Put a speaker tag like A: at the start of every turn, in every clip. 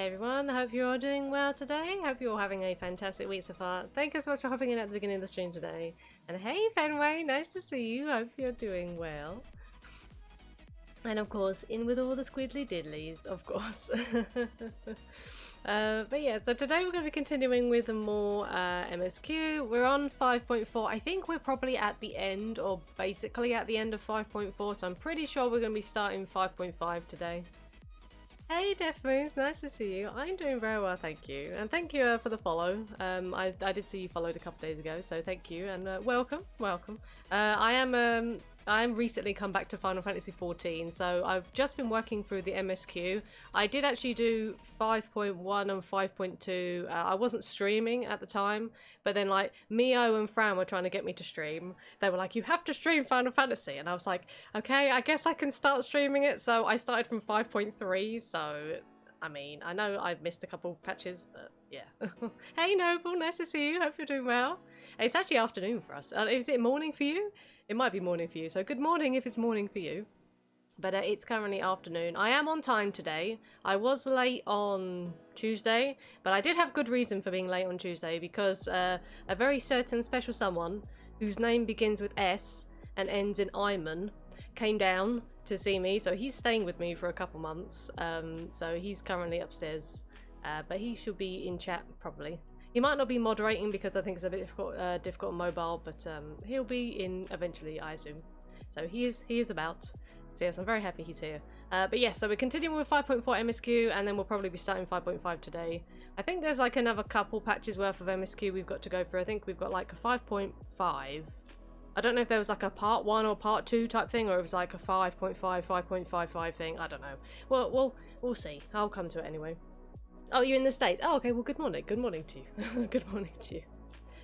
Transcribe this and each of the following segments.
A: Hey everyone, I hope you're all doing well today. Hope you're all having a fantastic week so far. Thank you so much for hopping in at the beginning of the stream today. And hey Fenway, nice to see you. Hope you're doing well. And of course, in with all the squiddly diddlies, of course. But yeah, so today we're going to be continuing with more MSQ. We're on 5.4. I think we're probably at the end, or basically at the end of 5.4, so I'm pretty sure we're going to be starting 5.5 today. Hey Deathmoons, nice to see you. I'm doing very well, thank you. And thank you for the follow. I did see you followed a couple days ago, so thank you and welcome. I'm recently come back to Final Fantasy XIV, so I've just been working through the MSQ. I did actually do 5.1 and 5.2. I wasn't streaming at the time, but then like Mio and Fran were trying to get me to stream. They were like, you have to stream Final Fantasy, and I was like, okay, I guess I can start streaming it. So I started from 5.3, so I mean, I know I've missed a couple patches, but yeah. Hey Noble, nice to see you. Hope you're doing well. It's actually afternoon for us. Is it morning for you? It might be morning for you, so good morning if it's morning for you. But it's currently afternoon. I am on time today. I was late on Tuesday, but I did have good reason for being late on Tuesday because a very certain special someone whose name begins with S and ends in Iman came down to see me, so he's staying with me for a couple months. So he's currently upstairs, but he should be in chat probably. He might not be moderating because I think it's a bit difficult on mobile, but he'll be in eventually, I assume. So he is about. So yes, I'm very happy he's here. But yes, so we're continuing with 5.4 MSQ, and then we'll probably be starting 5.5 today. I think there's like another couple patches worth of MSQ we've got to go through. I think we've got like a 5.5. I don't know if there was like a part 1 or part 2 type thing, or it was like a 5.5, 5.55 thing. I don't know. Well, we'll see. I'll come to it anyway. Oh, you're in the States. Oh, okay. Well, good morning. Good morning to you. Good morning to you.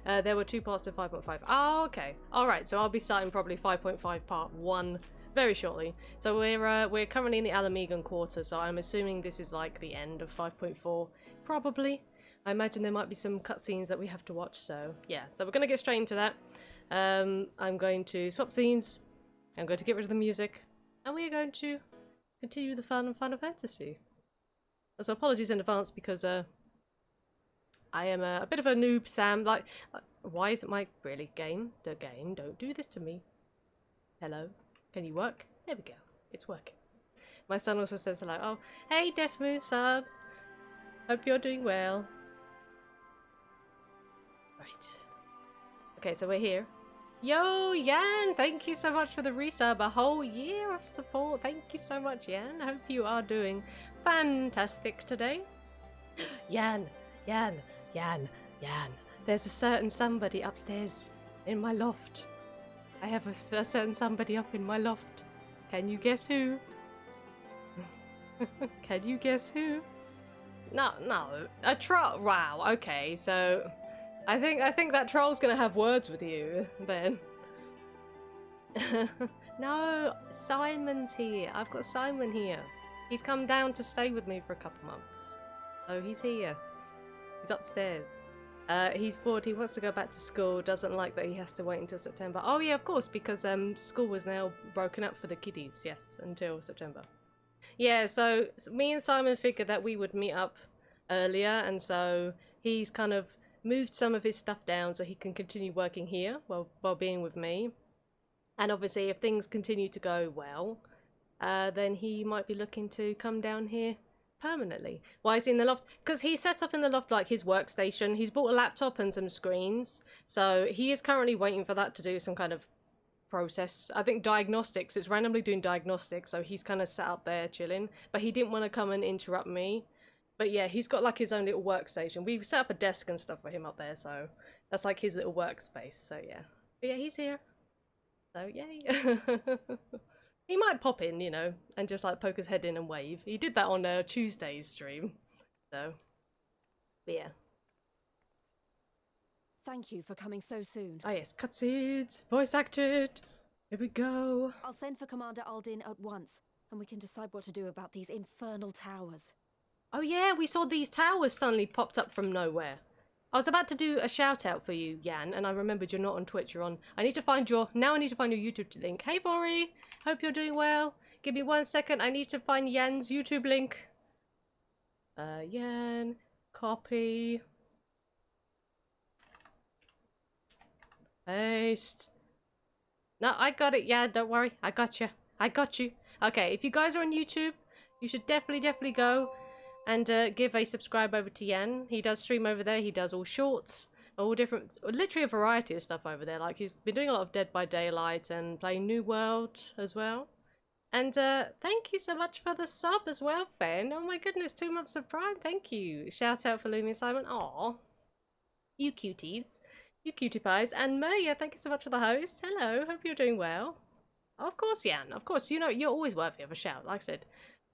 A: There were 2 parts to 5.5. Oh, okay. All right. So I'll be starting probably 5.5 part 1 very shortly. So we're currently in the Alamegan quarter. So I'm assuming this is like the end of 5.4. Probably. I imagine there might be some cutscenes that we have to watch. So yeah. So we're gonna get straight into that. I'm going to swap scenes. I'm going to get rid of the music, and we are going to continue the fun of Final Fantasy. So apologies in advance because I am a bit of a noob, Sam. Like, why isn't my really game? The game, don't do this to me. Hello, can you work? There we go, it's working. My son also says hello. Oh, hey, Deathmoon son. Hope you're doing well. Right. Okay, so we're here. Yo, Yan! Thank you so much for the resub. A whole year of support. Thank you so much, Yan. I hope you are doing fantastic today. Yan! There's a certain somebody upstairs in my loft. I have a certain somebody up in my loft. Can you guess who? Can you guess who? No. A troll. Wow, okay, so I think that troll's gonna have words with you then. No, Simon's here. I've got Simon here. He's come down to stay with me for a couple months. So he's here. He's upstairs. He's bored. He wants to go back to school. Doesn't like that he has to wait until September. Oh yeah, of course, because school was now broken up for the kiddies. Yes, until September. Yeah, so me and Simon figured that we would meet up earlier, and so he's kind of moved some of his stuff down so he can continue working here while being with me. And obviously, if things continue to go well, then he might be looking to come down here permanently. Why is he in the loft? Because he set up in the loft like his workstation. He's bought a laptop and some screens, so he is currently waiting for that to do some kind of process. I think diagnostics. It's randomly doing diagnostics, so he's kind of sat up there chilling. But he didn't want to come and interrupt me. But yeah, he's got like his own little workstation. We set up a desk and stuff for him up there, so that's like his little workspace. So yeah, but yeah, he's here. So yay. He might pop in, you know, and just like poke his head in and wave. He did that on Tuesday's stream. So, but yeah.
B: Thank you for coming so soon.
A: Oh yes, cutscenes, voice acted. Here we go.
B: I'll send for Commander Aldin at once, and we can decide what to do about these infernal towers.
A: Oh yeah, we saw these towers suddenly popped up from nowhere. I was about to do a shout out for you, Yan, and I remembered you're not on Twitch, you're on. I need to find your YouTube link. Hey Vori, hope you're doing well. Give me 1 second, I need to find Yan's YouTube link. Yen, copy, paste. No, I got it. Yeah, don't worry. I got you. I got you. Okay, if you guys are on YouTube, you should definitely go and give a subscribe over to Yen. He does stream over there. He does all shorts, all different, literally a variety of stuff over there. Like, he's been doing a lot of Dead by Daylight and playing New World as well. And thank you so much for the sub as well, Fen. Oh my goodness, 2 months of Prime. Thank you. Shout out for Lumi Simon. Aw. You cuties. You cutie pies. And Maya, thank you so much for the host. Hello, hope you're doing well. Of course, Jan. Of course, you know, you're always worthy of a shout. Like I said,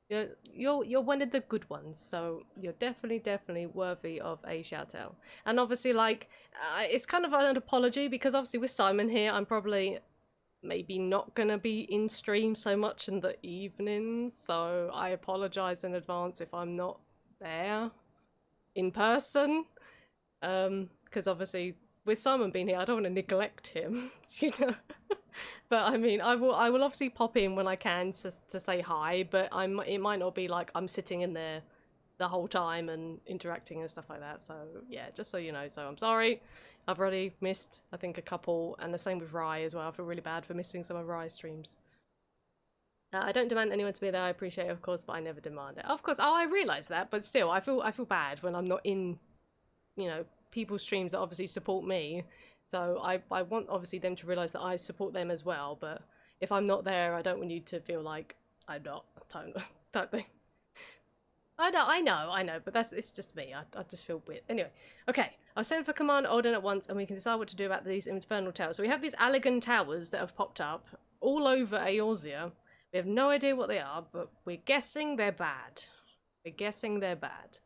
A: you're one of the good ones, so you're definitely worthy of a shout out. And obviously, like, it's kind of an apology because obviously with Simon here, I'm probably maybe not gonna be in stream so much in the evenings, so I apologize in advance if I'm not there in person. Because obviously with Simon being here, I don't want to neglect him, you know. But I mean, I will obviously pop in when I can to say hi, but it might not be like I'm sitting in there the whole time and interacting and stuff like that. So yeah, just so you know. So I'm sorry, I've already missed I think a couple, and the same with Rye as well. I feel really bad for missing some of Rye's streams. I don't demand anyone to be there. I appreciate it, of course, but I never demand it. Of course, oh, I realise that, but still, I feel bad when I'm not in, you know, people's streams that obviously support me. So I want obviously them to realise that I support them as well. But if I'm not there, I don't want you to feel like I'm not type thing. I know, but it's just me. I just feel weird. Anyway, okay. I'll send for Command Odin at once, and we can decide what to do about these infernal towers. So we have these Allegan towers that have popped up all over Eorzea. We have no idea what they are, but we're guessing they're bad. We're guessing they're bad.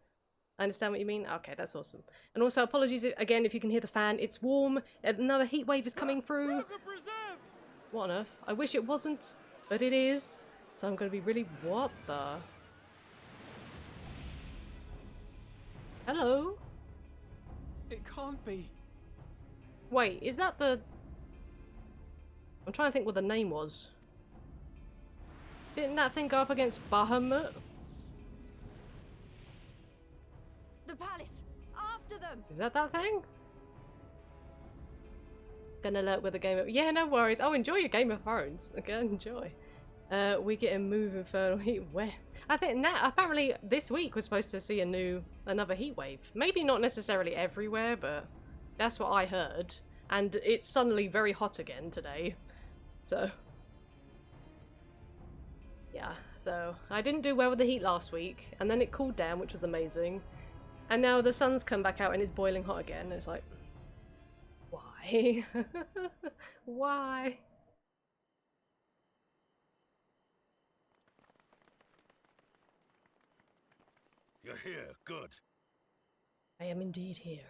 A: I understand what you mean? Okay, that's awesome. And also, apologies again if you can hear the fan. It's warm. Another heat wave is coming through. What on earth? I wish it wasn't, but it is. So I'm going to be really... What the... Hello?
C: It can't be.
A: Wait, is that the... I'm trying to think what the name was. Didn't that thing go up against Bahamut?
B: The palace! After them!
A: Is that thing? Gonna alert with a Game of... Yeah, no worries. Oh, enjoy your Game of Thrones. Okay, enjoy. We get a move infernal heat. Where? I think now apparently this week we're supposed to see another heat wave. Maybe not necessarily everywhere, but that's what I heard. And it's suddenly very hot again today. So yeah, so I didn't do well with the heat last week, and then it cooled down, which was amazing. And now the sun's come back out and it's boiling hot again. It's like, why? Why?
C: You're here. Good.
A: I am indeed here.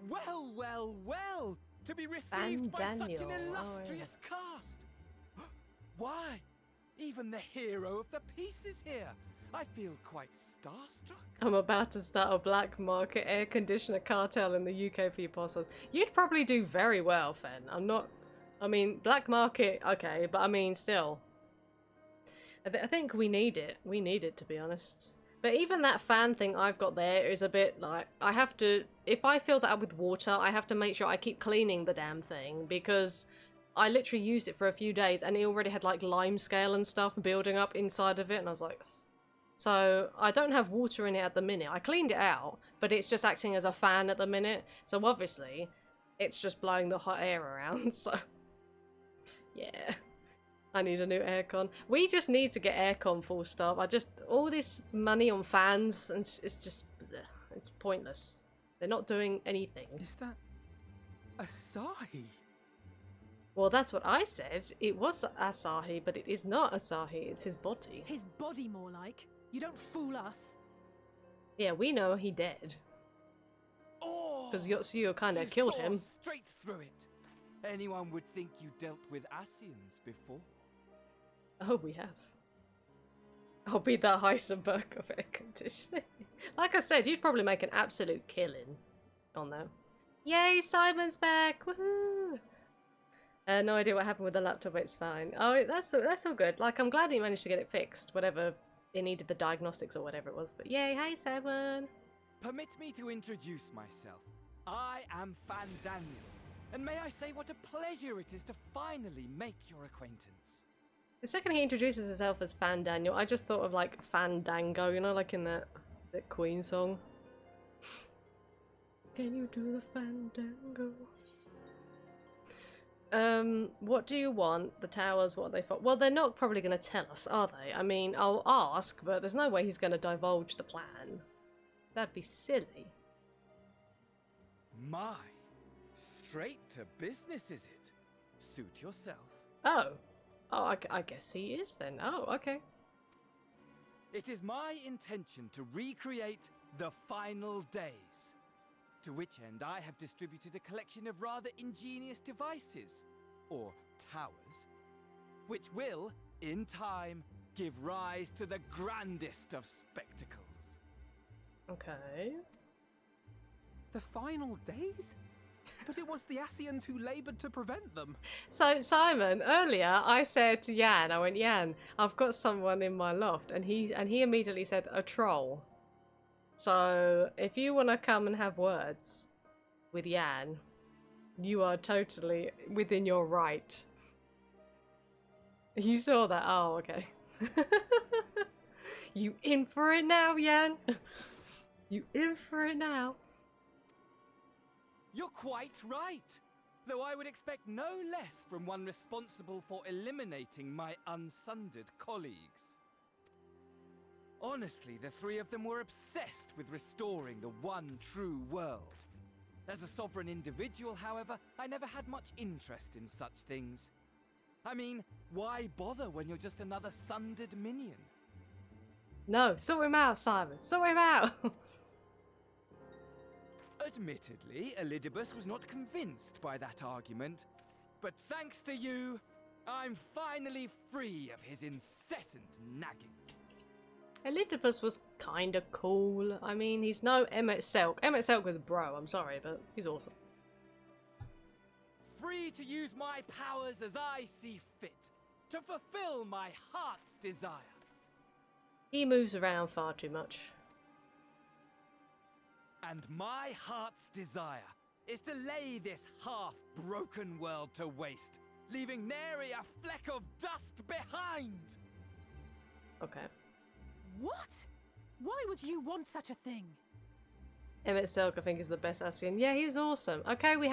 C: Well, well, well! To be received by such an illustrious cast! Why? Even the hero of the piece is here! I feel quite starstruck.
A: I'm about to start a black market air conditioner cartel in the UK for you apostles. You'd probably do very well, Fen. I mean, black market, okay, but I mean, still. I think we need it. We need it, to be honest. But even that fan thing I've got there is a bit like, I have to, if I fill that up with water, I have to make sure I keep cleaning the damn thing, because I literally used it for a few days and it already had like lime scale and stuff building up inside of it, and I was like... So I don't have water in it at the minute. I cleaned it out, but it's just acting as a fan at the minute, so obviously it's just blowing the hot air around, so... Yeah. I need a new aircon. We just need to get aircon full stop. All this money on fans, and it's just, ugh, it's pointless. They're not doing anything.
C: Is that Asahi?
A: Well, that's what I said. It was Asahi, but it is not Asahi. It's his body.
D: His body, more like. You don't fool us.
A: Yeah, we know he dead.
C: Oh!
A: Because Yotsuyo kind of killed him.
C: Straight through it. Anyone would think you dealt with Asians before.
A: Oh, we have. I'll be the Heisenberg of air conditioning. Like I said, you'd probably make an absolute killing on that. Yay, Simon's back! Woohoo! No idea what happened with the laptop, it's fine. Oh, that's all good. Like, I'm glad that you managed to get it fixed, whatever it needed, the diagnostics or whatever it was. But yay, hey Simon!
C: Permit me to introduce myself. I am Fan Daniel, and may I say what a pleasure it is to finally make your acquaintance.
A: The second he introduces himself as Fan Daniel, I just thought of like Fandango, you know, like in that, is it Queen song? Can you do the Fandango? What do you want? The towers, what are they for? Well, they're not probably going to tell us, are they? I mean, I'll ask, but there's no way he's going to divulge the plan. That'd be silly.
C: My, straight to business is it? Suit yourself.
A: Oh, I guess he is then. Oh, okay.
C: It is my intention to recreate the final days. To which end I have distributed a collection of rather ingenious devices, or towers, which will, in time, give rise to the grandest of spectacles.
A: Okay.
E: The final days? But it was the Ascians who laboured to prevent them.
A: So, Simon, earlier I said to Jan, I went, Jan, I've got someone in my loft, and he immediately said, a troll. So, if you want to come and have words with Jan, you are totally within your right. You saw that? Oh, okay. You in for it now, Jan? You in for it now?
C: You're quite right, though I would expect no less from one responsible for eliminating my unsundered colleagues. Honestly, the three of them were obsessed with restoring the one true world. As a sovereign individual, however, I never had much interest in such things. I mean, why bother when you're just another sundered minion?
A: No, sort him out, Simon. Sort him out.
C: Admittedly, Elidibus was not convinced by that argument, but thanks to you, I'm finally free of his incessant nagging.
A: Elidibus was kinda cool. I mean, he's no Emmett Selk. Emmett Selk was bro, I'm sorry, but he's awesome.
C: Free to use my powers as I see fit, to fulfill my heart's desire.
A: He moves around far too much.
C: And my heart's desire is to lay this half-broken world to waste, leaving nary a fleck of dust behind!
A: Okay.
D: What? Why would you want such a thing?
A: Emmett Selk, I think, is the best Ascian. Yeah, he was awesome. Okay, we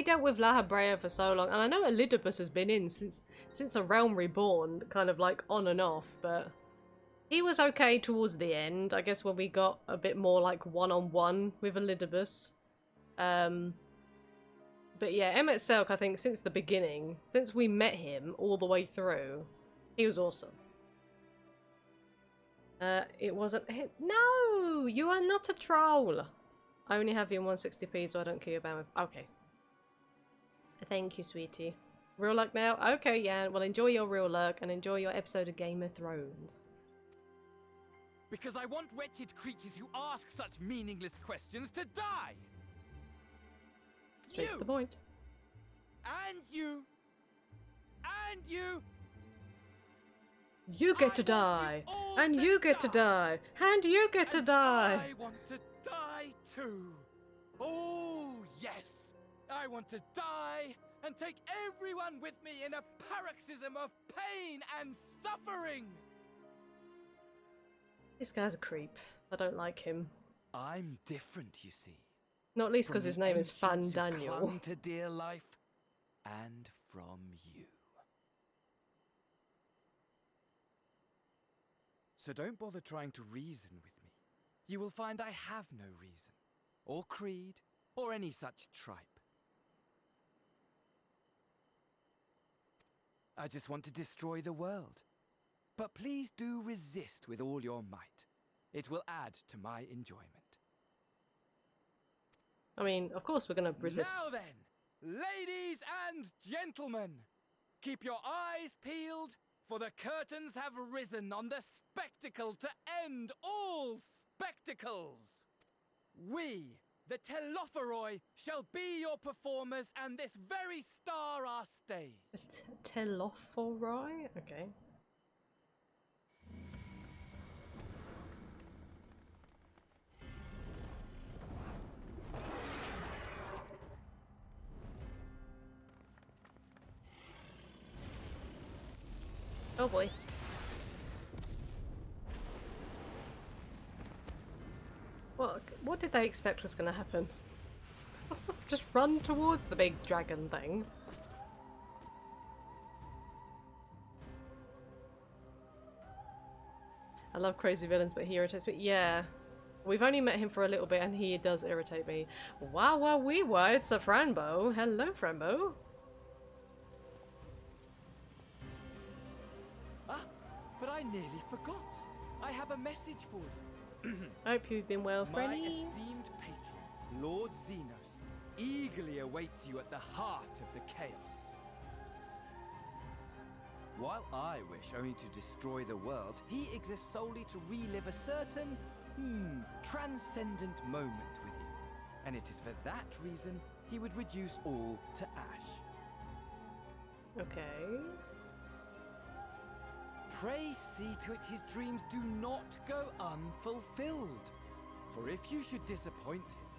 A: dealt with La Habrea for so long, and I know Elidibus has been in since A Realm Reborn, kind of like on and off, but he was okay towards the end, I guess, when we got a bit more like one-on-one with Elidibus. But yeah, Emmett Selk, I think, since the beginning, since we met him all the way through, he was awesome. It wasn't... No! You are not a troll! I only have you in 160p, so I don't care about it. Okay. Thank you, sweetie. Real luck now? Okay, yeah. Well, enjoy your real luck and enjoy your episode of Game of Thrones.
C: Because I want wretched creatures who ask such meaningless questions to die!
A: Straight to the point.
C: And you! And you!
A: You get to die! And you get to die! And you get to die!
C: I want to die too! Oh, yes! I want to die and take everyone with me in a paroxysm of pain and suffering!
A: This guy's a creep. I don't like him.
C: I'm different, you see.
A: Not least because his name is Fan
C: Ancients who
A: Daniel.
C: clung to dear life, and from you. So don't bother trying to reason with me. You will find I have no reason, or creed, or any such tripe. I just want to destroy the world. But please do resist with all your might. It will add to my enjoyment.
A: I mean, of course we're gonna resist.
C: Now then, ladies and gentlemen, keep your eyes peeled For the curtains have risen on the spectacle to end all spectacles. We, the Telophoroi, shall be your performers, and this very star our stage.
A: Telophoroi? Okay. Oh boy. What did they expect was going to happen? Just run towards the big dragon thing. I love crazy villains, but he irritates me. Yeah. We've only met him for a little bit and he does irritate me. Wow, wee wah, it's a Franbo. Hello, Franbo.
C: Ah, but I nearly forgot. I have a message for you.
A: I hope you've been well,
C: My
A: Frenny.
C: esteemed patron, Lord Xenos, eagerly awaits you at the heart of the chaos. While I wish only to destroy the world, he exists solely to relive a certain, transcendent moment with you. And it is for that reason he would reduce all to ash.
A: Okay.
C: Pray see to it his dreams do not go unfulfilled. For if you should disappoint him,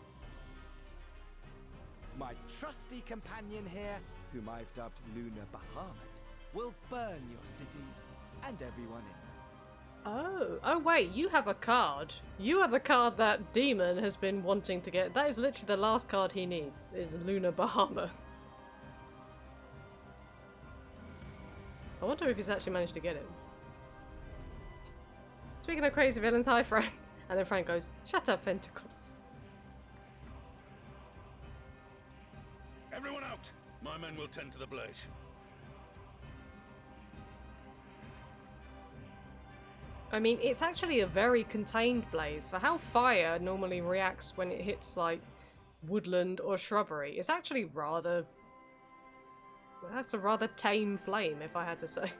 C: my trusty companion here, whom I've dubbed Lunar Bahamut, will burn your cities and everyone in them.
A: Oh wait, you have a card. You are the card that Demon has been wanting to get. That is literally the last card he needs, is Lunar Bahamut. I wonder if he's actually managed to get him. Speaking of crazy villains, hi Fran. And then Fran goes, shut up, Ventricles.
F: Everyone out! My men will tend to the blaze.
A: I mean, it's actually a very contained blaze. For how fire normally reacts when it hits, like, woodland or shrubbery, it's actually rather... Well, that's a rather tame flame, if I had to say.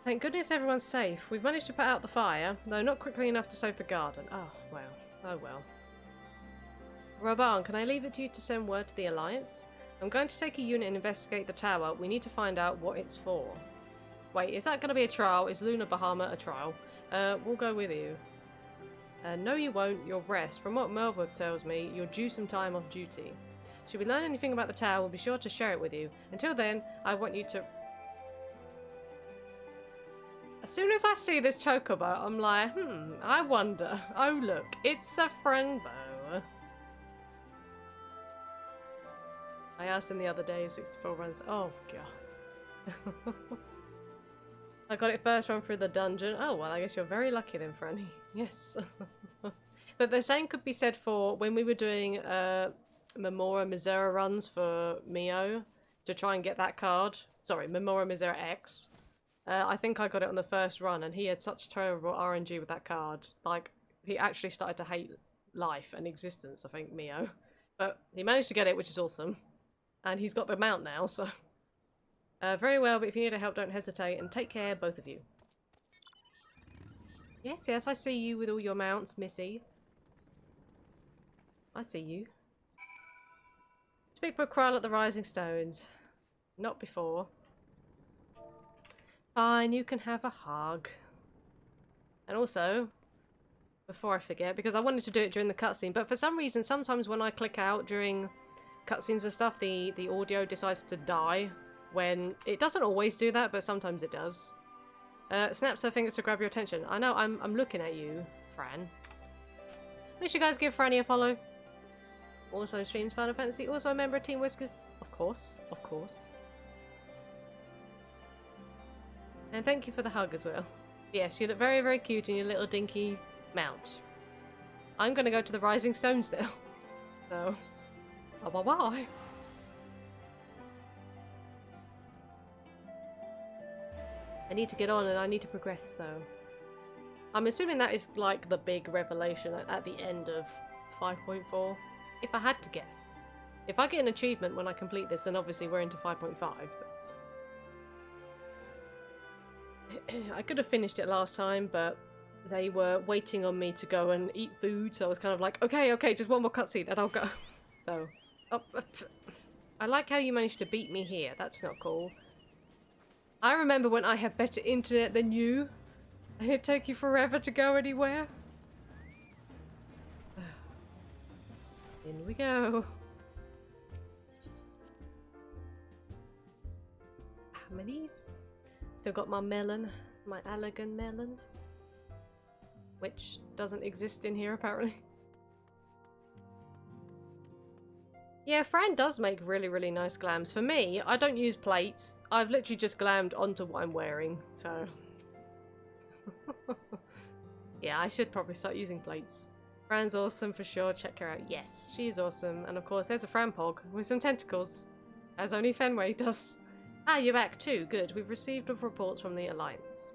A: Thank goodness everyone's safe. We've managed to put out the fire, though not quickly enough to save the garden. Oh, well. Oh, well. Raban, can I leave it to you to send word to the Alliance? I'm going to take a unit and investigate the tower. We need to find out what it's for. Wait, is that going to be a trial? Is Lunar Bahamut a trial? We'll go with you. No you won't. You'll rest. From what Melva tells me, you're due some time off duty. Should we learn anything about the tower, we'll be sure to share it with you. Until then, I want you to... As soon as I see this chocobo, I'm like, I wonder. Oh look, it's a Franbo. I asked him the other day, 64 runs. Oh god. I got it first run through the dungeon. Oh well, I guess you're very lucky then, Franny. Yes. But the same could be said for when we were doing Memora Misera runs for Mio to try and get that card. Sorry, Memora Misera X. I think I got it on the first run and he had such terrible RNG with that card. Like, he actually started to hate life and existence, I think, Mio. But he managed to get it, which is awesome. And he's got the mount now, so... very well, but if you need help, don't hesitate. And take care, both of you. Yes, yes, I see you with all your mounts, Missy. I see you. Speak with Krull at the Rising Stones. Not before. Fine, you can have a hug. And also, before I forget, because I wanted to do it during the cutscene, but for some reason, sometimes when I click out during cutscenes and stuff, the audio decides to die. When it doesn't always do that, but sometimes it does. Snaps her fingers to grab your attention. I know, I'm looking at you, Fran. Make sure you guys give Franny a follow. Also streams Final Fantasy. Also a member of Team Whiskers. Of course, of course. And thank you for the hug as well. Yes, you look very, very cute in your little dinky mount. I'm gonna go to the Rising Stones now. So, bye-bye. I need to get on and I need to progress, so... I'm assuming that is like the big revelation at the end of 5.4. If I had to guess. If I get an achievement when I complete this, then obviously we're into 5.5. I could have finished it last time, but they were waiting on me to go and eat food, so I was kind of like, okay, just one more cutscene and I'll go. So, I like how you managed to beat me here. That's not cool. I remember when I had better internet than you, and it'd take you forever to go anywhere. In we go. Minis. Still got my melon, my Allegan melon, which doesn't exist in here apparently. Yeah, Fran does make really, really nice glams. For me, I don't use plates. I've literally just glammed onto what I'm wearing, so... Yeah, I should probably start using plates. Fran's awesome for sure, check her out. Yes, she's awesome. And of course, there's a Fran Pog with some tentacles, as only Fenway does. Ah, you're back too. Good. We've received reports from the Alliance.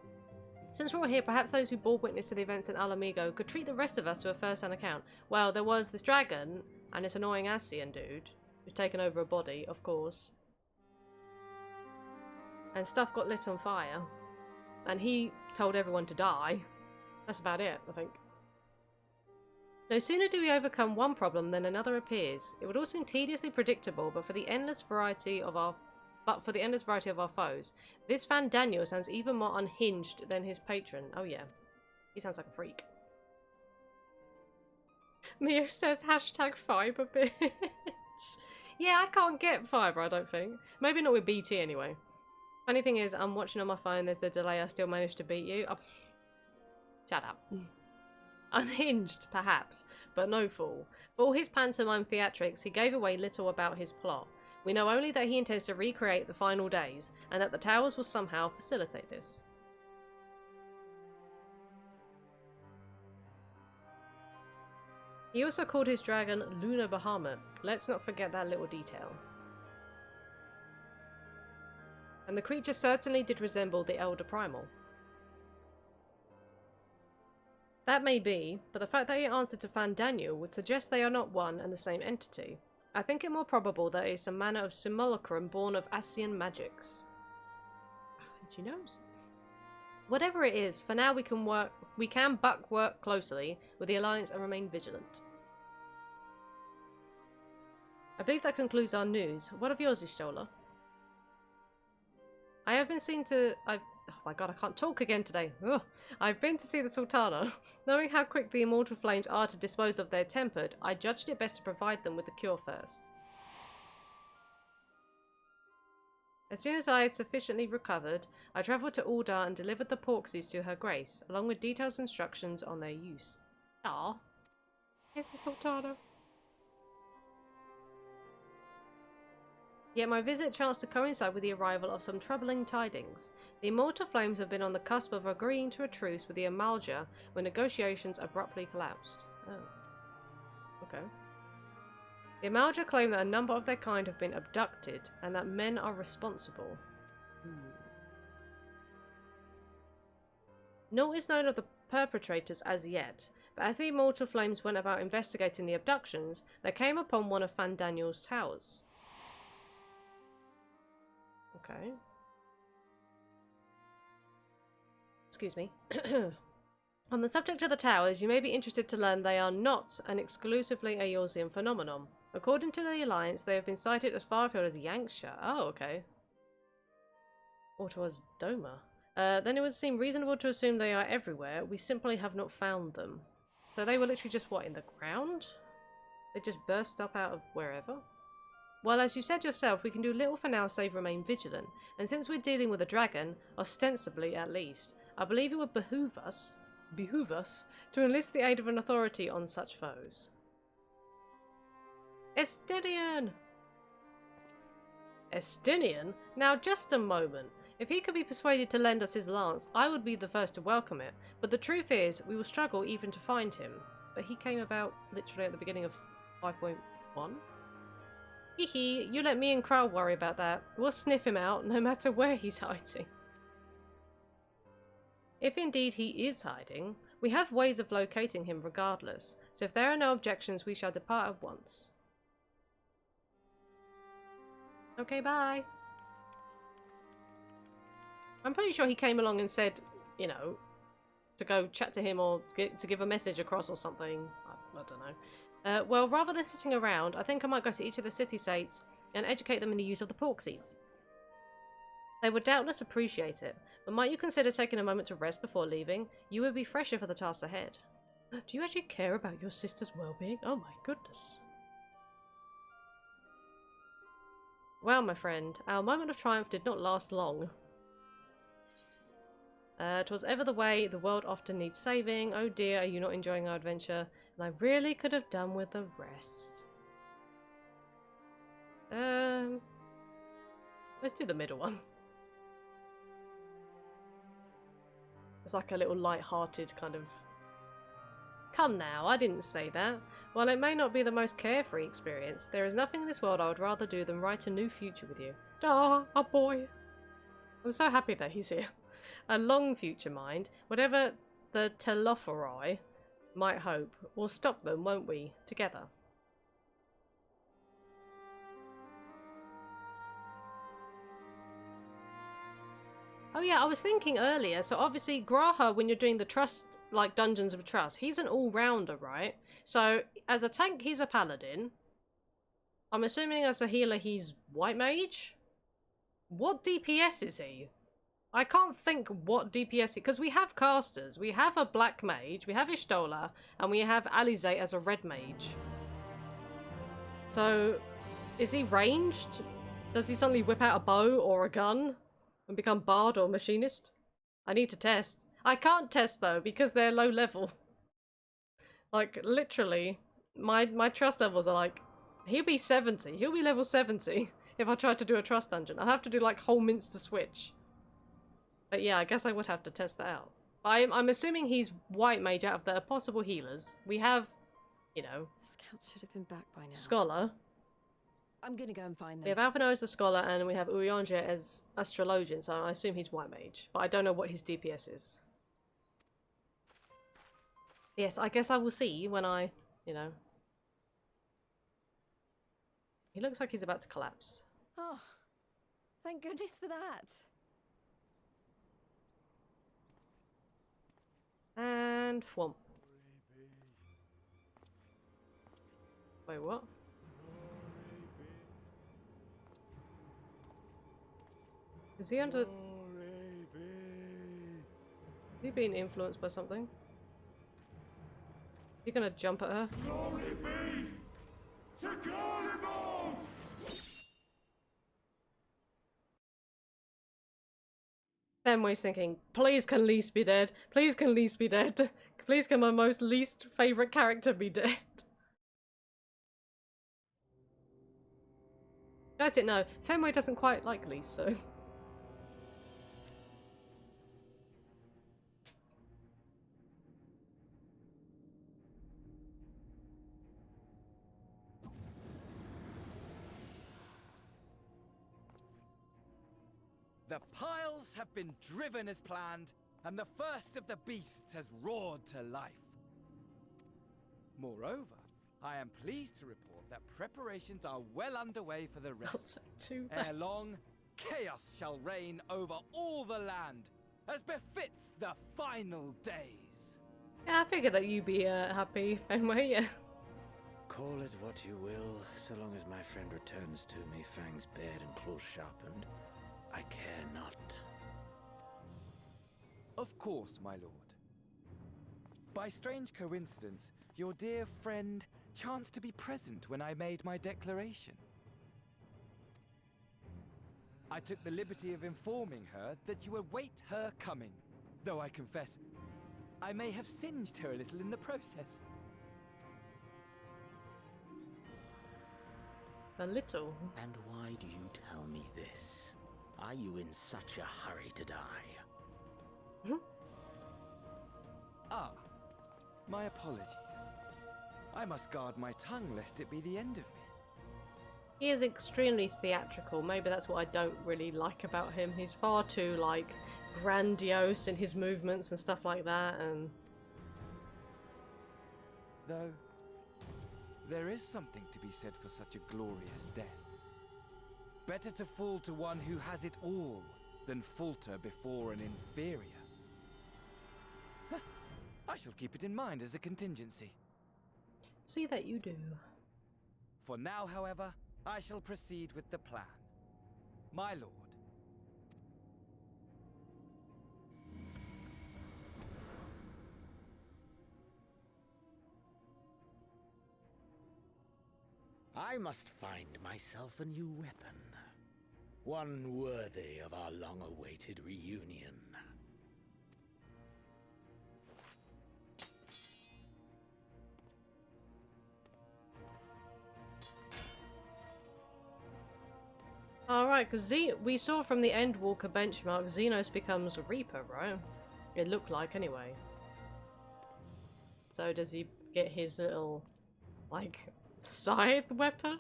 A: Since we're all here, perhaps those who bore witness to the events in Alamigo could treat the rest of us to a first-hand account. Well, there was this dragon and this annoying Asian dude who's taken over a body, of course. And stuff got lit on fire. And he told everyone to die. That's about it, I think. No sooner do we overcome one problem than another appears. It would all seem tediously predictable, but for the endless variety of our foes, this Van Daniel sounds even more unhinged than his patron. Oh yeah, he sounds like a freak. Mia says hashtag fiber bitch. Yeah, I can't get fiber, I don't think. Maybe not with BT anyway. Funny thing is, I'm watching on my phone, there's a delay, I still managed to beat you. Oh. Shut up. Unhinged, perhaps, but no fool. For all his pantomime theatrics, he gave away little about his plot. We know only that he intends to recreate the final days, and that the towers will somehow facilitate this. He also called his dragon Luna Bahamut. Let's not forget that little detail. And the creature certainly did resemble the Elder Primal. That may be, but the fact that he answered to Van Daniel would suggest they are not one and the same entity. I think it more probable that it is some manner of simulacrum born of Asian magics. She knows. Whatever it is, for now we can work closely with the Alliance and remain vigilant. I believe that concludes our news. What of yours, Ishtola? I have been seen to... oh my god, I can't talk again today. Ugh. I've been to see the Sultana. Knowing how quick the immortal flames are to dispose of their tempered, I judged it best to provide them with the cure first. As soon as I had sufficiently recovered, I travelled to Aldar and delivered the porksies to her grace, along with detailed instructions on their use. Ah, here's the Sultana. Yet my visit chanced to coincide with the arrival of some troubling tidings. The immortal flames have been on the cusp of agreeing to a truce with the Amalja when negotiations abruptly collapsed. Oh. Okay. The Amalja claim that a number of their kind have been abducted, and that men are responsible. Naught is known of the perpetrators as yet, but as the immortal flames went about investigating the abductions, they came upon one of Van Daniel's towers. Okay. Excuse me. On the subject of the towers, you may be interested to learn they are not an exclusively Eorzean phenomenon. According to the Alliance, they have been sighted as far afield as Yanksha. Oh, okay. Or towards Doma. Then it would seem reasonable to assume they are everywhere. We simply have not found them. So they were literally just, what, in the ground? They just burst up out of wherever? Well, as you said yourself, we can do little for now save remain vigilant, and since we're dealing with a dragon, ostensibly at least, I believe it would behoove us to enlist the aid of an authority on such foes. Estinian! Estinian? Now just a moment. If he could be persuaded to lend us his lance, I would be the first to welcome it, but the truth is, we will struggle even to find him. But he came about literally at the beginning of 5.1? Hee, you let me and Krell worry about that. We'll sniff him out, no matter where he's hiding. If indeed he is hiding, we have ways of locating him regardless, so if there are no objections, we shall depart at once. Okay, bye. I'm pretty sure he came along and said, you know, to go chat to him or to give a message across or something. I don't know. Well, rather than sitting around, I think I might go to each of the city-states and educate them in the use of the porksies. They would doubtless appreciate it, but might you consider taking a moment to rest before leaving? You would be fresher for the task ahead. Do you actually care about your sister's well-being? Oh my goodness. Well, my friend, our moment of triumph did not last long. 'Twas ever the way, the world often needs saving. Oh dear, are you not enjoying our adventure? And I really could have done with the rest. Let's do the middle one. It's like a little light-hearted kind of... Come now, I didn't say that. While it may not be the most carefree experience, there is nothing in this world I would rather do than write a new future with you. Ah, a boy. I'm so happy that he's here. A long future, mind. Whatever the Telophori might hope. We'll stop them, won't we? Together. Oh yeah, I was thinking earlier, so obviously Graha, when you're doing the trust, like Dungeons of Trust, he's an all-rounder, right? So, as a tank, he's a paladin. I'm assuming as a healer, he's white mage? What DPS is he? I can't think what DPS, because we have casters. We have a black mage, we have Ishtola, and we have Alize as a red mage. So, is he ranged? Does he suddenly whip out a bow or a gun and become bard or machinist? I need to test. I can't test though, because they're low level. Like, literally, my trust levels are like, he'll be 70. He'll be level 70 if I try to do a trust dungeon. I'll have to do like whole Minster switch. But yeah, I guess I would have to test that out. I'm assuming he's white mage out of the possible healers. We have, you know...
B: The scouts should have been back by now.
A: Scholar.
B: I'm gonna go and find them.
A: We have Alphino as a scholar, and we have Uyanja as astrologian, so I assume he's white mage. But I don't know what his DPS is. Yes, I guess I will see when I, you know... He looks like he's about to collapse.
B: Oh, thank goodness for that.
A: And whomp. Wait, what? Is he under... Is he being influenced by something? Is he gonna jump at her?
F: Glory be to Garibald!
A: Fenway's thinking, please can Lys be dead? Please can Lys be dead? Please can my most least favourite character be dead? You guys didn't know, Fenway doesn't quite like Lys, so...
C: The piles have been driven as planned, and the first of the beasts has roared to life. Moreover, I am pleased to report that preparations are well underway for the rest. Ere long, chaos shall reign over all the land, as befits the final days.
A: Yeah, I figured that you'd be happy, Fenway, yeah.
G: Call it what you will, so long as my friend returns to me, fangs bared and claws sharpened. I care not.
C: Of course, my lord. By strange coincidence, your dear friend chanced to be present when I made my declaration. I took the liberty of informing her that you await her coming, though I confess, I may have singed her a little in the process.
A: A little.
G: And why do you tell me this? Are you in such a hurry to die?
C: Ah, my apologies. I must guard my tongue lest it be the end of me.
A: He is extremely theatrical. Maybe that's what I don't really like about him. He's far too, like, grandiose in his movements and stuff like that, and...
C: Though, there is something to be said for such a glorious death. Better to fall to one who has it all than falter before an inferior. Huh. I shall keep it in mind as a contingency.
A: See that you do.
C: For now, however, I shall proceed with the plan. My lord.
G: I must find myself a new weapon. One worthy of our long-awaited reunion.
A: Alright, because we saw from the Endwalker benchmark, Xenos becomes a Reaper, right? It looked like, anyway. So does he get his little, like, scythe weapon?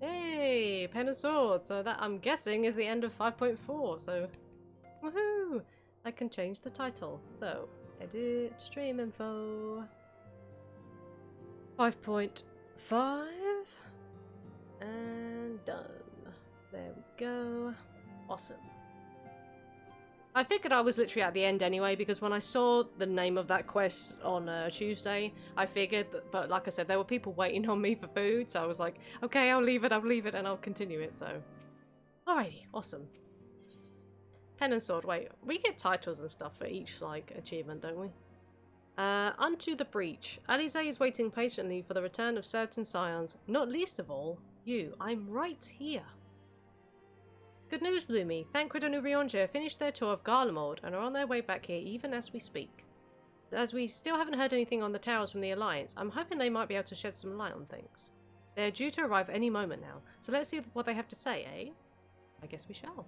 A: Hey, pen and sword. So that, I'm guessing, is the end of 5.4. So, woohoo! I can change the title. So, edit stream info. 5.5 and done. There we go. Awesome. I figured I was literally at the end anyway, because when I saw the name of that quest on Tuesday, I figured that, but like I said, there were people waiting on me for food, so I was like, okay, I'll leave it, and I'll continue it, so. Alrighty, awesome. Pen and sword, wait, we get titles and stuff for each, like, achievement, don't we? Unto the breach. Alize is waiting patiently for the return of certain scions, not least of all, you. I'm right here. Good news, Lumi. Thancred and Urianger have finished their tour of Garlemald and are on their way back here even as we speak. As we still haven't heard anything on the towers from the Alliance, I'm hoping they might be able to shed some light on things. They're due to arrive any moment now, so let's see what they have to say, eh? I guess we shall.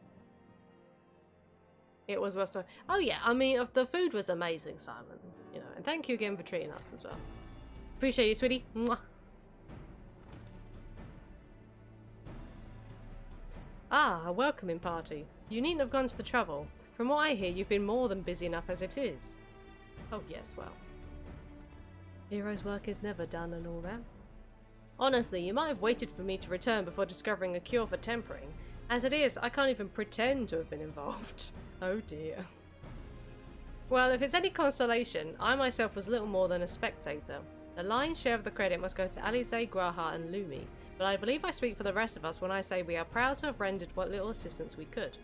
A: It was worth so. Oh yeah, I mean, the food was amazing, Simon. You know, and thank you again for treating us as well. Appreciate you, sweetie. Mwah. Ah, a welcoming party. You needn't have gone to the trouble. From what I hear, you've been more than busy enough as it is. Oh yes, well. Hero's work is never done and all that. Honestly, you might have waited for me to return before discovering a cure for tempering. As it is, I can't even pretend to have been involved. Oh dear. Well, if it's any consolation, I myself was little more than a spectator. The lion's share of the credit must go to Alize, Graha and Lumi, but I believe I speak for the rest of us when I say we are proud to have rendered what little assistance we could.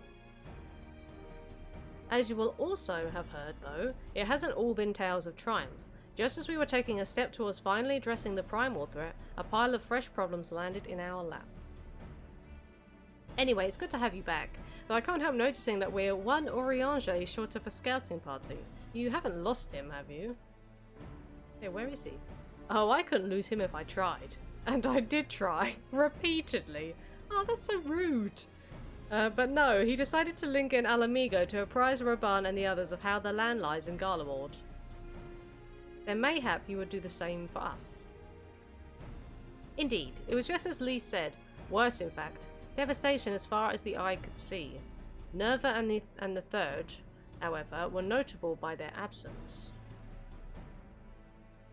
A: As you will also have heard, though, it hasn't all been tales of triumph. Just as we were taking a step towards finally addressing the primal threat, a pile of fresh problems landed in our lap. Anyway, it's good to have you back, though I can't help noticing that we're one Urianger short of a scouting party. You haven't lost him, have you? Hey, where is he? Oh, I couldn't lose him if I tried. And I did try, repeatedly. Oh, that's so rude. But no, he decided to link in Alamigo to apprise Roban and the others of how the land lies in Garlemald. Then mayhap he would do the same for us. Indeed, it was just as Lee said, worse in fact. Devastation as far as the eye could see. Nerva and the Third, however, were notable by their absence.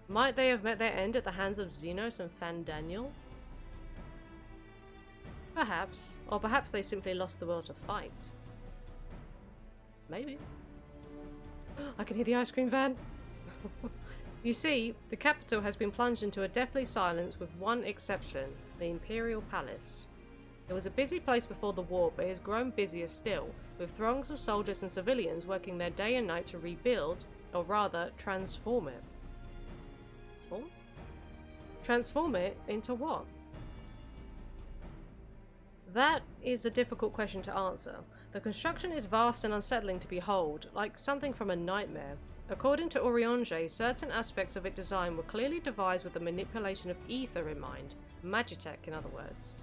A: Might they have met their end at the hands of Xenos and Fandaniel? Perhaps. Or perhaps they simply lost the will to fight. Maybe. I can hear the ice cream van. You see, the capital has been plunged into a deathly silence with one exception, the Imperial Palace. It was a busy place before the war, but it has grown busier still, with throngs of soldiers and civilians working their day and night to rebuild, or rather, transform it. Transform? Transform it into what? That is a difficult question to answer. The construction is vast and unsettling to behold, like something from a nightmare. According to Urianger, certain aspects of its design were clearly devised with the manipulation of ether in mind, magitech in other words.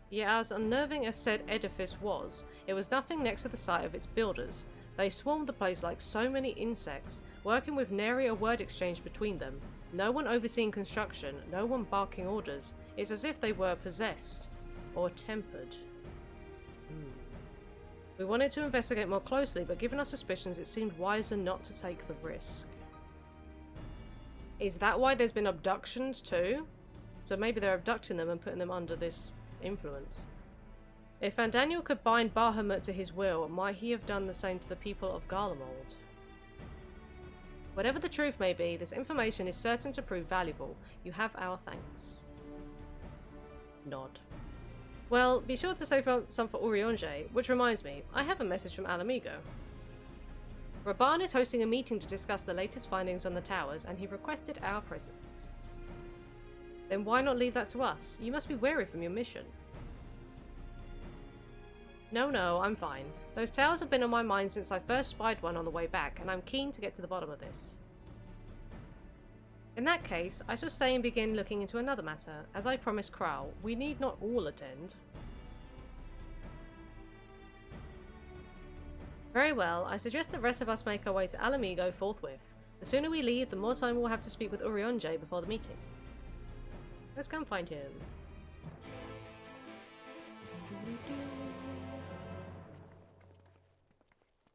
A: Yet as unnerving as said edifice was, it was nothing next to the sight of its builders. They swarmed the place like so many insects, working with nary a word exchange between them. No one overseeing construction, no one barking orders. It's as if they were possessed. Or tempered. We wanted to investigate more closely, but given our suspicions, it seemed wiser not to take the risk. Is that why there's been abductions too? So maybe they're abducting them and putting them under this influence. If Daniel could bind Bahamut to his will, might he have done the same to the people of Garlemald? Whatever the truth may be, this information is certain to prove valuable. You have our thanks. Nod. Well, be sure to save some for Orionge, which reminds me, I have a message from Alamigo. Raban is hosting a meeting to discuss the latest findings on the towers, and he requested our presence. Then why not leave that to us? You must be wary from your mission. No, I'm fine. Those towers have been on my mind since I first spied one on the way back, and I'm keen to get to the bottom of this. In that case, I shall stay and begin looking into another matter. As I promised Kral, we need not all attend. Very well, I suggest the rest of us make our way to Alamigo forthwith. The sooner we leave, the more time we'll have to speak with Orionje before the meeting. Let's go and find him.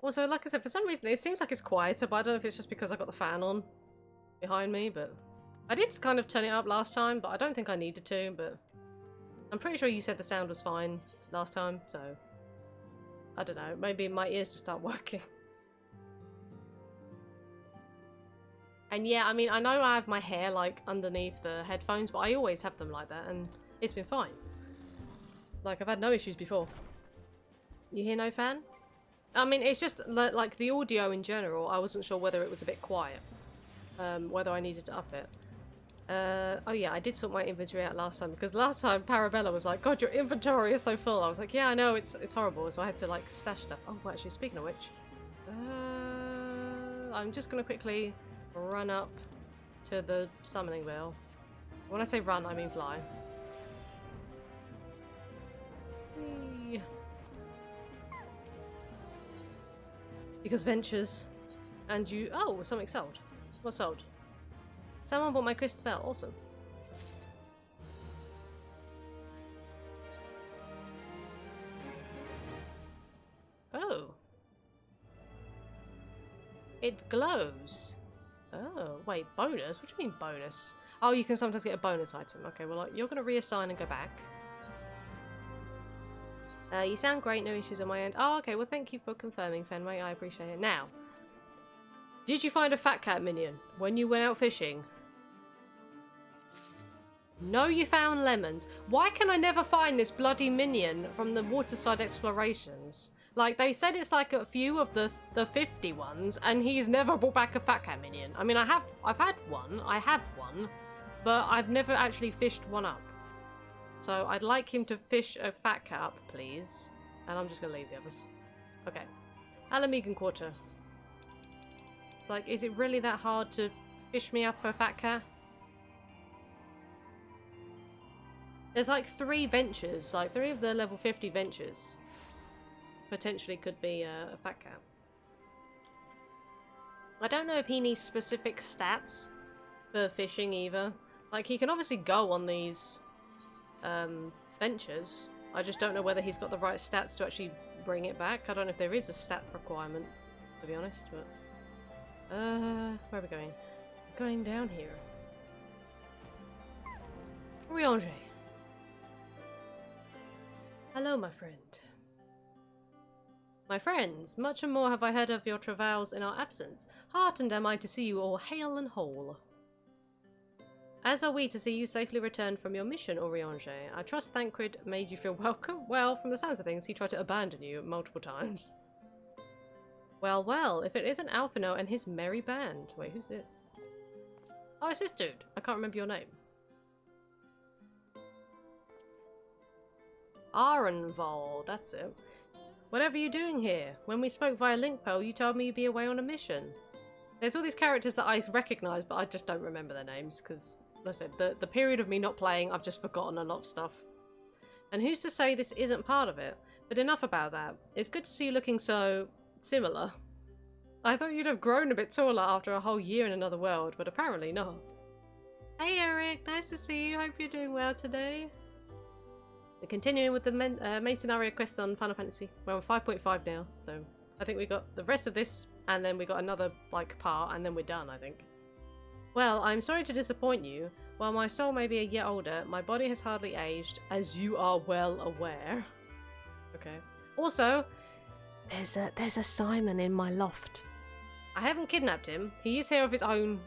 A: Also, like I said, for some reason it seems like it's quieter, but I don't know if it's just because I got the fan on behind me, but I did kind of turn it up last time, but I don't think I needed to, but I'm pretty sure you said the sound was fine last time, so I don't know, maybe my ears just aren't working. And yeah, I mean, I know I have my hair like underneath the headphones, but I always have them like that, and it's been fine. Like, I've had no issues before. You hear no fan? I mean, it's just like the audio in general, I wasn't sure whether it was a bit quiet. Whether I needed to up it. Oh yeah, I did sort my inventory out last time, because last time Parabella was like, God, your inventory is so full. I was like, yeah, I know, it's horrible, so I had to like stash stuff. Oh, well, actually, speaking of which, I'm just going to quickly run up to the summoning bell. When I say run, I mean fly. Whee. Because ventures, and you... Oh, something sold. What sold? Someone bought my crystal bell. Awesome. Oh. It glows. Oh, wait, bonus? What do you mean bonus? Oh, you can sometimes get a bonus item. Okay, well, you're going to reassign and go back. You sound great, no issues on my end. Oh, okay, well, thank you for confirming, Fenway. I appreciate it. Now, did you find a fat cat minion when you went out fishing? No, you found lemons. Why can I never find this bloody minion from the waterside explorations? Like, they said it's like a few of the 50 ones, and he's never brought back a fat cat minion. I mean, I've had one, but I've never actually fished one up. So I'd like him to fish a fat cat up, please. And I'm just going to leave the others. Okay. Alamigan Quarter. It's like, is it really that hard to fish me up a fat cat? There's like 3 ventures, like 3 of the level 50 ventures. Potentially could be a fat cat. I don't know if he needs specific stats for fishing either. Like, he can obviously go on these ventures. I just don't know whether he's got the right stats to actually bring it back. I don't know if there is a stat requirement, to be honest, but where are we going? We're going down here. Orionge. Hello, my friend. My friends, much and more have I heard of your travails in our absence. Heartened am I to see you all hale and whole. As are we to see you safely return from your mission, Orionge. I trust Thancred made you feel welcome. Well, from the sounds of things, he tried to abandon you multiple times. Well, if it isn't Alphino and his merry band. Wait, who's this? Oh, it's this dude. I can't remember your name. Arenval, that's it. Whatever are you doing here? When we spoke via Linkpel, you told me you'd be away on a mission. There's all these characters that I recognise, but I just don't remember their names, because, like I said, the period of me not playing, I've just forgotten a lot of stuff. And who's to say this isn't part of it? But enough about that. It's good to see you looking so... similar. I thought you'd have grown a bit taller after a whole year in another world, but apparently not. Hey Eric, nice to see you. Hope you're doing well today. We're continuing with the main scenario quest on Final Fantasy. We're on 5.5 now, so I think we got the rest of this, and then we got another like part, and then we're done, I think. Well, I'm sorry to disappoint you. While my soul may be a year older, my body has hardly aged, as you are well aware. Okay. Also, there's a Simon in my loft. I haven't kidnapped him. He is here of his own,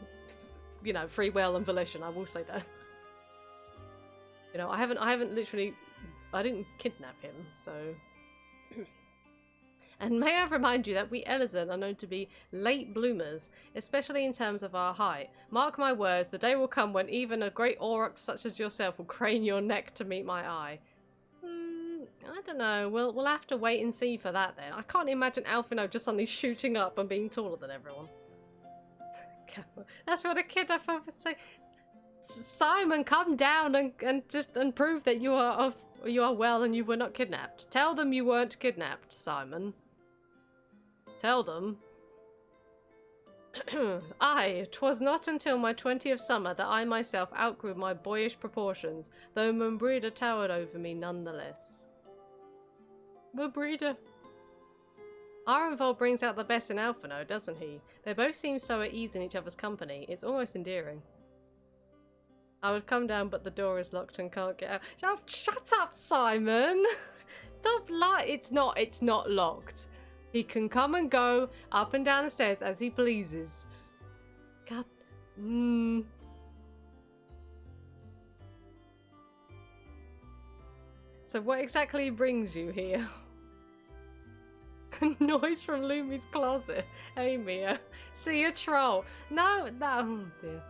A: you know, free will and volition. I will say that. You know, I didn't kidnap him, so. And may I remind you that we Elizan are known to be late bloomers, especially in terms of our height. Mark my words, the day will come when even a great aurochs such as yourself will crane your neck to meet my eye. I don't know. We'll have to wait and see for that then. I can't imagine Alphino just suddenly shooting up and being taller than everyone. That's what a kidnapper would say. Simon, come down and prove that you are well and you were not kidnapped. Tell them you weren't kidnapped, Simon. Tell them. Aye, 'twas not until my 20th summer that I myself outgrew my boyish proportions, though Mumbrida towered over me nonetheless. Mumbrida. Arenvold brings out the best in Alphino, doesn't he? They both seem so at ease in each other's company. It's almost endearing. I would come down, but the door is locked and can't get out. Shut up, Simon! Stop lying. It's not locked. He can come and go up and down the stairs as he pleases. God. So what exactly brings you here? Noise from Lumi's closet. Hey, Mia. See a troll. No. Oh dear.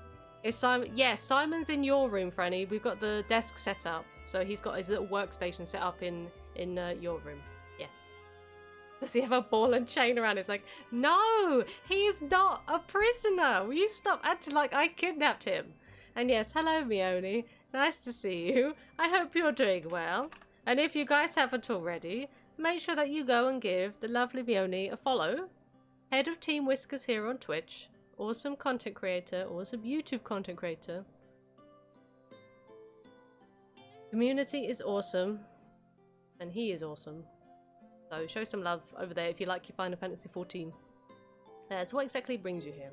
A: Is Simon? Yes, Simon's in your room, Franny. We've got the desk set up, so he's got his little workstation set up in your room. Yes. Does he have a ball and chain around? It's like, no, he is not a prisoner. Will you stop acting like I kidnapped him? And yes, hello, Mione. Nice to see you. I hope you're doing well. And if you guys haven't already, make sure that you go and give the lovely Mione a follow. Head of Team Whiskers here on Twitch. Awesome content creator, awesome YouTube content creator. Community is awesome. And he is awesome. So show some love over there if you like your Final Fantasy 14. So what exactly brings you here?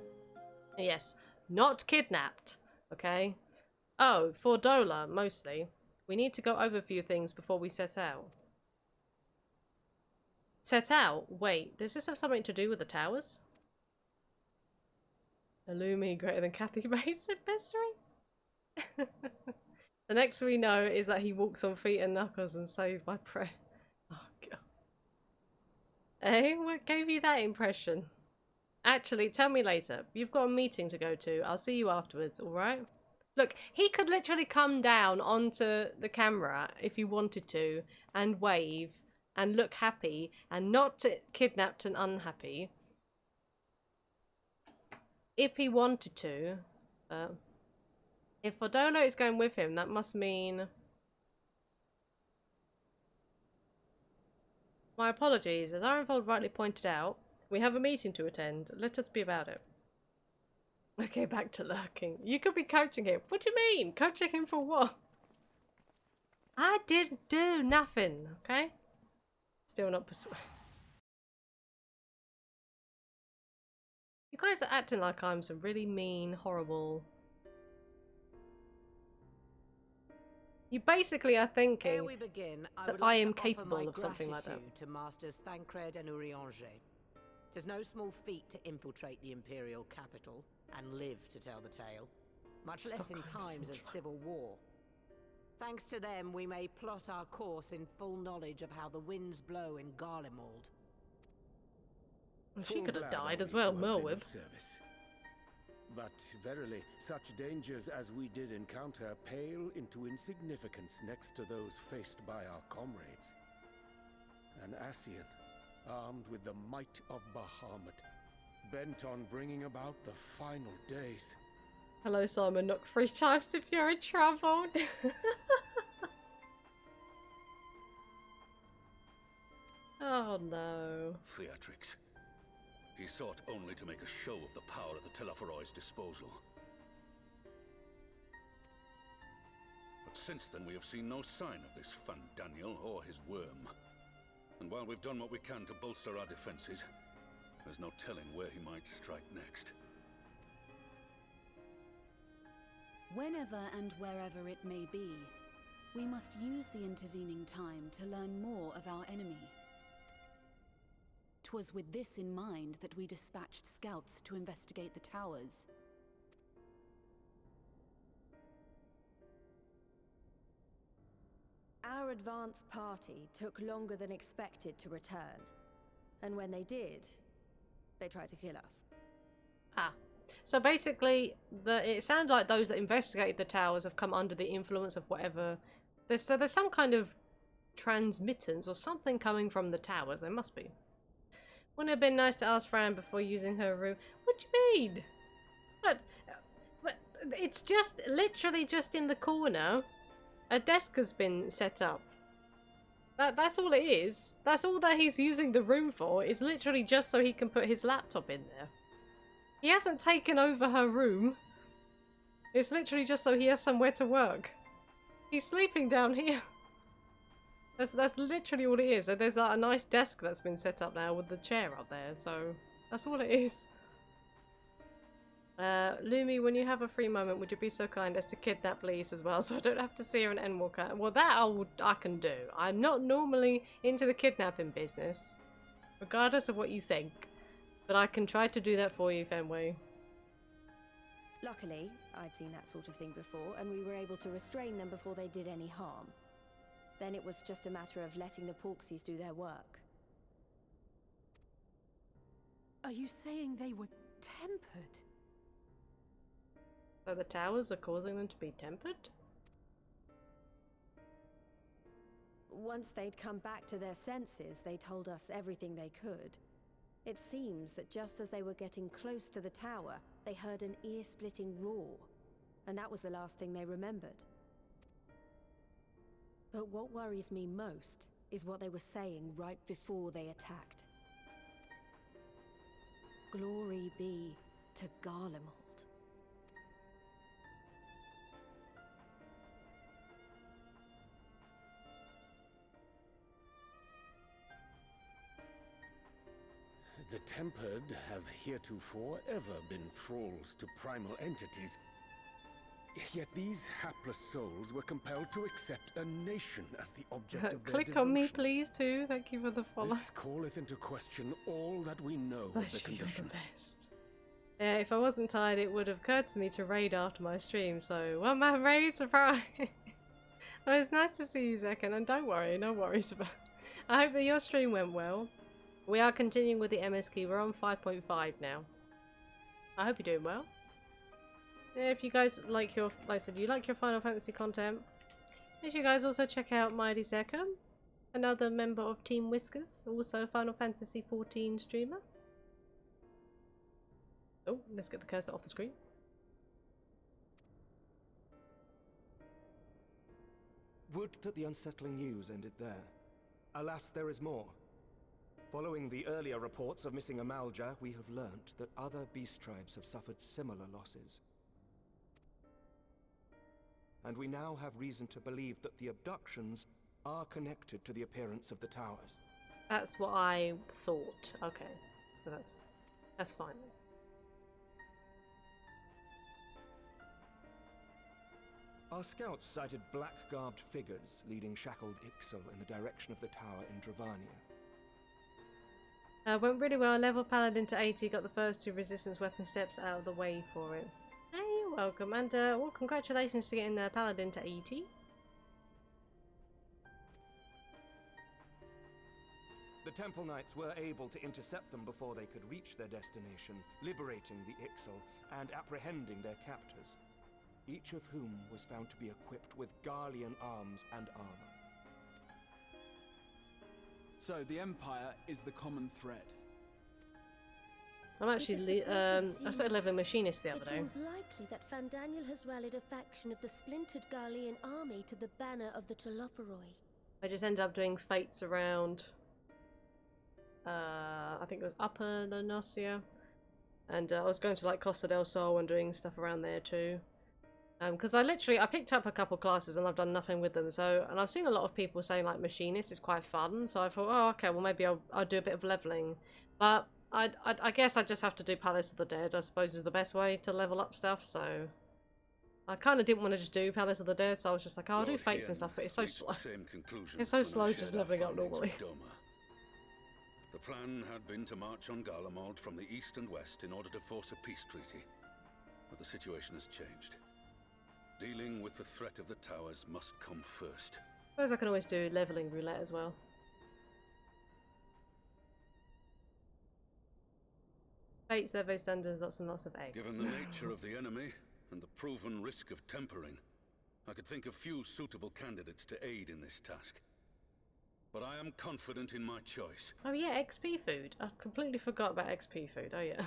A: Yes, not kidnapped. Okay. Oh, for Dola, mostly. We need to go over a few things before we set out. Set out? Wait, does this have something to do with the towers? Illumi greater than Kathy Mason mystery? The next we know is that he walks on feet and knuckles and saved by prayer. Oh god. Eh? What gave you that impression? Actually, tell me later. You've got a meeting to go to. I'll see you afterwards, alright? Look, he could literally come down onto the camera if he wanted to and wave and look happy and not kidnapped and unhappy. If he wanted to. If Fodolo is going with him, that must mean... My apologies. As Ironfold rightly pointed out, we have a meeting to attend. Let us be about it. Okay, back to lurking. You could be coaching him. What do you mean? Coaching him for what? I didn't do nothing, okay? Still not persuaded. You guys are acting like I'm some really mean, horrible... You basically are thinking
H: we begin,
A: that I am capable of something like that.
H: To Masters Thancred and Urianger. Tis no small feat to infiltrate the Imperial capital and live to tell the tale, much less in times of civil war. Thanks to them, we may plot our course in full knowledge of how the winds blow in Garlemald.
A: Well, she could have died as well, Merwib.
G: But verily, such dangers as we did encounter pale into insignificance next to those faced by our comrades. An Ascian, armed with the might of Bahamut, bent on bringing about the final days.
A: Hello, Simon. Knock 3 times if you're in trouble. Oh no.
F: Theatrix. He sought only to make a show of the power at the Telophoroid's disposal. But since then we have seen no sign of this Fandaniel or his worm. And while we've done what we can to bolster our defenses, there's no telling where he might strike next.
I: Whenever and wherever it may be, we must use the intervening time to learn more of our enemy. 'Twas with this in mind that we dispatched scouts to investigate the towers.
B: Our advance party took longer than expected to return. And when they did, they tried to kill us.
A: Ah. So basically, it sounds like those that investigated the towers have come under the influence of whatever. There's some kind of transmittance or something coming from the towers. There must be. Wouldn't it have been nice to ask Fran before using her room? What do you mean? But it's just literally just in the corner. A desk has been set up. That's all it is. That's all that he's using the room for. Is literally just so he can put his laptop in there. He hasn't taken over her room. It's literally just so he has somewhere to work. He's sleeping down here. That's literally all it is. So there's like a nice desk that's been set up now with the chair up there. So that's all it is. Lumi, when you have a free moment, would you be so kind as to kidnap Lise as well, so I don't have to see her in Endwalker? Well, that I can do. I'm not normally into the kidnapping business, regardless of what you think. But I can try to do that for you, Fenway.
B: Luckily, I'd seen that sort of thing before, and we were able to restrain them before they did any harm. Then it was just a matter of letting the Porksies do their work.
D: Are you saying they were tempered?
A: So the towers are causing them to be tempered?
B: Once they'd come back to their senses, they told us everything they could. It seems that just as they were getting close to the tower, they heard an ear-splitting roar, and that was the last thing they remembered. But what worries me most is what they were saying right before they attacked. Glory be to Garlemald.
G: The Tempered have heretofore ever been thralls to primal entities. Yet these hapless souls were compelled to accept a nation as the object of their
A: Click
G: devotion.
A: on me, please, too. Thank you for the follow.
G: This calleth into question all that we know of the condition.
A: Best. Yeah, if I wasn't tired, it would have occurred to me to raid after my stream, so one man raid surprise. Well, it's nice to see you, Zekan, and don't worry, no worries about it. I hope that your stream went well. We are continuing with the MSQ. We're on 5.5 now. I hope you're doing well. Yeah, if you guys like your, like I said, you like your Final Fantasy content, make sure you guys also check out Mighty Zekan, another member of Team Whiskers, also Final Fantasy 14 streamer. Oh, let's get the cursor off the screen.
J: Would that the unsettling news ended there. Alas, there is more. Following the earlier reports of missing Amalja, we have learnt that other beast tribes have suffered similar losses. And we now have reason to believe that the abductions are connected to the appearance of the towers.
A: That's what I thought. Okay, so that's fine.
J: Our scouts sighted black-garbed figures leading shackled Ixal in the direction of the tower in Dravania.
A: Went really well. Level Paladin to 80. Got the first 2 resistance weapon steps out of the way for it. Hey, you're welcome. And well, congratulations to getting the Paladin to 80.
J: The Temple Knights were able to intercept them before they could reach their destination, liberating the Ixal and apprehending their captors, each of whom was found to be equipped with Garlean arms and armor.
K: So the Empire is the common thread.
A: I'm actually I started leveling Machinist the other day.
L: It seems likely that Fandaniel has rallied a faction of the splintered Garlean army to the banner of the Telophoroi.
A: I just ended up doing fates around I think it was Upper Lenosia, and I was going to like Costa del Sol and doing stuff around there too. Because I picked up a couple classes and I've done nothing with them. So, and I've seen a lot of people saying like Machinist is quite fun. So I thought, oh, okay, well maybe I'll do a bit of leveling. But I guess I just have to do Palace of the Dead. I suppose is the best way to level up stuff. So I kind of didn't want to just do Palace of the Dead, so I was just like, oh, I'll do
F: Lord
A: fates and
F: Hien
A: stuff, but it's so
F: reached
A: slow.
F: the same conclusion
A: It's so
F: when I
A: slow
F: shared
A: just
F: our
A: leveling up
F: findings
A: normally.
F: with Doma. The plan had been to march on Garlemald from the east and west in order to force a peace treaty. But the situation has changed. Dealing with the threat of the towers must come first.
A: I suppose I can always do leveling roulette as well. Fates, they're very standards, lots and lots of eggs.
F: Given the nature of the enemy and the proven risk of tempering, I could think of few suitable candidates to aid in this task. But I am confident in my choice.
A: Oh yeah, XP food. I completely forgot about XP food. Oh yeah.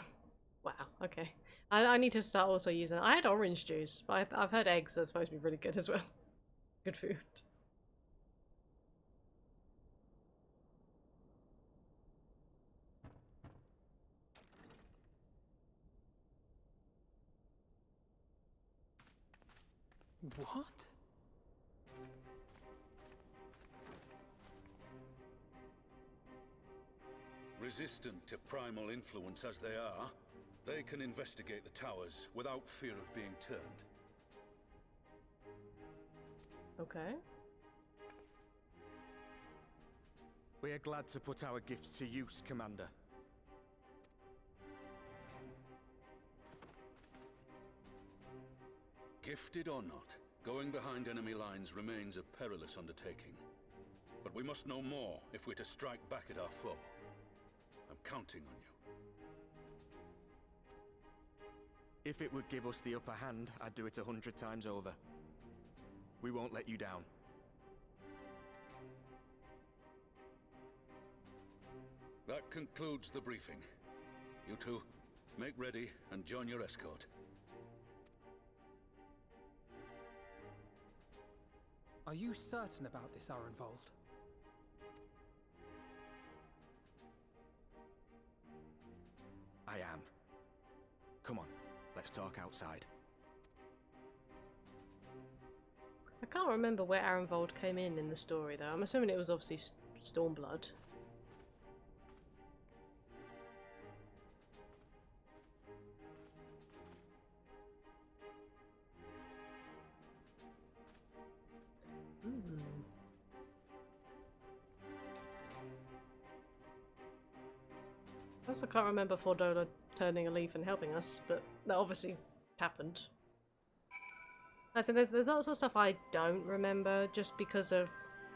A: Wow, okay. I need to start also using it. I had orange juice, but I've heard eggs are supposed to be really good as well. Good food.
E: What?
F: Resistant to primal influence as they are, they can investigate the towers without fear of being turned.
A: Okay.
M: We are glad to put our gifts to use, Commander.
F: Gifted or not, going behind enemy lines remains a perilous undertaking. But we must know more if we're to strike back at our foe. I'm counting on you.
M: If it would give us the upper hand, I'd do it 100 times over. We won't let you down.
F: That concludes the briefing. You two, make ready and join your escort.
E: Are you certain about this, Arenvold?
M: I am. Come on, let's talk outside.
A: I can't remember where Arenvold came in the story though. I'm assuming it was obviously Stormblood. I also can't remember Fordola turning a leaf and helping us, but that obviously happened. As in, there's lots of stuff I don't remember just because of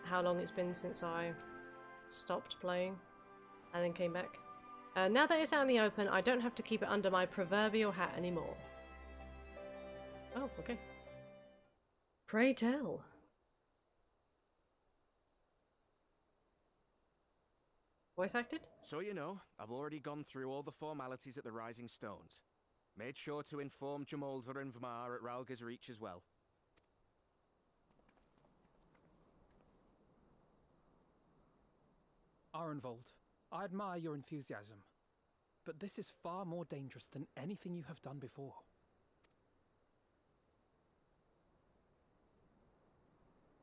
A: how long it's been since I stopped playing and then came back. Now that it's out in the open, I don't have to keep it under my proverbial hat anymore. Oh, okay. Pray tell. Voice acted?
M: So you know, I've already gone through all the formalities at the Rising Stones. Made sure to inform Jamoldra and Vmar at Ralga's Reach as well.
E: Arenvold, I admire your enthusiasm, but this is far more dangerous than anything you have done before.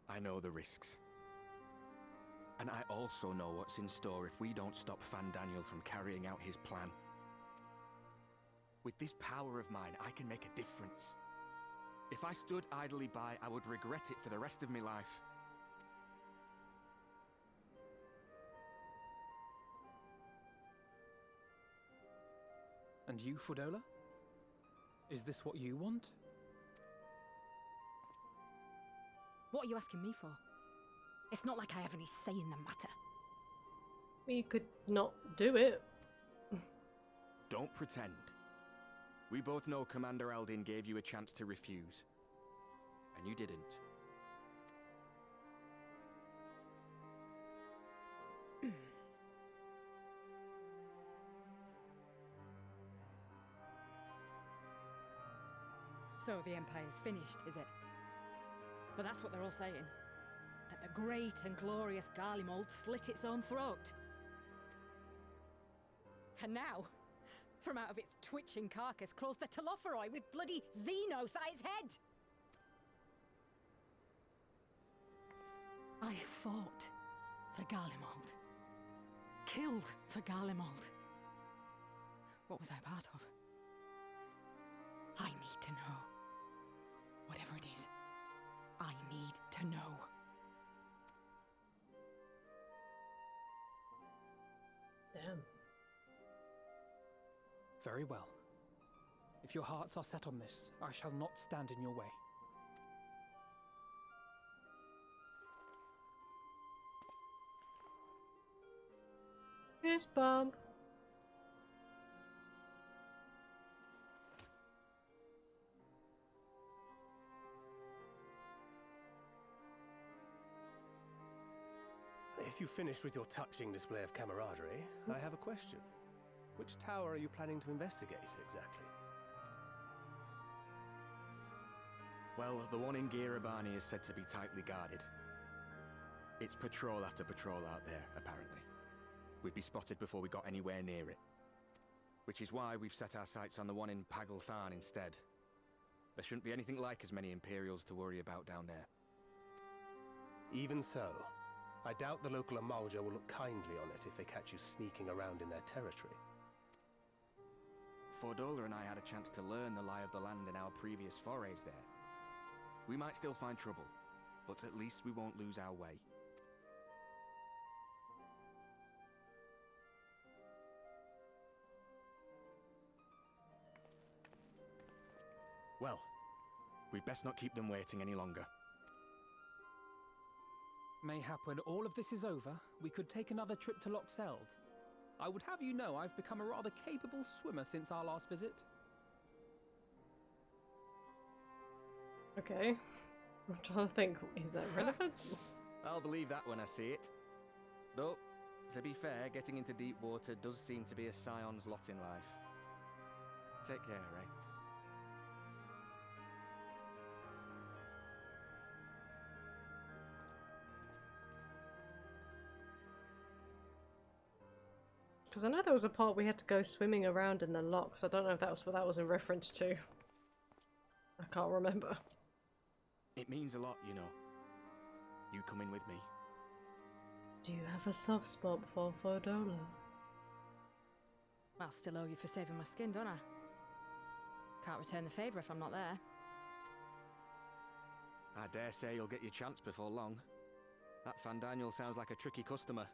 M: I know the risks. And I also know what's in store if we don't stop Fandaniel from carrying out his plan. With this power of mine, I can make a difference. If I stood idly by, I would regret it for the rest of my life.
E: And you, Fordola? Is this what you want?
D: What are you asking me for? It's not like I have any say in the matter.
A: You could not do it.
M: Don't pretend. We both know Commander Eldin gave you a chance to refuse. And you didn't.
D: So the Empire's finished, is it? But that's what they're all saying. That the great and glorious Garlemald slit its own throat. And now, from out of its twitching carcass crawls the Telophoroi with bloody Xenos at its head! I fought for Garlemald. Killed for Garlemald. What was I part of? I need to know. What I need to know.
A: Damn.
E: Very well. If your hearts are set on this, I shall not stand in your way.
A: Yes, Bob.
N: If you finished with your touching display of camaraderie, I have a question. Which tower are you planning to investigate, exactly?
M: Well, the one in Girabani is said to be tightly guarded. It's patrol after patrol out there, apparently. We'd be spotted before we got anywhere near it. Which is why we've set our sights on the one in Pagalthan instead. There shouldn't be anything like as many Imperials to worry about down there.
N: Even so, I doubt the local Amalja will look kindly on it if they catch you sneaking around in their territory.
M: Fordola and I had a chance to learn the lie of the land in our previous forays there. We might still find trouble, but at least we won't lose our way. Well, we'd best not keep them waiting any longer.
E: Mayhap when all of this is over, we could take another trip to Loxeld. I would have you know I've become a rather capable swimmer since our last visit.
A: Okay. I'm trying to think, is that relevant?
M: I'll believe that when I see it. Though, to be fair, getting into deep water does seem to be a scion's lot in life. Take care, Ray.
A: Because I know there was a part we had to go swimming around in the locks. I don't know if that was what that was in reference to. I can't remember.
M: It means a lot, you know. You coming with me?
A: Do you have a soft spot for Fordola?
D: I'll still owe you for saving my skin, don't I? Can't return the favour if I'm not there.
M: I dare say you'll get your chance before long. That Fandaniel sounds like a tricky customer.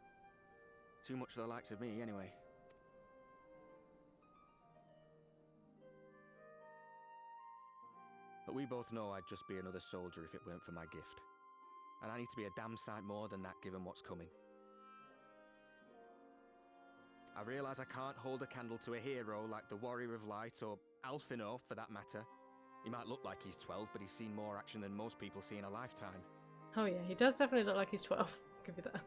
M: Too much for the likes of me, anyway. But we both know I'd just be another soldier if it weren't for my gift. And I need to be a damn sight more than that given what's coming. I realise I can't hold a candle to a hero like the Warrior of Light, or Alphino for that matter. He might look like he's 12, but he's seen more action than most people see in a lifetime.
A: Oh yeah, he does definitely look like he's 12. I'll give you that.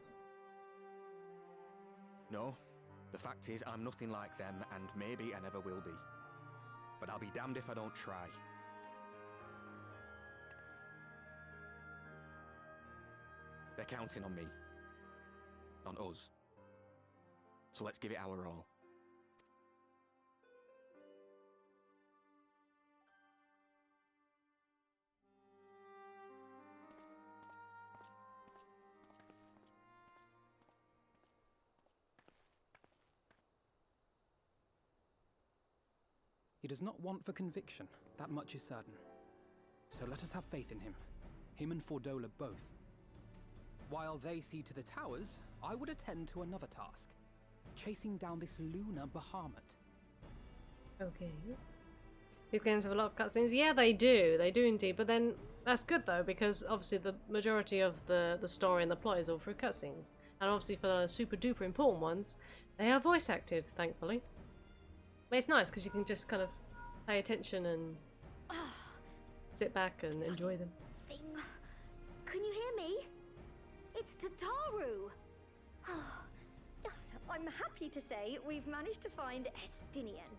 M: No, the fact is I'm nothing like them, and maybe I never will be. But I'll be damned if I don't try. They're counting on me. On us. So let's give it our all.
E: He does not want for conviction, that much is certain. So let us have faith in him. Him and Fordola both. While they see to the towers, I would attend to another task. Chasing down this lunar Bahamut.
A: Okay. These games have a lot of cutscenes. Yeah, they do. They do indeed. But then, that's good though, because obviously the majority of the story and the plot is all through cutscenes. And obviously for the super duper important ones, they are voice acted, thankfully. But it's nice because you can just kind of pay attention and sit back and enjoy them.
O: Can you hear me? It's Tataru! I'm happy to say we've managed to find Estinian.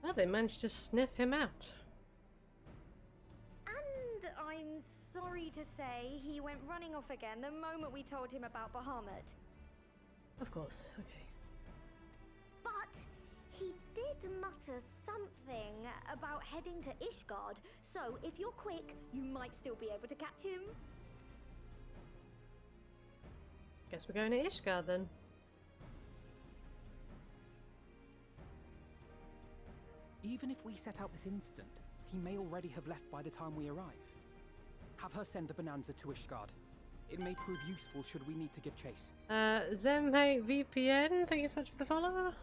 A: Well, they managed to sniff him out.
O: And I'm sorry to say he went running off again the moment we told him about Bahamut.
A: Of course, okay.
O: But he did mutter something about heading to Ishgard, so if you're quick, you might still be able to catch him.
A: Guess we're going to Ishgard then.
E: Even if we set out this instant, he may already have left by the time we arrive. Have her send the bonanza to Ishgard. It may prove useful should we need to give chase.
A: Zemhe VPN, thank you so much for the follow.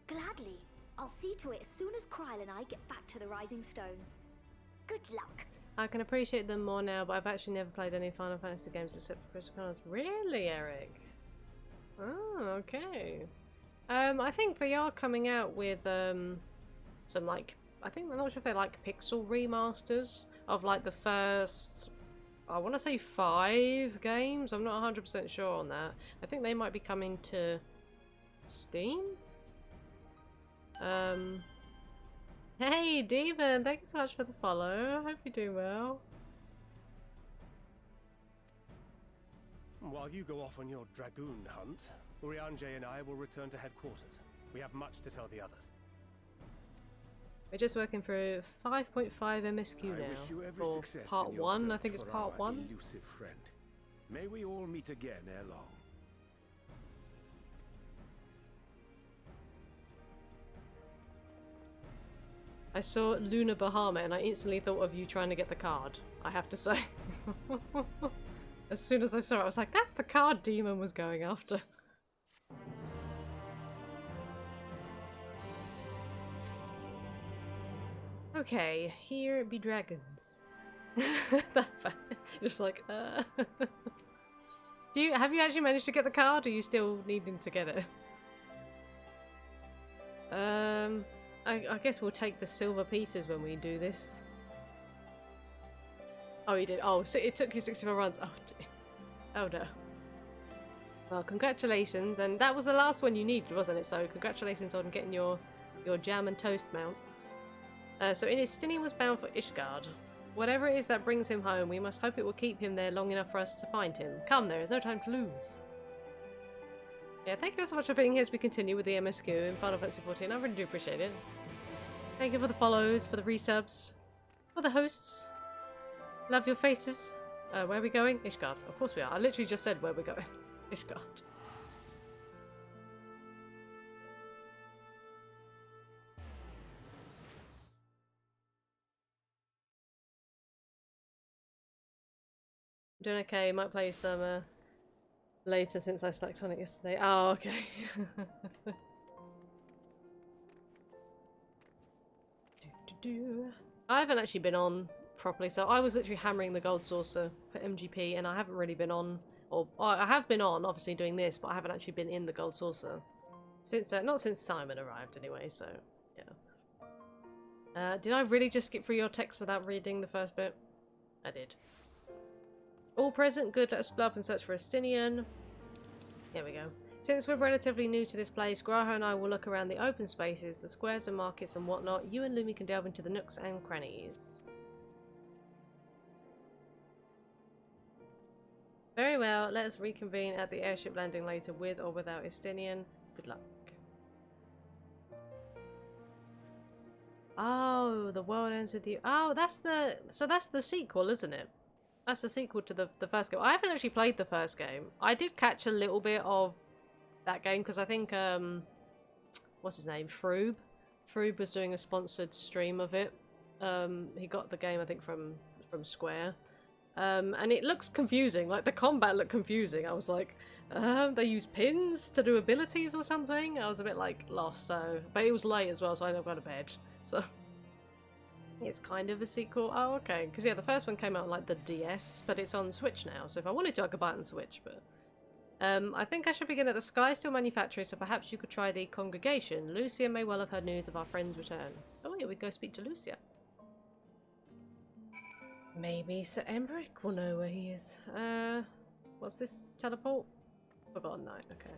O: Gladly. I'll see to it as soon as Kryl and I get back to the Rising Stones. Good luck.
A: I can appreciate them more now, but I've actually never played any Final Fantasy games except for Crystal Chronicles. Really, Eric? Oh, okay. I think they are coming out with some like, I think I'm not sure if they're like pixel remasters of like the first, I want to say 5 games. I'm not 100% sure on that. I think they might be coming to Steam. Hey Demon, thanks so much for the follow. Hope you're doing well.
N: While you go off on your dragoon hunt, Urianger and I will return to headquarters. We have much to tell the others.
A: We're just working through 5.5 MSQ now for part 1. I think it's part 1.
G: Elusive friend. May we all meet again ere long.
A: I saw Luna Bahama and I instantly thought of you trying to get the card, I have to say. As soon as I saw it, I was like, that's the card Demon was going after. Okay, here be dragons. That bad. Just like, have you actually managed to get the card, or are you still needing to get it? I guess we'll take the silver pieces when we do this. Oh, you did. Oh, so it took you 64 runs. Oh, dear. Oh no. Well, congratulations, and that was the last one you needed, wasn't it? So congratulations on getting your jam and toast mount. So Inistinian was bound for Ishgard. Whatever it is that brings him home, we must hope it will keep him there long enough for us to find him. Come, there is no time to lose. Yeah, thank you so much for being here as we continue with the MSQ in Final Fantasy XIV. I really do appreciate it. Thank you for the follows, for the resubs, for the hosts. Love your faces. Where are we going? Ishgard. Of course we are. I literally just said where we're going. Ishgard. Doing okay. Might play some later since I slacked on it yesterday. Oh, okay. I haven't actually been on properly, so I was literally hammering the gold saucer for MGP, and I haven't really been on, or I have been on, obviously doing this, but I haven't actually been in the gold saucer since, not since Simon arrived anyway. So yeah. Did I really just skip through your text without reading the first bit? I did. All present, good. Let us split up and search for Estinian. Here we go. Since we're relatively new to this place, Graha and I will look around the open spaces, the squares and markets and whatnot. You and Lumi can delve into the nooks and crannies. Very well, let us reconvene at the airship landing later with or without Estinian. Good luck. Oh, the world ends with you. Oh, that's the... So that's the sequel, isn't it? That's the sequel to the first game. I haven't actually played the first game. I did catch a little bit of that game because I think, what's his name? Froob was doing a sponsored stream of it. He got the game, I think, from Square. And it looks confusing. Like, the combat looked confusing. I was like, they use pins to do abilities or something? I was a bit, like, lost, so... But it was late as well, so I never got to bed. So... It's kind of a sequel. Oh, okay. Because, yeah, the first one came out on, like, the DS, but it's on Switch now. So if I wanted to, I could buy it on Switch, but... I think I should begin at the Sky Steel Manufactory, so perhaps you could try the Congregation. Lucia may well have heard news of our friend's return. Oh, yeah, we'd go speak to Lucia. Maybe Sir Emmerich will know where he is. What's this? Teleport? Forgotten Night, okay.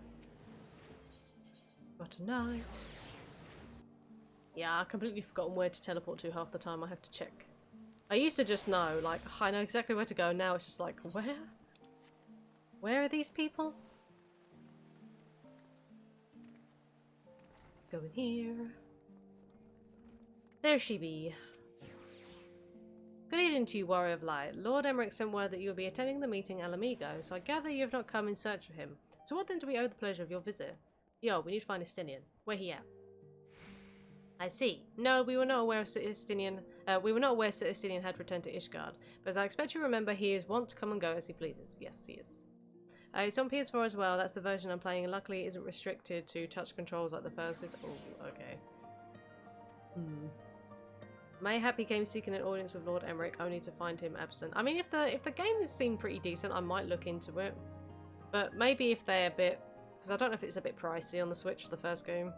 A: Forgotten Night. Yeah, I've completely forgotten where to teleport to half the time. I have to check. I used to just know, like, I know exactly where to go. Now it's just like, where? Where are these people? Go in here. There she be. Good evening to you, Warrior of Light. Lord Emmerich sent word that you will be attending the meeting Alamigo, so I gather you have not come in search of him. To what then do we owe the pleasure of your visit? Yo, we need to find Estinian. Where he at? I see. No, we were not aware of Estinian. We were not aware Estinian had returned to Ishgard, but as I expect you remember, he is wont to come and go as he pleases. Yes, he is. It's on PS4 as well. That's the version I'm playing, and luckily it isn't restricted to touch controls like the first is. Oh, okay. Mayhap he came seeking an audience with Lord Emmerich, only to find him absent. I mean, if the games seem pretty decent, I might look into it. But maybe if they're a bit, because I don't know if it's a bit pricey on the Switch, the first game.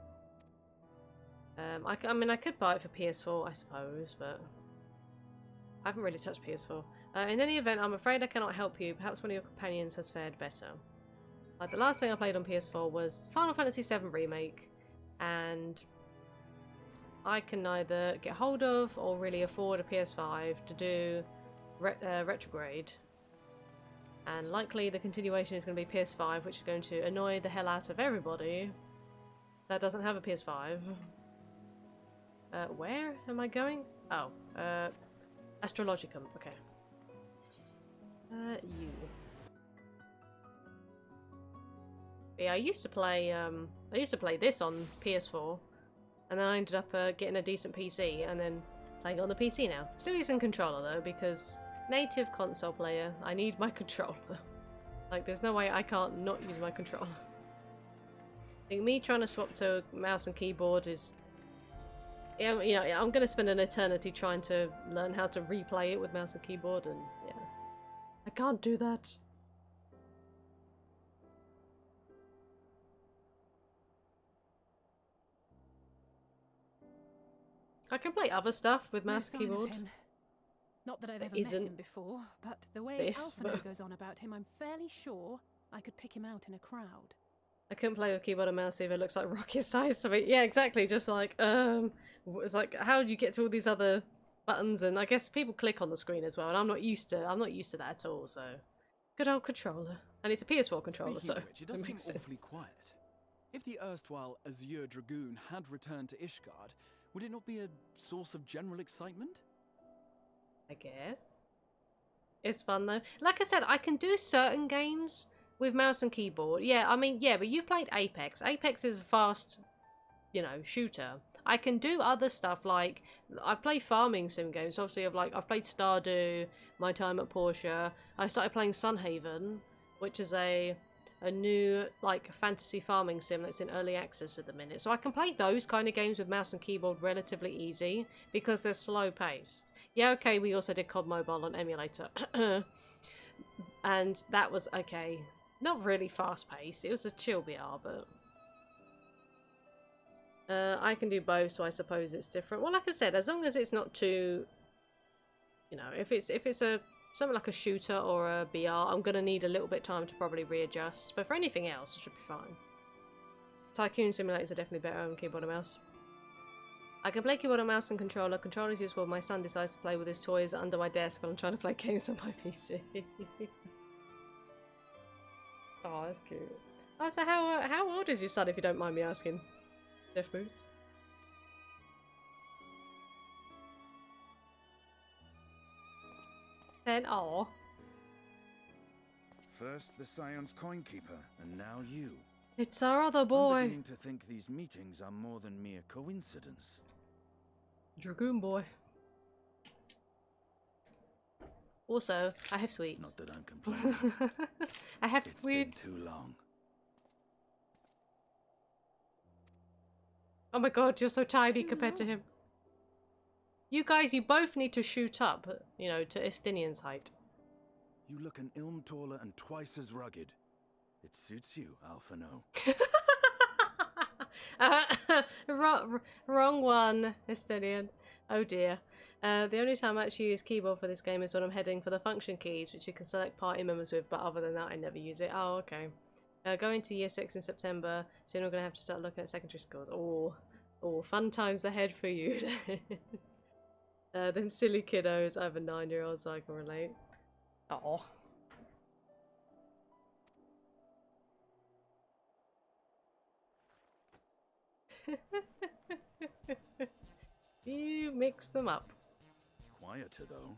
A: I mean, I could buy it for PS4, I suppose, but I haven't really touched PS4. In any event, I'm afraid I cannot help you. Perhaps one of your companions has fared better. Like, the last thing I played on PS4 was Final Fantasy VII Remake, and I can neither get hold of or really afford a PS5 to do retrograde. And likely the continuation is going to be PS5, which is going to annoy the hell out of everybody that doesn't have a PS5. Where am I going? Oh, Astrologicum. Okay. You. Yeah, I used to play this on PS4, and then I ended up getting a decent PC, and then playing on the PC now. Still using controller though, because native console player, I need my controller. Like, there's no way I can't not use my controller. I think me trying to swap to mouse and keyboard is, you know, I'm gonna spend an eternity trying to learn how to replay it with mouse and keyboard, and yeah, I can't do that. I can play other stuff with mouse and keyboard.
I: Not that I've ever met him before, but the way Alphinaud goes on about him, I'm fairly sure I could pick him out in a crowd.
A: I couldn't play with keyboard and mouse either. It looks like rocket size to me. Yeah, exactly. Just like, it's like, how do you get to all these other buttons? And I guess people click on the screen as well, and I'm not used to that at all. So, good old controller, and it's a PS4 controller,
K: Speaking
A: so
K: of which, it does seem awfully quiet. If the erstwhile Azure Dragoon had returned to Ishgard, would it not be a source of general excitement?
A: I guess. It's fun though. Like I said, I can do certain games with mouse and keyboard. Yeah, I mean, yeah, but you've played Apex. Apex is a fast, you know, shooter. I can do other stuff, like, I play farming sim games. Obviously, I've played Stardew, my time at Porsche. I started playing Sunhaven, which is a new, like, fantasy farming sim that's in early access at the minute. So I can play those kind of games with mouse and keyboard relatively easy, because they're slow paced. Yeah, okay, we also did COD Mobile on emulator. And that was, okay, not really fast paced. It was a chill VR, but I can do both, so I suppose it's different. Well, like I said, as long as it's not too, you know, if it's something like a shooter or a BR, I'm gonna need a little bit of time to probably readjust. But for anything else, it should be fine. Tycoon simulators are definitely better on keyboard and mouse. I can play keyboard and mouse and controller. Controller is useful when my son decides to play with his toys under my desk while I'm trying to play games on my PC. Oh, that's cute. Oh, so how old is your son, if you don't mind me asking? Jeff Booth? Then, aw.
P: First the Scion's Coinkeeper, and now you.
A: It's our other boy.
P: I'm beginning to think these meetings are more than mere coincidence.
A: Dragoon boy. Also, I have sweets.
P: Not that I'm complaining.
A: I have sweets.
P: It's been too long.
A: Oh my god, you're so tiny compared to him. You guys, you both need to shoot up, you know, to Estinian's height.
P: You look an ilm taller and twice as rugged. It suits you, Alphinaud.
A: Wrong one, Estinian. Oh dear. The only time I actually use keyboard for this game is when I'm heading for the function keys, which you can select party members with, but other than that I never use it. Oh, okay. Going to year 6 in September, soon I'm going to have to start looking at secondary schools. Oh, fun times ahead for you. Them silly kiddos. I have a 9-year-old, so I can relate. Oh. You mix them up.
P: Quieter, though.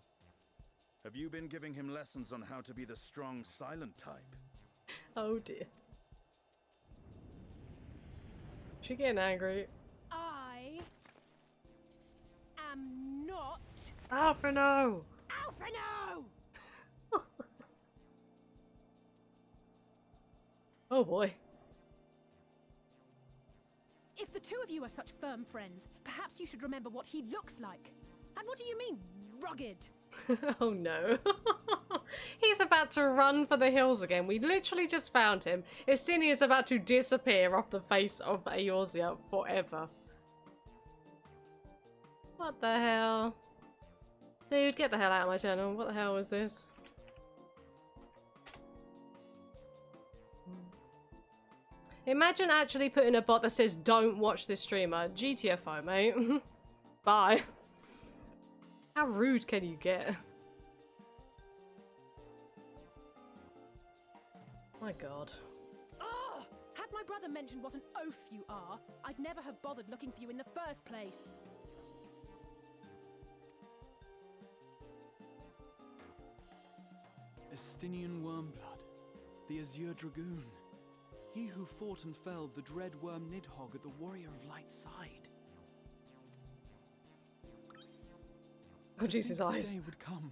P: Have you been giving him lessons on how to be the strong, silent type?
A: Oh dear. she getting angry?
I: I am not...
A: Alphino!
I: Alphino!
A: Oh boy.
I: If the two of you are such firm friends, perhaps you should remember what he looks like. And what do you mean, rugged?
A: Oh no. He's about to run for the hills again. We literally just found him. Estinian is about to disappear off the face of Eorzea forever. What the hell? Dude, get the hell out of my channel. What the hell was this? Imagine actually putting a bot that says don't watch this streamer. GTFO, mate. Bye. How rude can you get? My god.
I: Oh! Had my brother mentioned what an oaf you are, I'd never have bothered looking for you in the first place.
K: Estinian Wormblood, the Azure Dragoon. He who fought and felled the dread worm Nidhogg at the Warrior of Light's side.
A: Oh, Jesus, eyes.
K: The day would come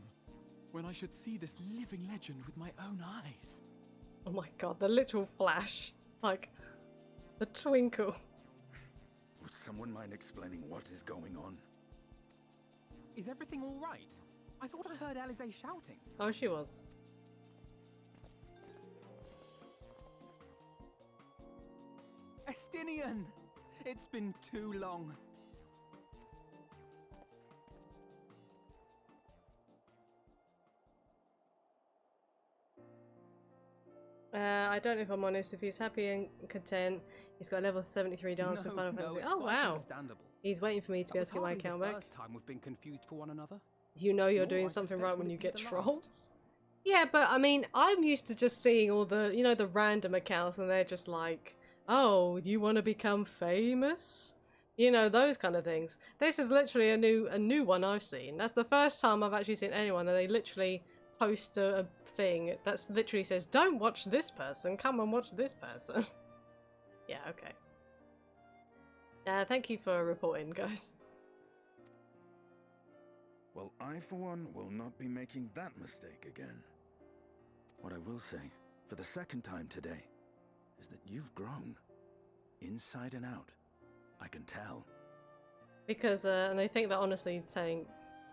K: when I should see this living legend with my own eyes.
A: Oh my god, the literal flash. Like, the twinkle.
P: Would someone mind explaining what is going on?
E: Is everything all right? I thought I heard Alize shouting.
A: Oh, she was.
E: Estinian! It's been too long.
A: I don't know if I'm honest. If he's happy and content, he's got a level 73 dance in Final Fantasy.
E: It's
A: Oh
E: quite
A: wow!
E: understandable.
A: He's waiting for me to be able to get my account back.
E: First time we've been confused for one another.
A: You know you're doing something right when you get trolls. Yeah, but I mean, I'm used to just seeing all the, you know, the random accounts, and they're just like, "Oh, you want to become famous?" You know, those kind of things. This is literally a new one I've seen. That's the first time I've actually seen anyone that they literally post a thing that's literally says, "Don't watch this person, come and watch this person." Yeah, okay. Thank you for reporting, guys.
P: Well, I, for one, will not be making that mistake again. What I will say, for the second time today, is that you've grown. Inside and out. I can tell.
A: Because, and I think that honestly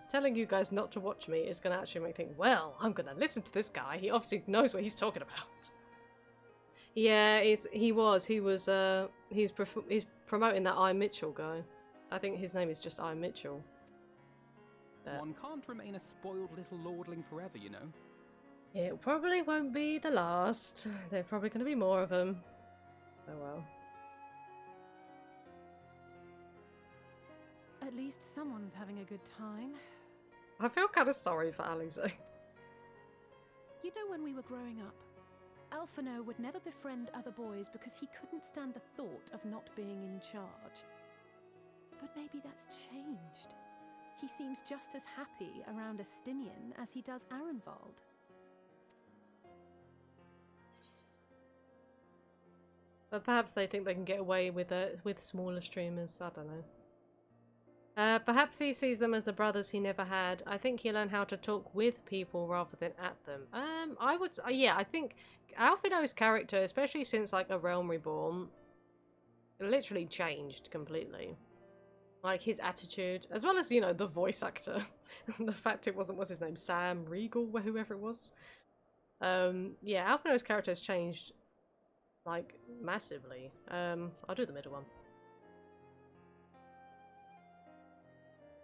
A: telling you guys not to watch me is going to actually make me think, well, I'm going to listen to this guy. He obviously knows what he's talking about. Yeah, he's promoting that I Mitchell guy. I think his name is just I Mitchell. But
E: one can't remain a spoiled little lordling forever, you know.
A: It probably won't be the last. There are probably going to be more of them. Oh well.
I: At least someone's having a good time.
A: I feel kind of sorry for Alize.
I: You know, when we were growing up, Alphino would never befriend other boys because he couldn't stand the thought of not being in charge. But maybe that's changed. He seems just as happy around Estinian as he does Arenvald.
A: But perhaps they think they can get away with it with smaller streamers. I don't know. Perhaps he sees them as the brothers he never had. I think he learned how to talk with people rather than at them. I would, yeah, I think Alphino's character, especially since like A Realm Reborn, literally changed completely. Like his attitude, as well as, you know, the voice actor. The fact it wasn't, what's his name, Sam Riegel, whoever it was. Yeah, Alphino's character has changed, like, massively. I'll do the middle one.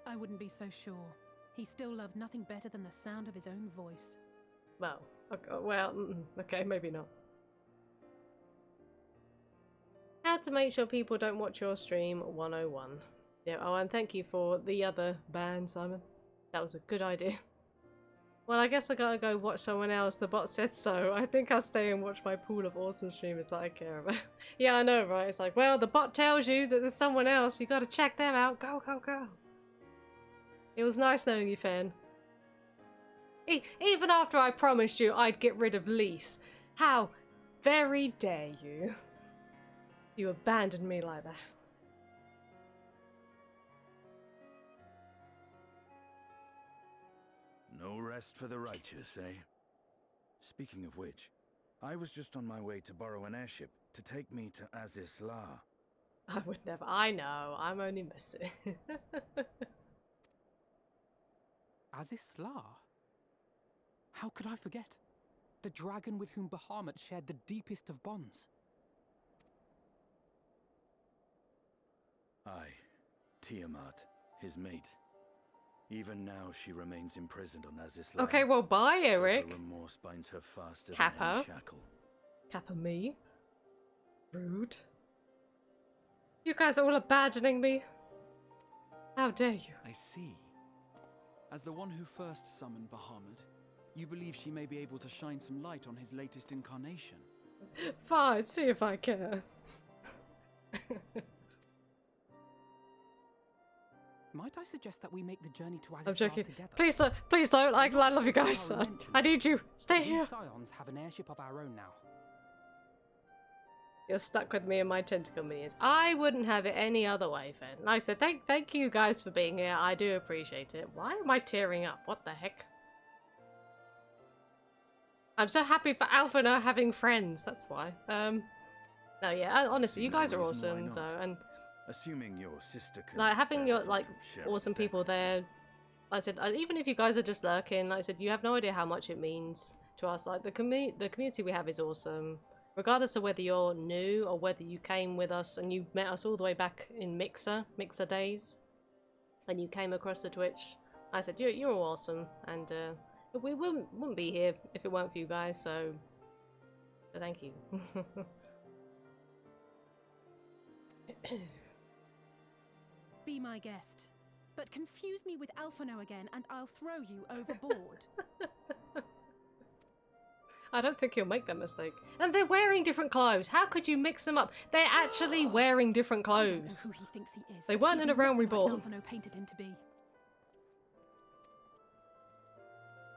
I: I wouldn't be so sure. He still loves nothing better than the sound of his own voice.
A: Well, okay, maybe not. How to make sure people don't watch your stream 101. Yeah, oh, and thank you for the other ban, Simon. That was a good idea. Well, I guess I gotta go watch someone else. The bot said so. I think I'll stay and watch my pool of awesome streamers that I care about. Yeah, I know, right? It's like, well, the bot tells you that there's someone else. You gotta check them out. Go, go, go. It was nice knowing you, Fan. Even after I promised you I'd get rid of Lise. How very dare you? You abandoned me like that.
P: No rest for the righteous, eh? Speaking of which, I was just on my way to borrow an airship to take me to Aziz La.
A: I would never. I know. I'm only messing.
E: Aziz La? How could I forget? The dragon with whom Bahamut shared the deepest of bonds.
P: Aye, Tiamat, his mate. Even now she remains imprisoned on Aziz La.
A: Okay, well, bye, Eric.
P: Her remorse binds her faster
A: Kappa.
P: than any shackle.
A: Kappa me. Rude. You guys are all abandoning me. How dare you?
K: I see. As the one who first summoned Bahamut, you believe she may be able to shine some light on his latest incarnation.
A: Fine, see if I can.
E: Might I suggest that we make the journey to Aziz
A: I'm
E: La
A: joking.
E: together?
A: Please don't. Please don't. I love you guys. I need you. Stay
E: We
A: here.
E: Scions have an airship of our own now.
A: You're stuck with me and my tentacle minions. I wouldn't have it any other way, Fen. Like I said, thank you guys for being here. I do appreciate it. Why am I tearing up? What the heck? I'm so happy for Alpha now having friends. That's why. No, yeah. Honestly, you guys are awesome. So and
P: assuming your sister can
A: like having your like awesome people there. Like I said, even if you guys are just lurking, like I said, you have no idea how much it means to us. Like the community we have is awesome. Regardless of whether you're new or whether you came with us and you met us all the way back in Mixer days, and you came across the Twitch, I said you're awesome, and we wouldn't be here if it weren't for you guys. So thank you.
I: Be my guest, but confuse me with Alphino again, and I'll throw you overboard.
A: I don't think he'll make that mistake. And they're wearing different clothes. How could you mix them up? They're actually wearing different
I: I don't know
A: clothes.
I: who he thinks he is,
A: They
I: but
A: weren't
I: he's
A: in a Realm
I: nothing like
A: Reborn.
I: Alphino painted him to be.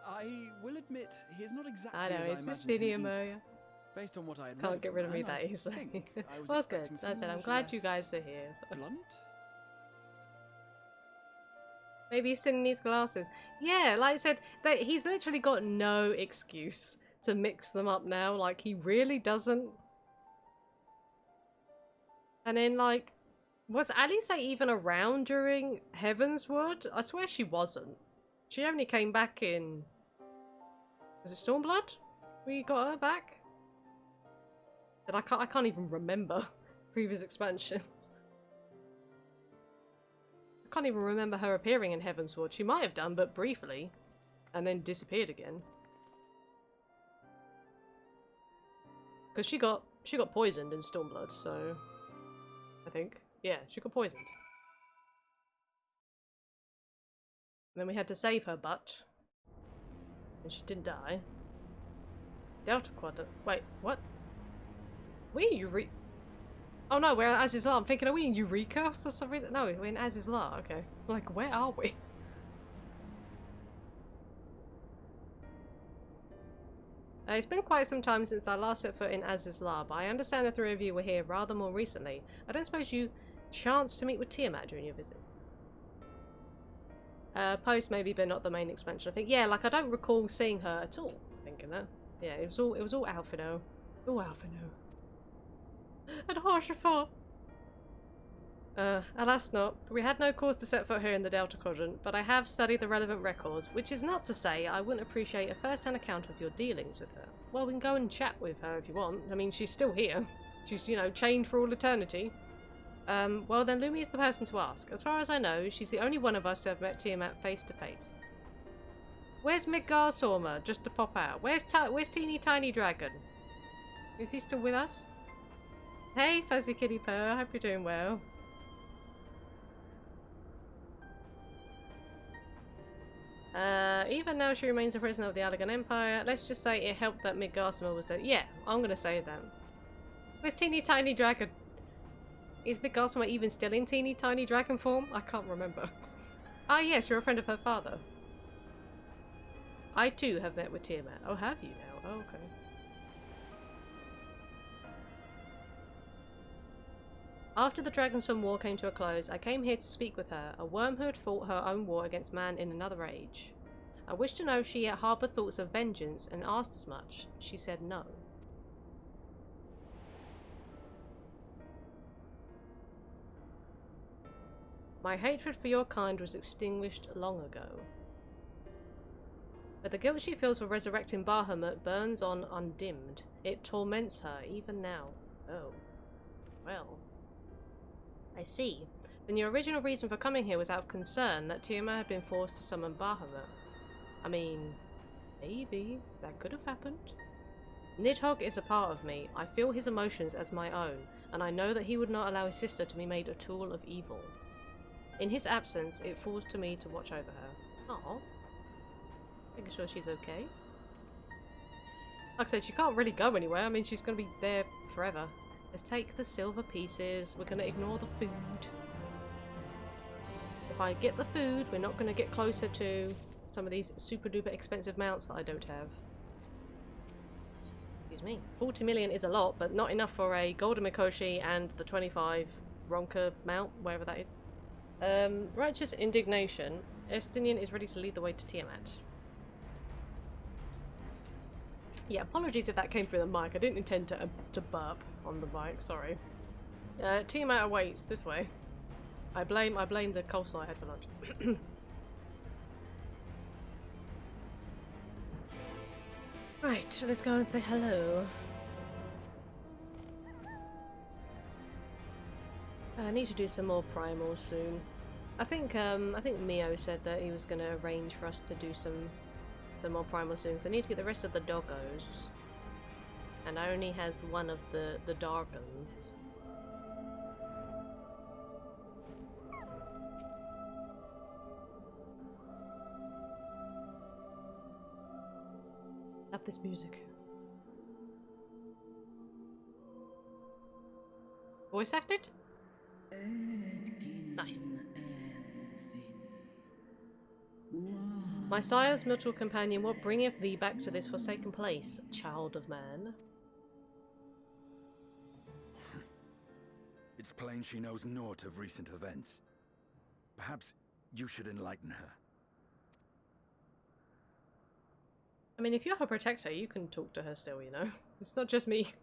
K: I will admit, he is not exactly
A: I know,
K: as
A: it's
K: I
A: just
K: imagined him
A: Lydia
K: either. Based on what I had
A: Can't
K: read
A: get
K: of
A: rid
K: the
A: of me
K: man,
A: that
K: I
A: easily.
K: think I was
A: Well, good.
K: expecting
A: As I said,
K: someone
A: I'm
K: much
A: glad you
K: less
A: guys are here. So.
K: Blunt?
A: Maybe he's still in his glasses. Yeah, like I said, he's literally got no excuse to mix them up now. Like, he really doesn't. And then, like, was Alice even around during Heavensward? I swear she wasn't. She only came back in... Was it Stormblood? We got her back? That I can't even remember previous expansions. I can't even remember her appearing in Heavensward. She might have done, but briefly. And then disappeared again. Because she got poisoned in Stormblood, so... I think. Yeah, she got poisoned. And then we had to save her butt. And she didn't die. Delta Quadrant. Wait, what? We Oh no, we're at Aziz La. I'm thinking, are we in Eureka for some reason? No, we're in Aziz La. Okay. Like, where are we? It's been quite some time since I last set foot in Aziz La, but I understand the three of you were here rather more recently. I don't suppose you chanced to meet with Tiamat during your visit? Post maybe, but not the main expansion. I think, yeah, like I don't recall seeing her at all. Thinking that, yeah, it was all Alphino, all Alphino, and Harshafa. Alas not. We had no cause to set foot here in the Delta Quadrant, but I have studied the relevant records, which is not to say I wouldn't appreciate a first-hand account of your dealings with her. Well, we can go and chat with her if you want. I mean, she's still here. She's, you know, chained for all eternity. Well then, Lumi is the person to ask. As far as I know, she's the only one of us to have met Tiamat face to face. Where's Midgar Sorma, just to pop out? Where's Teeny Tiny Dragon? Is he still with us? Hey, Fuzzy Kitty Purr, I hope you're doing well. Even now she remains a prisoner of the Allegan Empire. Let's just say it helped that Midgar Sorma was there. Yeah, I'm gonna say that. Where's Teeny Tiny Dragon? Is Midgar Sorma even still in Teeny Tiny Dragon form? I can't remember. Ah yes, you're a friend of her father. I too have met with Tiamat. Oh, have you now? Oh, okay. After the Dragonsome War came to a close, I came here to speak with her, a worm who had fought her own war against man in another age. I wished to know if she yet harboured thoughts of vengeance and asked as much. She said no. My hatred for your kind was extinguished long ago. But the guilt she feels for resurrecting Bahamut burns on undimmed. It torments her, even now. Oh. Well. I see. Then your original reason for coming here was out of concern that Tiamat had been forced to summon Bahamut. I mean, maybe. That could have happened. Nidhogg is a part of me. I feel his emotions as my own, and I know that he would not allow his sister to be made a tool of evil. In his absence, it falls to me to watch over her. Aww. Making sure she's okay. Like I said, she can't really go anywhere. I mean, she's going to be there forever. Let's take the silver pieces. We're going to ignore the food. If I get the food, we're not going to get closer to some of these super duper expensive mounts that I don't have. Excuse me. 40 million is a lot, but not enough for a Golden Mikoshi and the 25 Ronka mount, wherever that is. Righteous Indignation. Estinian is ready to lead the way to Tiamat. Yeah, apologies if that came through the mic. I didn't intend to burp on the mic, sorry. Tiamat awaits this way. I blame the coleslaw I had for lunch. Right, let's go and say hello. I need to do some more primals soon. I think Mio said that he was going to arrange for us to do some more primals soon. So I need to get the rest of the doggos. And I only has one of the Dargons. Love this music. Voice acted? Nice. My sire's mortal companion, what bringeth thee back to this forsaken place, child of man?
P: It's plain she knows naught of recent events. Perhaps you should enlighten her.
A: I mean, if you're her protector, you can talk to her still, you know? It's not just me.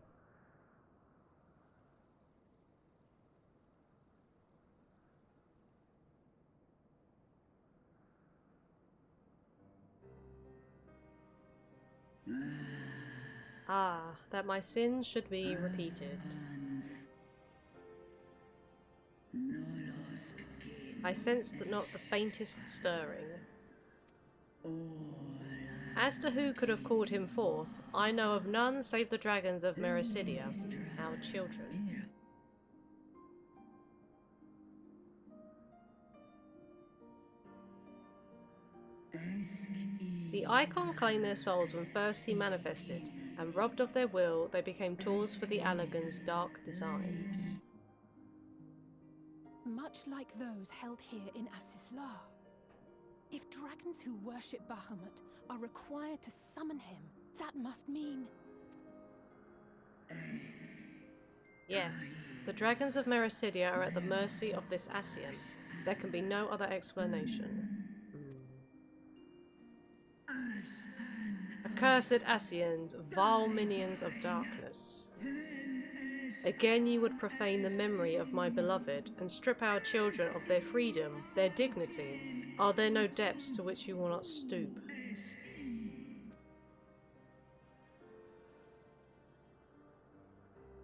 A: Ah, that my sins should be repeated. I sensed not the faintest stirring. As to who could have called him forth, I know of none save the dragons of Mericidia, our children. The Icon claimed their souls when first he manifested, and robbed of their will, they became tools for the Allagan's dark designs.
I: Much like those held here in Asisla. If dragons who worship Bahamut are required to summon him, that must mean...
A: Yes, the dragons of Mericidia are at the mercy of this Ascian. There can be no other explanation. Accursed Ascians, vile minions of darkness. Again ye would profane the memory of my beloved, and strip our children of their freedom, their dignity. Are there no depths to which you will not stoop?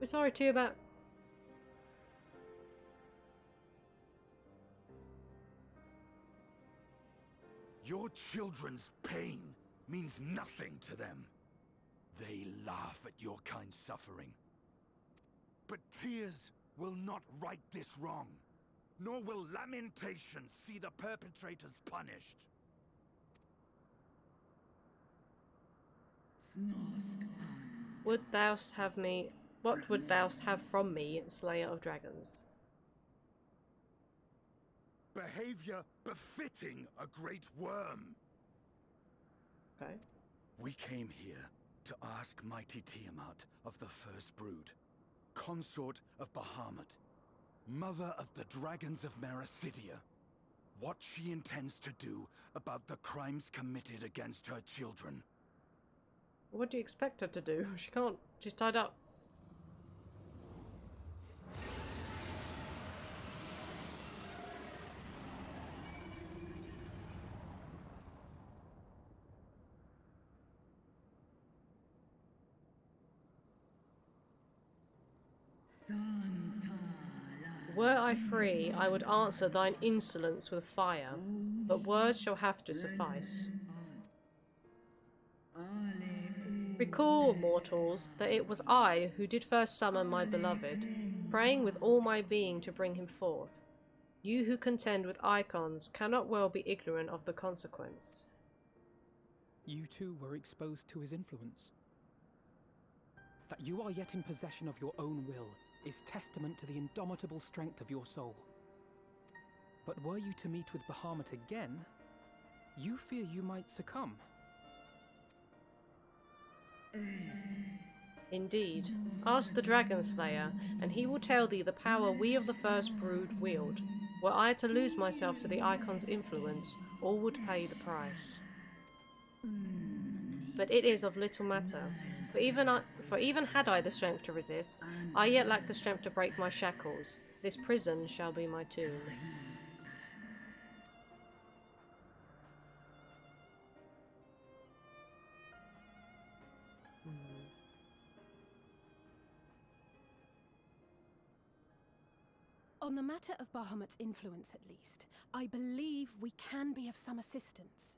A: We're sorry too about...
P: Your children's pain means nothing to them. They laugh at your kind suffering. But tears will not right this wrong, nor will lamentation see the perpetrators punished.
A: Would thou'st have me... What would thou'st have from me, Slayer of Dragons?
P: Behavior befitting a great worm.
A: Okay.
P: We came here to ask mighty Tiamat of the First Brood, consort of Bahamut, Mother of the Dragons of Mericidia, what she intends to do about the crimes committed against her children.
A: What do you expect her to do? She can't. She's tied up. Were I free, I would answer thine insolence with fire, but words shall have to suffice. Recall, mortals, that it was I who did first summon my beloved, praying with all my being to bring him forth. You who contend with icons cannot well be ignorant of the consequence.
E: You too were exposed to his influence. That you are yet in possession of your own will is testament to the indomitable strength of your soul. But were you to meet with Bahamut again, you fear you might succumb.
A: Indeed. Ask the Dragon Slayer, and he will tell thee the power we of the First Brood wield. Were I to lose myself to the Icon's influence, all would pay the price. But it is of little matter, for even had I the strength to resist, I yet lack the strength to break my shackles. This prison shall be my tomb.
I: On the matter of Bahamut's influence, at least, I believe we can be of some assistance.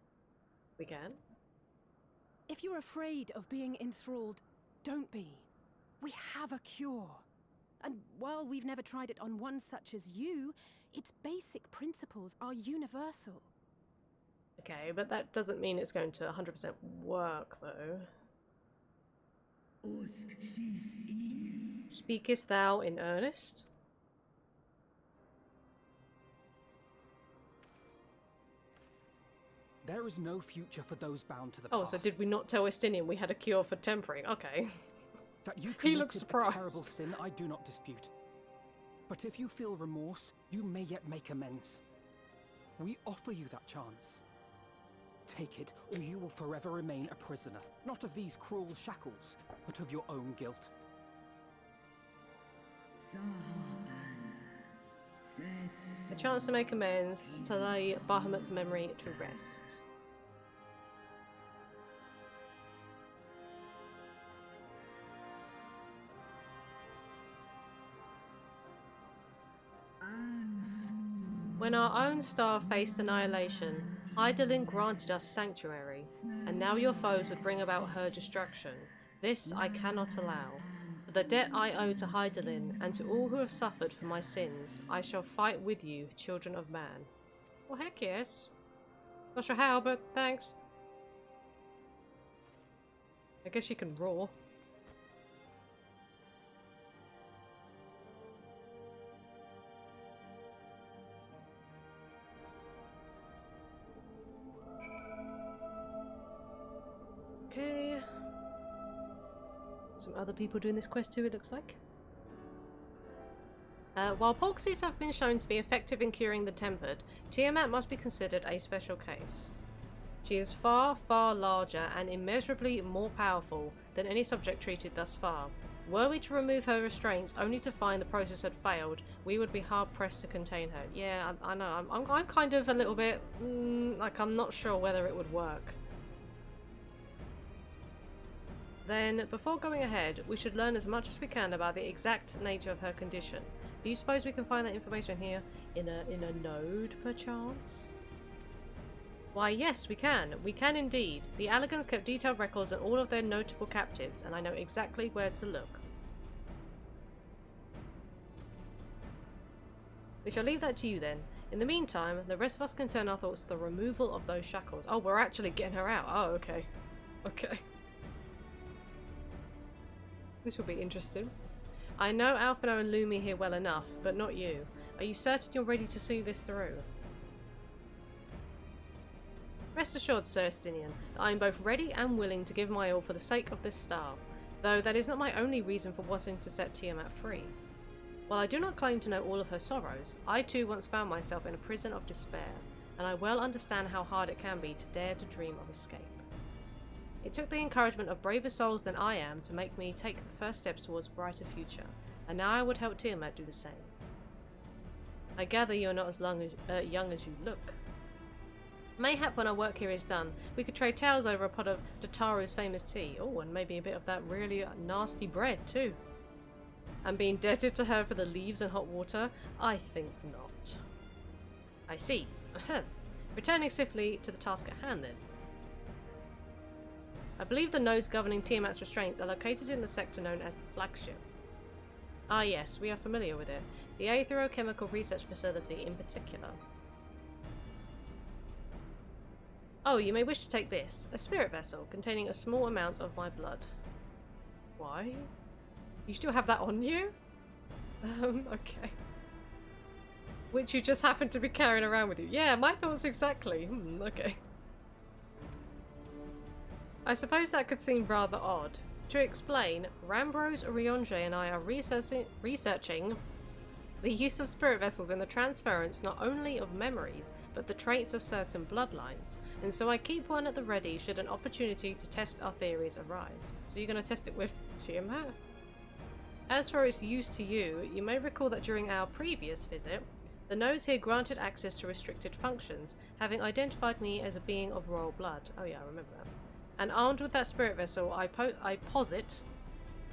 A: We can?
I: If you're afraid of being enthralled, don't be. We have a cure. And while we've never tried it on one such as you, its basic principles are universal.
A: Okay, but that doesn't mean it's going to 100% work, though. Speakest thou in earnest?
E: There is no future for those bound to the past.
A: Oh, so did we not tell Estinian we had a cure for tempering? Okay.
E: That you
A: He looks
E: committed a
A: surprised.
E: terrible sin, I do not dispute. But if you feel remorse, you may yet make amends. We offer you that chance. Take it, or you will forever remain a prisoner, not of these cruel shackles, but of your own guilt.
A: A chance to make amends, to lay Bahamut's memory to rest. When our own star faced annihilation, Hydaelyn granted us sanctuary, and now your foes would bring about her destruction. This I cannot allow. For the debt I owe to Hydaelyn, and to all who have suffered for my sins, I shall fight with you, children of man. Well, heck yes. Not sure how, but thanks. I guess you can roar. Okay. Some other people doing this quest too, it looks like. While Poxies have been shown to be effective in curing the tempered, Tiamat must be considered a special case. She is far, far larger and immeasurably more powerful than any subject treated thus far. Were we to remove her restraints only to find the process had failed, we would be hard-pressed to contain her. Yeah, I know. I'm kind of a little bit... like, I'm not sure whether it would work. Then, before going ahead, we should learn as much as we can about the exact nature of her condition. Do you suppose we can find that information here? In a node, perchance? Why, yes, we can. We can indeed. The Allagans kept detailed records on all of their notable captives, and I know exactly where to look. We shall leave that to you then. In the meantime, the rest of us can turn our thoughts to the removal of those shackles. Oh, we're actually getting her out. Oh, okay. Okay. This will be interesting. I know Alphino and Lumi here well enough, but not you. Are you certain you're ready to see this through? Rest assured, Sir Estinian, that I am both ready and willing to give my all for the sake of this star, though that is not my only reason for wanting to set Tiamat free. While I do not claim to know all of her sorrows, I too once found myself in a prison of despair, and I well understand how hard it can be to dare to dream of escape. It took the encouragement of braver souls than I am to make me take the first steps towards a brighter future, and now I would help Tiamat do the same. I gather you are not as young as you look. Mayhap when our work here is done, we could trade tales over a pot of Dotaru's famous tea. Oh, and maybe a bit of that really nasty bread too. And being indebted to her for the leaves and hot water? I think not. I see. Returning swiftly to the task at hand then. I believe the nodes governing Tiamat's restraints are located in the sector known as the flagship. Ah yes, we are familiar with it. The Aetherochemical Research Facility in particular. Oh, you may wish to take this. A spirit vessel containing a small amount of my blood. Why? You still have that on you? Okay. Which you just happen to be carrying around with you. Yeah, my thoughts exactly. Okay. I suppose that could seem rather odd. To explain, Rambrose, Rionge and I are researching the use of spirit vessels in the transference not only of memories, but the traits of certain bloodlines, and so I keep one at the ready should an opportunity to test our theories arise. So you're going to test it with Tiamat? As for its use to you, you may recall that during our previous visit, the nodes here granted access to restricted functions, having identified me as a being of royal blood. Oh yeah, I remember that. And armed with that spirit vessel, I posit,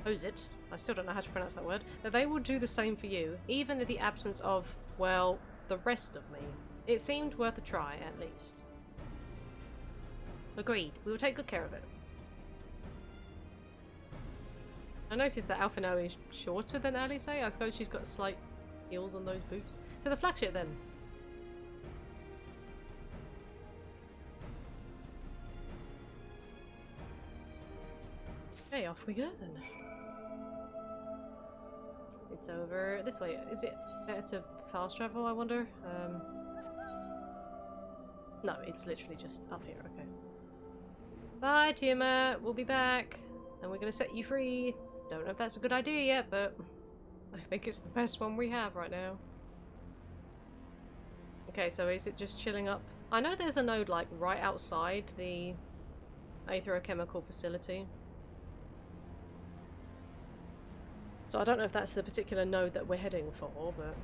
A: I still don't know how to pronounce that word, that they will do the same for you, even in the absence of, well, the rest of me. It seemed worth a try, at least. Agreed. We will take good care of it. I noticed that Alphino is shorter than Alice. I suppose she's got slight heels on those boots. To the flagship, then. Okay, off we go then. It's over this way. Is it better to fast travel, I wonder? No, it's literally just up here, okay. Bye, Tiamat. We'll be back. And we're gonna set you free. Don't know if that's a good idea yet, but I think it's the best one we have right now. Okay, so is it just chilling up? I know there's a node, like, right outside the Aetherochemical facility. So I don't know if that's the particular node that we're heading for, but...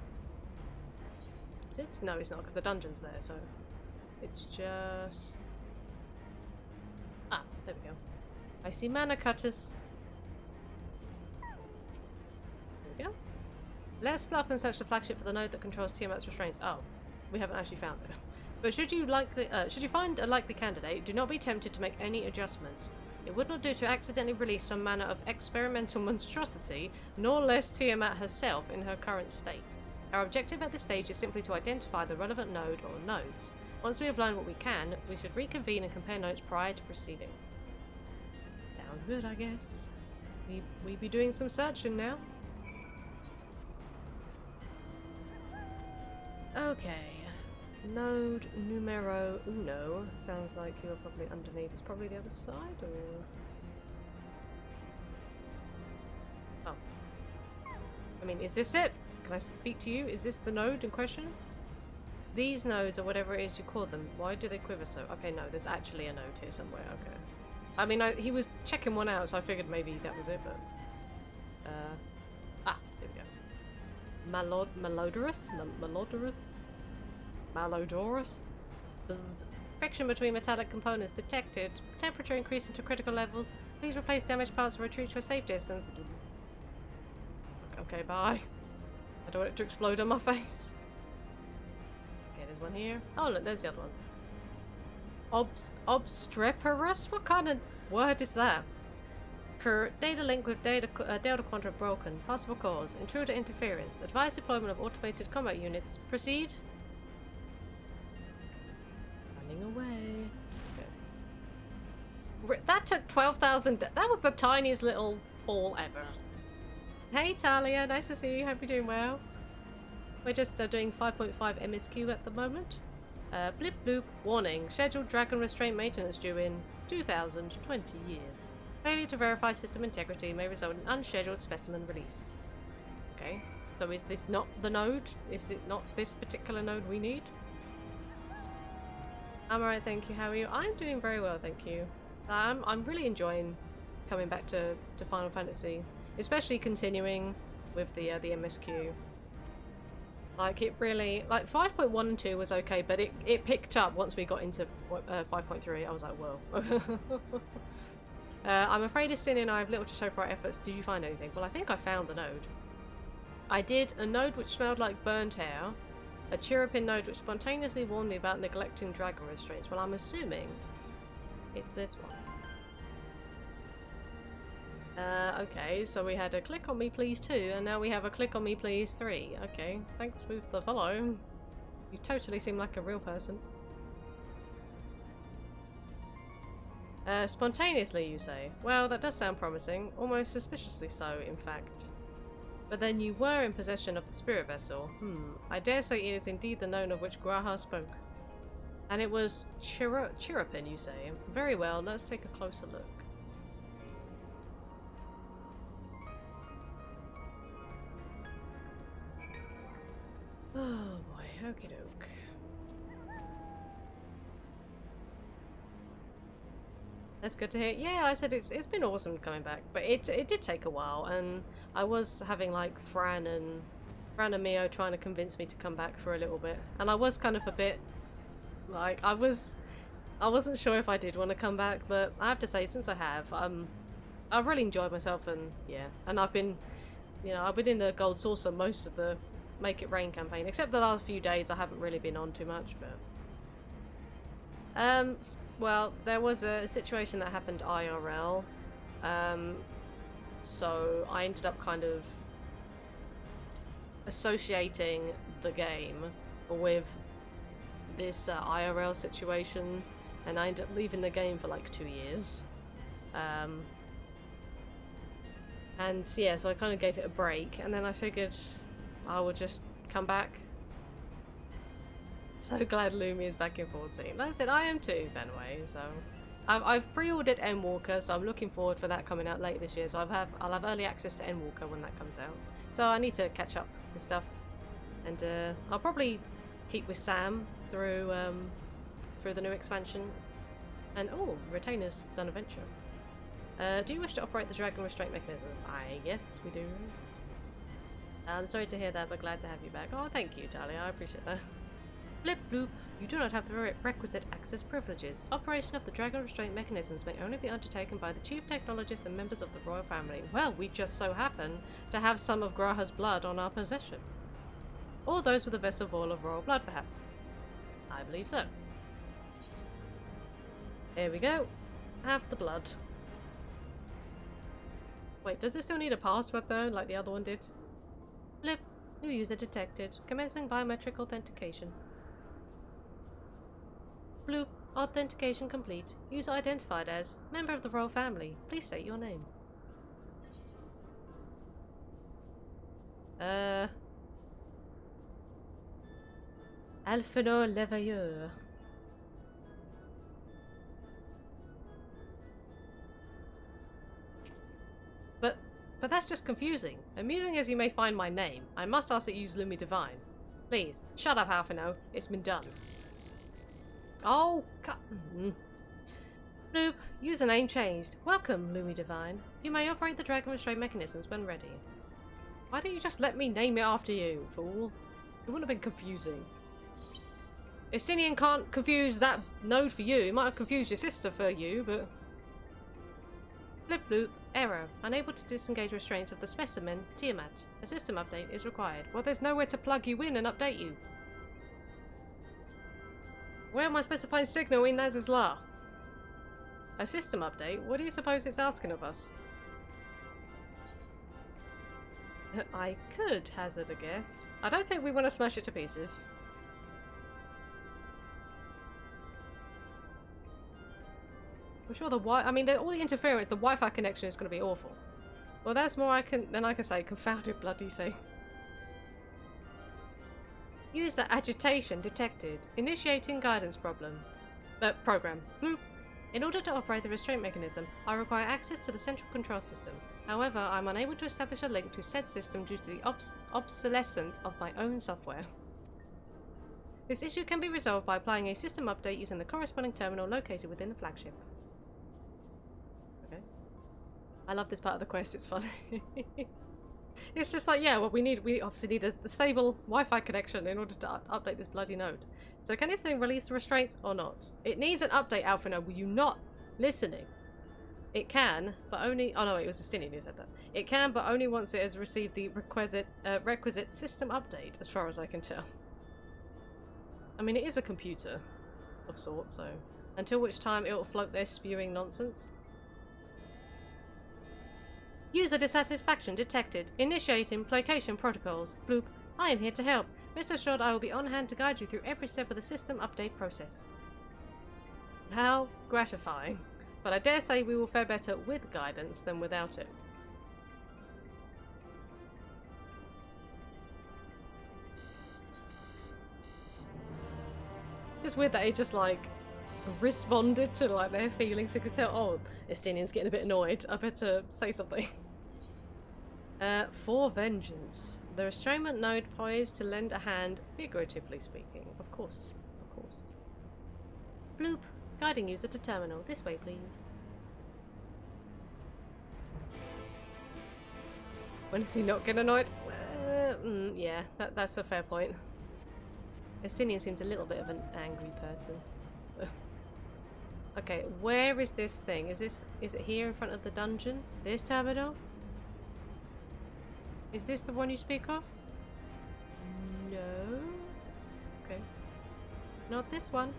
A: Is it? No, it's not, because the dungeon's there, so... It's just... Ah, there we go. I see mana cutters. There we go. Let's split up and search the flagship for the node that controls Tiamat's restraints. Oh, we haven't actually found it. But should you find a likely candidate, do not be tempted to make any adjustments. It would not do to accidentally release some manner of experimental monstrosity, nor less Tiamat herself in her current state. Our objective at this stage is simply to identify the relevant node or nodes. Once we have learned what we can, we should reconvene and compare notes prior to proceeding. Sounds good, I guess. We be doing some searching now. Okay. Node numero uno. Sounds like you are probably underneath. It's probably the other side, or... Oh. I mean, is this it? Can I speak to you? Is this the node in question? These nodes, or whatever it is you call them, why do they quiver so? Okay, no, there's actually a node here somewhere, okay. I mean, he was checking one out, so I figured maybe that was it, but... Ah, there we go. Malodorous? Malodorous? Bzzzt. Friction between metallic components detected. Temperature increasing to critical levels. Please replace damaged parts and retreat to a safe distance. Bzzzt. Okay, bye. I don't want it to explode on my face. Okay, there's one here. Oh, look, there's the other one. Obstreperous? What kind of word is that? Data link with Delta Quantra broken. Possible cause. Intruder interference. Advised deployment of automated combat units. Proceed. Running away. Okay. That took 12,000. That was the tiniest little fall ever. Hey Talia, nice to see you. Hope you're doing well. We're just doing 5.5 MSQ at the moment. Blip bloop. Warning. Scheduled dragon restraint maintenance due in 2020 years. Failure to verify system integrity may result in unscheduled specimen release. Okay. So is this not the node? Is it not this particular node we need? I'm alright, thank you. How are you? I'm doing very well, thank you. I'm really enjoying coming back to Final Fantasy, especially continuing with the MSQ. Like, it really, like 5.1 and 2 was okay, but it picked up once we got into 5.3. I was like, whoa. I'm afraid Estine and I have little to show for our efforts. Did you find anything? Well, I think I found the node. I did a node which smelled like burned hair, a chirruping node which spontaneously warned me about neglecting dragon restraints. Well, I'm assuming it's this one. Okay, so we had a click on me please 2, and now we have a click on me please 3. Okay, thanks for the follow. You totally seem like a real person. Spontaneously, you say? Well, that does sound promising. Almost suspiciously so, in fact. But then you were in possession of the spirit vessel. I dare say it is indeed the known of which Graha spoke. And it was chirruping, you say? Very well, let's take a closer look. Oh boy, okie doke. That's good to hear. Yeah, I said it's been awesome coming back, but it did take a while, and I was having like Fran and Mio trying to convince me to come back for a little bit, and I was kind of a bit like I wasn't sure if I did want to come back, but I have to say since I have, I've really enjoyed myself, and yeah, and I've been in the Gold Saucer most of the Make It Rain campaign, except the last few days I haven't really been on too much, but well, there was a situation that happened IRL, so I ended up kind of associating the game with this IRL situation, and I ended up leaving the game for like 2 years. And yeah, so I kind of gave it a break, and then I figured I would just come back. So glad Lumi is back in 14. Like I said, I am too, Benway. So I've pre-ordered Endwalker, so I'm looking forward for that coming out later this year. So I'll have early access to Endwalker when that comes out. So I need to catch up with stuff, and I'll probably keep with Sam through the new expansion. And oh, Retainer's done a venture. Do you wish to operate the dragon restraint mechanism? Yes, we do. I'm sorry to hear that, but glad to have you back. Oh, thank you, Talia. I appreciate that. Blip bloop. You do not have the requisite access privileges. Operation of the dragon restraint mechanisms may only be undertaken by the chief technologist and members of the royal family. Well, we just so happen to have some of Graha's blood on our possession. Or those with a vessel full of royal blood, perhaps. I believe so. Here we go. Have the blood. Wait, does it still need a password though, like the other one did? Blip. New user detected. Commencing biometric authentication. Bloop. Authentication complete. User identified as member of the royal family. Please state your name. Alphonor Leveilleur. But that's just confusing. Amusing as you may find my name, I must ask that you use Lumi Divine. Please, shut up, Alphino. It's been done. Oh, Bloop, username changed. Welcome, Lumi Divine. You may operate the dragon restraint mechanisms when ready. Why don't you just let me name it after you, fool? It wouldn't have been confusing. Estinian can't confuse that node for you. It might have confused your sister for you, but... Blip bloop. Error. Unable to disengage restraints of the specimen, Tiamat. A system update is required. Well, there's nowhere to plug you in and update you. Where am I supposed to find signal in Naz's Law? A system update? What do you suppose it's asking of us? I could hazard a guess. I don't think we want to smash it to pieces. I'm sure all the interference, the Wi-Fi connection is going to be awful. Well, that's more than I can say. Confounded bloody thing. User agitation detected. Initiating guidance problem. Program. Bloop. In order to operate the restraint mechanism, I require access to the central control system. However, I'm unable to establish a link to said system due to the obsolescence of my own software. This issue can be resolved by applying a system update using the corresponding terminal located within the flagship. Okay. I love this part of the quest, it's funny. It's just like, yeah, well, we obviously need a stable Wi-Fi connection in order to update this bloody node. So can this thing release the restraints or not? It needs an update, Alphino. Were you not listening? It can, but only... Oh no, it was Justinian who said that. It can, but only once it has received the requisite system update, as far as I can tell. I mean, it is a computer of sorts, so... Until which time it will float their spewing nonsense. User dissatisfaction detected. Initiating placation protocols. Bloop. I am here to help. Rest assured I will be on hand to guide you through every step of the system update process. How gratifying. But I dare say we will fare better with guidance than without it. Just weird that he just like responded to like their feelings. You could tell, oh, Estinian's getting a bit annoyed. I better say something. For vengeance. The restrainment node poised to lend a hand, figuratively speaking. Of course. Of course. Bloop. Guiding user to terminal. This way, please. When is he not getting annoyed? Yeah, that's a fair point. Estinian seems a little bit of an angry person. Okay, where is this thing? Is it here in front of the dungeon? This terminal? Is this the one you speak of? No. Okay. Not this one.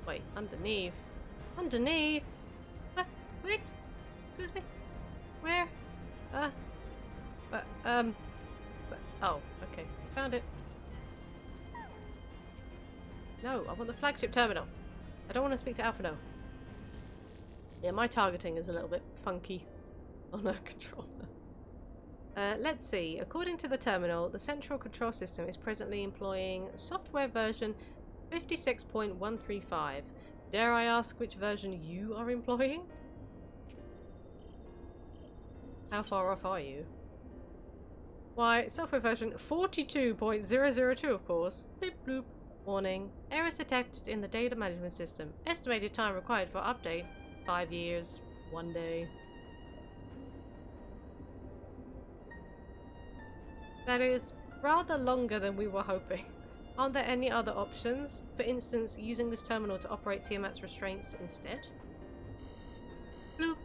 A: Wait, underneath. Underneath? Wait! Excuse me? Where? Oh, okay. Found it. No, I want the flagship terminal. I don't want to speak to Alphino. Yeah, my targeting is a little bit funky on a controller. Let's see. According to the terminal, the central control system is presently employing software version 56.135. Dare I ask which version you are employing? How far off are you? Why, software version 42.002, of course. Bloop bloop. Warning. Errors detected in the data management system. Estimated time required for update. 5 years. 1 day. That is rather longer than we were hoping. Aren't there any other options? For instance, using this terminal to operate Tiamat's restraints instead? Bloop.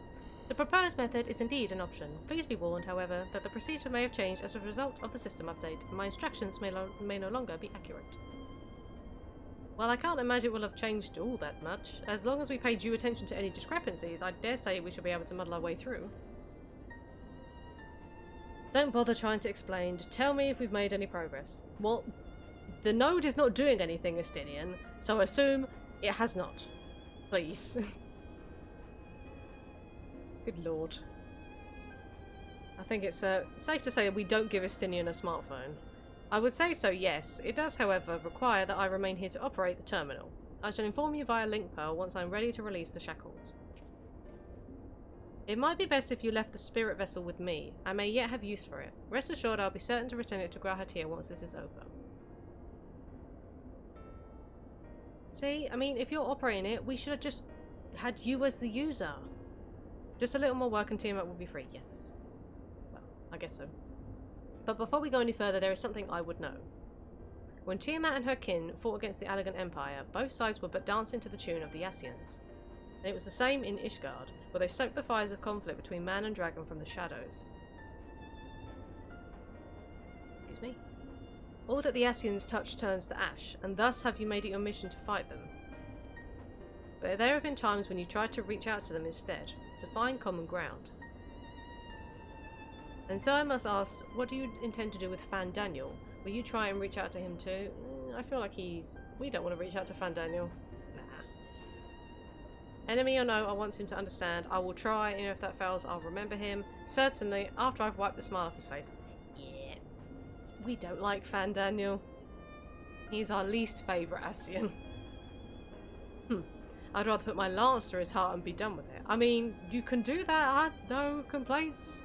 A: The proposed method is indeed an option. Please be warned, however, that the procedure may have changed as a result of the system update, and my instructions may no longer be accurate. Well, I can't imagine it will have changed all that much. As long as we pay due attention to any discrepancies, I dare say we should be able to muddle our way through. Don't bother trying to explain. Tell me if we've made any progress. Well, the node is not doing anything, Estinian, so assume it has not. Please. Good lord. I think it's safe to say that we don't give Estinian a smartphone. I would say so, yes. It does, however, require that I remain here to operate the terminal. I shall inform you via link pearl once I'm ready to release the shackles. It might be best if you left the spirit vessel with me. I may yet have use for it. Rest assured I'll be certain to return it to Grahatir once this is over. See, I mean, if you're operating it, we should have just had you as the user. Just a little more work and Tiamat will be free, yes. Well, I guess so. But before we go any further, there is something I would know. When Tiamat and her kin fought against the Allegan Empire, both sides were but dancing to the tune of the Ascians. And it was the same in Ishgard, where they stoked the fires of conflict between man and dragon from the shadows. Excuse me. All that the Ascians touch turns to ash, and thus have you made it your mission to fight them. But there have been times when you tried to reach out to them instead, to find common ground. And so I must ask, what do you intend to do with Fan Daniel? Will you try and reach out to him too? I feel like we don't want to reach out to Fan Daniel. Enemy or no, I want him to understand. I will try, and if that fails, I'll remember him. Certainly, after I've wiped the smile off his face. Yeah. We don't like Fan Daniel. He's our least favourite Ascian. I'd rather put my lance through his heart and be done with it. I mean, you can do that, I have no complaints.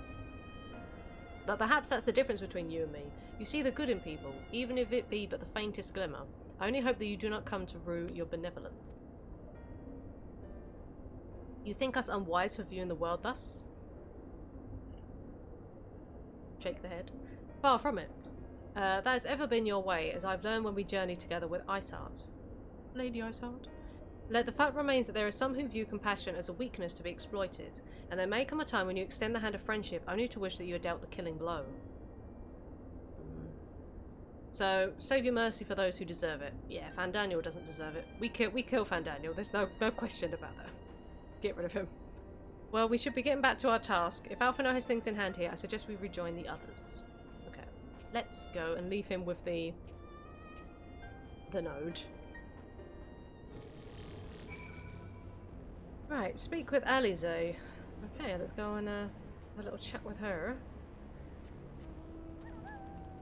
A: But perhaps that's the difference between you and me. You see the good in people, even if it be but the faintest glimmer. I only hope that you do not come to rue your benevolence. You think us unwise for viewing the world thus? Shake the head. Far from it. That has ever been your way, as I've learned when we journeyed together with Iceheart. Lady Iceheart? Let the fact remains that there are some who view compassion as a weakness to be exploited, and there may come a time when you extend the hand of friendship only to wish that you had dealt the killing blow. So, save your mercy for those who deserve it. Yeah, Fandaniel doesn't deserve it. We kill Fandaniel, there's no question about that. Get rid of him. Well, we should be getting back to our task. If Alphinaud has things in hand here, I suggest we rejoin the others. Okay, let's go and leave him with the node. Right, speak with Alize. Okay, let's go and have a little chat with her.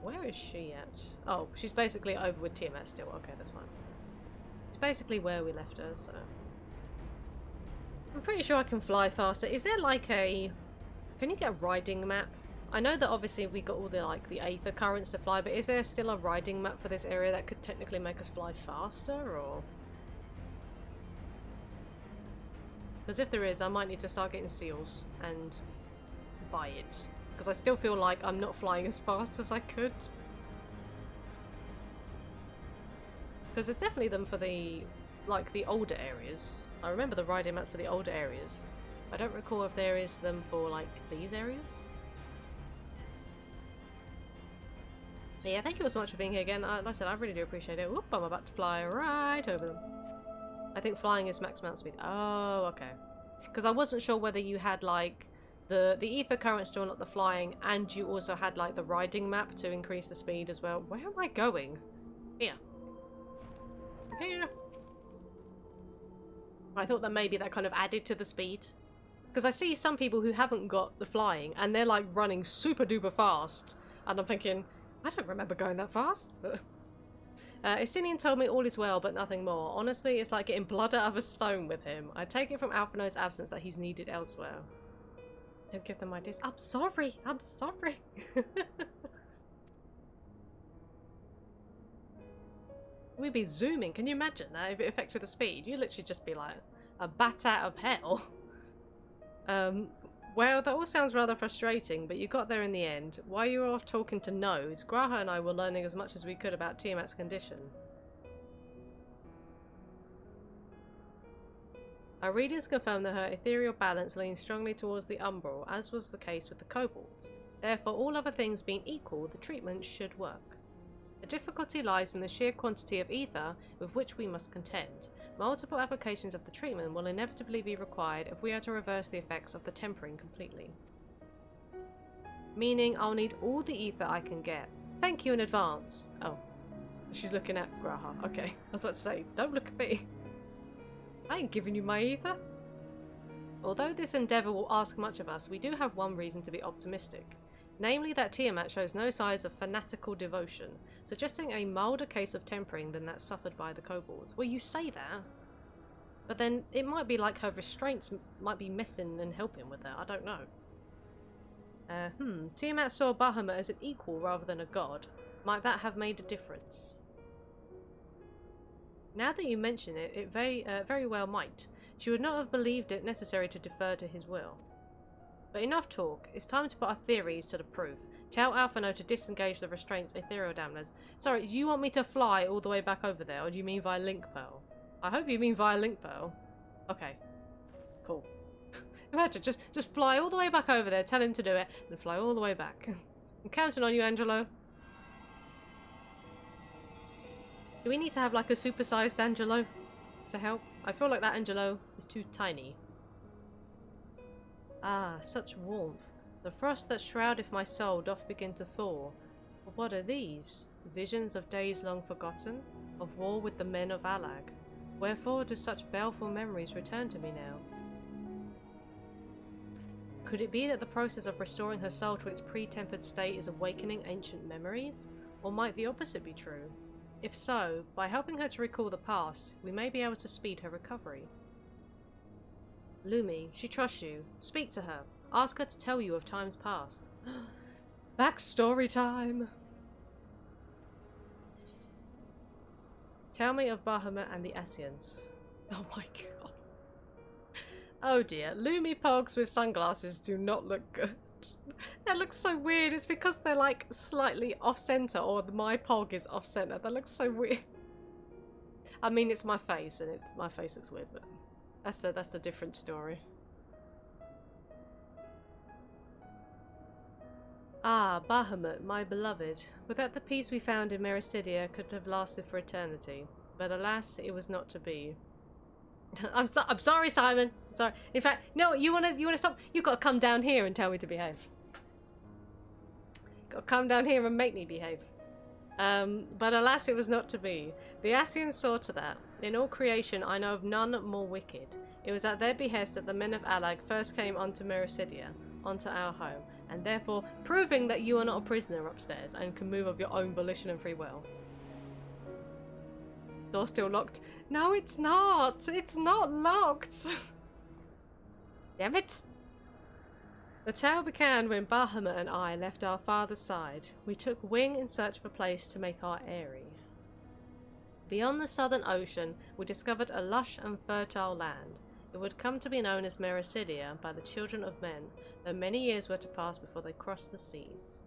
A: Where is she at? Oh, she's basically over with Tiamat still. Okay, that's fine. It's basically where we left her, so... I'm pretty sure I can fly faster. Is there like a... Can you get a riding map? I know that obviously we got all the like the aether currents to fly, but is there still a riding map for this area that could technically make us fly faster, or...? Because if there is, I might need to start getting seals and buy it. Because I still feel like I'm not flying as fast as I could. Because there's definitely them for the, like, the older areas. I remember the riding maps for the older areas. I don't recall if there is them for, like, these areas. But yeah, thank you all so much for being here again. Like I said, I really do appreciate it. Whoop, I'm about to fly right over them. I think flying is max mount speed. Oh, okay. Because I wasn't sure whether you had, like, the ether currents to unlock the flying, and you also had, like, the riding map to increase the speed as well. Where am I going? Here. Here. I thought that maybe that kind of added to the speed. Because I see some people who haven't got the flying, and they're, like, running super duper fast. And I'm thinking, I don't remember going that fast. Estinian told me all is well, but nothing more. Honestly, it's like getting blood out of a stone with him. I take it from Alphinaud's absence that he's needed elsewhere. Don't give them ideas. I'm sorry. I'm sorry. We'd be zooming. Can you imagine that if it affected the speed? You'd literally just be like a bat out of hell. Well, that all sounds rather frustrating, but you got there in the end. While you were off talking to nodes, Graha and I were learning as much as we could about Tiamat's condition. Our readings confirm that her ethereal balance leans strongly towards the umbral, as was the case with the kobolds. Therefore, all other things being equal, the treatment should work. The difficulty lies in the sheer quantity of ether with which we must contend. Multiple applications of the treatment will inevitably be required if we are to reverse the effects of the tempering completely. Meaning I'll need all the ether I can get. Thank you in advance. Oh, she's looking at Graha. Okay, I was about to say, don't look at me. I ain't giving you my ether. Although this endeavour will ask much of us, we do have one reason to be optimistic. Namely that Tiamat shows no signs of fanatical devotion, suggesting a milder case of tempering than that suffered by the kobolds. Well, you say that, but then it might be like her restraints might be messing and helping with that. I don't know. Tiamat saw Bahamut as an equal rather than a god. Might that have made a difference? Now that you mention it, it very well might. She would not have believed it necessary to defer to his will. But enough talk. It's time to put our theories to the proof. Tell Alphinaud to disengage the restraints ethereal damners. Sorry, do you want me to fly all the way back over there, or do you mean via Link Pearl? I hope you mean via Link Pearl. Okay. Cool. Imagine, just fly all the way back over there, tell him to do it, and fly all the way back. I'm counting on you, Angelo. Do we need to have like a supersized Angelo to help? I feel like that Angelo is too tiny. Ah, such warmth. The frost that shroudeth my soul doth begin to thaw. But what are these? Visions of days long forgotten? Of war with the men of Alag? Wherefore do such baleful memories return to me now? Could it be that the process of restoring her soul to its pre-tempered state is awakening ancient memories? Or might the opposite be true? If so, by helping her to recall the past, we may be able to speed her recovery. Lumi, she trusts you. Speak to her. Ask her to tell you of times past. Backstory time! Tell me of Bahamut and the Ascians. Oh my god. Oh dear. Lumi pogs with sunglasses do not look good. That looks so weird. It's because they're like slightly off-center, or my pog is off-center. That looks so weird. I mean, it's my face, and it's my face that's weird, but that's a different story. Ah, Bahamut, my beloved. Without the peace we found in Mericidia could have lasted for eternity. But alas, it was not to be. I'm sorry, Simon. I'm sorry. In fact, no, you wanna stop? You gotta come down here and tell me to behave. Gotta come down here and make me behave. But alas, it was not to be. The Ascians saw to that. In all creation, I know of none more wicked. It was at their behest that the men of Alag first came onto Mericidia, onto our home, and therefore proving that you are not a prisoner upstairs and can move of your own volition and free will. Door still locked. No, it's not. It's not locked. Damn it. The tale began when Bahamut and I left our father's side. We took wing in search of a place to make our eyrie. Beyond the southern ocean, we discovered a lush and fertile land. It would come to be known as Mericidia by the children of men, though many years were to pass before they crossed the seas.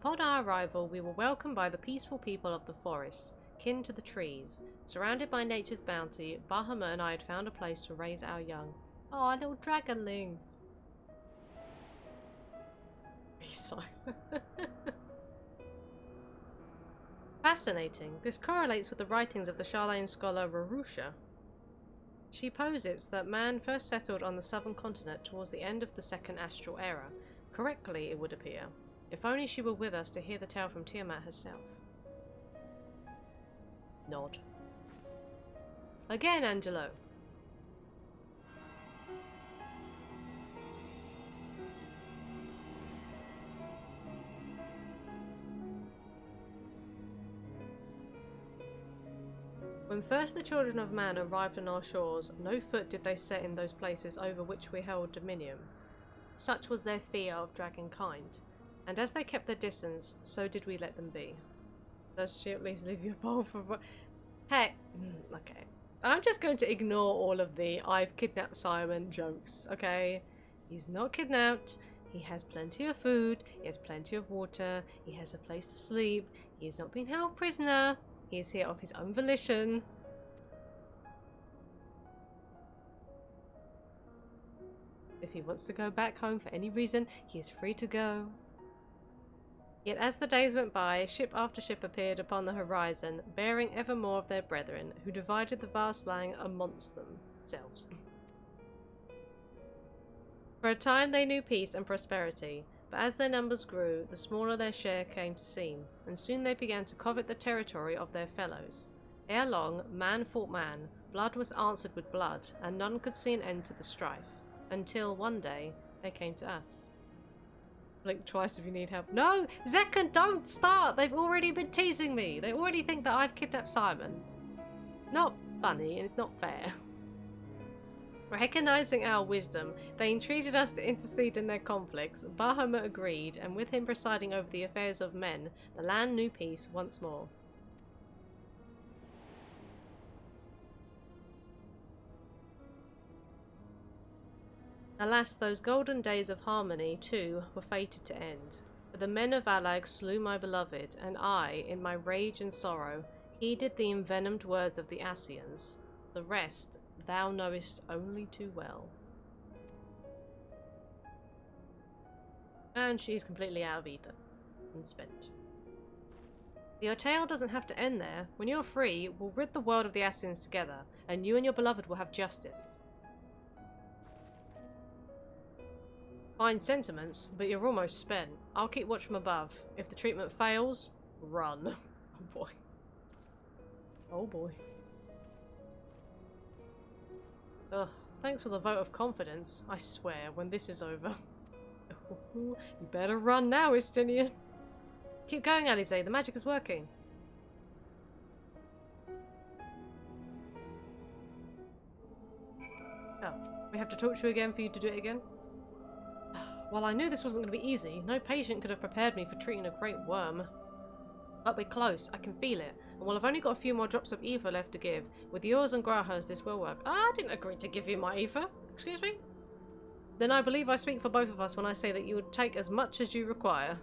A: Upon our arrival, we were welcomed by the peaceful people of the forest, kin to the trees. Surrounded by nature's bounty, Bahamut and I had found a place to raise our young. Oh, our little dragonlings. Be silent. Fascinating. This correlates with the writings of the Charlene scholar Rarusha. She posits that man first settled on the southern continent towards the end of the second astral era. Correctly, it would appear. If only she were with us to hear the tale from Tiamat herself. Nod. Again, Angelo. When first the children of man arrived on our shores, no foot did they set in those places over which we held dominion. Such was their fear of dragonkind, and as they kept their distance, so did we let them be. Does she at least leave your bowl for... Hey, okay. I'm just going to ignore all of the I've kidnapped Simon jokes, okay? He's not kidnapped. He has plenty of food. He has plenty of water. He has a place to sleep. He has not been held prisoner. He is here of his own volition. If he wants to go back home for any reason, he is free to go. Yet as the days went by, ship after ship appeared upon the horizon, bearing ever more of their brethren, who divided the vast land amongst themselves. For a time they knew peace and prosperity, but as their numbers grew, the smaller their share came to seem, and soon they began to covet the territory of their fellows. Ere long, man fought man, blood was answered with blood, and none could see an end to the strife, until one day they came to us. Blink twice if you need help. No! Zekan, don't start! They've already been teasing me! They already think that I've kidnapped Simon. Not funny, and it's not fair. Recognizing our wisdom, they entreated us to intercede in their conflicts. Bahamut agreed, and with him presiding over the affairs of men, the land knew peace once more. Alas, those golden days of harmony, too, were fated to end. For the men of Alag slew my beloved, and I, in my rage and sorrow, heeded the envenomed words of the Ascians. The rest thou knowest only too well. And she's completely out of ether and spent. Your tale doesn't have to end there. When you're free, we'll rid the world of the Ascians together, and you and your beloved will have justice. Fine sentiments, but you're almost spent. I'll keep watch from above. If the treatment fails, run. Oh boy. Oh boy. Ugh, thanks for the vote of confidence. I swear, when this is over. You better run now, Istinian. Keep going, Alize. The magic is working. Oh, we have to talk to you again for you to do it again? Well, I knew this wasn't going to be easy. No patient could have prepared me for treating a great worm. But we're close. I can feel it. And while I've only got a few more drops of ether left to give, with yours and Graha's, this will work. I didn't agree to give you my ether. Excuse me? Then I believe I speak for both of us when I say that you would take as much as you require.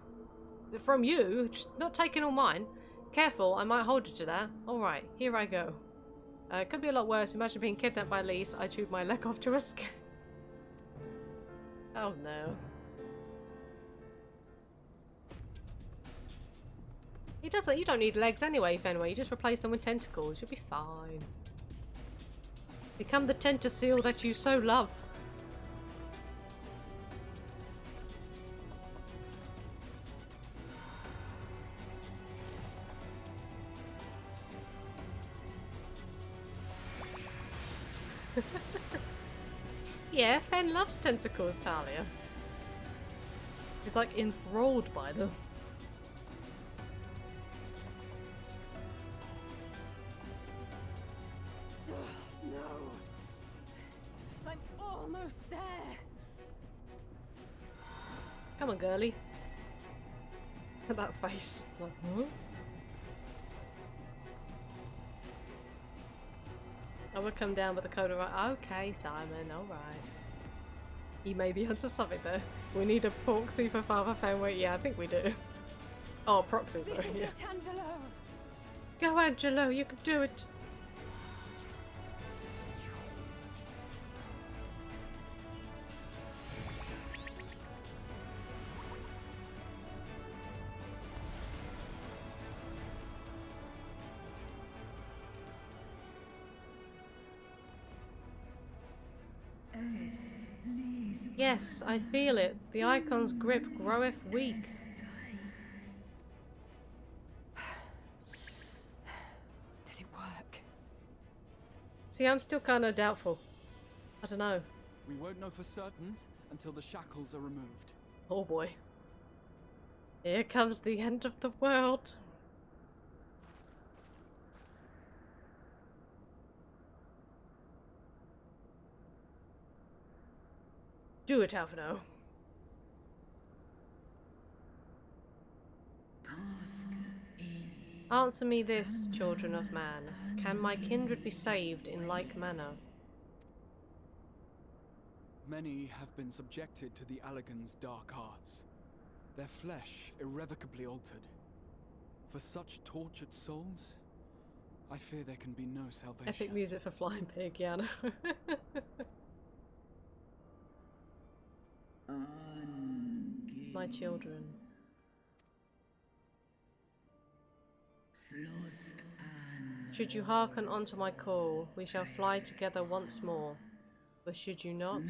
A: From you? Just not taking all mine. Careful, I might hold you to that. Alright, here I go. It could be a lot worse. Imagine being kidnapped by Lise. I chewed my leg off to escape. Oh no. He doesn't. You don't need legs anyway, Fenway. You just replace them with tentacles. You'll be fine. Become the tentasil that you so love. Yeah, Fen loves tentacles, Talia. He's like enthralled by them.
I: No. I'm almost there.
A: Come on, girly. Look at that face. Like, huh? I will come down with the code of right. Okay, Simon, alright. You may be onto something there. We need a proxy for Father Fenway. Yeah, I think we do. Oh, proxy, sorry.
I: This is it, Angelo.
A: Go, Angelo, you can do it. Yes, I feel it. The icon's grip groweth weak.
I: Did it work?
A: See, I'm still kind of doubtful. I don't know.
K: We won't know for certain until the shackles are removed.
A: Oh boy. Here comes the end of the world. Do it, Alphino. Answer me this, children of man. Can my kindred be saved in like manner?
K: Many have been subjected to the Allagan's dark arts, their flesh irrevocably altered. For such tortured souls, I fear there can be no salvation.
A: Epic music for Flying Pig, yeah, no. My children. Should you hearken unto my call, we shall fly together once more. But should you not,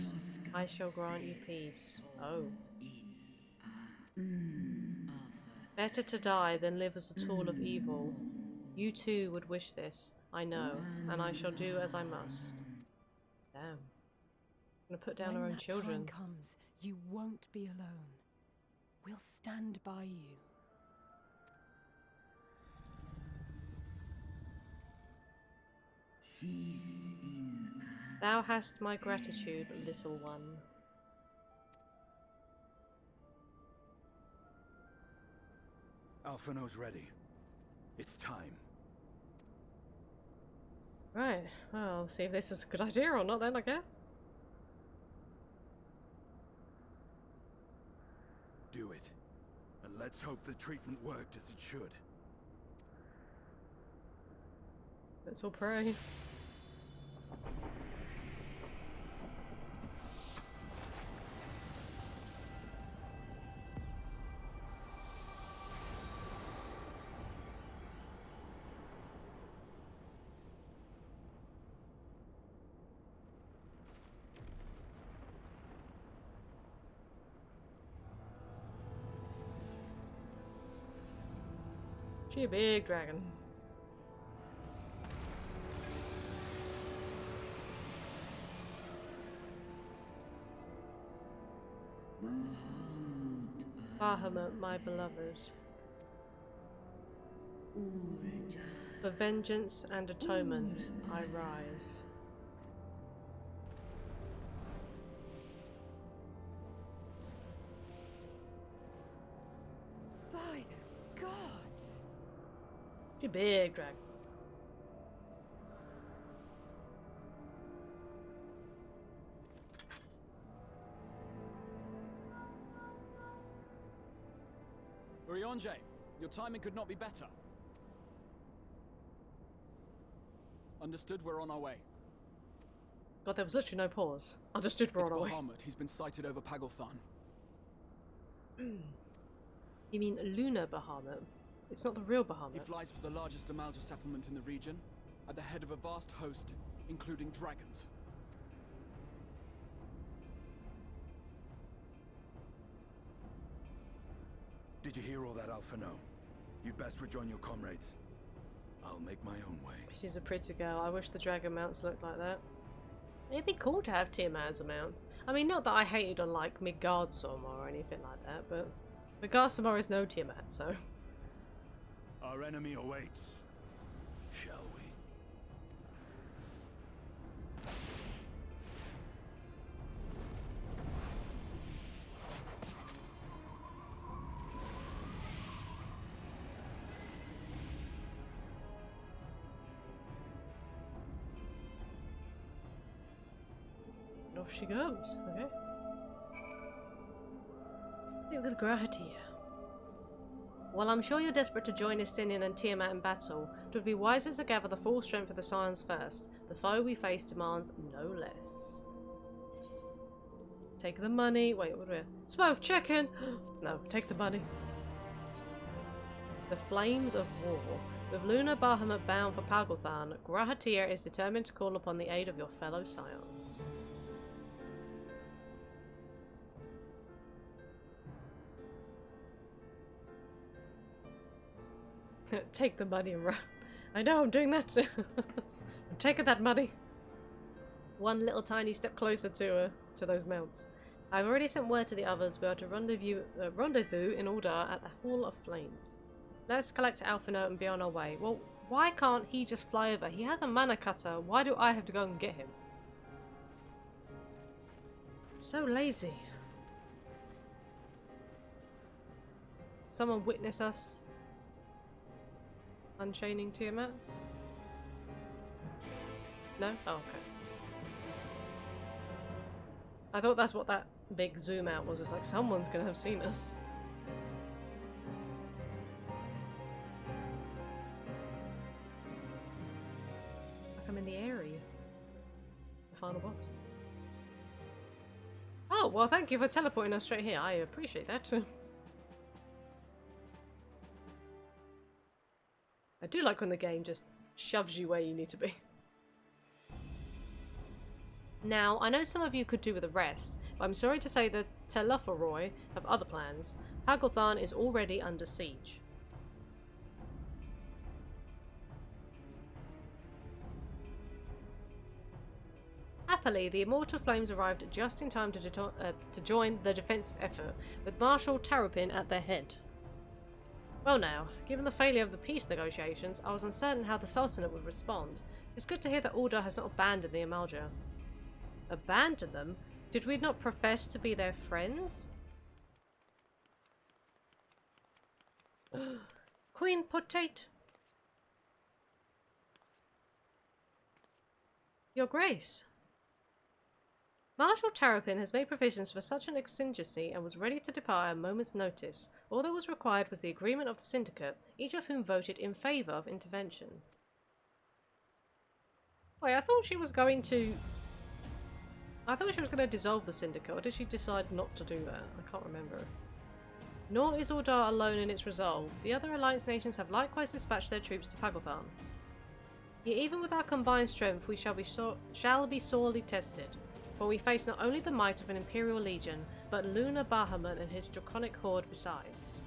A: I shall grant you peace. Oh. Better to die than live as a tool of evil. You too would wish this, I know, and I shall do as I must. Damn. I'm gonna put down our own children.
I: When that time comes, you won't be alone. We'll stand by you.
A: Thou hast my gratitude, little one.
P: Alphino's ready. It's time.
A: Right, well, see if this is a good idea or not then, I guess.
P: Do it. And let's hope the treatment worked as it should.
A: Let's all pray. She a big dragon. Bahamut, my beloved. For vengeance and atonement I rise. She's a big dragon.
K: Urianger, your timing could not be better. Understood, we're on our way.
A: God, there was literally no pause. Understood, we're on our way.
K: Bahamut. He's been sighted over Pagalthan.
A: You mean Lunar Bahamut? It's not the real Bahamut.
K: He flies for the largest Amalja settlement in the region, at the head of a vast host, including dragons.
P: Did you hear all that, Alphino? You'd best rejoin your comrades. I'll make my own way.
A: She's a pretty girl. I wish the dragon mounts looked like that. It'd be cool to have Tiamat as a mount. I mean, not that I hated on like Midgardsormr or anything like that, but Midgardsormr is no Tiamat, so.
P: Our enemy awaits. Shall we?
A: And off she goes. Okay. With Grahatir. While I'm sure you're desperate to join Estinian and Tiamat in battle, it would be wiser to gather the full strength of the Scions first. The foe we face demands no less. Take the money. Wait, what do we? Smoke chicken! No, take the money. The Flames of War. With Lunar Bahamut bound for Pagalthan, Grahatir is determined to call upon the aid of your fellow Scions. Take the money and run. I know, I'm doing that too. I'm taking that money. One little tiny step closer to those mounts. I've already sent word to the others. We are to rendezvous in order at the Hall of Flames. Let's collect Alphino and be on our way. Well, why can't he just fly over? He has a mana cutter. Why do I have to go and get him? So lazy. Someone witness us unchaining Tiamat? No? Oh, okay. I thought that's what that big zoom out was. It's like someone's gonna have seen us. Like I'm in the area. The final boss. Oh, well, thank you for teleporting us straight here. I appreciate that. I do like when the game just shoves you where you need to be. Now, I know some of you could do with a rest, but I'm sorry to say that Teluforoi have other plans. Pagalthan is already under siege. Happily, the Immortal Flames arrived just in time to join the defensive effort, with Marshal Tarupin at their head. Well now, given the failure of the peace negotiations, I was uncertain how the Sultanate would respond. It's good to hear that Ul'dah has not abandoned the Amalja. Abandoned them? Did we not profess to be their friends? Queen Potate! Your Grace! Marshal Tarupin has made provisions for such an exigency and was ready to depart at a moment's notice. All that was required was the agreement of the Syndicate, each of whom voted in favour of intervention. Wait, I thought she was going to dissolve the Syndicate, or did she decide not to do that? I can't remember. Nor is Ul'dah alone in its resolve. The other Alliance nations have likewise dispatched their troops to Pagalthan. Yet even with our combined strength, we shall be sorely tested. For we face not only the might of an Imperial Legion, but Lunar Bahamut and his draconic horde besides.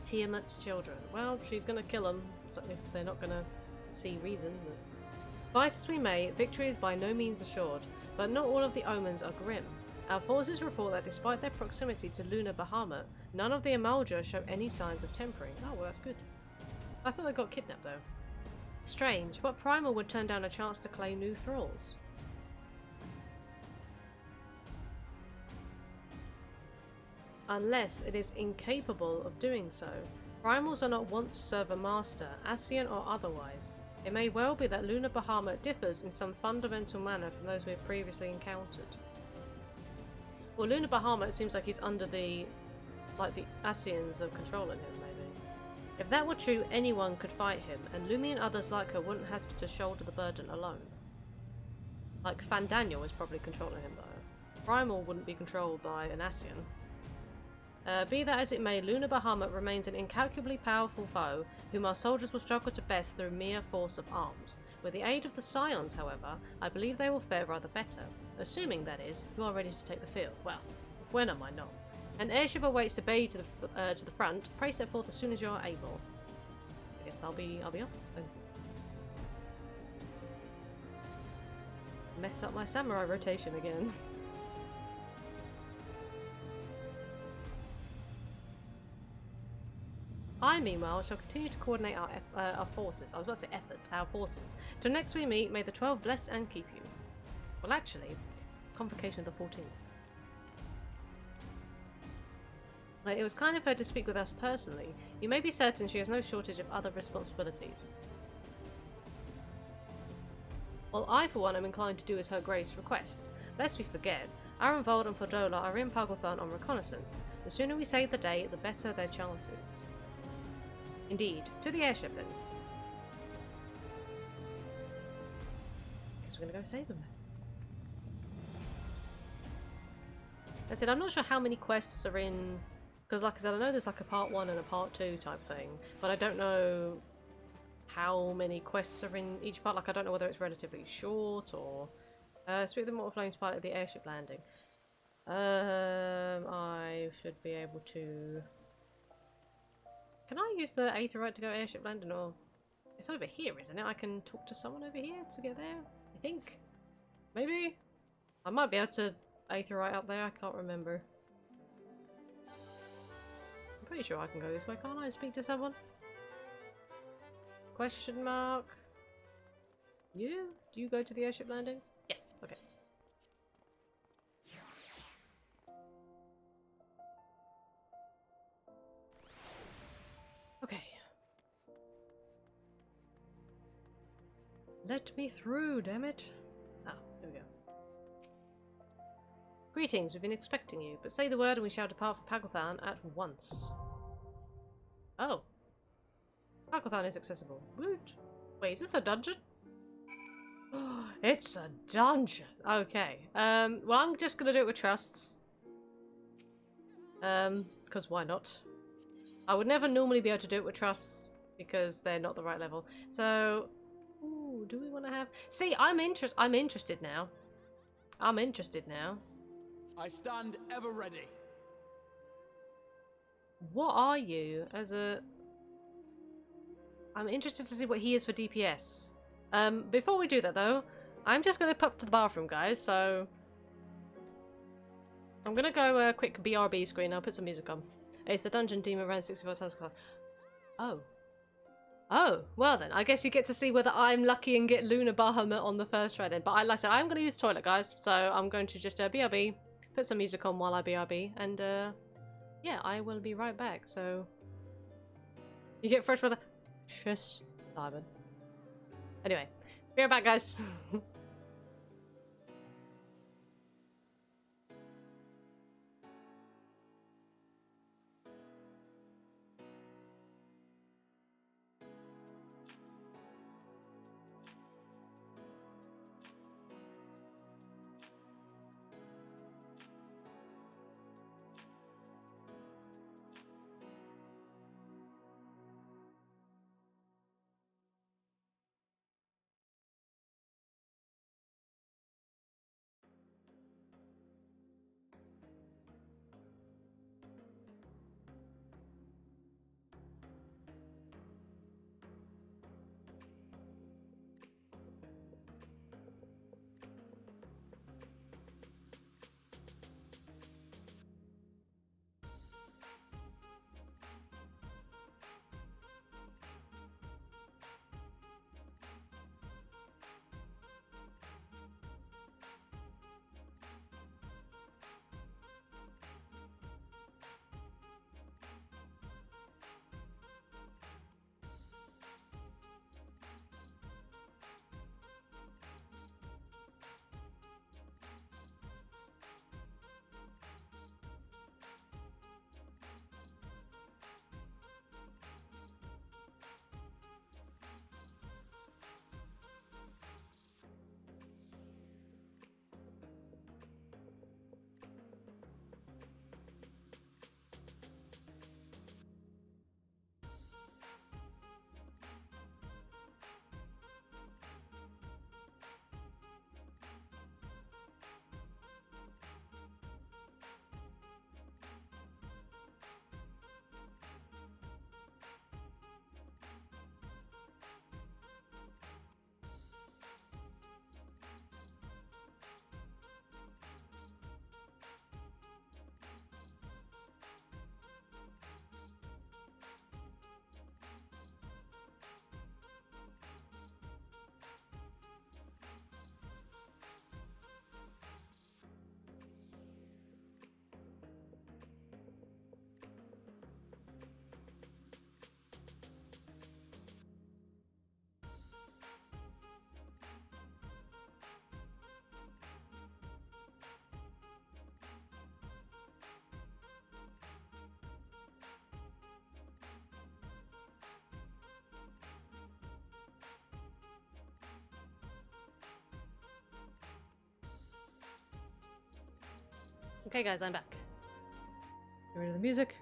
A: Tiamat's children. Well, she's gonna kill them, if they're not gonna see reason. But... Fight as we may, victory is by no means assured, but not all of the omens are grim. Our forces report that despite their proximity to Lunar Bahamut, none of the Amalja show any signs of tempering. Oh, well, that's good. I thought they got kidnapped, though. Strange. What primal would turn down a chance to claim new thralls? Unless it is incapable of doing so. Primals are not wont to serve a master, Ascian or otherwise. It may well be that Lunar Bahamut differs in some fundamental manner from those we have previously encountered. Well, Lunar Bahamut seems like he's under the Ascians are controlling him, maybe. If that were true, anyone could fight him, and Lumi and others like her wouldn't have to shoulder the burden alone. Like, Fandaniel is probably controlling him, though. Primal wouldn't be controlled by an Ascian. Be that as it may, Lunar Bahamut remains an incalculably powerful foe, whom our soldiers will struggle to best through mere force of arms. With the aid of the Scions, however, I believe they will fare rather better. Assuming, that is, you are ready to take the field. Well, when am I not? An airship awaits to bear you to the front. Pray set forth as soon as you are able. I guess I'll be off then. Mess up my samurai rotation again. I, meanwhile, shall continue to coordinate our forces. I was about to say efforts, our forces. Till next we meet, may the 12 bless and keep you. Well, actually, convocation of the 14th. It was kind of her to speak with us personally. You may be certain she has no shortage of other responsibilities. Well, I, for one, am inclined to do as her grace requests. Lest we forget, Arenvald and Fordola are in Pagothan on reconnaissance. The sooner we save the day, the better their chances. Indeed. To the airship, then. Guess we're gonna go save them, then. That's it. I'm not sure how many quests are in... Because, like I said, I know there's like a part 1 and a part 2 type thing. But I don't know how many quests are in each part. Like, I don't know whether it's relatively short or... speak of the Mortal Flames pilot at the airship landing. I should be able to... Can I use the Aetherite to go airship landing, or... It's over here, isn't it? I can talk to someone over here to get there, I think. Maybe? I might be able to Aetherite up there, I can't remember. I'm pretty sure I can go this way, can't I? And speak to someone? Question mark. You? Do you go to the airship landing? Yes, okay. Okay. Let me through, damn it. Ah, there we go. Greetings, we've been expecting you, but say the word and we shall depart for Pagothan at once. Oh. Pagothan is accessible. Woot. Wait, is this a dungeon? It's a dungeon. Okay. Well, I'm just gonna do it with trusts. Because why not? I would never normally be able to do it with trusts because they're not the right level. So, ooh, do we want to have... See, I'm interested now. I'm interested now.
K: I stand ever ready.
A: What are you as a... I'm interested to see what he is for DPS. Before we do that though, I'm just going to pop to the bathroom, guys, so... I'm going to go a quick BRB screen. I'll put some music on. It's the Dungeon Demon around 64 times. Oh. Oh, well then, I guess you get to see whether I'm lucky and get Lunar Bahamut on the first try then. But like I said, I'm going to use the toilet, guys, so I'm going to just BRB, put some music on while I BRB, and yeah, I will be right back, so... You get fresh weather? Shush, Simon. Anyway, be right back, guys. Okay guys, I'm back. Get rid of the music.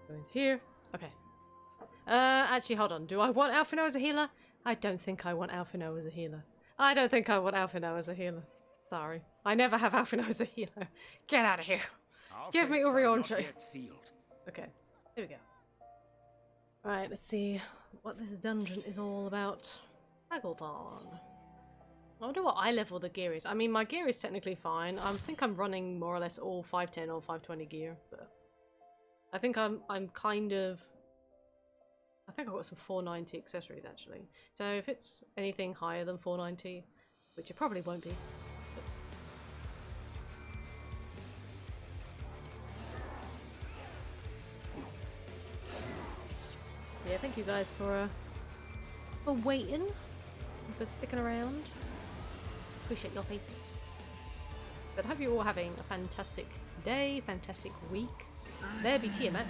A: Go into here. Okay. Actually, hold on. Do I want Alphino as a healer? I don't think I want Alphino as a healer. I don't think I want Alphino as a healer. Sorry. I never have Alphino as a healer. Get out of here. Give me Orionjo. Okay. Here we go. Alright, let's see what this dungeon is all about. Hagglebarn. I wonder what eye level the gear is. I mean, my gear is technically fine. I think I'm running more or less all 510 or 520 gear, but I think I'm kind of... I think I've got some 490 accessories actually. So if it's anything higher than 490, which it probably won't be, but... yeah, thank you guys for waiting, for sticking around. Appreciate your faces. But I hope you're all having a fantastic day, fantastic week. There be Tiamat.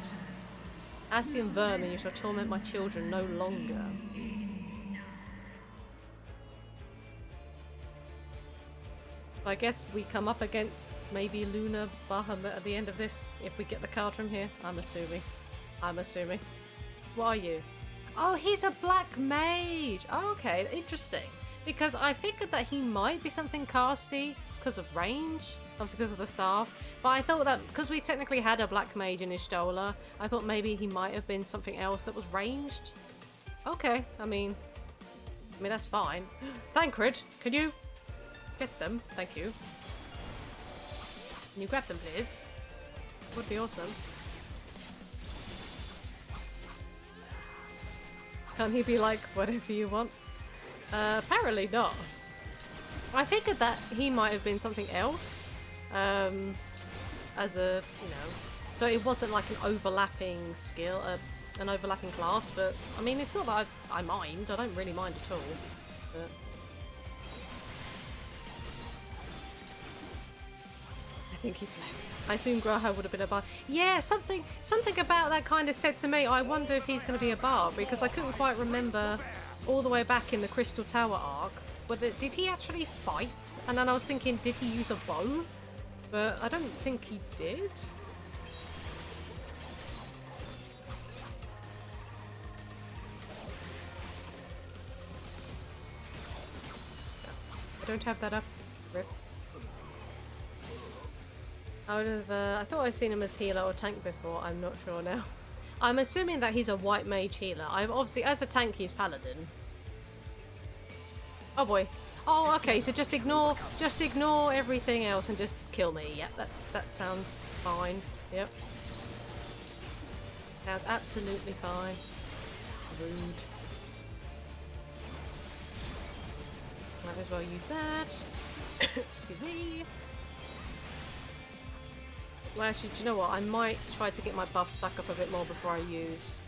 A: Ascian vermin, you shall torment my children no longer. I guess we come up against maybe Luna Bahamut at the end of this, if we get the card from here. I'm assuming. I'm assuming. What are you? Oh, he's a black mage! Oh, okay, interesting. Because I figured that he might be something casty because of range, obviously because of the staff. But I thought that because we technically had a black mage in Ishtola, I thought maybe he might have been something else that was ranged. Okay, I mean that's fine. Thancred, can you get them? Thank you. Can you grab them, please? Would be awesome. Can't he be like, whatever you want? Apparently not. I figured that he might have been something else. As a, so it wasn't like an overlapping skill, an overlapping class, but I mean, it's not that I mind. I don't really mind at all. But... I think he flexed. I assume Graha would have been a bard. Yeah, something about that kind of said to me, I wonder if he's going to be a bard, because I couldn't quite remember all the way back in the Crystal Tower arc. Did he actually fight? And then I was thinking, did he use a bow? But I don't think he did. I don't have that up. Rip. I would have, I thought I'd seen him as healer or tank before, I'm not sure now. I'm assuming that he's a white mage healer. I've obviously, as a tank, he's paladin. Oh boy. Oh, okay, so just ignore everything else and just kill me. Yep, that sounds fine. Yep. Sounds absolutely fine. Rude. Might as well use that. Excuse me. Well, actually, do you know what? I might try to get my buffs back up a bit more before I use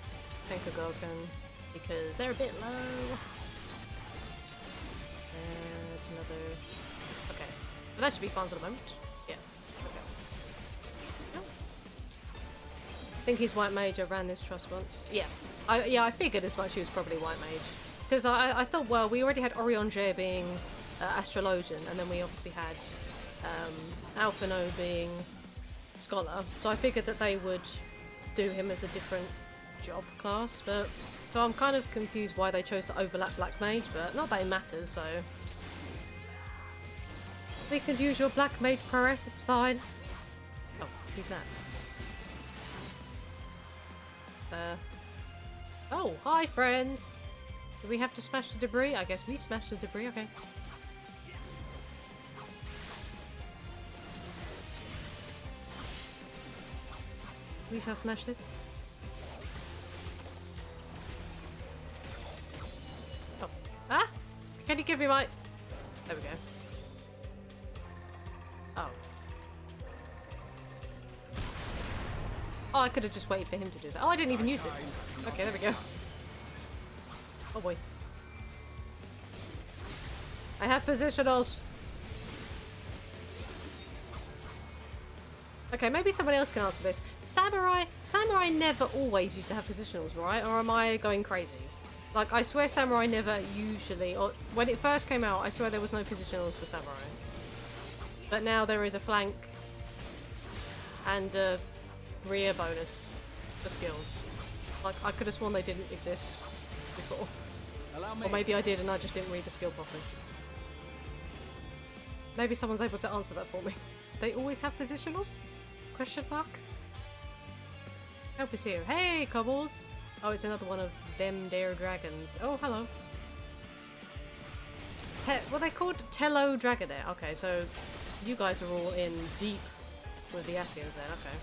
A: Tenkogoken, because they're a bit low. And another... Okay. But that should be fine for the moment. Yeah. Okay. Oh. I think he's white mage. I ran this trust once. Yeah. I figured as much he was probably white mage. Because I thought, well, we already had Orionje being Astrologian, and then we obviously had Alphino being Scholar, so I figured that they would do him as a different job class, but so I'm kind of confused why they chose to overlap Black Mage, but not that it matters, so we can use your Black Mage prowess, it's fine. Oh, who's that? Oh, hi friends! Do we have to smash the debris? I guess we've smashed the debris, okay. We shall smash this. Oh. Ah! Can you give me my... There we go. Oh. Oh, I could have just waited for him to do that. Oh, I didn't even use this. Okay, there we go. Oh boy. I have positionals. Okay, maybe someone else can answer this. Samurai never always used to have positionals, right? Or am I going crazy? Like, I swear Samurai never usually, or when it first came out, I swear there was no positionals for Samurai. But now there is a flank and rear bonus for skills. Like, I could have sworn they didn't exist before. Or maybe I did and I just didn't read the skill properly. Maybe someone's able to answer that for me. They always have positionals? Question mark? Help is here. Hey, kobolds! Oh, it's another one of them dare dragons. Oh, hello. What are they called? Tello Dragonair. Okay, so you guys are all in deep with the Asians then, okay.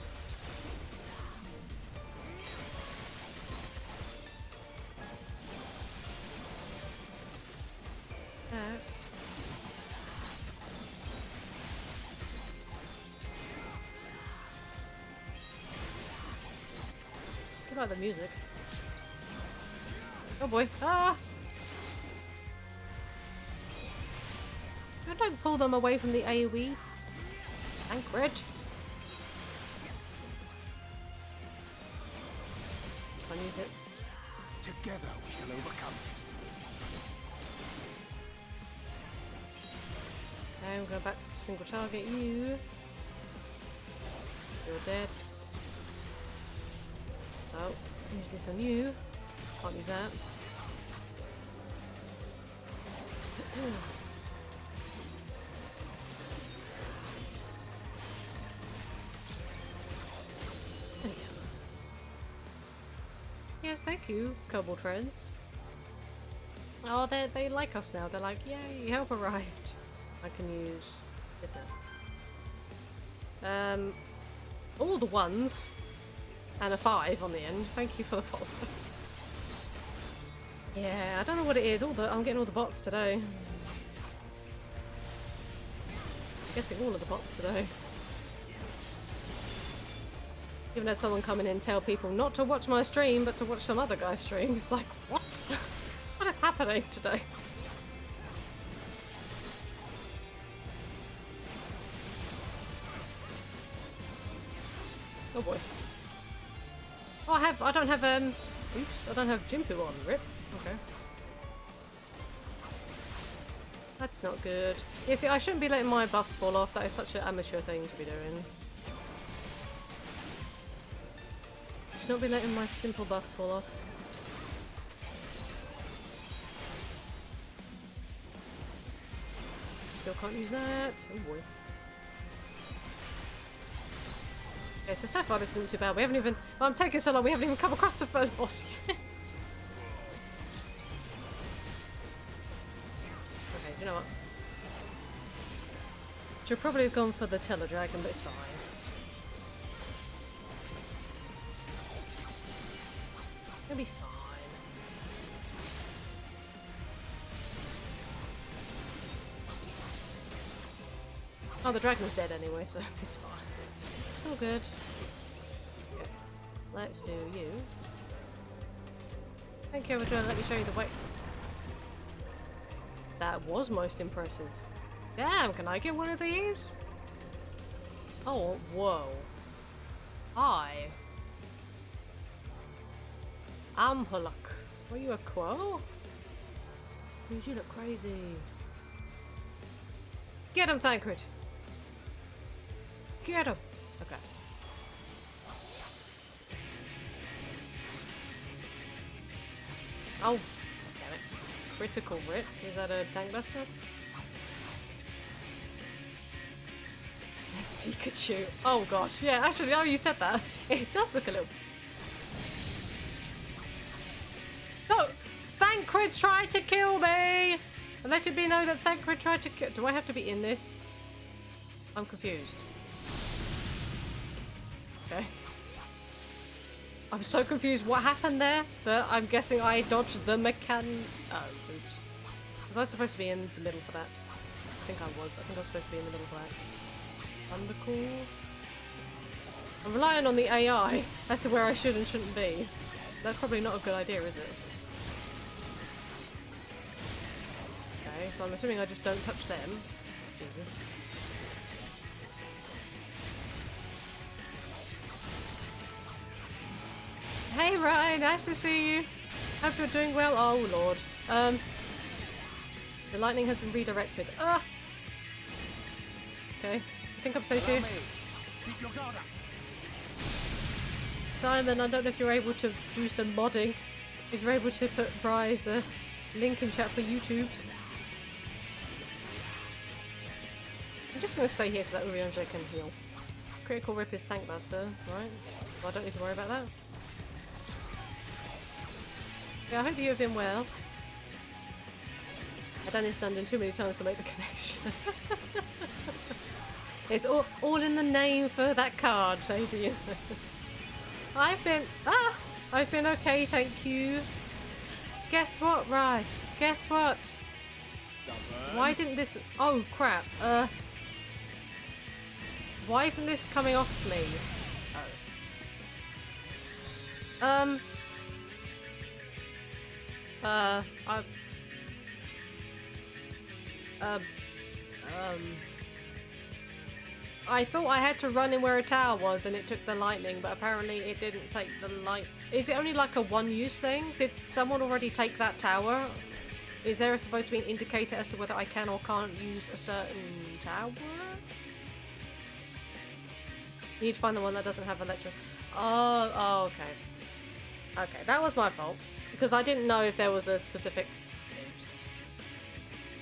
A: That. I like the music. Oh boy. Ah! Don't pull them away from the AoE. Tancred. Can't use it.
G: Together we shall overcome this.
A: Okay, I'm going back to single target you. You're dead. Oh, use this on you. Can't use that. Yes, thank you, kobold friends. Oh, they like us now. They're like, yay, help arrived. I can use this now. All the ones and a 5 on the end. Thank you for the follow. Yeah, I don't know what it is. I'm getting all the bots today. Getting all of the bots today. Even had someone come in and tell people not to watch my stream, but to watch some other guy's stream. It's like, what? What is happening today? Oh boy. Oh, I don't have, oops, I don't have Jimpu on, rip. Okay. That's not good. Yeah, see, I shouldn't be letting my buffs fall off. That is such an amateur thing to be doing. Should not be letting my simple buffs fall off. Still can't use that. Oh boy. Okay, so far this isn't too bad. We haven't even... Well, I'm taking so long, we haven't even come across the first boss yet. Okay, you know what? Should probably have gone for the Tello Dragon, but it's fine. It'll be fine. Oh, the dragon's dead anyway, so it's fine. All good. Okay. Let's do you. Thank you, Overdrive. Let me show you the way. That was most impressive. Damn, can I get one of these? Oh, whoa. Hi. Amhuluk. Were you a quo? Dude, you look crazy. Get him, Thancred. Get him. Okay. Oh, damn it. Critical rip. Is that a tank buster? There's Pikachu. Oh gosh, yeah, actually, oh, you said that. It does look a little... No! Thancred tried to kill me! And let it be known that Thancred tried to kill... Do I have to be in this? I'm confused. Okay. I'm so confused what happened there, but I'm guessing I dodged the mechan... Oh, oops. Was I supposed to be in the middle for that? I think I was. I think I was supposed to be in the middle for that. Undercool. I'm relying on the AI as to where I should and shouldn't be. That's probably not a good idea, is it? Okay, so I'm assuming I just don't touch them. Jesus. Hey Ryan, nice to see you. Hope you're doing well. Oh lord. The lightning has been redirected. Okay. I think I'm safe here.
G: Keep your guard up.
A: Simon, I don't know if you're able to do some modding. If you're able to put Bry's link in chat for YouTubes. I'm just going to stay here so that Urianger can heal. Critical Rip is Tank Buster, right? Well, I don't need to worry about that. Yeah, I hope you have been well. I've done this dungeon too many times to make the connection. It's all in the name for that card, Sabian. I've been okay, thank you. Guess what, Rye? Guess what?
K: Stubborn.
A: Why didn't this... Oh, crap. Why isn't this coming off me? I thought I had to run in where a tower was and it took the lightning, but apparently it didn't take the light. Is it only like a one-use thing? Did someone already take that tower? Is there supposed to be an indicator as to whether I can or can't use a certain tower? You need to find the one that doesn't have electric. Oh, okay. Okay, that was my fault. Because I didn't know if there was a specific... Oops.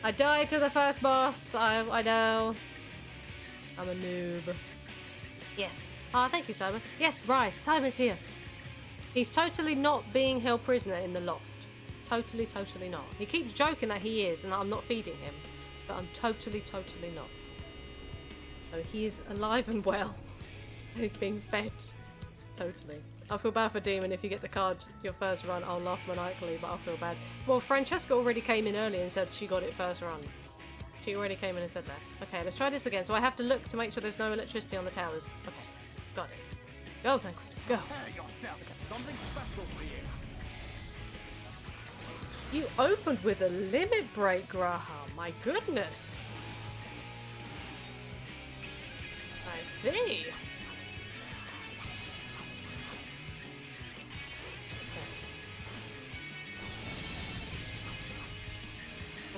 A: I died to the first boss. I know. I'm a noob. Yes. Ah, thank you, Simon. Yes, right. Simon's here. He's totally not being held prisoner in the loft. Totally not. He keeps joking that he is and that I'm not feeding him. But I'm totally not. So he is alive and well. He's being fed. Totally. I feel bad for Demon. If you get the card your first run, I'll laugh maniacally, but I'll feel bad. Well, Francesca already came in early and said she got it first run. She already came in and said that. Okay, let's try this again. So I have to look to make sure there's no electricity on the towers. Okay, got it. Go, thank you. Go.
J: Something special for you.
A: You opened with a limit break, Graham. My goodness. I see.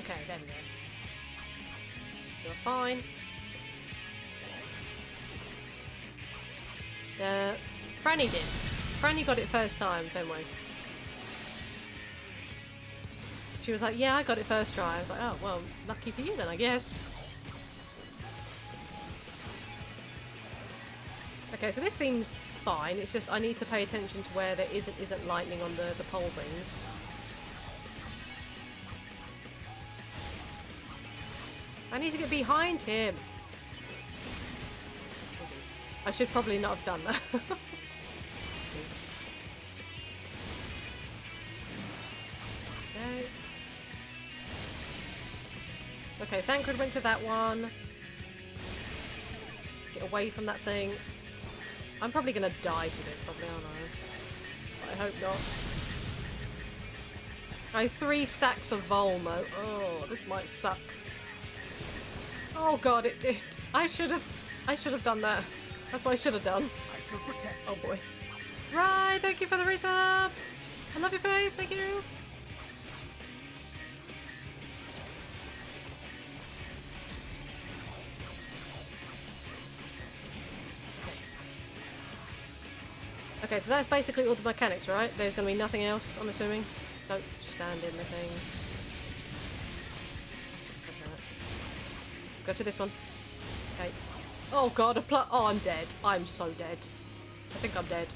A: Okay, there we go. You're fine. Franny did. Franny got it first time, don't we? She was like, yeah, I got it first try. I was like, oh, well, lucky for you then, I guess. Okay, so this seems fine. It's just I need to pay attention to where there isn't lightning on the pole rings. I need to get behind him. I should probably not have done that. Oops. Okay. Okay, Thancred went to that one. Get away from that thing. I'm probably gonna die to this, probably, aren't I? I hope not. I have 3 stacks of Volmo. Oh, this might suck. Oh god, it did. I should have done that. That's what I should have done.
J: I shall protect.
A: Oh boy. Right, thank you for the resub. I love your face, thank you. Okay, so that's basically all the mechanics, right? There's gonna be nothing else, I'm assuming. Don't stand in the things. Go to this one. Okay. Oh god, oh, I'm dead. I'm so dead. I think I'm dead.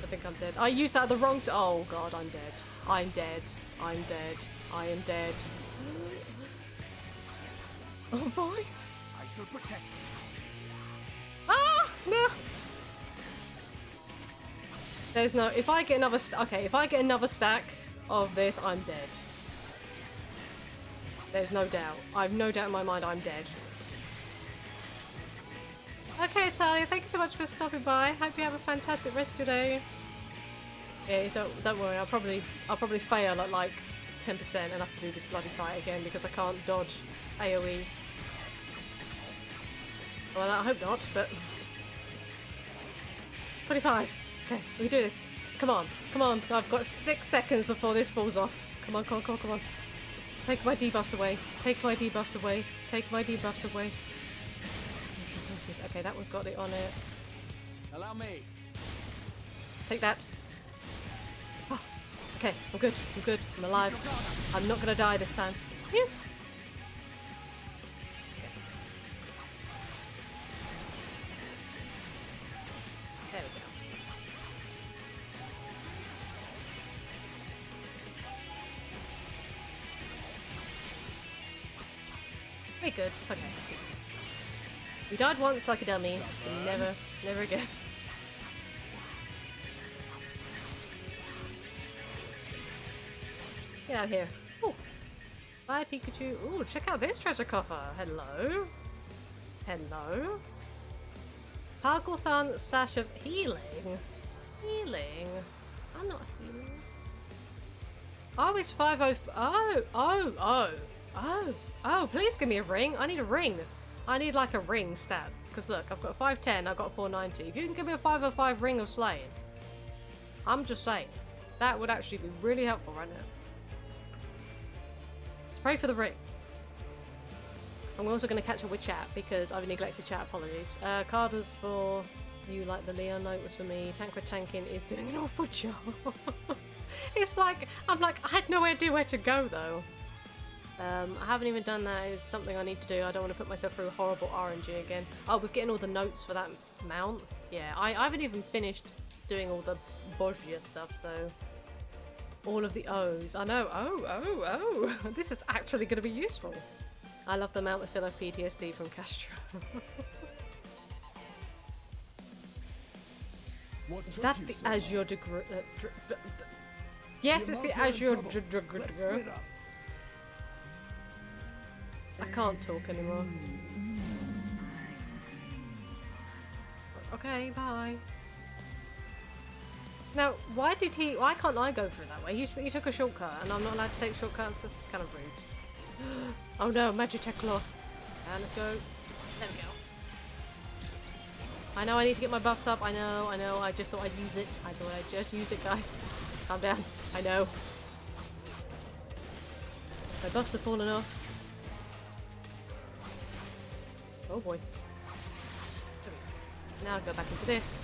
A: I think I'm dead. I used that at the wrong oh god, I'm dead. I'm dead. I'm dead. I am dead. Oh boy.
J: I shall protect.
A: Ah! No! There's no... If I get another... Okay, if I get another stack of this, I'm dead. There's no doubt. I have no doubt in my mind I'm dead. Okay, Talia, thank you so much for stopping by. Hope you have a fantastic rest of your day. Yeah, don't worry. I'll probably fail at like 10% and have to do this bloody fight again because I can't dodge AoEs. Well, I hope not, but 25. Okay, we can do this. Come on, come on. I've got 6 seconds before this falls off. Come on, come on, come on, come on. Take my debuffs away. Take my debuffs away. Take my debuffs away. Okay, that one's got it on it.
J: Allow me.
A: Take that. Oh, okay, I'm good. I'm good. I'm alive. I'm not gonna die this time. Phew. There we go. Very good. Okay. We died once like a dummy. Never again. Get out of here. Ooh. Bye, Pikachu. Ooh, check out this treasure coffer. Hello. Hello. Pargothan Sash of Healing. Healing. I'm not healing. Oh, it's 505. Oh, please give me a ring. I need a ring. I need like a ring stat. Because look, I've got 510, I've got 490. If you can give me a 505 ring of slaying, I'm just saying. That would actually be really helpful right now. Pray for the ring. I'm also going to catch up with chat because I've neglected chat, apologies. Carter's for you, like the Leon note was for me. Tancred tanking is doing an awful job. It's like, I'm like, I had no idea where to go though. I haven't even done that. It's something I need to do. I don't want to put myself through horrible RNG again. Oh, we're getting all the notes for that mount. Yeah, I haven't even finished doing all the Bozja stuff, so... all of the O's. I know. Oh. This is actually going to be useful. I love the mount that still have PTSD from Castro. Is that the Azure degree? Yes, it's the Azure degree. I can't talk anymore. Okay, bye. Now, why can't I go through that way? He took a shortcut, and I'm not allowed to take shortcuts? That's kind of rude. Oh no, Magitech Claw. And let's go. There we go. I know I need to get my buffs up. I know. I just thought I'd use it. I thought I'd just use it, guys. Calm down. I know. My buffs have fallen off. Oh boy. Now I'll go back into this.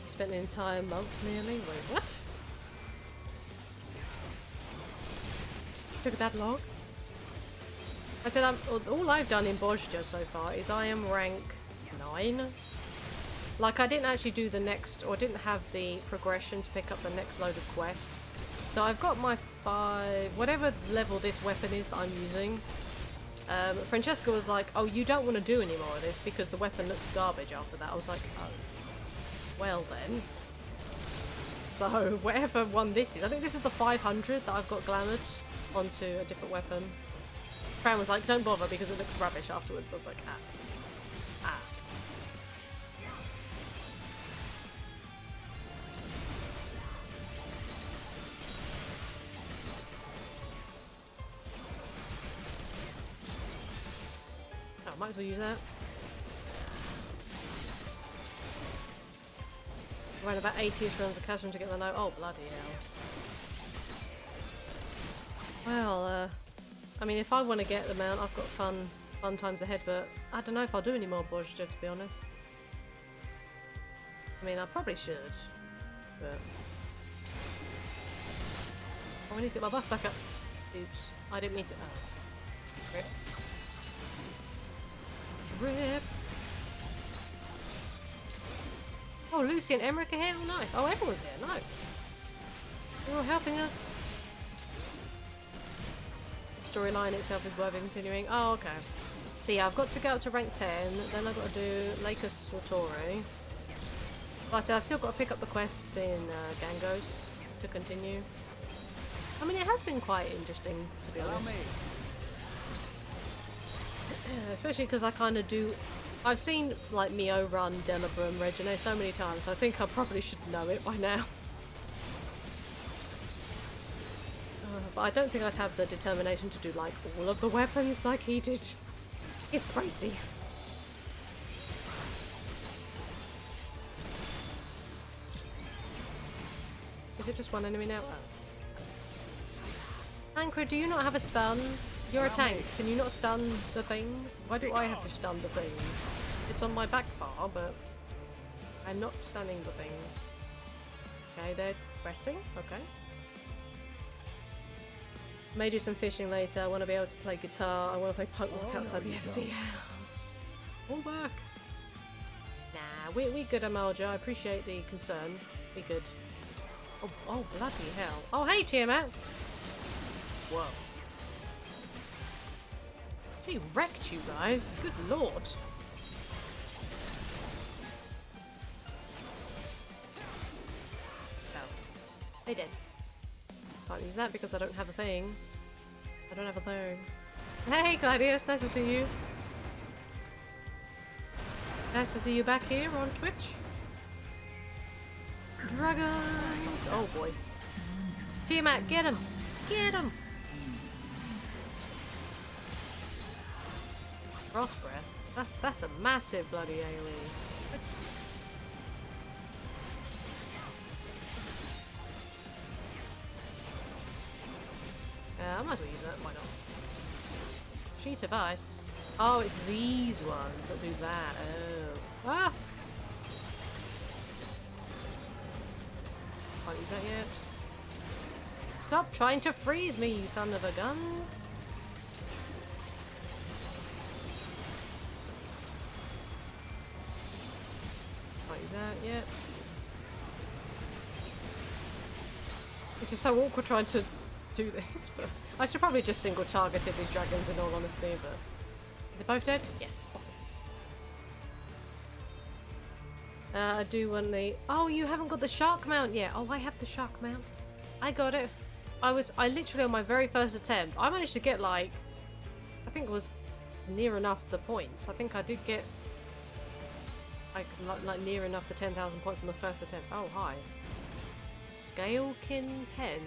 A: Spent an entire month nearly. Wait, what? Took that long? I said all I've done in Bozja so far is I am rank 9. Like I didn't actually do the next, or didn't have the progression to pick up the next load of quests. So I've got my 5, whatever level this weapon is that I'm using. Francesca was like, oh, you don't want to do any more of this because the weapon looks garbage after that. I was like, oh. Well then. So, whatever one this is. I think this is the 500 that I've got glamoured onto a different weapon. Fran was like, don't bother because it looks rubbish afterwards. I was like, ah. Oh, might as well use that. Ran about 80ish runs of Chasm to get the note. Oh, bloody hell. Well, I mean, if I want to get the mount, I've got fun times ahead, but I don't know if I'll do any more Bozja, to be honest. I mean, I probably should, but... oh, I need to get my bus back up. Oops. I didn't mean to... oh. Rip. Rip! Oh, Lucy and Emmerich are here? Oh, nice. Oh, everyone's here. Nice. They're all helping us. The storyline itself is worth continuing. Oh, okay. So yeah, I've got to go up to rank 10. Then I've got to do Lakers Satori. Like I said, I've still got to pick up the quests in Gangos to continue. I mean, it has been quite interesting, to be honest. Especially because I kind of do... I've seen like Mio run Delibra and Regine so many times, so I think I probably should know it by now. But I don't think I'd have the determination to do like all of the weapons like he did. It's crazy. Is it just one enemy now? Oh. Tancred, do you not have a stun? You're a tank. Can you not stun the things? Why do I have to stun the things? It's on my back part. are, but I'm not standing for things. Okay, they're resting. Okay. May do some fishing later. I want to be able to play guitar. I want to play Pokemon outside the FC house. All back. Nah, we good, Amalja. I appreciate the concern. We good. Oh, bloody hell. Oh, hey, Tiamat. Whoa. She wrecked you guys. Good lord. Oh. They did. Can't use that because I don't have a thing. I don't have a thing. Hey, Gladius. Nice to see you. Nice to see you back here on Twitch. Dragons! Oh boy. Tiamat, get him! Get him! Frost breath? That's a massive bloody AoE. I might as well use that, why not? Sheet of ice. Oh, it's these ones that do that. Oh. Ah! Can't use that yet. Stop trying to freeze me, you son of a guns! Can't use that yet. It's just so awkward trying to do this, but I should probably just single targeted these dragons in all honesty, but they're both dead? Yes, awesome. I do want the... Oh, you haven't got the shark mount yet. Oh, I have the shark mount. I got it. I literally on my very first attempt, I managed to get like, I think it was near enough the points. I think I did get like near enough the 10,000 points on the first attempt. Oh, hi. Scalekin pen.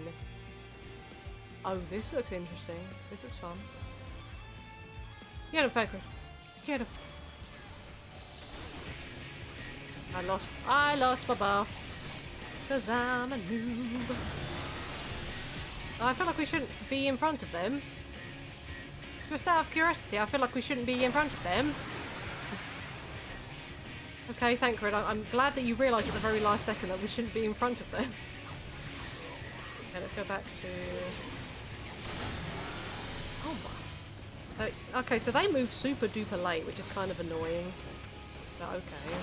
A: Oh, this looks interesting. This looks fun. Get him, Fakrid. Get him. I lost my boss. Cause I'm a noob. I feel like we shouldn't be in front of them. Just out of curiosity, I feel like we shouldn't be in front of them. Okay, Thancred, I'm glad that you realised at the very last second that we shouldn't be in front of them. Okay, let's go back to... Oh my... okay, so they move super duper late, which is kind of annoying. But okay.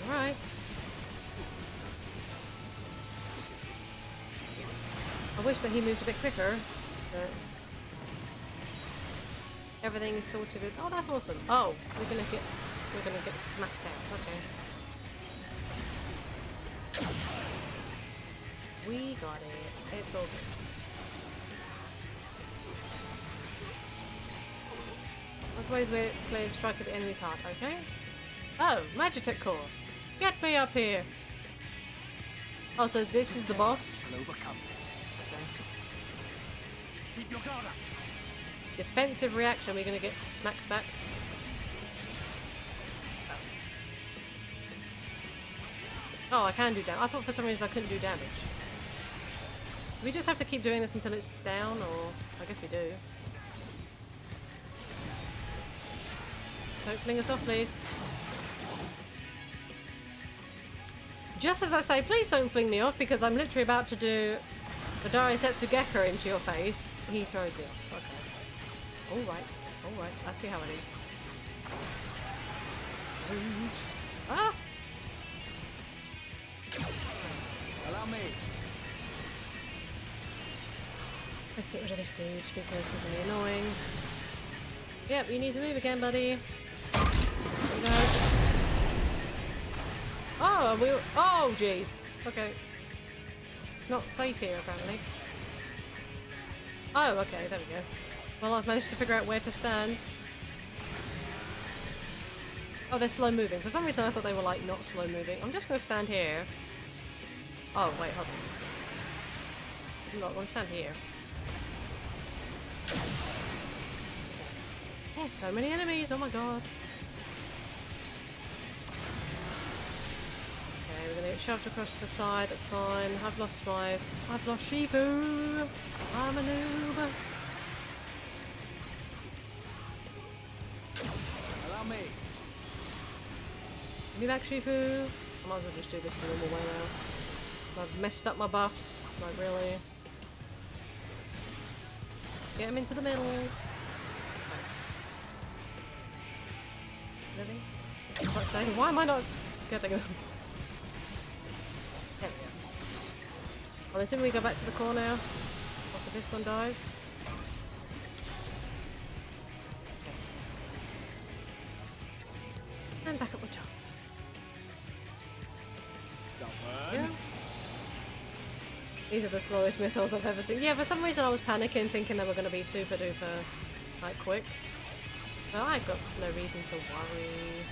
A: Alright. I wish that he moved a bit quicker, but everything is sorted. Oh, that's awesome. Oh, we're gonna get smacked out. Okay. We got it. It's all good. That's ways where players strike at the enemy's heart. Okay. Oh, Magitech Core. Get me up here. Oh, so this is the boss.
J: Keep your guard up.
A: Defensive reaction. We're gonna get smacked back. Oh, I can do damage. I thought for some reason I couldn't do damage. Do we just have to keep doing this until it's down, or I guess we do. Don't fling us off, please. Just as I say, please don't fling me off, because I'm literally about to do the Darisetsu Gekka into your face. He throws me off. Okay. Alright. I see how it is. Ah!
J: Allow me.
A: Let's get rid of this dude, because he's really annoying. Yep, you need to move again, buddy. There we go. Oh, jeez. Okay. It's not safe here, apparently. Oh, okay, there we go. Well, I've managed to figure out where to stand. Oh, they're slow moving. For some reason, I thought they were, like, not slow moving. I'm just going to stand here. Oh, wait, hold on. I'm not going to stand here. There's so many enemies, oh my god. Okay, we're gonna get shoved across the side, that's fine. I've lost Shifu. I'm a noob.
C: me.
A: Give me back, Shifu. I might as well just do this the normal way now. I've messed up my buffs. Like, really. Get him into the middle. Living? Why am I not getting them? There we go. I'm assuming we go back to the core now. After this one dies. And back up the top. Yeah. These are the slowest missiles I've ever seen. Yeah, for some reason I was panicking thinking they were going to be super duper like quick. But I've got no reason to worry.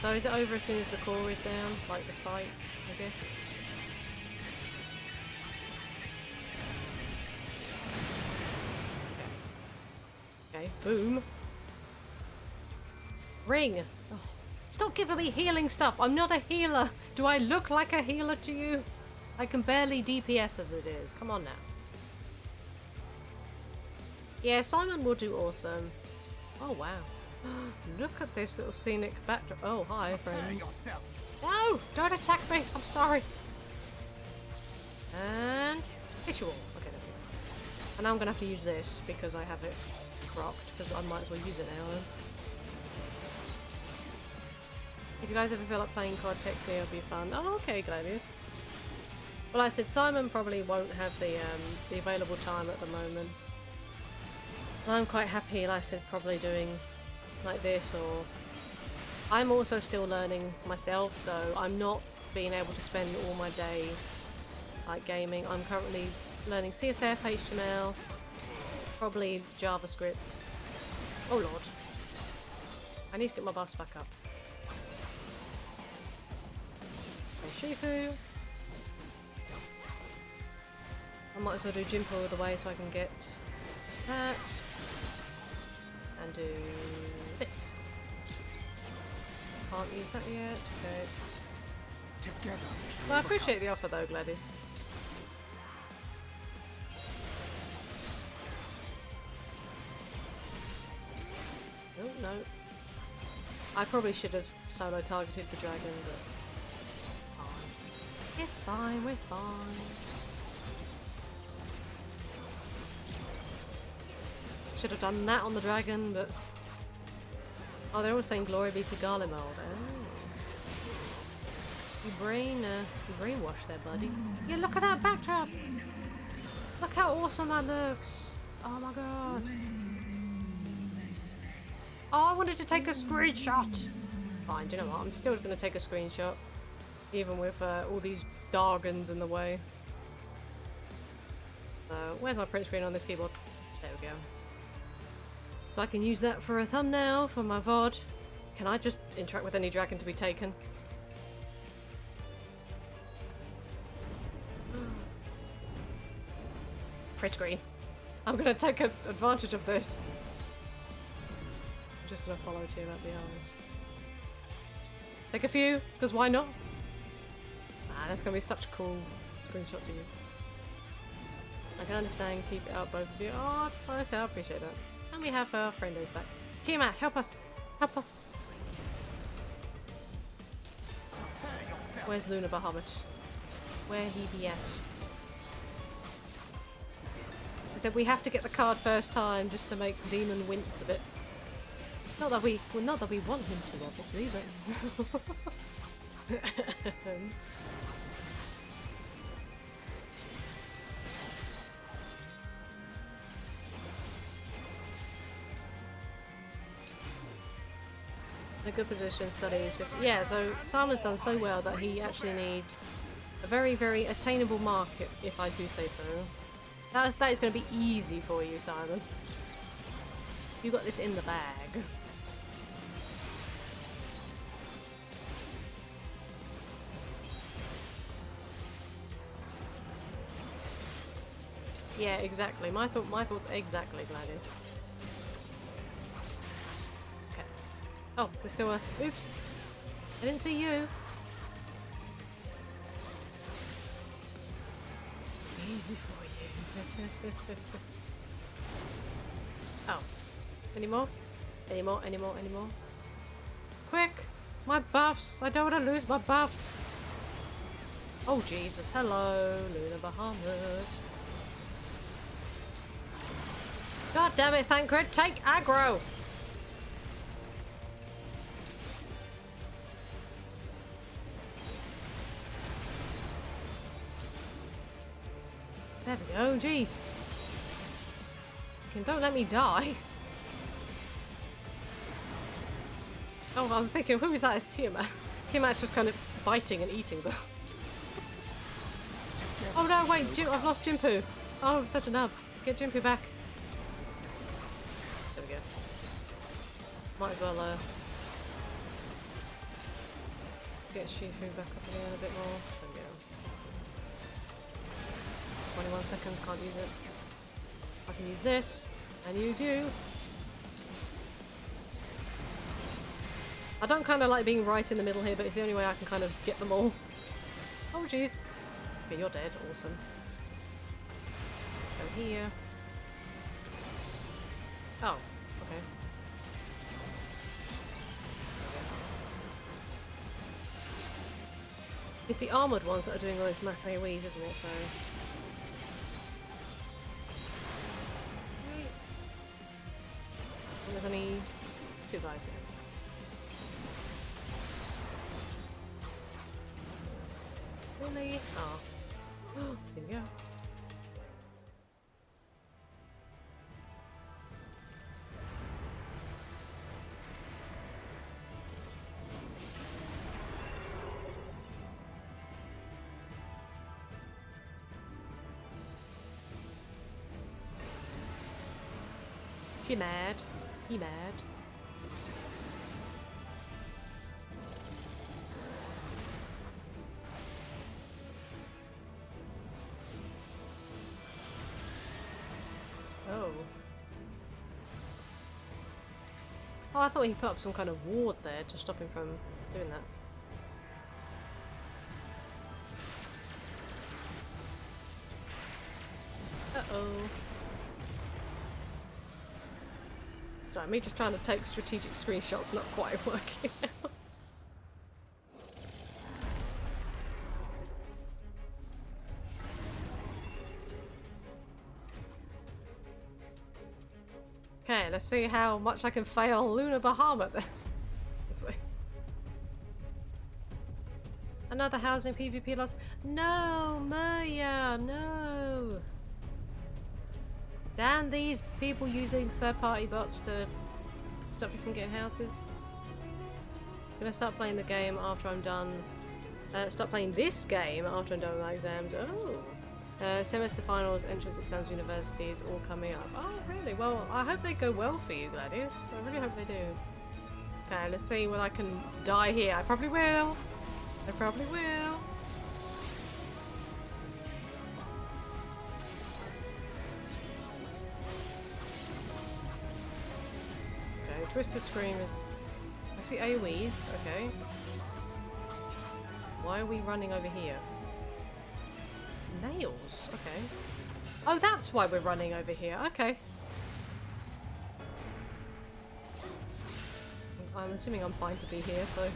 A: So is it over as soon as the core is down? Like the fight, I guess? Okay, boom. Ring! Oh, stop giving me healing stuff! I'm not a healer! Do I look like a healer to you? I can barely DPS as it is. Come on now. Yeah, Simon will do awesome. Oh wow. Look at this little scenic backdrop. Oh, hi friends. No! Don't attack me! I'm sorry! And... hit you all. Okay, there we go. And now I'm gonna have to use this because I have it crocked, because I might as well use it now then. If you guys ever feel like playing COD, text me, it'll be fun. Oh, okay, Gladius. Well, I said Simon probably won't have the available time at the moment. I'm quite happy, like I said, probably doing like this, or I'm also still learning myself, so I'm not being able to spend all my day like gaming. I'm currently learning CSS, HTML, probably JavaScript. Oh lord. I need to get my buffs back up. So Shifu. I might as well do Jimpo all the way so I can get that. And do this. Can't use that yet. Okay. Together. Well, I appreciate the offer though, Gladys. Oh no. I probably should have solo targeted the dragon, but fine. It's fine, we're fine. Should have done that on the dragon, but... oh, they're all saying glory be to Garlemald. Oh. You brainwash there, buddy. Yeah, look at that backdrop! Look how awesome that looks! Oh my god. Oh, I wanted to take a screenshot! Fine, do you know what? I'm still going to take a screenshot. Even with all these Dargans in the way. Where's my print screen on this keyboard? There we go. So I can use that for a thumbnail for my VOD. Can I just interact with any dragon to be taken? Print screen. I'm gonna take advantage of this. I'm just gonna follow Team out behind. Take a few, because why not? Ah, that's gonna be such a cool screenshot to use. I can understand, keep it up, both of you. Oh, I appreciate that. And we have our friendos back. Tiamat, help us! Help us! Where's Luna Bahamut? Where he be at? I said we have to get the card first time just to make Demon wince a bit. Not that we want him to, obviously, but... a good position, studies. Yeah, so Simon's done so well that he actually needs a very, very attainable mark, if I do say so. That is going to be easy for you, Simon. You got this in the bag. Yeah, exactly. My thoughts exactly, Gladys. Okay. Oh, there's still a... oops. I didn't see you. Easy for you. Oh. Any more? Any more? Any more? Any more? Quick! My buffs! I don't want to lose my buffs! Oh Jesus, hello, Luna Bahamut. God damn it, Thancred, take aggro! There we go, jeez. Don't let me die. Oh, I'm thinking, who is that? It's Tiamat. Tiamat's just kind of biting and eating them. Oh no, wait, I've lost Jimpu. Oh, I'm such a nub. Get Jimpu back. There we go. Might as well, let's get Shifu back up again a bit more. There we go. 21 seconds, can't use it. I can use this, and use you. I don't kind of like being right in the middle here, but it's the only way I can kind of get them all. Oh jeez. Okay, you're dead. Awesome. Go here. Oh, okay. It's the armoured ones that are doing all those mass AoEs, isn't it? So. There's only 2 guys here. Really? Oh. Here we go. She mad. He mad. Oh. Oh, I thought he put up some kind of ward there to stop him from doing that. Uh-oh. Sorry, me just trying to take strategic screenshots not quite working out. Okay, let's see how much I can fail Luna Bahamut then. This way. Another housing PvP loss. No, Maya, no. Damn these people using third-party bots to stop you from getting houses. I'm gonna start playing the game after I'm done. Start playing this game after I'm done with my exams. Oh. Semester finals, entrance exams, universities, all coming up. Oh, really? Well, I hope they go well for you, Gladius. I really hope they do. Okay, let's see when I can die here. I probably will. I probably will. Okay, Twisted Scream is... I see AoEs. Okay. Why are we running over here? Nails, okay. Oh, that's why we're running over here. Okay. I'm assuming I'm fine to be here, so...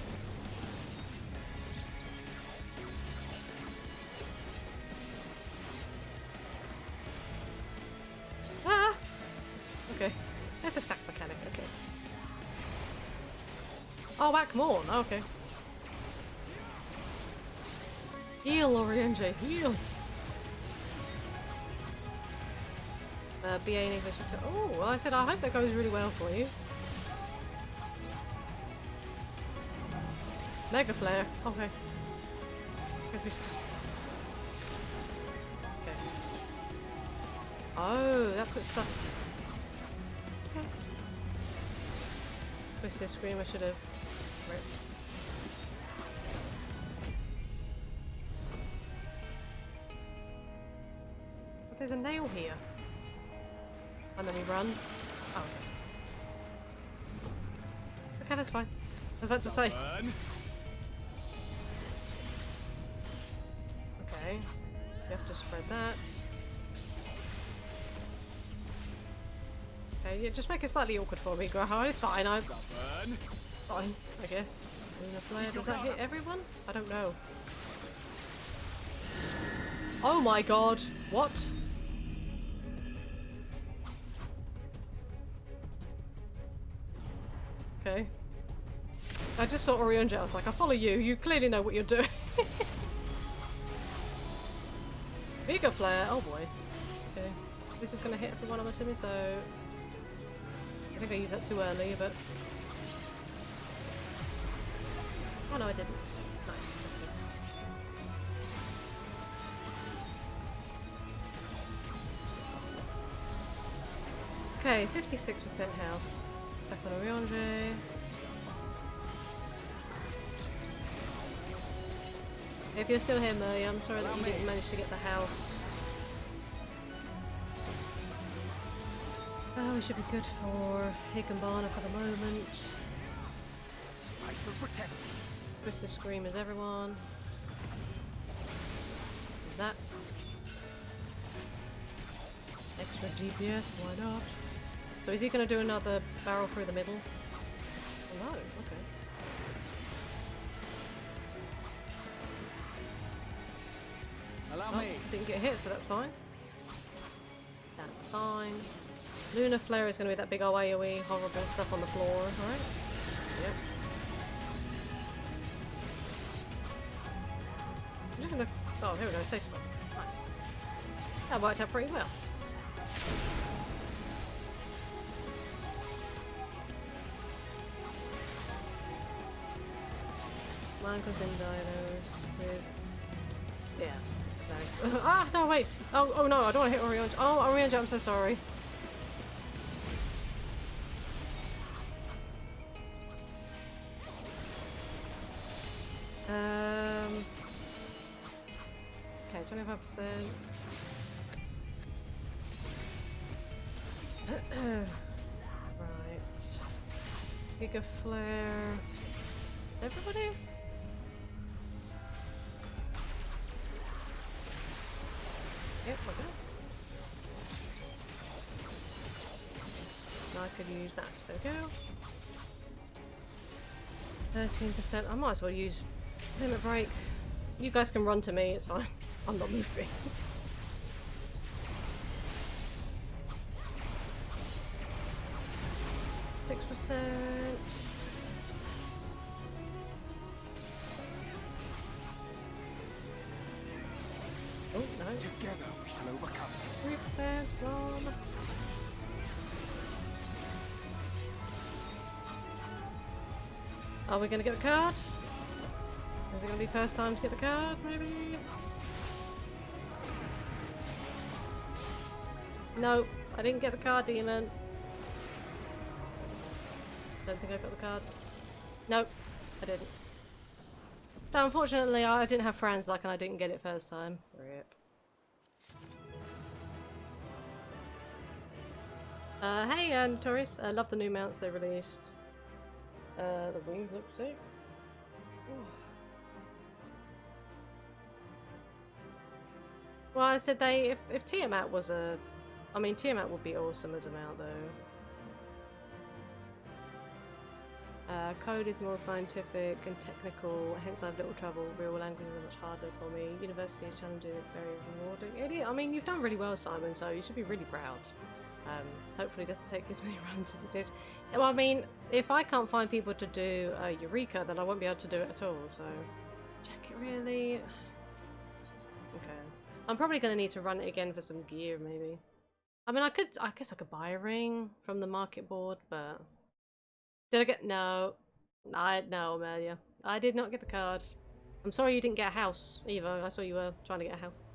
A: Ah! Okay. There's a stack mechanic, okay. Oh, whack more. Okay. Heal, Orienge, heal! BA in English. Oh, well, I said I hope that goes really well for you. Mega Flare. Okay. Guess we should just... Okay. Oh, that puts stuff... Okay. Twisted Scream, I should have... Right. But there's a nail here. And then we run. Oh, okay. Okay, that's fine. I was about to say. Okay. You have to spread that. Okay, Okay, yeah, just make it slightly awkward for me, Graha. It's fine. Fine, I guess. Does that hit everyone? I don't know. Oh my god! What? Okay. I just saw Orionja. I was like, I follow you. You clearly know what you're doing. Bigger flare. Oh boy. Okay. This is gonna hit everyone, I'm assuming, so... I think I used that too early, but... Oh no, I didn't. Nice. Okay, 56% health. Step on Orionja. If you're still here, Murray, I'm sorry that you didn't manage to get the house. Oh, we should be good for Higginbarna for the moment.
C: I shall protect you.
A: Mr. Scream is everyone. Is that? Extra DPS, why not? So is he going to do another barrel through the middle? Oh, no, okay.
C: Allow me.
A: Didn't get hit, so that's fine. That's fine. Lunar Flare is going to be that big old AoE horrible stuff on the floor, right? Yep. I'm just gonna... Oh, here we go, safe spot. Nice. That worked out pretty well. Michael's in dinos with... Yeah. Nice. Ah, no, wait! Oh no, I don't want to hit Orionja. Oh, Orionja, I'm so sorry. Okay, 25%. Right. Giga Flare. Is everybody? Yep, we're good. I could use that. There we go. 13%. I might as well use Limit Break. You guys can run to me, it's fine. I'm not moving. %. Oh, no.
C: Together we shall overcome this.
A: 3%, come on. Are we gonna get the card? Is it gonna be first time to get the card, maybe? No, I didn't get the card, demon. Don't think I got the card. Nope, I didn't. So unfortunately I didn't have friends like and I didn't get it first time. RIP. Hey Notorious, I love the new mounts they released. The wings look sick. Ooh. Well, I said if Tiamat was a... I mean, Tiamat would be awesome as a mount, though. Code is more scientific and technical, hence I have little trouble. Real language is much harder for me. University is challenging, it's very rewarding. I mean, you've done really well, Simon, so you should be really proud. Hopefully it doesn't take as many runs as it did. Well, I mean, if I can't find people to do Eureka, then I won't be able to do it at all, so... Jacket, really? Okay. I'm probably going to need to run it again for some gear, maybe. I mean, I guess I could buy a ring from the market board, but... Did I get... No, Amelia. I did not get the card. I'm sorry you didn't get a house, either. I saw you were trying to get a house.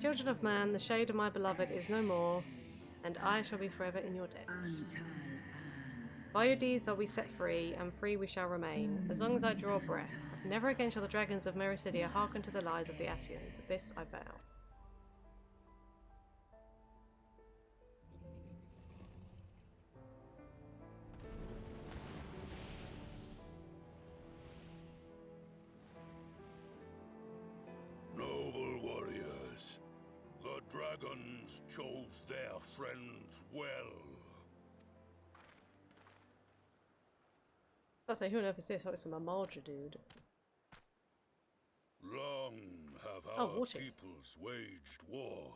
A: Children of man, the shade of my beloved is no more, and I shall be forever in your depths. By your deeds are we set free, and free we shall remain, as long as I draw breath. Never again shall the dragons of Mericidia hearken to the lies of the Asians. This I vow.
F: Gallians chose their friends well.
A: I say, who on earth is this? Oh, it's some Amalja dude.
F: Long have our peoples waged war.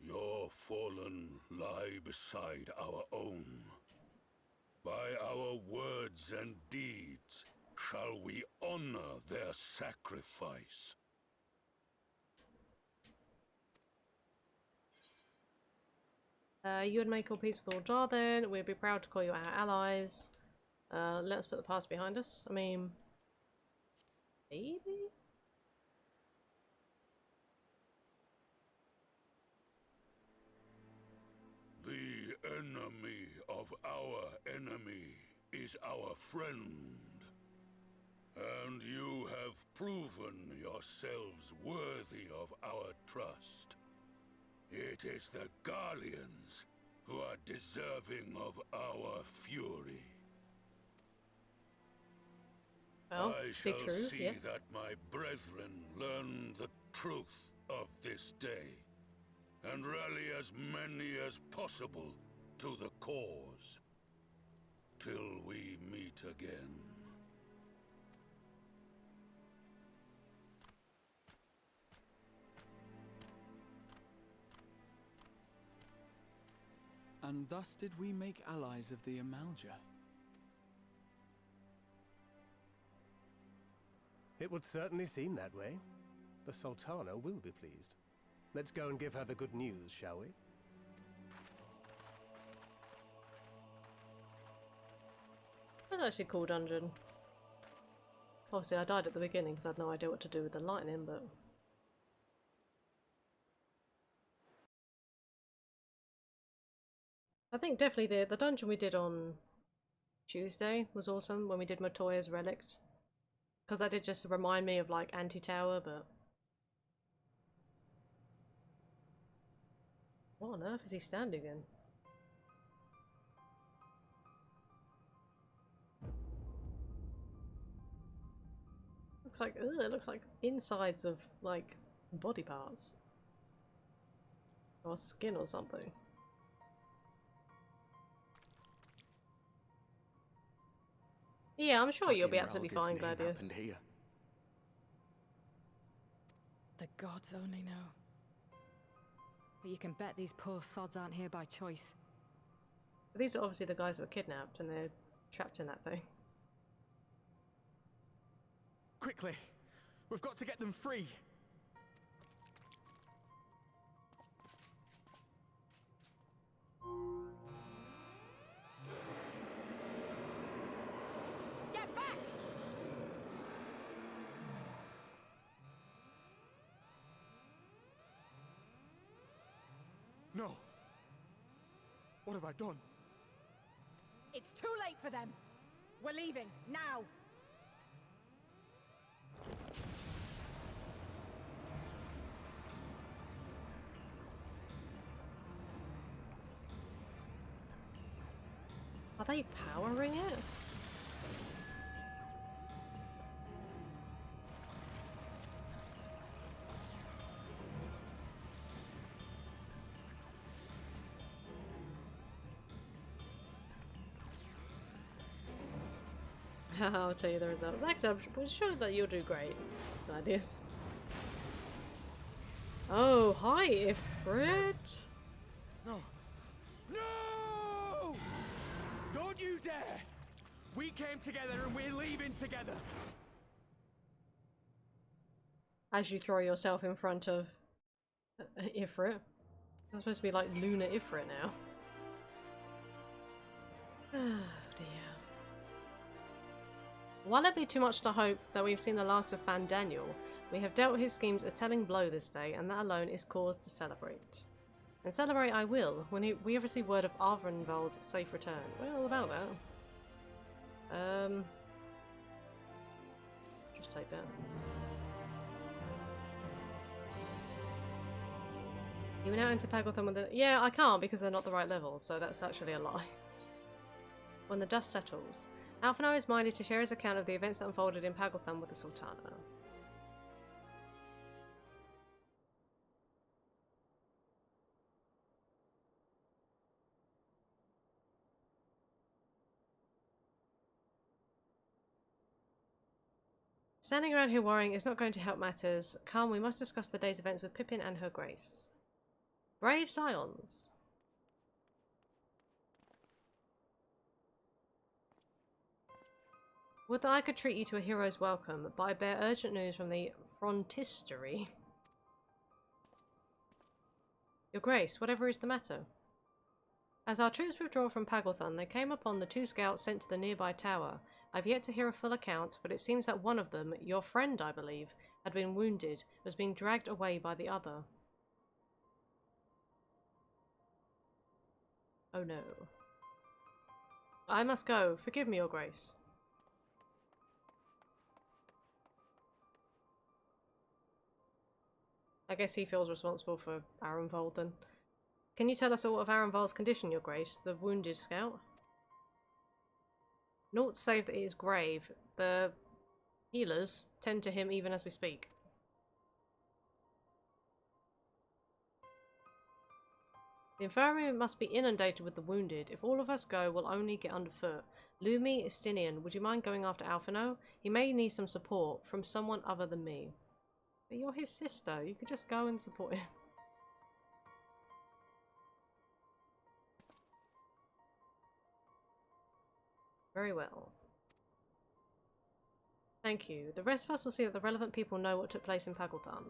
F: Your fallen lie beside our own. By our words and deeds shall we honor their sacrifice.
A: You would make all peace with all Darthen. We'd be proud to call you our allies. Let us put the past behind us. I mean, maybe?
F: The enemy of our enemy is our friend. And you have proven yourselves worthy of our trust. It is the Gallians who are deserving of our fury.
A: Well,
F: I shall
A: true,
F: see
A: yes.
F: that my brethren learn the truth of this day, and rally as many as possible to the cause, till we meet again.
K: And thus did we make allies of the Amalja.
N: It would certainly seem that way. The Sultana will be pleased. Let's go and give her the good news, shall we?
A: That's actually a cool dungeon. Obviously I died at the beginning because I had no idea what to do with the lightning, but... I think definitely the dungeon we did on Tuesday was awesome when we did Matoya's Relict. Because that did just remind me of like Anti-Tower, but... What on earth is he standing in? Looks like, ugh, it looks like insides of like body parts. Or skin or something. Yeah, I'm sure you'll be absolutely fine, Gladius.
D: The gods only know. But you can bet these poor sods aren't here by choice.
A: These are obviously the guys that were kidnapped and they're trapped in that thing.
K: Quickly! We've got to get them free!
D: Get back!
K: No! What have I done?
D: It's too late for them! We're leaving, now!
A: Are they powering it? I'll tell you the results. Actually, I'm sure that you'll do great, Gladius. Oh, hi, Ifrit.
J: No. No! Don't you dare! We came together and we're leaving together.
A: As you throw yourself in front of Ifrit. It's supposed to be like Luna Ifrit now. Oh dear. While it be too much to hope that we've seen the last of Fandaniel, we have dealt his schemes a telling blow this day, and that alone is cause to celebrate. And celebrate I will, when we have received word of Arvenvald's safe return. Well, about that. Just take that. You went out into Pagotham with the... Yeah, I can't because they're not the right level, so that's actually a lie. When the dust settles, Alphinaud is minded to share his account of the events that unfolded in Pagotham with the Sultana. Standing around here worrying is not going to help matters. Come, we must discuss the day's events with Pippin and her grace. Brave Scions. Would that I could treat you to a hero's welcome, but I bear urgent news from the frontistery. Your Grace, whatever is the matter? As our troops withdraw from Pagelthon, they came upon the 2 scouts sent to the nearby tower. I've yet to hear a full account, but it seems that one of them, your friend I believe, had been wounded, was being dragged away by the other. Oh no. I must go. Forgive me, Your Grace. I guess he feels responsible for Arenvold then. Can you tell us all of Arenvold's condition, Your Grace? The wounded scout? Naught save that he is grave. The healers tend to him even as we speak. The infirmary must be inundated with the wounded. If all of us go, we'll only get underfoot. Lumi, Estinian, would you mind going after Alphino? He may need some support from someone other than me. But you're his sister. You could just go and support him. Very well. Thank you. The rest of us will see that the relevant people know what took place in Pagelthon.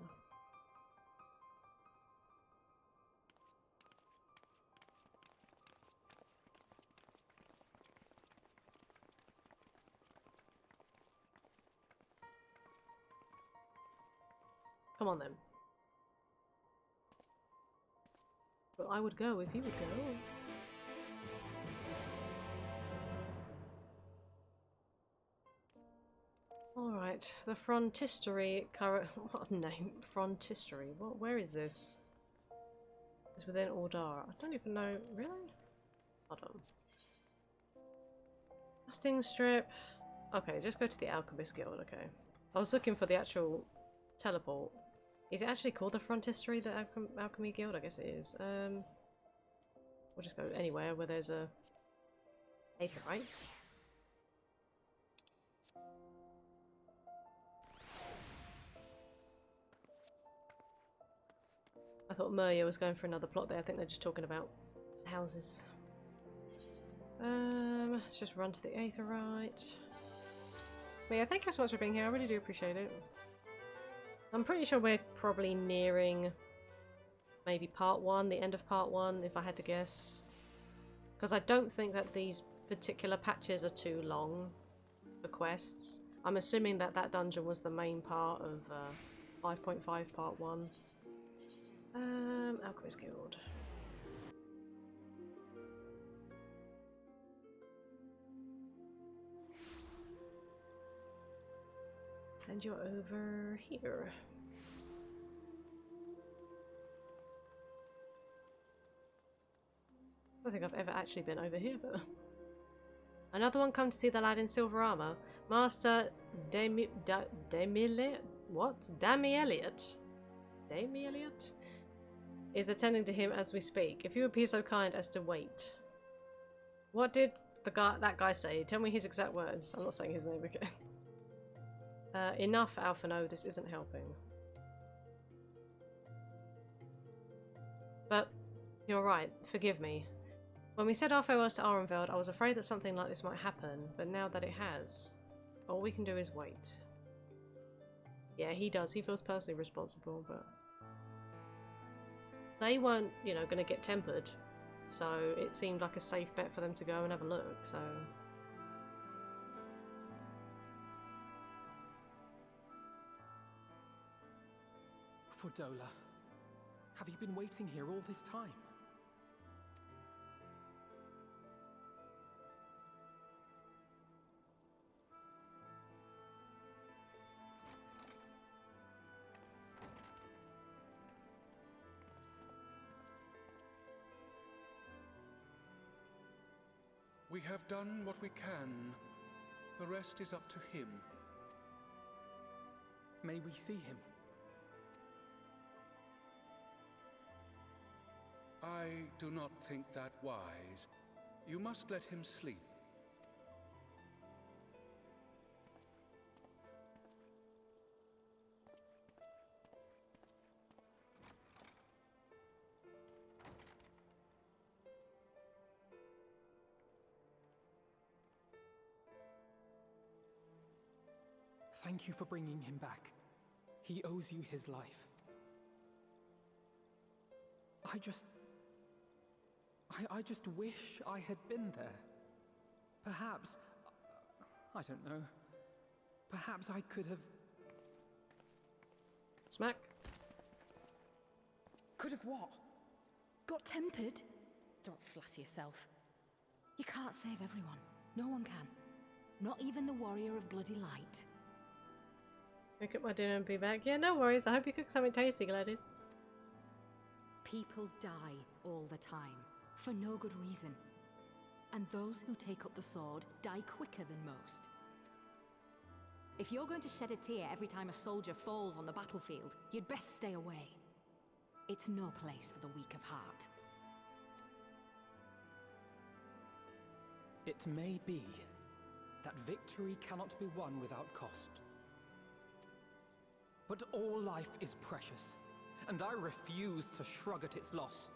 A: Come on then. Well, I would go if you would go. Alright, the frontistery what name? Frontistery. What? Where is this? It's within Ordar. I don't even know. Really? Hold on. Casting strip. Okay, just go to the Alchemist Guild, okay. I was looking for the actual teleport. Is it actually called the Frontistery, the Alchemy Guild? I guess it is. We'll just go anywhere where there's a Aetherite. I thought Murya was going for another plot there. I think they're just talking about houses. Let's just run to the Aetherite. But yeah, thank you so much for being here. I really do appreciate it. I'm pretty sure we're probably nearing maybe part 1, the end of part 1, if I had to guess. Because I don't think that these particular patches are too long for quests. I'm assuming that that dungeon was the main part of 5.5 part 1. Alchemist Guild. And you're over here. I don't think I've ever actually been over here, but... Another one come to see the lad in silver armour. Master Dami Elliot is attending to him as we speak. If you would be so kind as to wait. What did that guy say? Tell me his exact words. I'm not saying his name again. Enough, Alphino, this isn't helping. But, you're right, forgive me. When we said our farewells to Arenveld, I was afraid that something like this might happen, but now that it has, all we can do is wait. Yeah, he does, he feels personally responsible, but... They weren't, you know, gonna get tempered, so it seemed like a safe bet for them to go and have a look, so...
E: Fordola, have you been waiting here all this time?
F: We have done what we can. The rest is up to him.
E: May we see him?
F: I do not think that wise. You must let him sleep.
E: Thank you for bringing him back. He owes you his life. I just wish I had been there. Perhaps, I don't know, perhaps I could have...
A: Smack.
D: Could have what? Got tempered? Don't flatter yourself. You can't save everyone. No one can. Not even the warrior of bloody light.
A: Pick up my dinner and be back. Yeah, no worries. I hope you cook something tasty, Gladys.
D: People die all the time, for no good reason. And those who take up the sword die quicker than most. If you're going to shed a tear every time a soldier falls on the battlefield, you'd best stay away. It's no place for the weak of heart.
E: It may be that victory cannot be won without cost. But all life is precious, and I refuse to shrug at its loss.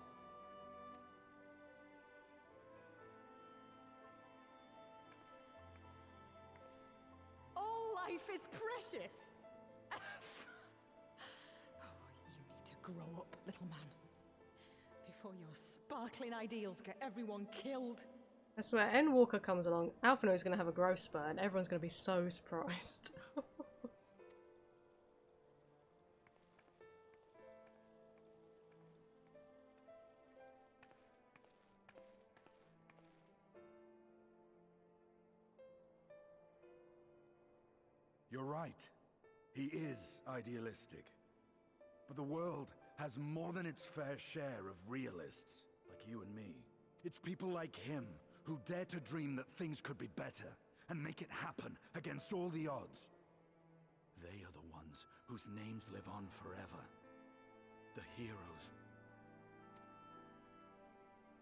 D: All life is precious! Oh, you need to grow up, little man. Before your sparkling ideals get everyone killed.
A: I swear, Endwalker comes along, Alphinaud's going to have a growth spurt, and everyone's going to be so surprised.
P: You're right. He is idealistic. But the world has more than its fair share of realists, like you and me. It's people like him who dare to dream that things could be better and make it happen against all the odds. They are the ones whose names live on forever. The heroes.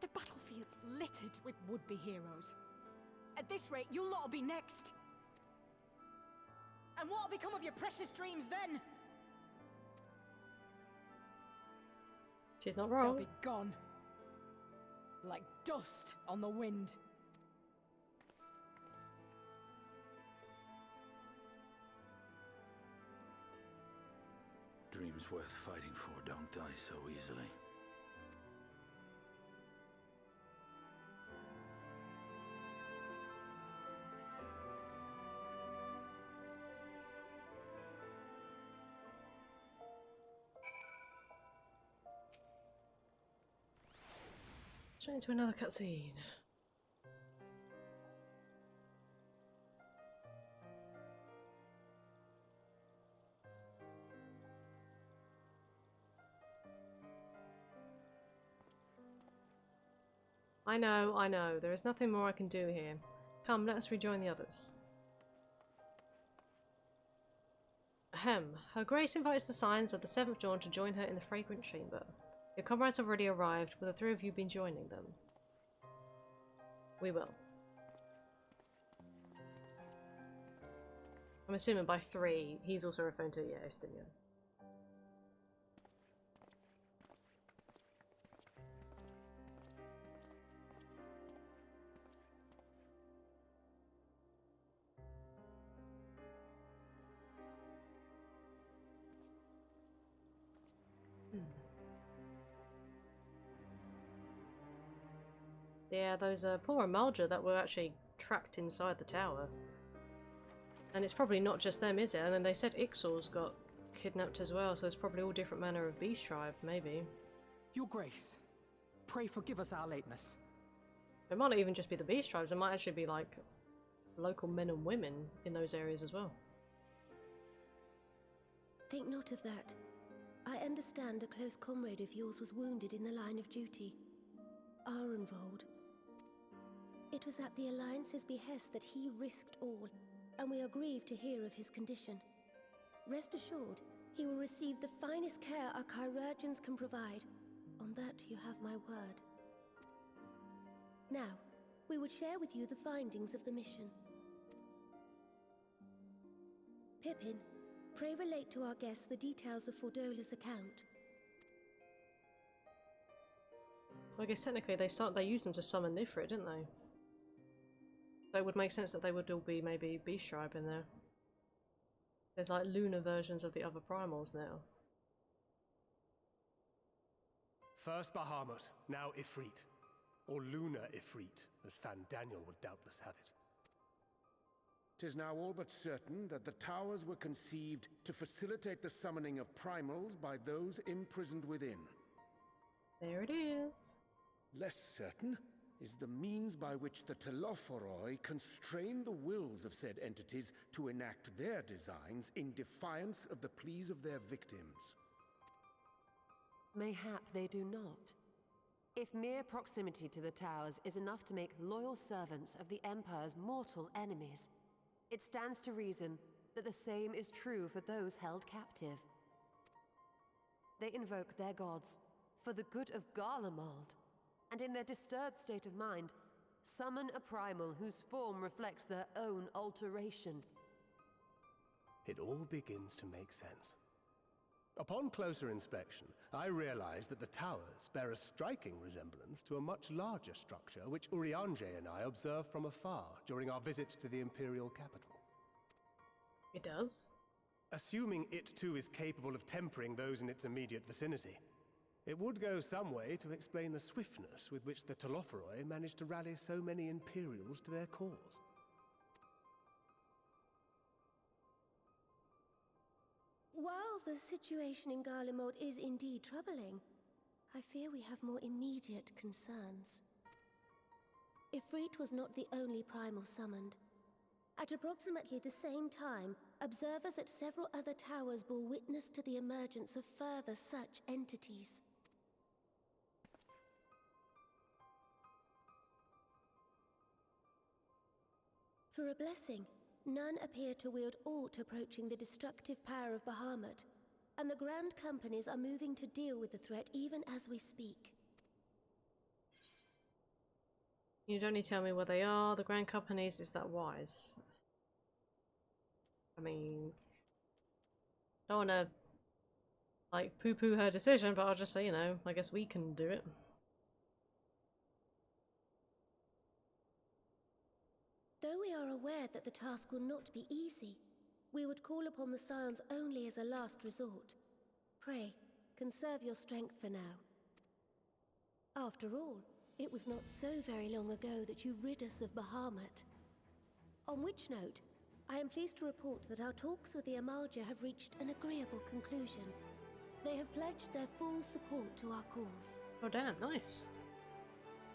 D: The battlefield's littered with would-be heroes. At this rate, you'll lot'll be next. And what'll become of your precious dreams then?
A: She's not wrong.
D: They'll be gone. Like dust on the wind.
P: Dreams worth fighting for don't die so easily.
A: Straight into another cutscene. I know. There is nothing more I can do here. Come, let us rejoin the others. Ahem. Her Grace invites the Signs of the 7th Dawn to join her in the Fragrant Chamber. Your comrades have already arrived. Will the three of you be joining them? We will. I'm assuming by three, he's also referring to, yeah, Estinia. Yeah, those poor Amalja that were actually trapped inside the tower. And it's probably not just them, is it? And then they said Ixor's got kidnapped as well, so there's probably all different manner of beast tribe, maybe.
E: Your Grace, pray forgive us our lateness.
A: It might not even just be the beast tribes, it might actually be like local men and women in those areas as well.
L: Think not of that. I understand a close comrade of yours was wounded in the line of duty. Arenvold. It was at the Alliance's behest that he risked all, and we are grieved to hear of his condition. Rest assured, he will receive the finest care our chirurgeons can provide. On that you have my word. Now, we would share with you the findings of the mission. Pippin, pray relate to our guests the details of Fordola's account.
A: Well, I guess technically they used them to summon Nifrit, didn't they? So it would make sense that they would all be maybe beast tribe in there. There's like lunar versions of the other primals now.
N: First Bahamut, now Ifrit. Or Lunar Ifrit, as Fandaniel would doubtless have it.
G: 'Tis now all but certain that the towers were conceived to facilitate the summoning of primals by those imprisoned within.
A: There it is.
G: Less certain is the means by which the Telophoroi constrain the wills of said entities to enact their designs in defiance of the pleas of their victims.
Q: Mayhap they do not. If mere proximity to the towers is enough to make loyal servants of the Empire's mortal enemies, it stands to reason that the same is true for those held captive. They invoke their gods for the good of Garlemald, and in their disturbed state of mind, summon a primal whose form reflects their own alteration.
N: It all begins to make sense. Upon closer inspection, I realized that the towers bear a striking resemblance to a much larger structure which Urianger and I observed from afar during our visit to the Imperial capital.
A: It does?
N: Assuming it too is capable of tempering those in its immediate vicinity, it would go some way to explain the swiftness with which the Telophoroi managed to rally so many Imperials to their cause.
L: While the situation in Garlemald is indeed troubling, I fear we have more immediate concerns. Ifrit was not the only primal summoned. At approximately the same time, observers at several other towers bore witness to the emergence of further such entities. For a blessing, none appear to wield aught approaching the destructive power of Bahamut, and the Grand Companies are moving to deal with the threat even as we speak.
A: You don't need to tell me where they are. The Grand Companies, is that wise? I mean, I don't want to like poo-poo her decision, but I'll just say, you know, I guess we can do it.
L: Though we are aware that the task will not be easy, we would call upon the Scions only as a last resort. Pray, conserve your strength for now. After all, it was not so very long ago that you rid us of Bahamut. On which note, I am pleased to report that our talks with the Amalja have reached an agreeable conclusion. They have pledged their full support to our cause.
A: Oh damn, nice.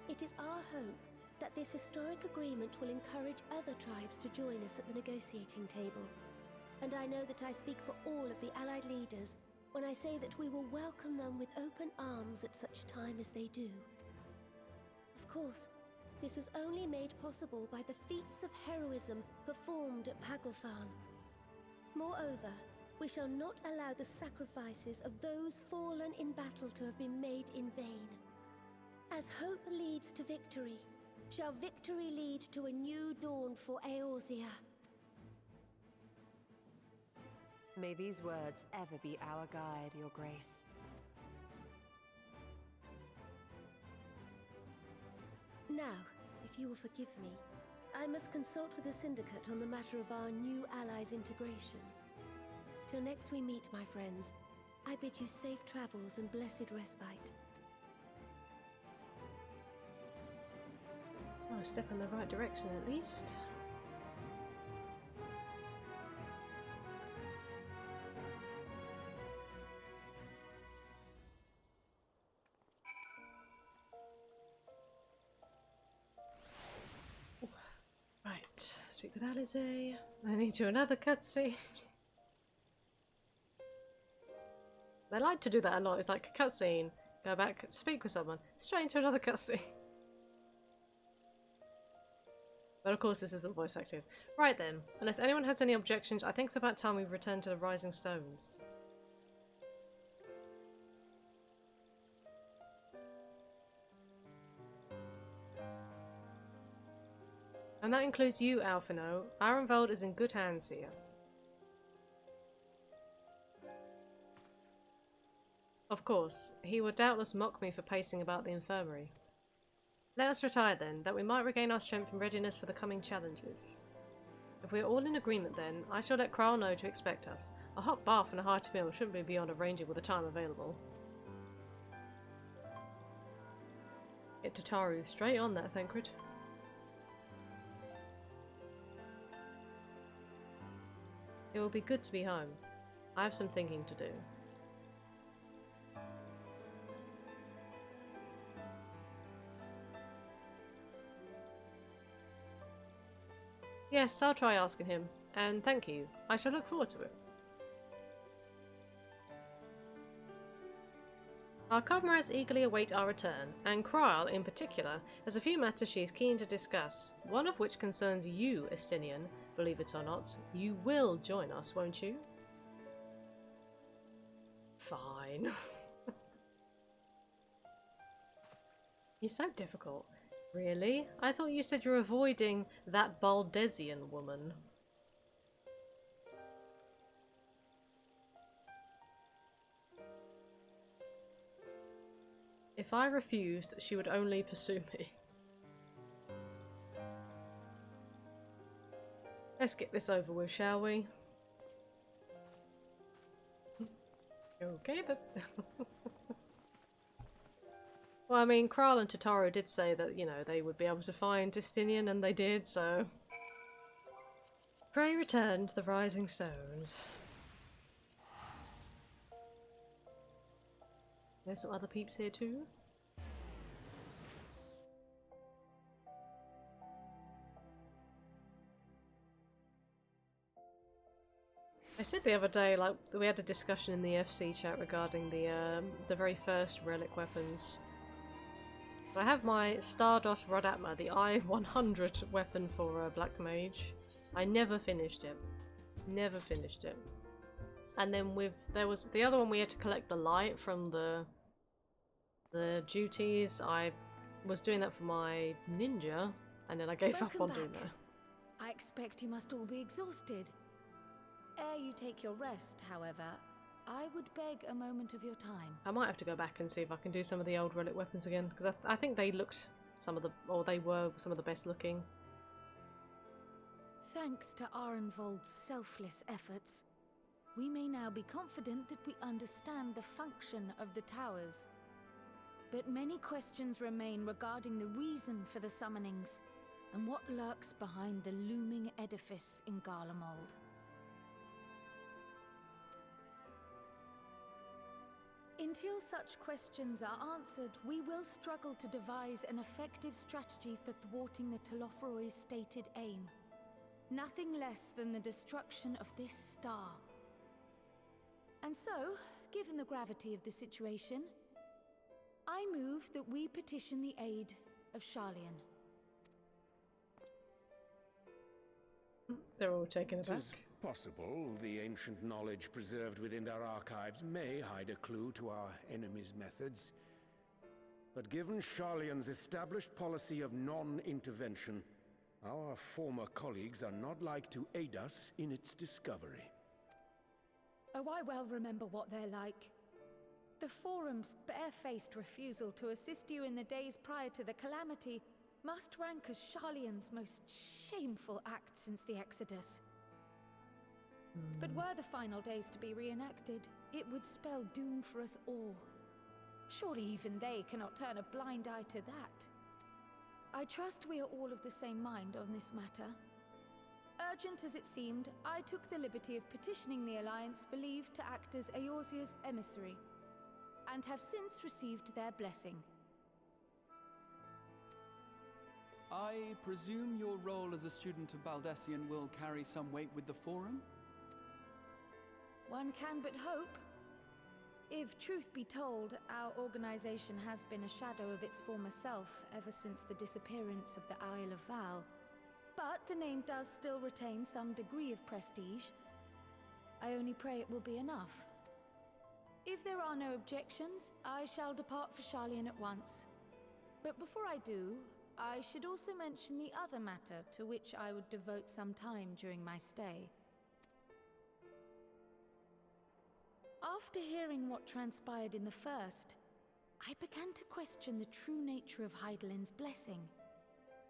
L: It is our hope that this historic agreement will encourage other tribes to join us at the negotiating table. And I know that I speak for all of the Allied leaders when I say that we will welcome them with open arms at such time as they do. Of course, this was only made possible by the feats of heroism performed at Paglfan. Moreover, we shall not allow the sacrifices of those fallen in battle to have been made in vain. As hope leads to victory, shall victory lead to a new dawn for Eorzea.
Q: May these words ever be our guide, Your Grace.
L: Now, if you will forgive me, I must consult with the Syndicate on the matter of our new allies' integration. Till next we meet, my friends, I bid you safe travels and blessed respite.
A: Oh, a step in the right direction at least. Ooh. Right, speak with Alize. I need to another cutscene. They like to do that a lot. It's like a cutscene, go back, speak with someone, straight into another cutscene. But of course this isn't voice acted. Right then, unless anyone has any objections, I think it's about time we return to the Rising Stones. And that includes you, Alphino. Arenvald is in good hands here. Of course, he would doubtless mock me for pacing about the infirmary. Let us retire then, that we might regain our strength and readiness for the coming challenges. If we're all in agreement then, I shall let Kral know to expect us. A hot bath and a hearty meal shouldn't be beyond arranging with the time available. Get Tataru straight on that, Thancred. It will be good to be home. I have some thinking to do. Yes, I'll try asking him, and thank you. I shall look forward to it. Our comrades eagerly await our return, and Krile, in particular, has a few matters she is keen to discuss, one of which concerns you, Estinian. Believe it or not, you will join us, won't you? Fine. You're so difficult. Really? I thought you said you're avoiding that Baldesian woman. If I refused, she would only pursue me. Let's get this over with, shall we? Okay then. Well, I mean, Kral and Tataru did say that, you know, they would be able to find Justinian, and they did, so... Pray return to the Rising Stones. There's some other peeps here too. I said the other day, like, we had a discussion in the FC chat regarding the very first relic weapons. I have my Stardust Rodatma, the I-100 weapon for Black Mage. I never finished it. Never finished it. And then there was the other one we had to collect the light from the duties. I was doing that for my ninja, and then I gave up on doing that.
D: I expect you must all be exhausted. Ere you take your rest, however, I would beg a moment of your time.
A: I might have to go back and see if I can do some of the old relic weapons again, because I think they looked they were some of the best looking.
D: Thanks to Arenvold's selfless efforts, we may now be confident that we understand the function of the towers. But many questions remain regarding the reason for the summonings, and what lurks behind the looming edifice in Garlemald. Until such questions are answered, we will struggle to devise an effective strategy for thwarting the Telophoroi's stated aim. Nothing less than the destruction of this star. And so, given the gravity of the situation, I move that we petition the aid of Sharlayan.
A: They're all taken aback.
G: Possible the ancient knowledge preserved within their archives may hide a clue to our enemy's methods. But given Sharlayan's established policy of non-intervention, our former colleagues are not like to aid us in its discovery.
D: Oh, I well remember what they're like. The Forum's barefaced refusal to assist you in the days prior to the calamity must rank as Sharlayan's most shameful act since the Exodus. But were the final days to be reenacted, it would spell doom for us all. Surely even they cannot turn a blind eye to that. I trust we are all of the same mind on this matter. Urgent as it seemed, I took the liberty of petitioning the Alliance for leave to act as Eorzea's emissary, and have since received their blessing.
K: I presume your role as a student of Baldesian will carry some weight with the Forum?
D: One can but hope. If truth be told, our organization has been a shadow of its former self ever since the disappearance of the Isle of Val. But the name does still retain some degree of prestige. I only pray it will be enough. If there are no objections, I shall depart for Sharlayan at once. But before I do, I should also mention the other matter to which I would devote some time during my stay. After hearing what transpired in the first, I began to question the true nature of Hydaelyn's blessing.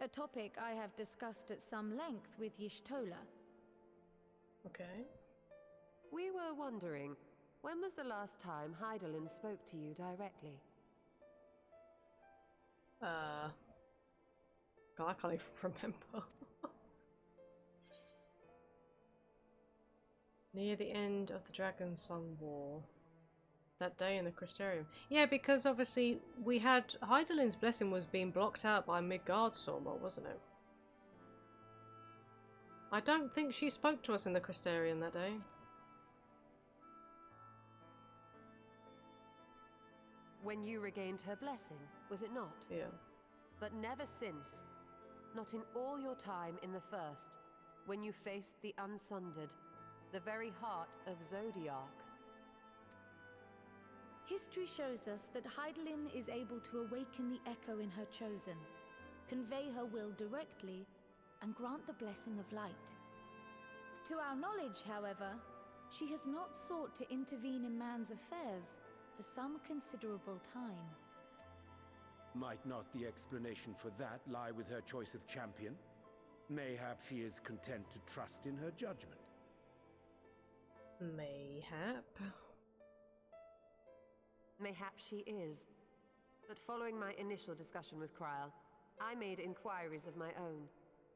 D: A topic I have discussed at some length with Y'shtola,
A: Okay.
Q: We were wondering, when was the last time Hydaelyn spoke to you directly?
A: God, I can't even remember. Near the end of the Dragon Song War. That day in the Crystarium. Yeah, because obviously we had Hydaelyn's blessing was being blocked out by Midgard's Sorma, wasn't it? I don't think she spoke to us in the Crystarium that day.
Q: When you regained her blessing, was it not?
A: Yeah.
Q: But never since. Not in all your time in the First, when you faced the Unsundered, the very heart of Zodiark.
R: History shows us that Hydaelyn is able to awaken the echo in her chosen, convey her will directly, and grant the blessing of light. To our knowledge, however, she has not sought to intervene in man's affairs for some considerable time.
G: Might not the explanation for that lie with her choice of champion? Mayhap she is content to trust in her judgment.
A: Mayhap.
Q: Mayhap she is. But following my initial discussion with Krile, I made inquiries of my own.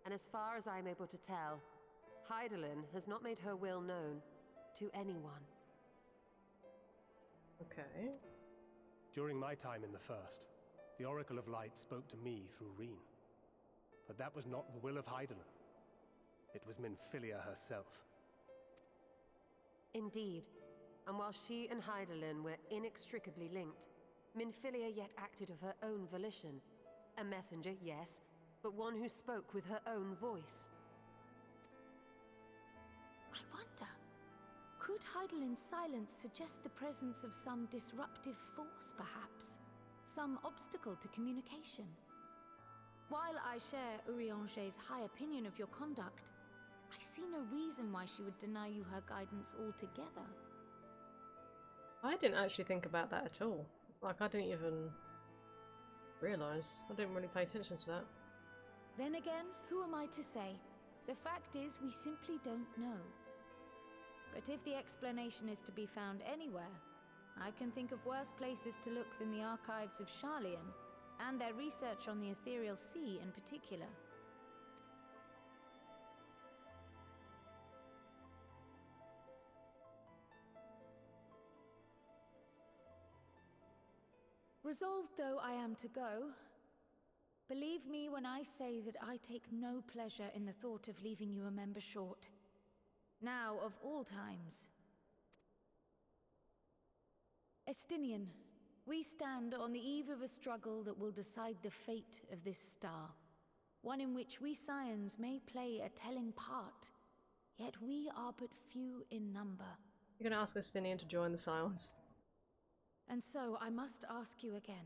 Q: And as far as I'm able to tell, Hydaelyn has not made her will known to anyone.
A: Okay.
N: During my time in the First, the Oracle of Light spoke to me through Reen. But that was not the will of Hydaelyn. It was Minfilia herself.
Q: Indeed. And while she and Hydaelyn were inextricably linked, Minfilia yet acted of her own volition. A messenger, yes, but one who spoke with her own voice.
R: I wonder, could Hydaelyn's silence suggest the presence of some disruptive force, perhaps? Some obstacle to communication? While I share Urianger's high opinion of your conduct, I see no reason why she would deny you her guidance altogether.
A: I didn't actually think about that at all. Like, I didn't even realise. I didn't really pay attention to that.
R: Then again, who am I to say? The fact is, we simply don't know. But if the explanation is to be found anywhere, I can think of worse places to look than the archives of Sharlayan, and their research on the Ethereal Sea in particular. Resolved though I am to go, believe me when I say that I take no pleasure in the thought of leaving you a member short. Now of all times. Estinian, we stand on the eve of a struggle that will decide the fate of this star. One in which we Scions may play a telling part, yet we are but few in number.
A: You're gonna ask Estinian to join the Scions?
R: And so I must ask you again.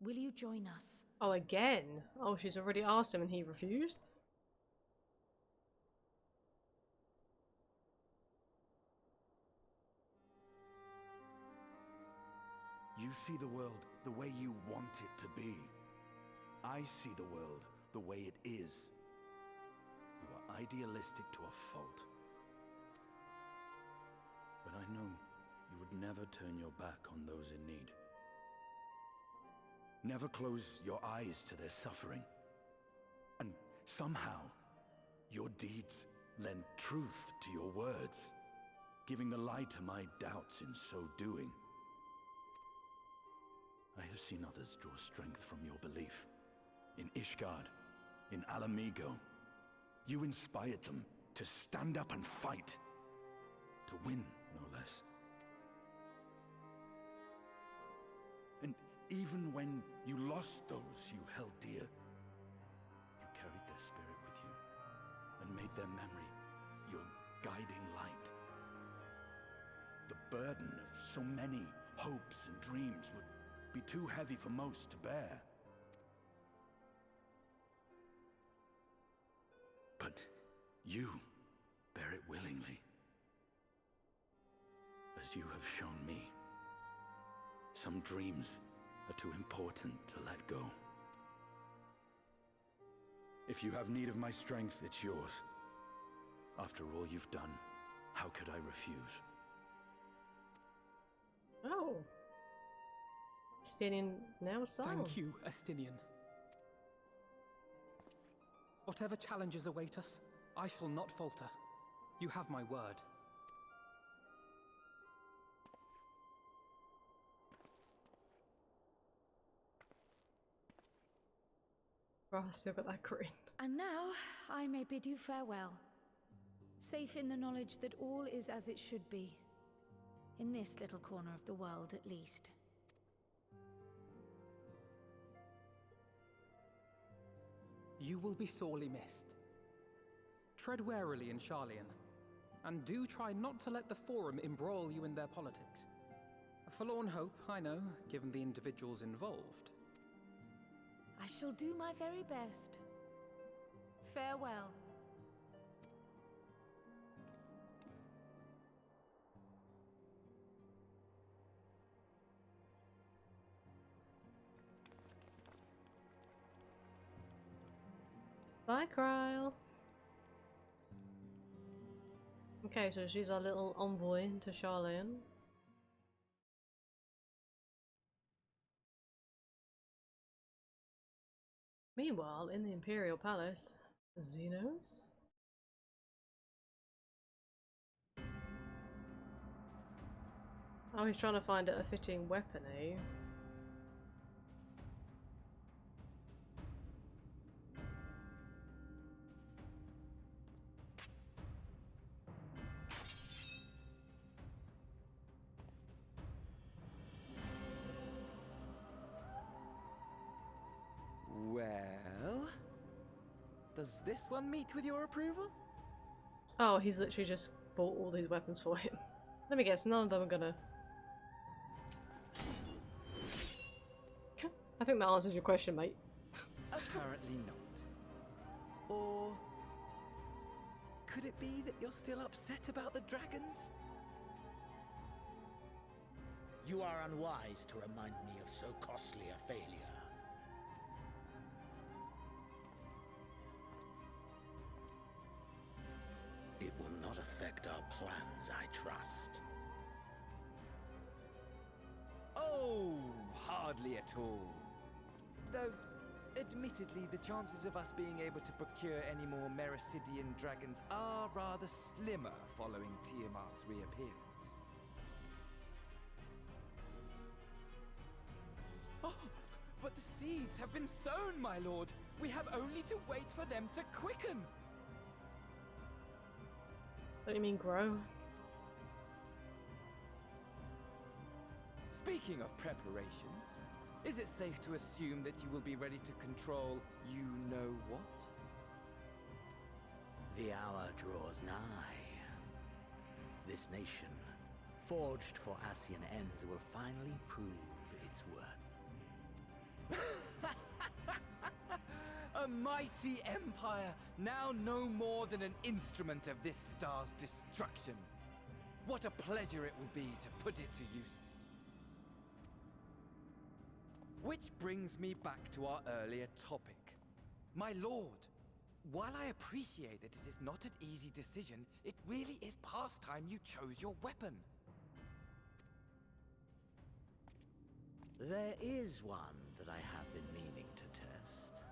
R: Will you join us?
A: Oh, again? Oh, she's already asked him and he refused?
M: You see the world the way you want it to be. I see the world the way it is. You are idealistic to a fault. But I know you would never turn your back on those in need. Never close your eyes to their suffering. And somehow, your deeds lend truth to your words, giving the lie to my doubts in so doing. I have seen others draw strength from your belief. In Ishgard, in Alamigo, you inspired them to stand up and fight. To win, no less. And even when you lost those you held dear, you carried their spirit with you and made their memory your guiding light. The burden of so many hopes and dreams would be too heavy for most to bear. But you bear it willingly, as you have shown me. Some dreams are too important to let go. If you have need of my strength, it's yours.
P: After all you've done, how could I refuse?
A: Oh. Astinian now song.
E: Thank you, Astinian. Whatever challenges await us, I shall not falter. You have my word.
A: Oh, I still got that grin.
R: And now, I may bid you farewell. Safe in the knowledge that all is as it should be. In this little corner of the world, at least.
E: You will be sorely missed. Tread warily in Charlian, and do try not to let the Forum embroil you in their politics. A forlorn hope, I know, given the individuals involved.
R: I shall do my very best. Farewell.
A: Bye, Kryle. Okay, so she's our little envoy to Charlian. Meanwhile, in the Imperial Palace, Xenos? Oh, he's trying to find a fitting weapon, eh?
C: Well, does this one meet with your approval?
A: Oh, he's literally just bought all these weapons for him. Let me guess, none of them are gonna... I think that answers your question, mate.
C: Apparently not. Or could it be that you're still upset about the dragons?
S: You are unwise to remind me of so costly a failure. It will not affect our plans, I trust.
C: Oh, hardly at all. Though, admittedly, the chances of us being able to procure any more Mericidian dragons are rather slimmer following Tiamat's reappearance. Oh, but the seeds have been sown, my lord. We have only to wait for them to quicken.
A: What do you mean, grow?
C: Speaking of preparations, is it safe to assume that you will be ready to control you-know-what?
S: The hour draws nigh. This nation, forged for Ascian ends, will finally prove its worth.
C: A mighty empire, now no more than an instrument of this star's destruction. What a pleasure it will be to put it to use. Which brings me back to our earlier topic. My lord, while I appreciate that it is not an easy decision, it really is past time you chose your weapon.
S: There is one that I have been meaning to test.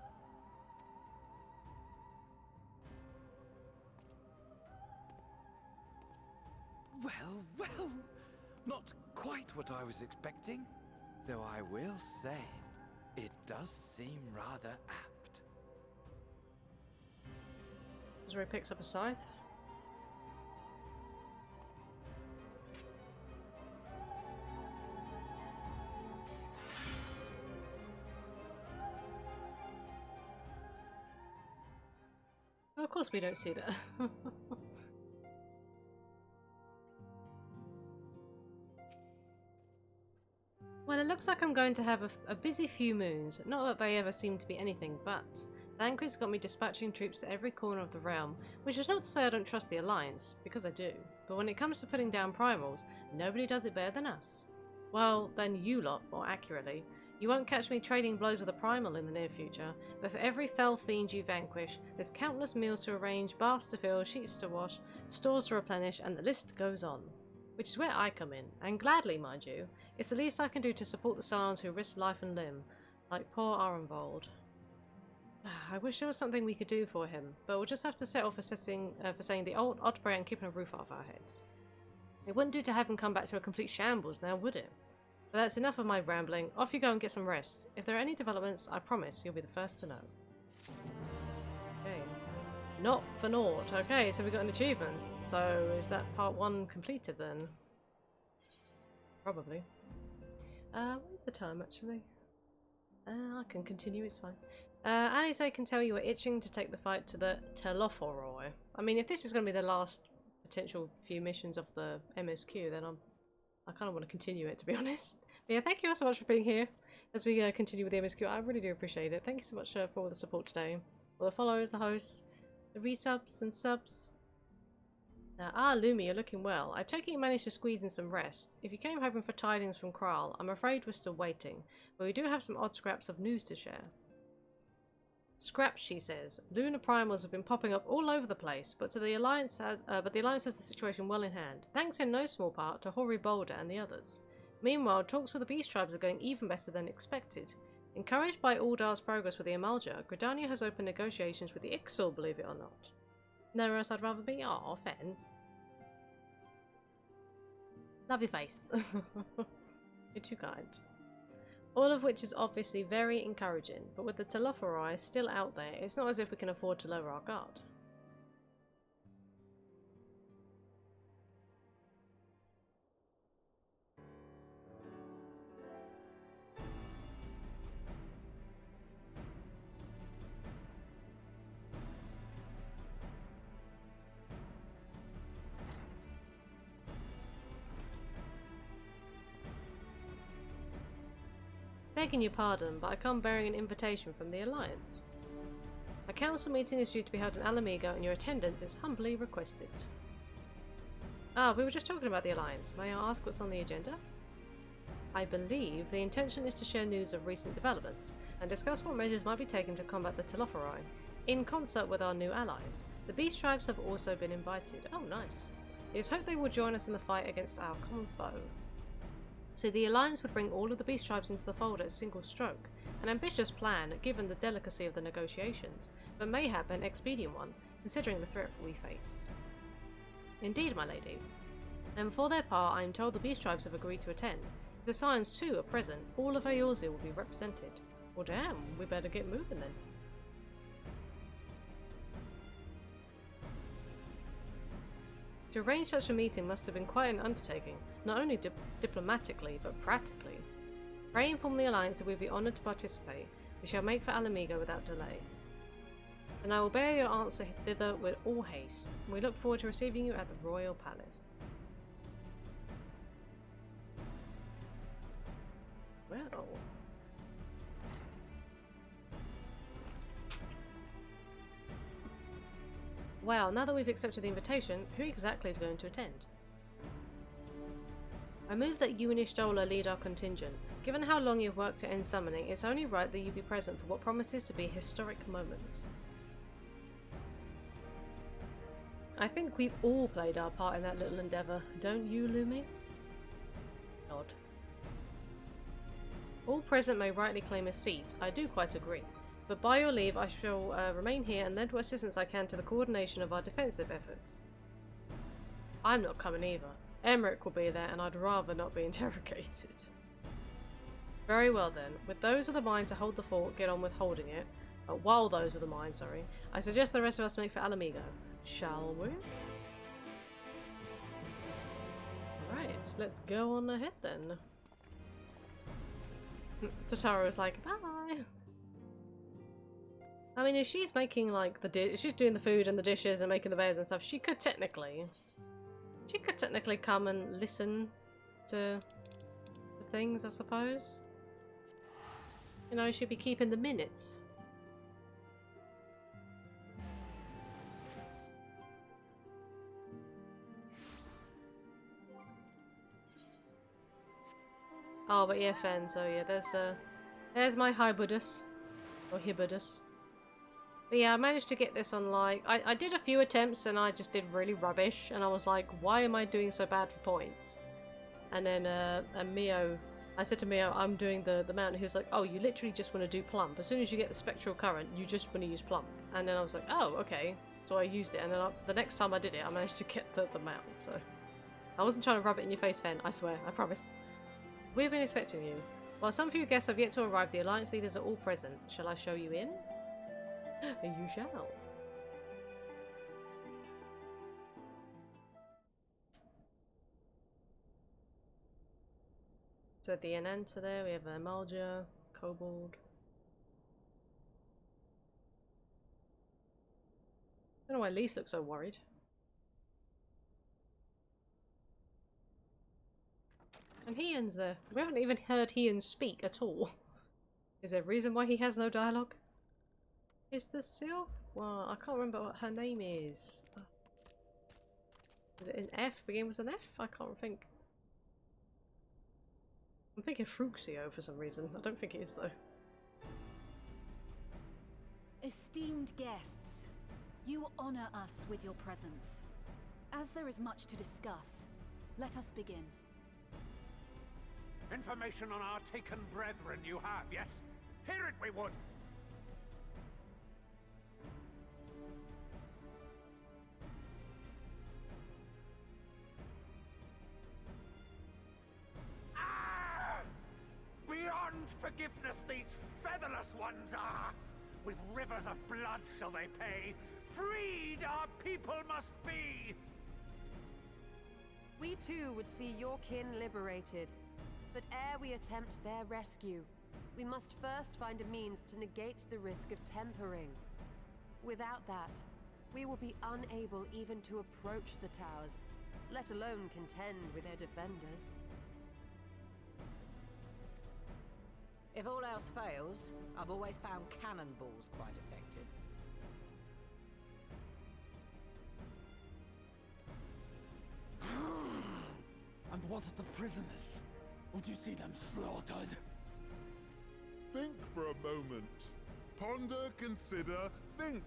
C: Well, well, not quite what I was expecting. Though I will say, it does seem rather apt.
A: This is where he picks up a scythe. Oh, of course we don't see that. Well, it looks like I'm going to have a busy few moons. Not that they ever seem to be anything but. Thancred's got me dispatching troops to every corner of the realm, which is not to say I don't trust the Alliance, because I do. But when it comes to putting down primals, nobody does it better than us. Well, then you lot, more accurately. You won't catch me trading blows with a primal in the near future, but for every fell fiend you vanquish, there's countless meals to arrange, baths to fill, sheets to wash, stores to replenish, and the list goes on. Which is where I come in, and gladly, mind you. It's the least I can do to support the Scions who risk life and limb, like poor Arenvold. I wish there was something we could do for him, but we'll just have to settle for saying the old Otbury and keeping a roof off our heads. It wouldn't do to have him come back to a complete shambles now, would it? But that's enough of my rambling. Off you go and get some rest. If there are any developments, I promise you'll be the first to know. Okay. Not for naught. Okay, so we got an achievement. So is that part 1 completed then? Probably. What is the time actually? I can continue, it's fine. Alice, I can tell you are itching to take the fight to the Telophoroi. I mean, if this is going to be the last potential few missions of the MSQ, then I kind of want to continue it, to be honest. But yeah, thank you all so much for being here as we continue with the MSQ. I really do appreciate it. Thank you so much for all the support today. All the followers, the hosts, the resubs and subs. Lumi, you're looking well. I take it you managed to squeeze in some rest. If you came hoping for tidings from Kral, I'm afraid we're still waiting, but we do have some odd scraps of news to share. Scraps, she says. Lunar primals have been popping up all over the place, but the Alliance has the situation well in hand, thanks in no small part to Hori Boulder and the others. Meanwhile, talks with the Beast Tribes are going even better than expected. Encouraged by Uldar's progress with the Amalja, Gridania has opened negotiations with the Ixal, believe it or not. Nowhere else I'd rather be? Aw, Fen. Love your face. You're too kind. All of which is obviously very encouraging, but with the Telophoroi still out there, it's not as if we can afford to lower our guard. Begging your pardon, but I come bearing an invitation from the Alliance. A council meeting is due to be held in Alamigo and your attendance is humbly requested. We were just talking about the Alliance. May I ask what's on the agenda? I believe the intention is to share news of recent developments and discuss what measures might be taken to combat the Telophoroi, in concert with our new allies. The Beast Tribes have also been invited. Oh, nice. It is hoped they will join us in the fight against our common foe. So the Alliance would bring all of the Beast Tribes into the fold at a single stroke. An ambitious plan, given the delicacy of the negotiations, but mayhap an expedient one, considering the threat we face. Indeed, my lady. And for their part, I am told the Beast Tribes have agreed to attend. If the Scions too are present, all of Eorzea will be represented. Well damn, we better get moving then. To arrange such a meeting must have been quite an undertaking, not only diplomatically, but practically. Pray inform the Alliance that we would be honoured to participate. We shall make for Alamigo without delay. And I will bear your answer thither with all haste. We look forward to receiving you at the Royal Palace. Well... Well, now that we've accepted the invitation, who exactly is going to attend? I move that you and Ishtola lead our contingent. Given how long you've worked to end summoning, it's only right that you be present for what promises to be a historic moment. I think we've all played our part in that little endeavour, don't you, Lumi? Nod. All present may rightly claim a seat, I do quite agree. But by your leave, I shall remain here and lend what assistance I can to the coordination of our defensive efforts. I'm not coming either. Emmerich will be there and I'd rather not be interrogated. Very well then, with those with a mind to hold the fort, get on with holding it. While those with a mind, sorry, I suggest the rest of us make for Alamigo. Shall we? Alright, let's go on ahead then. Totoro's like, bye! I mean, if she's making like she's doing the food and the dishes and making the beds and stuff, she could technically come and listen to the things, I suppose. You know, she'd be keeping the minutes. Oh, but yeah, Fen, so yeah, there's There's my Hibudus. Or Hibudus. But yeah, I managed to get this on like... I did a few attempts and I just did really rubbish. And I was like, why am I doing so bad for points? And then Mio... I said to Mio, I'm doing the mountain. He was like, oh, you literally just want to do plump. As soon as you get the spectral current, you just want to use plump. And then I was like, oh, okay. So I used it. And then the next time I did it, I managed to get the mountain. So I wasn't trying to rub it in your face, Fen. I swear. I promise. We've been expecting you. While some few guests have yet to arrive, the Alliance leaders are all present. Shall I show you in? You shall. So at the Enanta there, we have Amalja, Kobold. I don't know why Lise looks so worried. And Hian's there. We haven't even heard Hian speak at all. Is there a reason why he has no dialogue? Is the Sylph? Well, I can't remember what her name is. Is it an F? Begin with an F? I can't think. I'm thinking Fruxio for some reason. I don't think it is though.
T: Esteemed guests, you honor us with your presence. As there is much to discuss, let us begin.
U: Information on our taken brethren you have, yes? Hear it we would! Beyond forgiveness these featherless ones are! With rivers of blood shall they pay! Freed our people must be!
Q: We too would see your kin liberated. But ere we attempt their rescue, we must first find a means to negate the risk of tempering. Without that, we will be unable even to approach the towers, let alone contend with their defenders.
H: If all else fails, I've always found cannonballs quite effective.
K: And what of the prisoners? Would you see them slaughtered?
V: Think for a moment. Ponder, consider, think.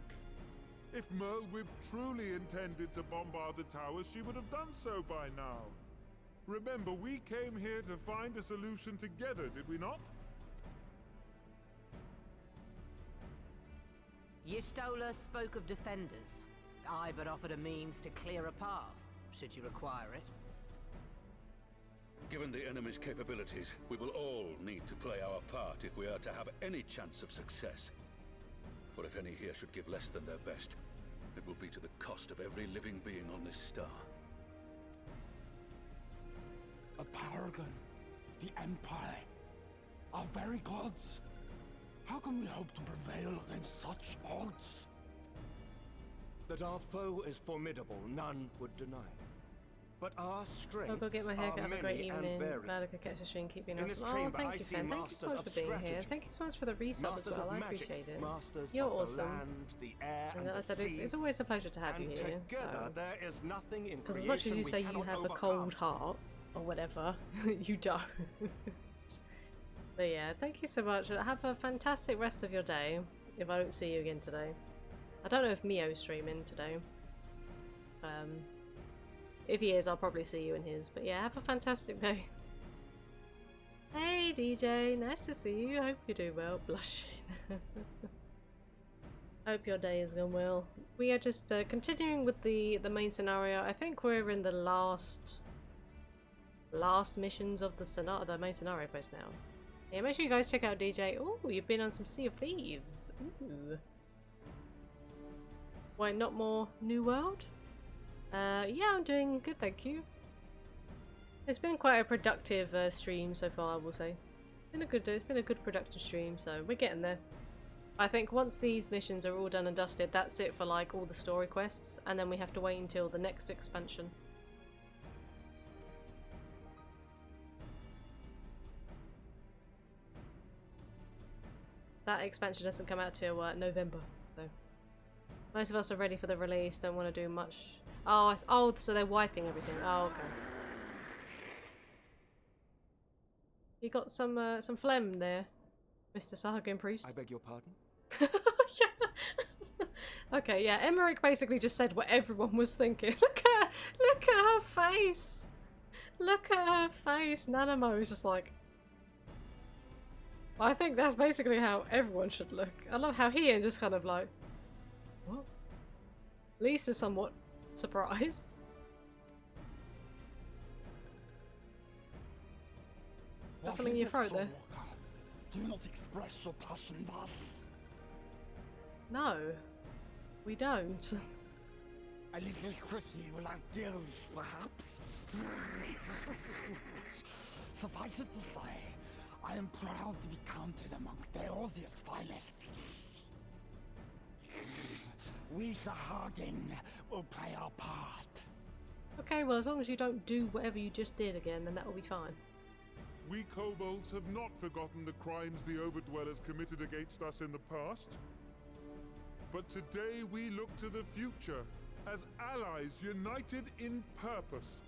V: If Merlwyb truly intended to bombard the towers, she would have done so by now. Remember, we came here to find a solution together, did we not?
H: Y'shtola spoke of defenders. I but offered a means to clear a path, should you require it.
F: Given the enemy's capabilities, we will all need to play our part if we are to have any chance of success. For if any here should give less than their best, it will be to the cost of every living being on this star.
K: A paragon, the Empire, our very gods. How can we hope to prevail against such odds?
J: That our foe is formidable, none would deny. But our strengths
A: I'll go get my haircut.
J: are
A: Have a
J: many
A: great evening.
J: and varied.
A: Glad I could catch a stream. Keep being
J: In
A: awesome.
J: this
A: Oh,
J: chamber,
A: thank
J: I
A: you,
J: see
A: Fen. Thank you so
J: masters
A: much
J: of
A: for being here.
J: strategy,
A: Thank you so much for the resub as
J: masters
A: well.
J: of
A: I
J: magic,
A: appreciate it.
J: masters
A: You're
J: of
A: awesome.
J: the land, the air, and
A: as I
J: the
A: said,
J: sea.
A: it's always a pleasure to have you
J: and
A: here.
J: together, there is nothing in
A: Because as
J: creation
A: much as you
J: we
A: say you
J: cannot
A: have a
J: overcome.
A: cold heart, or whatever, you don't. But yeah, thank you so much. Have a fantastic rest of your day, if I don't see you again today. I don't know if Mio's streaming today. If he is, I'll probably see you in his. But yeah, have a fantastic day. Hey DJ, nice to see you. Hope you do well. Blushing. Hope your day has gone well. We are just continuing with the main scenario. I think we're in the last missions of the main scenario quest now. Yeah, make sure you guys check out DJ. Oh, you've been on some Sea of Thieves. Ooh. Why not more New World? Yeah, I'm doing good, thank you. It's been quite a productive stream so far, I will say. It's been a good productive stream, so we're getting there. I think once these missions are all done and dusted, that's it for like all the story quests, and then we have to wait until the next expansion. That expansion doesn't come out till November, so most of us are ready for the release. Don't want to do much. Oh, so they're wiping everything. Oh, okay. You got some phlegm there. Mr. Sahagin Priest.
J: I beg your pardon?
A: Yeah. Okay, yeah, Emmerich basically just said what everyone was thinking. Look at her face. Look at her face. Nanamo is just like... I think that's basically how everyone should look. I love how he just kind of like... What? Lisa's somewhat surprised. Got something in your throat there?
B: Do not express your passion thus.
A: No, we don't.
B: A little quickie will outdo us, perhaps. Suffice it to say, I am proud to be counted amongst Eorzea's finest. We Sahagin will play our part.
A: Okay, well, as long as you don't do whatever you just did again, then that will be fine.
V: We kobolds have not forgotten the crimes the Overdwellers committed against us in the past. But today we look to the future, as allies united in purpose.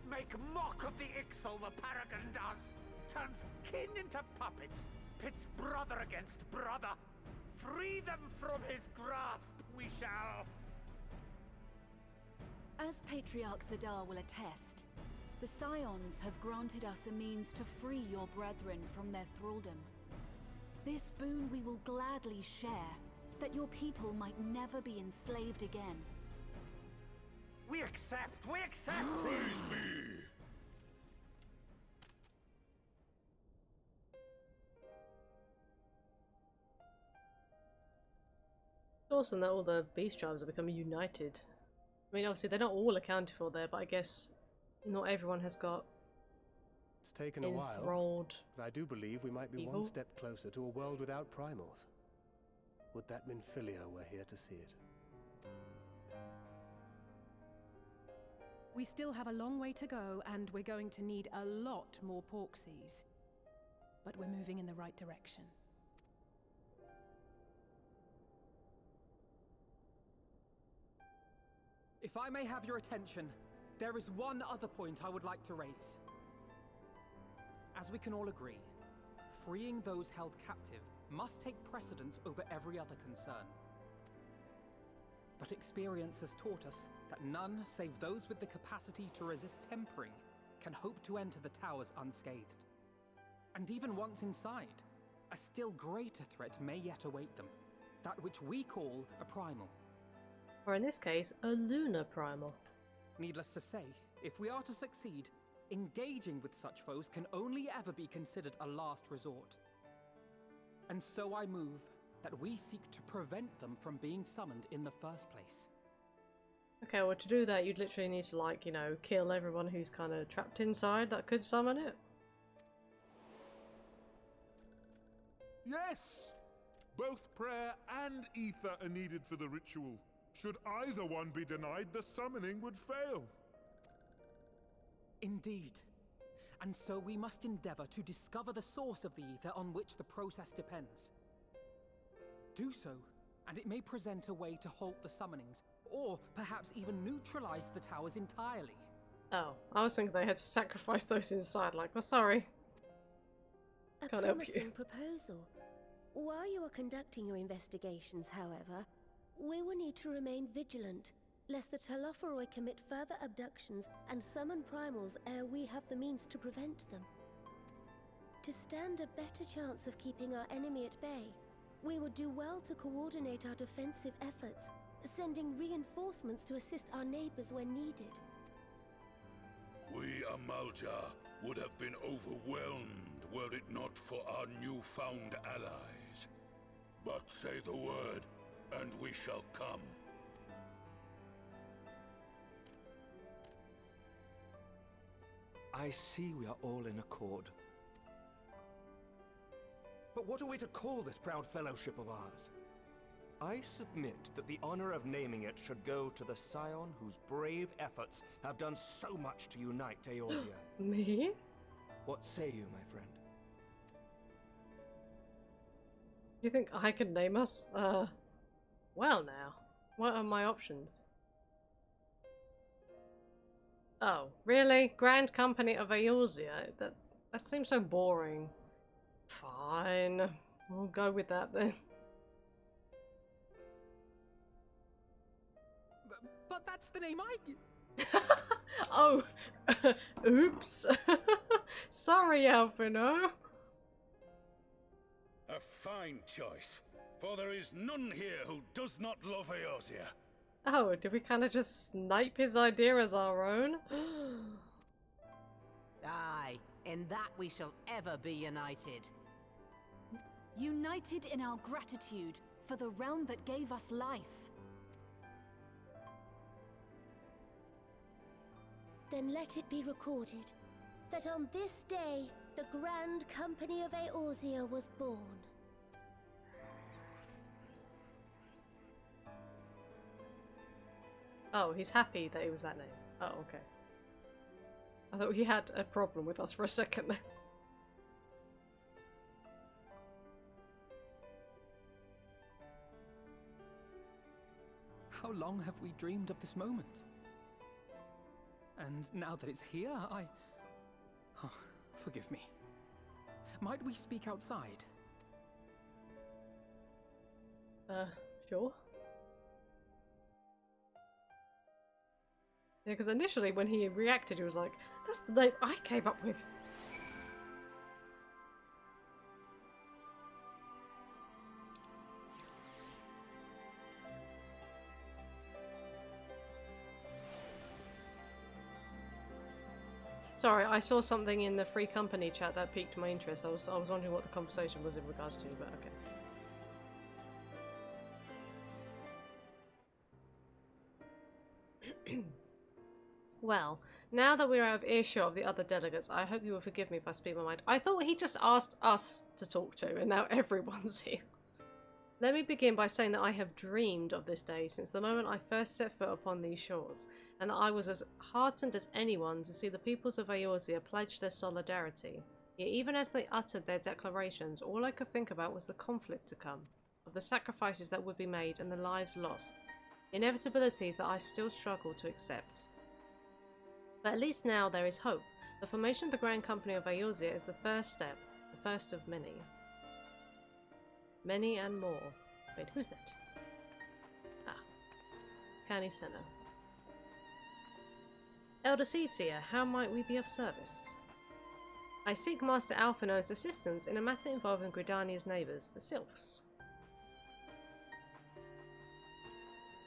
U: Make mock of the Ixal, the Paragon does! Turns kin into puppets, pits brother against brother! Free them from his grasp, we shall!
T: As Patriarch Zadar will attest, the Scions have granted us a means to free your brethren from their thraldom. This boon we will gladly share, that your people might never be enslaved again.
U: We accept! We accept!
F: Praise be!
A: It's awesome that all the beast tribes are becoming united. I mean, obviously they're not all accounted for there, but I guess not everyone has got
N: It's taken a while,
A: enthralled
N: but I do believe we might be
A: evil.
N: one step closer to a world without primals. Would that Minfilia were here to see it.
I: We still have a long way to go, and we're going to need a lot more Porksies. But we're moving in the right direction.
E: If I may have your attention, there is one other point I would like to raise. As we can all agree, freeing those held captive must take precedence over every other concern. But experience has taught us that none save those with the capacity to resist tempering can hope to enter the towers unscathed. And even once inside, a still greater threat may yet await them, that which we call a primal.
A: Or in this case, a lunar primal.
E: Needless to say, if we are to succeed, engaging with such foes can only ever be considered a last resort. And so I move that we seek to prevent them from being summoned in the first place.
A: Okay, well to do that you'd literally need to, like, you know, kill everyone who's kind of trapped inside that could summon it.
V: Yes! Both prayer and ether are needed for the ritual. Should either one be denied, the summoning would fail.
E: Indeed. And so we must endeavor to discover the source of the ether on which the process depends. Do so, and it may present a way to halt the summonings, or perhaps even neutralize the towers entirely.
A: Oh, I was thinking they had to sacrifice those inside, like, oh sorry.
L: A
A: Can't help you.
L: promising proposal. While you are conducting your investigations, however, we will need to remain vigilant, lest the Telophoroi commit further abductions and summon primals ere we have the means to prevent them. To stand a better chance of keeping our enemy at bay, we would do well to coordinate our defensive efforts, sending reinforcements to assist our neighbors when needed.
F: We Amalja would have been overwhelmed were it not for our newfound allies. But say the word, and we shall come.
J: I see we are all in accord. But what are we to call this proud fellowship of ours? I submit that the honor of naming it should go to the scion whose brave efforts have done so much to unite Eorzea.
A: Me?
J: What say you, my friend?
A: Do you think I could name us? Well now, what are my options? Oh, really? Grand Company of Eorzea? That seems so boring. Fine. We'll go with that then.
E: But that's the name I...
A: Oh, oops. Sorry, Alphino.
F: A fine choice, for there is none here who does not love Eorzea.
A: Oh, did we kind of just snipe his idea as our own?
H: Aye, in that we shall ever be united.
T: United in our gratitude for the realm that gave us life.
L: Then let it be recorded that on this day, the Grand Company of Eorzea was born.
A: Oh, he's happy that it was that name. Oh, okay. I thought he had a problem with us for a second there.
E: How long have we dreamed of this moment? And now that it's here, Oh, forgive me. Might we speak outside?
A: Sure. Yeah, because initially when he reacted, he was like, that's the name I came up with. Sorry, I saw something in the free company chat that piqued my interest. I was wondering what the conversation was in regards to, but okay. Well, now that we're out of earshot of the other delegates, I hope you will forgive me if I speak my mind. I thought he just asked us to talk to, and now everyone's here. Let me begin by saying that I have dreamed of this day since the moment I first set foot upon these shores, and that I was as heartened as anyone to see the peoples of Eorzea pledge their solidarity. Yet even as they uttered their declarations, all I could think about was the conflict to come, of the sacrifices that would be made and the lives lost, inevitabilities that I still struggle to accept. But at least now there is hope. The formation of the Grand Company of Eorzea is the first step, the first of many. Many and more. Wait, who's that? Ah. County Centre. Elder Seedseer, how might we be of service? I seek Master Alphino's assistance in a matter involving Gridania's neighbours, the Sylphs.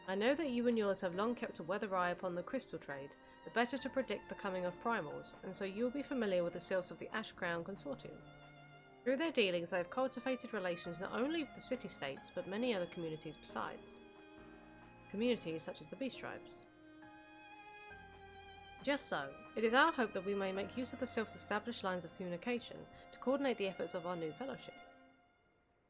A: I know that you and yours have long kept a weather eye upon the crystal trade, the better to predict the coming of primals, and so you will be familiar with the Sylphs of the Ash Crown Consortium. Through their dealings, they have cultivated relations not only with the city-states, but many other communities besides. Communities such as the Beast Tribes. Just so, it is our hope that we may make use of the Sylph's established lines of communication to coordinate the efforts of our new fellowship.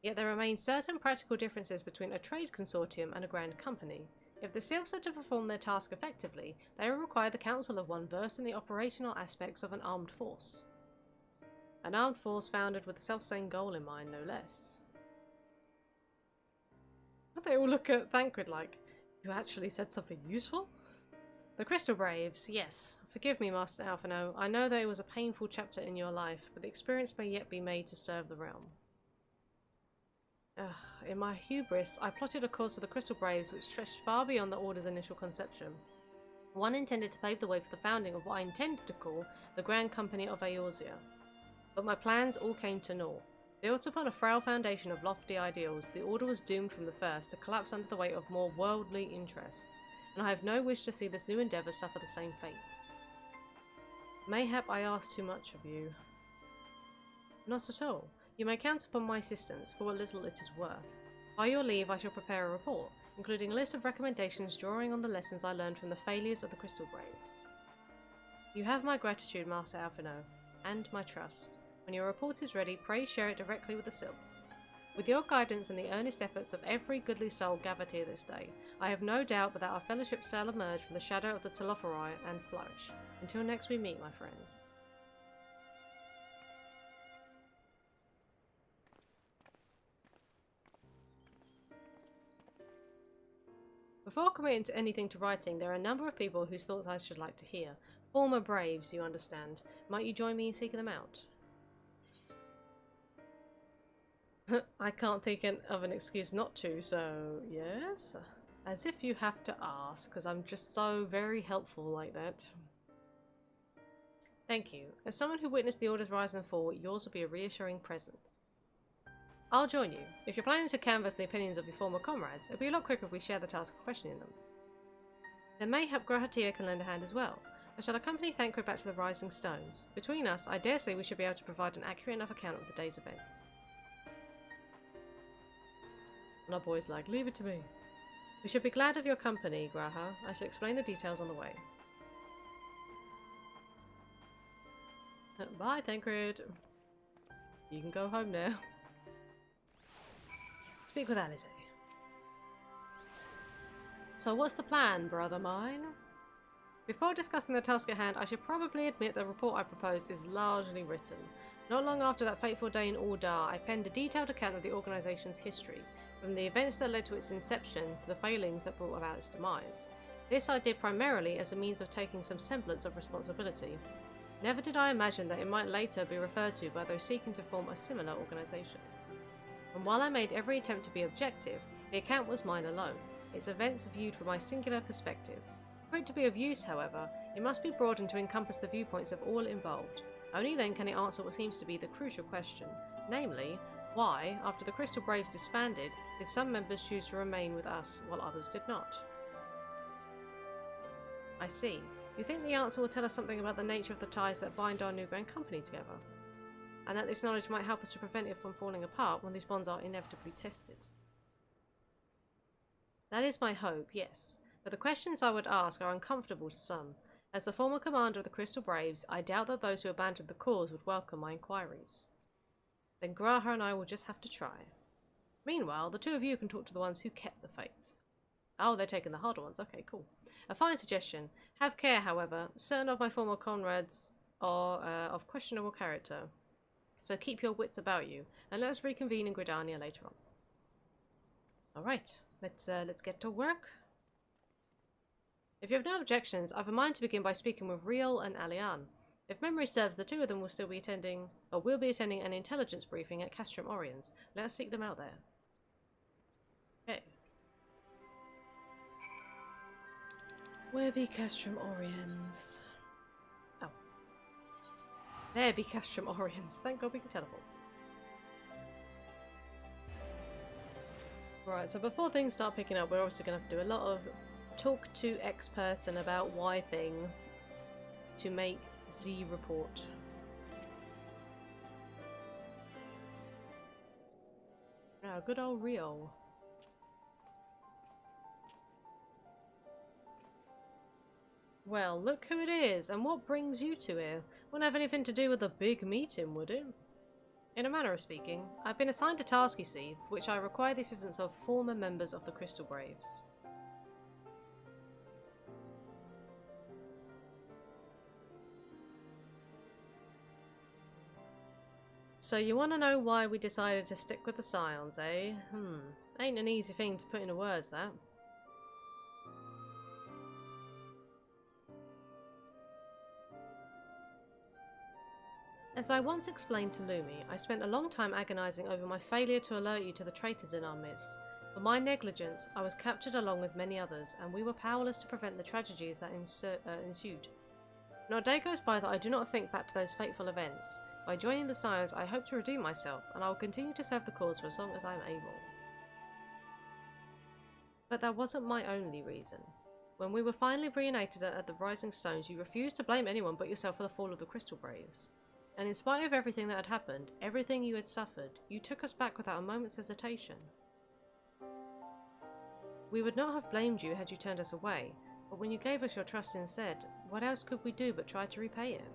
A: Yet there remain certain practical differences between a trade consortium and a grand company. If the Sylphs are to perform their task effectively, they will require the counsel of one versed in the operational aspects of an armed force. An armed force founded with the self-same goal in mind, no less. They all look at Thancred like, you actually said something useful? The Crystal Braves, yes. Forgive me, Master Alphino. I know that it was a painful chapter in your life, but the experience may yet be made to serve the realm. In my hubris, I plotted a cause for the Crystal Braves which stretched far beyond the Order's initial conception. One intended to pave the way for the founding of what I intended to call the Grand Company of Eorzea. But my plans all came to naught. Built upon a frail foundation of lofty ideals, the Order was doomed from the first to collapse under the weight of more worldly interests, and I have no wish to see this new endeavour suffer the same fate. Mayhap I ask too much of you. Not at all. You may count upon my assistance for what little it is worth. By your leave, I shall prepare a report, including a list of recommendations drawing on the lessons I learned from the failures of the Crystal Braves. You have my gratitude, Master Alphino, and my trust. When your report is ready, pray share it directly with the Sylphs. With your guidance and the earnest efforts of every goodly soul gathered here this day, I have no doubt but that our fellowship shall emerge from the shadow of the Telophori and flourish. Until next we meet, my friends. Before committing to anything to writing, there are a number of people whose thoughts I should like to hear. Former Braves, you understand. Might you join me in seeking them out? I can't think of an excuse not to, so yes. As if you have to ask, because I'm just so very helpful like that. Thank you. As someone who witnessed the Order's rise and fall, yours will be a reassuring presence. I'll join you. If you're planning to canvass the opinions of your former comrades, it'll be a lot quicker if we share the task of questioning them. Then mayhap Grahatia can lend a hand as well. I shall accompany Thancred back to the Rising Stones. Between us, I dare say we should be able to provide an accurate enough account of the day's events. And our boy's like, leave it to me. We should be glad of your company, Graha. I shall explain the details on the way. Bye, Thancred. You can go home now. Speak with Alice. So what's the plan, brother mine? Before discussing the task at hand, I should probably admit the report I proposed is largely written. Not long after that fateful day in Ordar, I penned a detailed account of the organisation's history, from the events that led to its inception to the failings that brought about its demise. This I did primarily as a means of taking some semblance of responsibility. Never did I imagine that it might later be referred to by those seeking to form a similar organisation. And while I made every attempt to be objective, the account was mine alone, its events viewed from my singular perspective. For it to be of use, however, it must be broadened to encompass the viewpoints of all involved. Only then can it answer what seems to be the crucial question, namely, why, after the Crystal Braves disbanded, did some members choose to remain with us while others did not? I see. You think the answer will tell us something about the nature of the ties that bind our new grand company together? And that this knowledge might help us to prevent it from falling apart when these bonds are inevitably tested? That is my hope, yes. But the questions I would ask are uncomfortable to some. As the former commander of the Crystal Braves, I doubt that those who abandoned the cause would welcome my inquiries. Then Graha and I will just have to try. Meanwhile, the two of you can talk to the ones who kept the faith. Oh, they're taking the harder ones. Okay, cool. A fine suggestion. Have care, however. Certain of my former comrades are of questionable character. So keep your wits about you, and let us reconvene in Gridania later on. Alright, let's get to work. If you have no objections, I've a mind to begin by speaking with Riel and Alian. If memory serves, the two of them will still be attending, or will be attending an intelligence briefing at Castrum Oriens. Let us seek them out there. Okay. Where be Castrum Oriens? Oh. There be Castrum Oriens. Thank God we can teleport. Right, so before things start picking up, we're obviously going to have to do a lot of talk to X person about Y thing to make Z report. Now, good old Rio. Well, look who it is, and what brings you two here? Wouldn't have anything to do with the big meeting, would it? In a manner of speaking, I've been assigned a task, you see, for which I require the assistance of former members of the Crystal Braves. So you want to know why we decided to stick with the Scions, eh? Ain't an easy thing to put into words, that. As I once explained to Lumi, I spent a long time agonising over my failure to alert you to the traitors in our midst. For my negligence, I was captured along with many others, and we were powerless to prevent the tragedies that ensued. Not a day goes by that I do not think back to those fateful events. By joining the Scions, I hope to redeem myself, and I will continue to serve the cause for as long as I am able. But that wasn't my only reason. When we were finally reunited at the Rising Stones, you refused to blame anyone but yourself for the fall of the Crystal Braves. And in spite of everything that had happened, everything you had suffered, you took us back without a moment's hesitation. We would not have blamed you had you turned us away, but when you gave us your trust instead, what else could we do but try to repay it?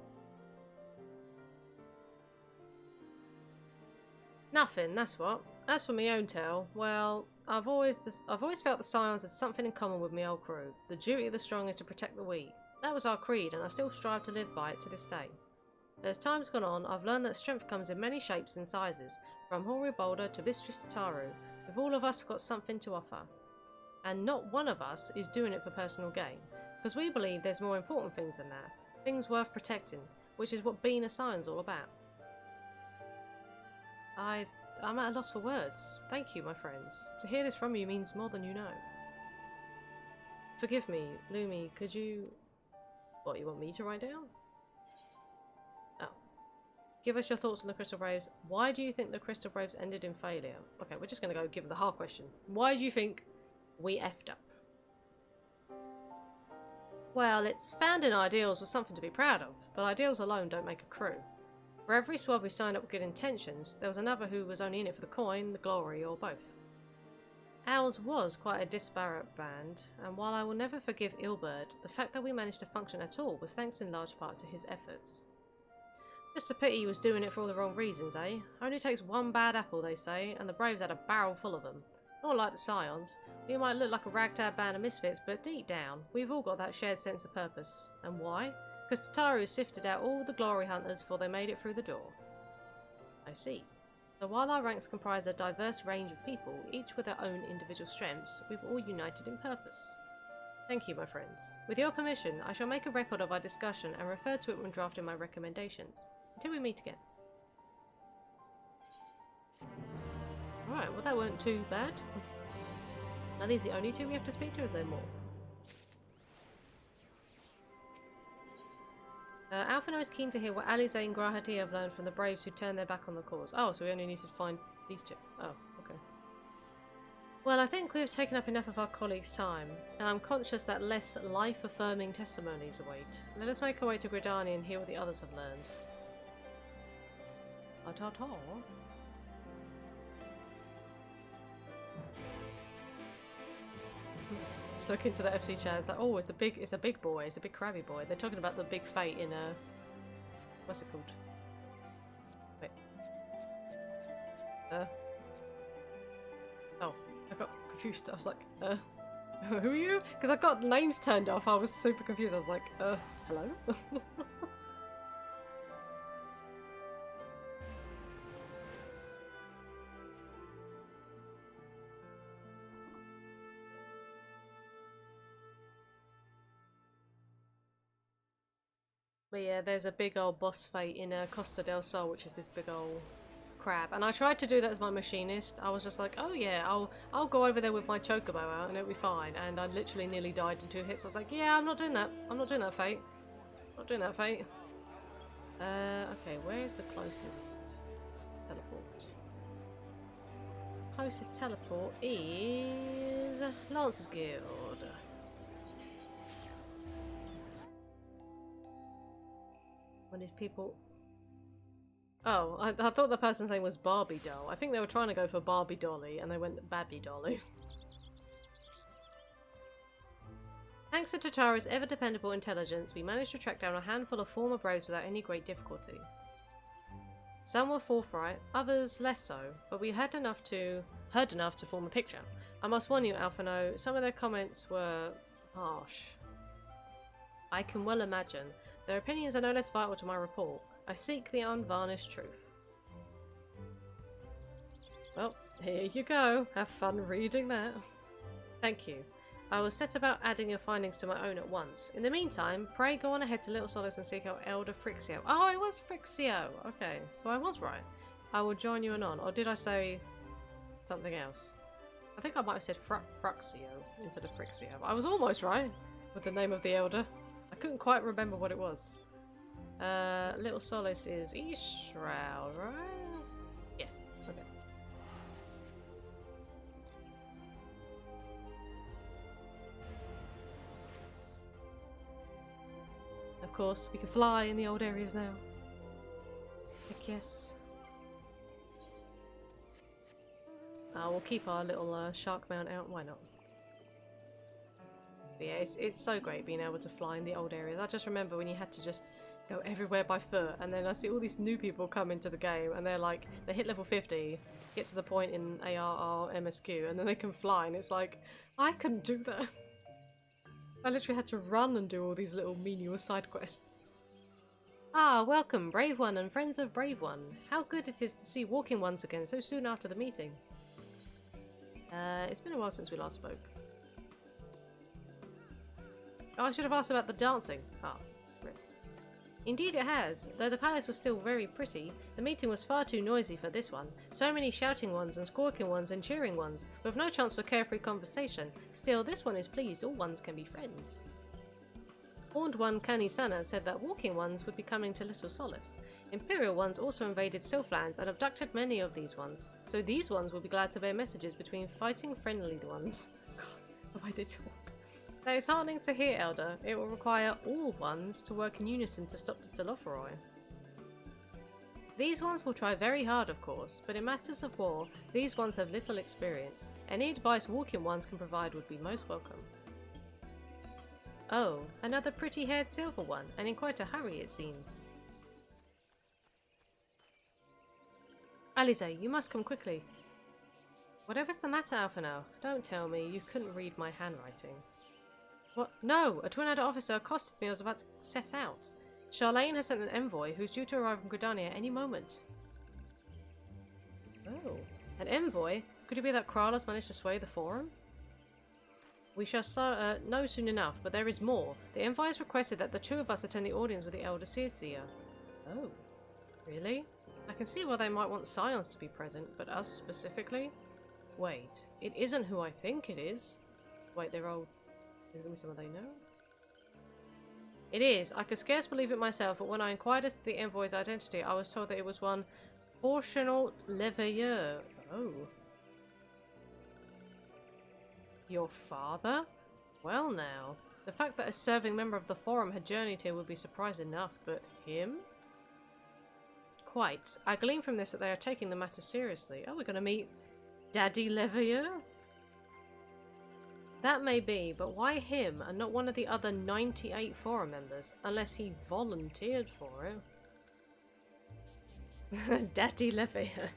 A: Nothing, that's what. As for my own tale, well, I've always felt the Scions had something in common with my old crew. The duty of the strong is to protect the weak. That was our creed, and I still strive to live by it to this day. As time's gone on, I've learned that strength comes in many shapes and sizes, from Hori Boulder to Bistris Taru. We've all of us got something to offer. And not one of us is doing it for personal gain, because we believe there's more important things than that, things worth protecting, which is what being a Scion's all about. I'm at a loss for words. Thank you, my friends. To hear this from you means more than you know. Forgive me, Lumi, could you... What, you want me to write down? Oh. Give us your thoughts on the Crystal Braves. Why do you think the Crystal Braves ended in failure? Okay, we're just going to go give the hard question. Why do you think we effed up? Well, it's founding ideals was something to be proud of, but ideals alone don't make a crew. For every squad we signed up with good intentions, there was another who was only in it for the coin, the glory, or both. Ours was quite a disparate band, and while I will never forgive Ilbert, the fact that we managed to function at all was thanks in large part to his efforts. Just a pity he was doing it for all the wrong reasons, eh? Only takes one bad apple, they say, and the Braves had a barrel full of them. Not like the Scions. We might look like a ragtag band of misfits, but deep down, we've all got that shared sense of purpose. And why? Because Tataru sifted out all the glory hunters before they made it through the door. I see. So while our ranks comprise a diverse range of people, each with their own individual strengths, we've all united in purpose. Thank you, my friends. With your permission, I shall make a record of our discussion and refer to it when drafting my recommendations. Until we meet again. Alright, well that weren't too bad. Are these the only two we have to speak to, or is there more? Alphino is keen to hear what Alize and Grahati have learned from the Braves who turned their back on the cause. Oh, so we only need to find these two. Oh, okay. Well, I think we've taken up enough of our colleagues' time, and I'm conscious that less life-affirming testimonies await. Let us make our way to Gridani and hear what the others have learned. Ta-ta. Just look into the FC chat. It's like, oh, it's a big boy. It's a big crabby boy. They're talking about the big fate in what's it called? Wait. Oh, I got confused. I was like, who are you? Because I got names turned off. I was super confused. I was like, hello? But yeah, there's a big old boss fight in Costa del Sol, which is this big old crab. And I tried to do that as my machinist. I was just like, oh yeah, I'll go over there with my chocobo out and it'll be fine. And I literally nearly died in 2 hits. I was like, yeah, I'm not doing that. I'm not doing that, Fate. Not doing that, Fate. Okay, where is the closest teleport? Closest teleport is Lancer's Guild. When these people... Oh, I thought the person's name was Barbie Doll. I think they were trying to go for Barbie Dolly and they went Babby Dolly. Thanks to Tataru's ever-dependable intelligence, we managed to track down a handful of former Braves without any great difficulty. Some were forthright, others less so, but we heard enough to form a picture. I must warn you, Alphino, some of their comments were harsh. I can well imagine. Their opinions are no less vital to my report. I seek the unvarnished truth. Well, here you go. Have fun reading that. Thank you. I will set about adding your findings to my own at once. In the meantime, pray go on ahead to Little Solace and seek out Elder Frixio. Oh, it was Frixio! Okay, so I was right. I will join you anon. Or did I say something else? I think I might have said Fruxio instead of Frixio. I was almost right with the name of the Elder. I couldn't quite remember what it was. Little Solace is Israel, right? Yes, okay. Of course, we can fly in the old areas now. Heck yes. We'll keep our little shark mount out, why not? But yeah, it's so great being able to fly in the old areas. I just remember when you had to just go everywhere by foot, and then I see all these new people come into the game, and they're like, they hit level 50, get to the point in ARR MSQ, and then they can fly, and it's like, I couldn't do that. I literally had to run and do all these little menial side quests. Ah, welcome, Brave One and friends of Brave One. How good it is to see walking ones again so soon after the meeting. It's been a while since we last spoke. Oh, I should have asked about the dancing. Ah, rip. Indeed it has. Though the palace was still very pretty, the meeting was far too noisy for this one. So many shouting ones and squawking ones and cheering ones, with no chance for carefree conversation. Still, this one is pleased all ones can be friends. Horned one Kanisana said that walking ones would be coming to little solace. Imperial ones also invaded Sylphlands and abducted many of these ones, so these ones will be glad to bear messages between fighting friendly ones. God, the way they talk. That is heartening to hear, Elder. It will require all ones to work in unison to stop the Telophoroi. These ones will try very hard, of course, but in matters of war, these ones have little experience. Any advice walking ones can provide would be most welcome. Oh, another pretty-haired silver one, and in quite a hurry it seems. Alize, you must come quickly. Whatever's the matter, Alphinaud? Don't tell me you couldn't read my handwriting. What? No! A Twin Adder officer accosted me as I was about to set out. Charlene has sent an envoy who's due to arrive in Gridania any moment. Oh. An envoy? Could it be that Krala's managed to sway the forum? We shall know soon enough, but there is more. The envoy has requested that the two of us attend the audience with the Elder Seerseer. Oh. Really? I can see why they might want Scions to be present, but us specifically? Wait, it isn't who I think it is. Wait, they're old. Give me someone they know. It is. I could scarce believe it myself, but when I inquired as to the envoy's identity, I was told that it was one Portionalt Leveilleur. Oh. Your father? Well now. The fact that a serving member of the Forum had journeyed here would be surprise enough, but him? Quite. I glean from this that they are taking the matter seriously. Oh, we're going to meet Daddy Leveilleur? That may be, but why him and not one of the other 98 Forum members? Unless he volunteered for it. Daddy Leveilleur.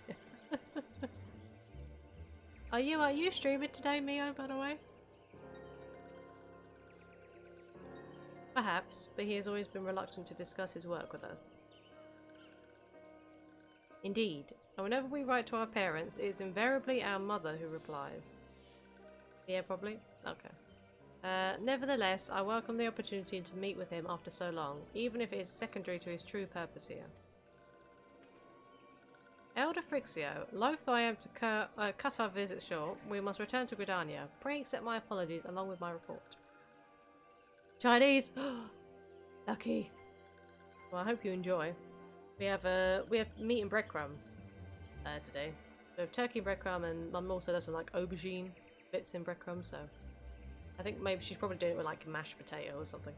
A: Are you streaming today, Mio, by the way? Perhaps, but he has always been reluctant to discuss his work with us. Indeed, and whenever we write to our parents, it is invariably our mother who replies. Yeah, probably? Okay. Nevertheless, I welcome the opportunity to meet with him after so long, even if it is secondary to his true purpose here. Elder Frixio, loath though I am to cut our visit short, we must return to Gridania. Pray accept my apologies along with my report. Chinese! Lucky. Well, I hope you enjoy. We have meat and breadcrumb today. So turkey and breadcrumb, and Mum also does some like aubergine bits in breadcrumb, so I think maybe she's probably doing it with like mashed potato or something.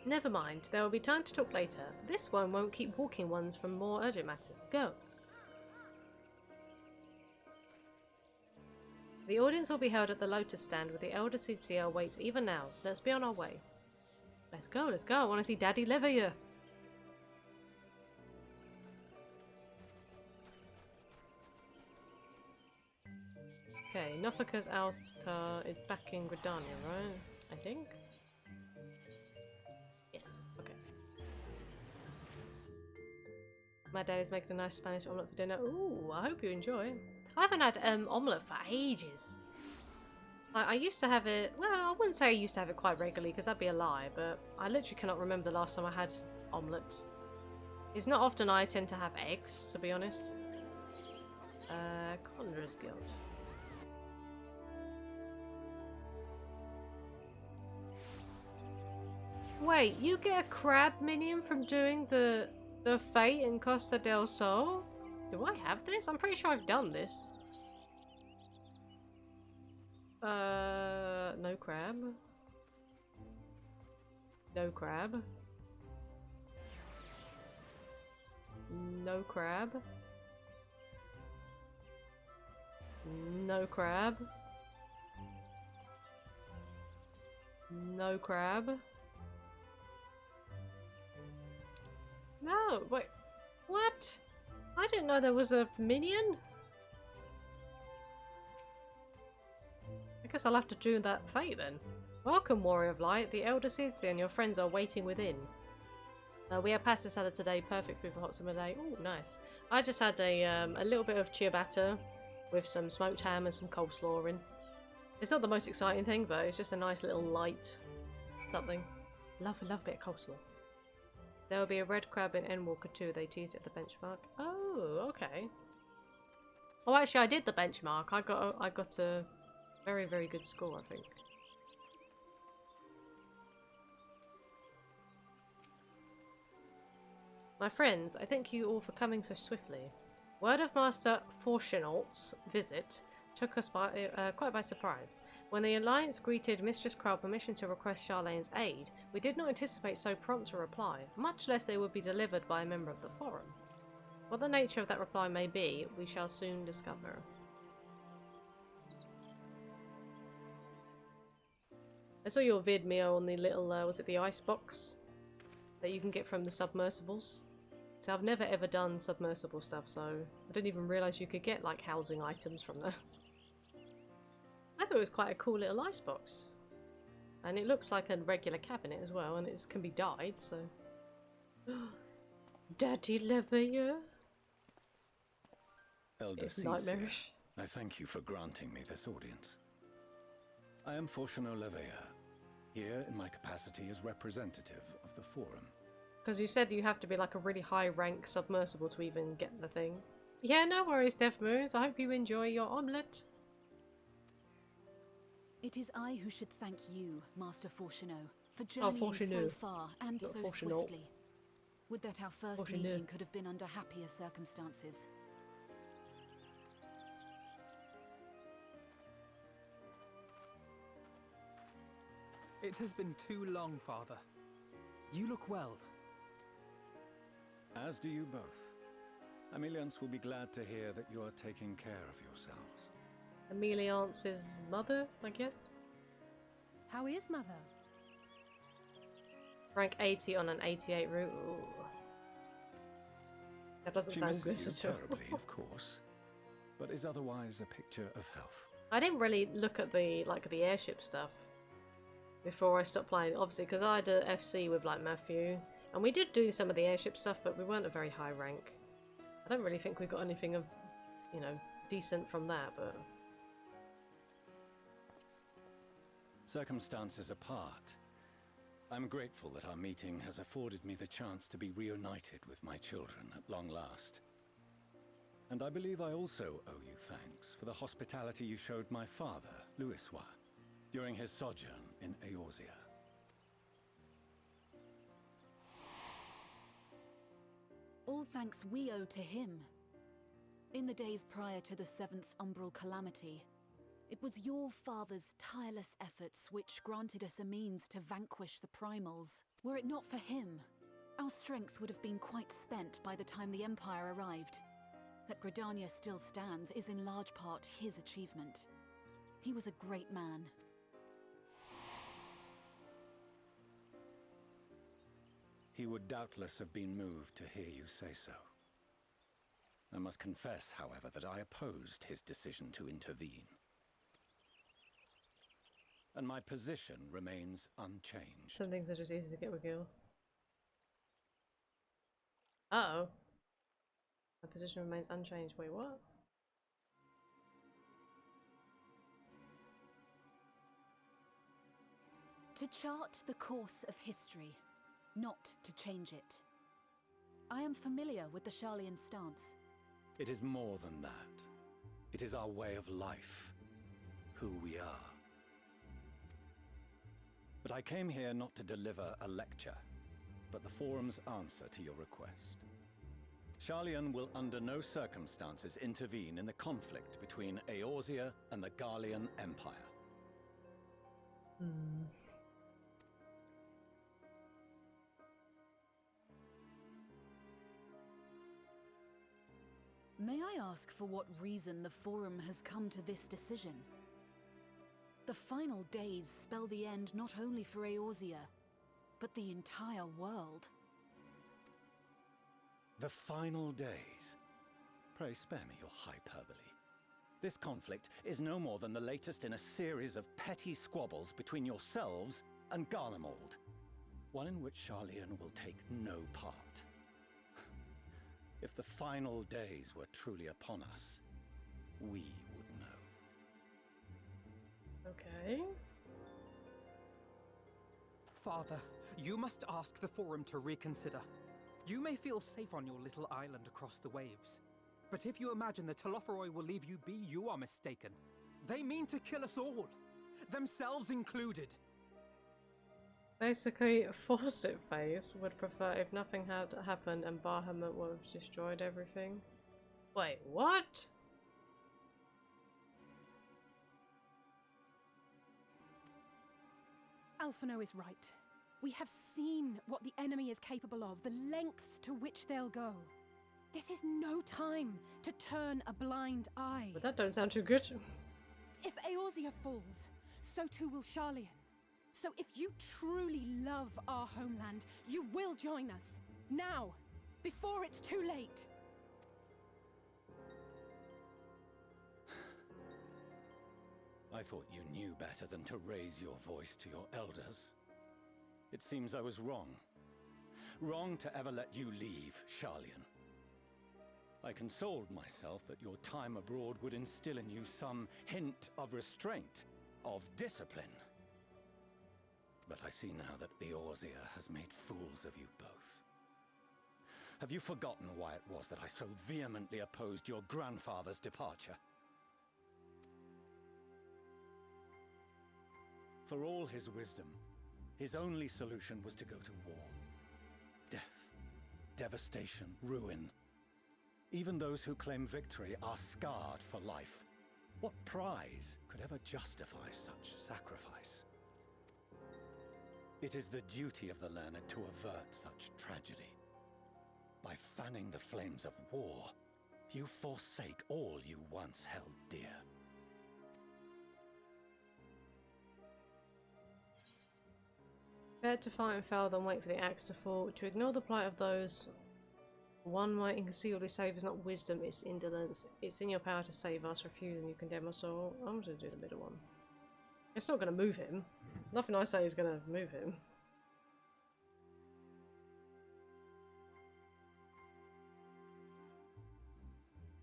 A: Never mind, there will be time to talk later. This one won't keep walking ones from more urgent matters. Go! The audience will be held at the Lotus stand where the Elder Seerseer waits even now. Let's be on our way. Let's go, let's go. I want to see Daddy Leveilleur. Okay, Nofika's altar is back in Gridania, right? I think? Yes, okay. My dad is making a nice Spanish omelette for dinner. Ooh, I hope you enjoy. I haven't had omelette for ages. I used to have it, well, I wouldn't say I used to have it quite regularly because that'd be a lie, but I literally cannot remember the last time I had omelette. It's not often I tend to have eggs, to be honest. Conjurer's Guild. Wait, you get a crab minion from doing the fate in Costa del Sol? Do I have this? I'm pretty sure I've done this. No crab. No crab. No crab. No crab. No crab. No, wait. What? I didn't know there was a minion. I guess I'll have to do that fate then. Welcome, Warrior of Light. The Elder Seerseer and your friends are waiting within. We have pasta salad today, perfect food for hot summer day. Oh, nice. I just had a little bit of ciabatta with some smoked ham and some coleslaw in. It's not the most exciting thing, but it's just a nice little light something. Love a bit of coleslaw. There will be a red crab in Endwalker 2. They teased at the benchmark. Oh, okay. Oh, actually, I did the benchmark. I got a very, very good score, I think. My friends, I thank you all for coming so swiftly. Word of Master Fortunault's visit took us quite by surprise. When the Alliance greeted Mistress Krell permission to request Charlene's aid, we did not anticipate so prompt a reply, much less they would be delivered by a member of the Forum. What the nature of that reply may be, we shall soon discover. I saw your vid, Mio, on the little, was it the ice box that you can get from the submersibles? So I've never ever done submersible stuff, so I didn't even realise you could get like housing items from there. I thought it was quite a cool little ice box. And it looks like a regular cabinet as well, and it can be dyed, so... Daddy Leveilleur?
D: Elder
A: It's
D: Cecia,
A: nightmarish.
D: I thank you for granting me this audience. I am Fortunault Leveilleur, here in my capacity as representative of the Forum.
A: Because you said you have to be like a really high rank submersible to even get the thing. Yeah, no worries, Death Moons. I hope you enjoy your omelette.
T: It is I who should thank you, Master Fortunault, for journeying so far and so swiftly. Would that our first meeting could have been under happier circumstances.
E: It has been too long, Father. You look well.
D: As do you both. Aemiliance will be glad to hear that you are taking care of yourselves.
A: Aemiliance's mother, I guess?
I: How is Mother?
A: Rank 80 on an 88 route. Ooh. That doesn't sound good at all.
D: Terribly, of course, but is otherwise a picture of health.
A: I didn't really look at the airship stuff before I stopped playing, obviously, because I had a FC with like Matthew, and we did do some of the airship stuff, but we weren't a very high rank. I don't really think we got anything of, you know, decent from that, but...
D: Circumstances apart, I'm grateful that our meeting has afforded me the chance to be reunited with my children at long last. And I believe I also owe you thanks for the hospitality you showed my father, Louisoix, during his sojourn in Eorzea.
T: All thanks we owe to him. In the days prior to the 7th Umbral Calamity, it was your father's tireless efforts which granted us a means to vanquish the Primals. Were it not for him, our strength would have been quite spent by the time the Empire arrived. That Gridania still stands is in large part his achievement. He was a great man.
D: He would doubtless have been moved to hear you say so. I must confess, however, that I opposed his decision to intervene. And my position remains unchanged.
A: Some things are just easy to get with Gil. Uh-oh. My position remains unchanged. Wait, what?
T: To chart the course of history, not to change it. I am familiar with the Sharlayan stance.
D: It is more than that. It is our way of life. Who we are. But I came here not to deliver a lecture, but the Forum's answer to your request. Sharlayan will under no circumstances intervene in the conflict between Eorzea and the Garlean Empire.
T: May I ask for what reason the Forum has come to this decision? The final days spell the end not only for Eorzea, but the entire world.
D: The final days? Pray spare me your hyperbole. This conflict is no more than the latest in a series of petty squabbles between yourselves and Garlemald. One in which Sharlayan will take no part. If the final days were truly upon us, we would know.
A: Okay.
E: Father, you must ask the Forum to reconsider. You may feel safe on your little island across the waves, but if you imagine the Telophoroi will leave you be, you are mistaken. They mean to kill us all, themselves included.
A: Basically, Fawcett Face would prefer if nothing had happened and Bahamut would have destroyed everything. Wait, what?
I: Alphino is right. We have seen what the enemy is capable of, the lengths to which they'll go. This is no time to turn a blind eye.
A: But that don't sound too good.
I: If Eorzea falls, so too will Sharlayan. So if you truly love our homeland, you will join us. Now, before it's too late.
D: I thought you knew better than to raise your voice to your elders. It seems I was wrong. Wrong to ever let you leave, Sharlayan. I consoled myself that your time abroad would instill in you some hint of restraint, of discipline. But I see now that Eorzea has made fools of you both. Have you forgotten why it was that I so vehemently opposed your grandfather's departure? For all his wisdom, his only solution was to go to war. Death, devastation, ruin. Even those who claim victory are scarred for life. What prize could ever justify such sacrifice? It is the duty of the learned to avert such tragedy. By fanning the flames of war, you forsake all you once held dear.
A: Better to fight and fail than wait for the axe to fall. To ignore the plight of those one might inconceivably save is not wisdom, it's indolence. It's in your power to save us. Refuse and you condemn us all. I'm going to do the middle one. It's not going to move him. Nothing I say is going to move him.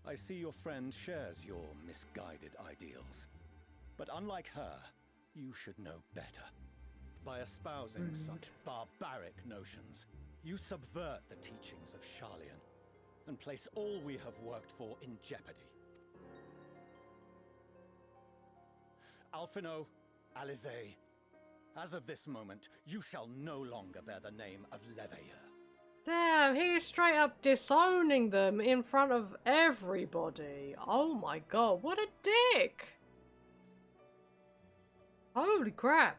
D: I see your friend shares your misguided ideals. But unlike her, you should know better. By espousing such barbaric notions, you subvert the teachings of Sharlayan and place all we have worked for in jeopardy. Alphino, Alisaie, as of this moment, you shall no longer bear the name of Leveilleur.
A: Damn, he's straight up disowning them in front of everybody. Oh my god, what a dick! Holy crap.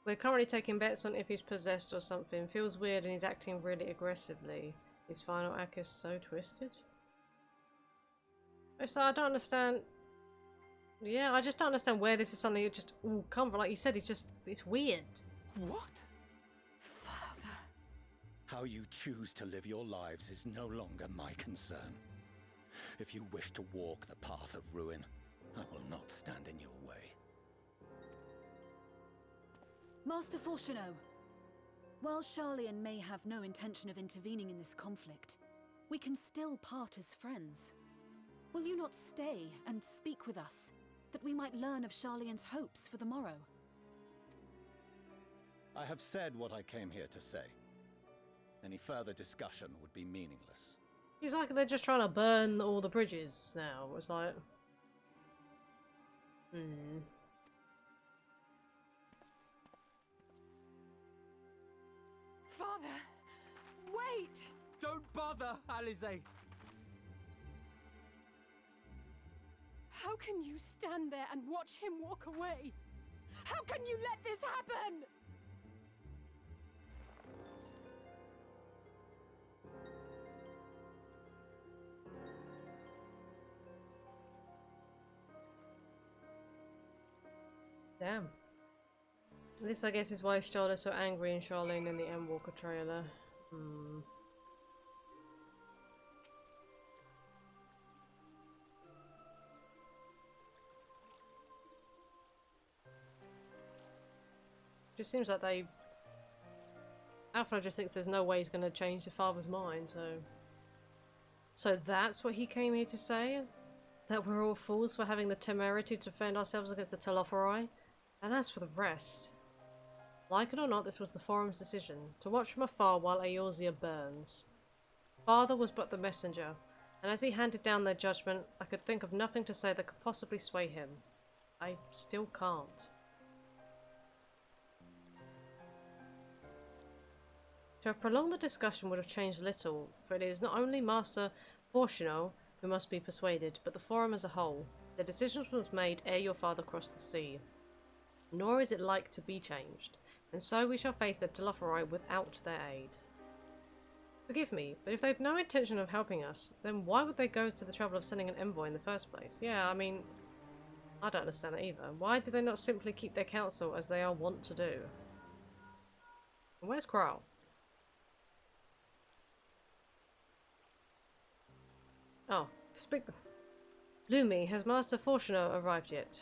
A: We're currently taking bets on if he's possessed or something. Feels weird and he's acting really aggressively. His final act is so twisted. So I don't understand. Yeah, I just don't understand where this is suddenly just all come from. Like you said, it's weird.
E: What?
D: Father. How you choose to live your lives is no longer my concern. If you wish to walk the path of ruin, I will not stand in your way.
T: Master Fourcheneau, while Sharlayan may have no intention of intervening in this conflict, we can still part as friends. Will you not stay and speak with us, that we might learn of Sharlayan's hopes for the morrow?
D: I have said what I came here to say. Any further discussion would be meaningless.
A: He's like they're just trying to burn all the bridges now. It's like...
I: Father, wait!
E: Don't bother, Alisaie.
I: How can you stand there and watch him walk away? How can you let this happen?
A: Damn. This, I guess, is why Starla's so angry in Charlene in the Endwalker trailer. Just seems like they... Alpha just thinks there's no way he's going to change the father's mind, so... So that's what he came here to say? that we're all fools for having the temerity to defend ourselves against the Telophori. And as for the rest, like it or not, this was the Forum's decision, to watch from afar while Eorzea burns. Father was but the messenger, and as he handed down their judgment, I could think of nothing to say that could possibly sway him. I still can't. To have prolonged the discussion would have changed little, for it is not only Master Fortuno who must be persuaded, but the Forum as a whole. The decision was made ere your father crossed the sea. Nor is it like to be changed, and so we shall face the Telophori without their aid. Forgive me, but if they've no intention of helping us, then why would they go to the trouble of sending an envoy in the first place? Yeah, I mean, I don't understand that either. Why did they not simply keep their counsel as they are wont to do? And where's Kral? Oh, speak. Lumi, has Master Fortuno arrived yet?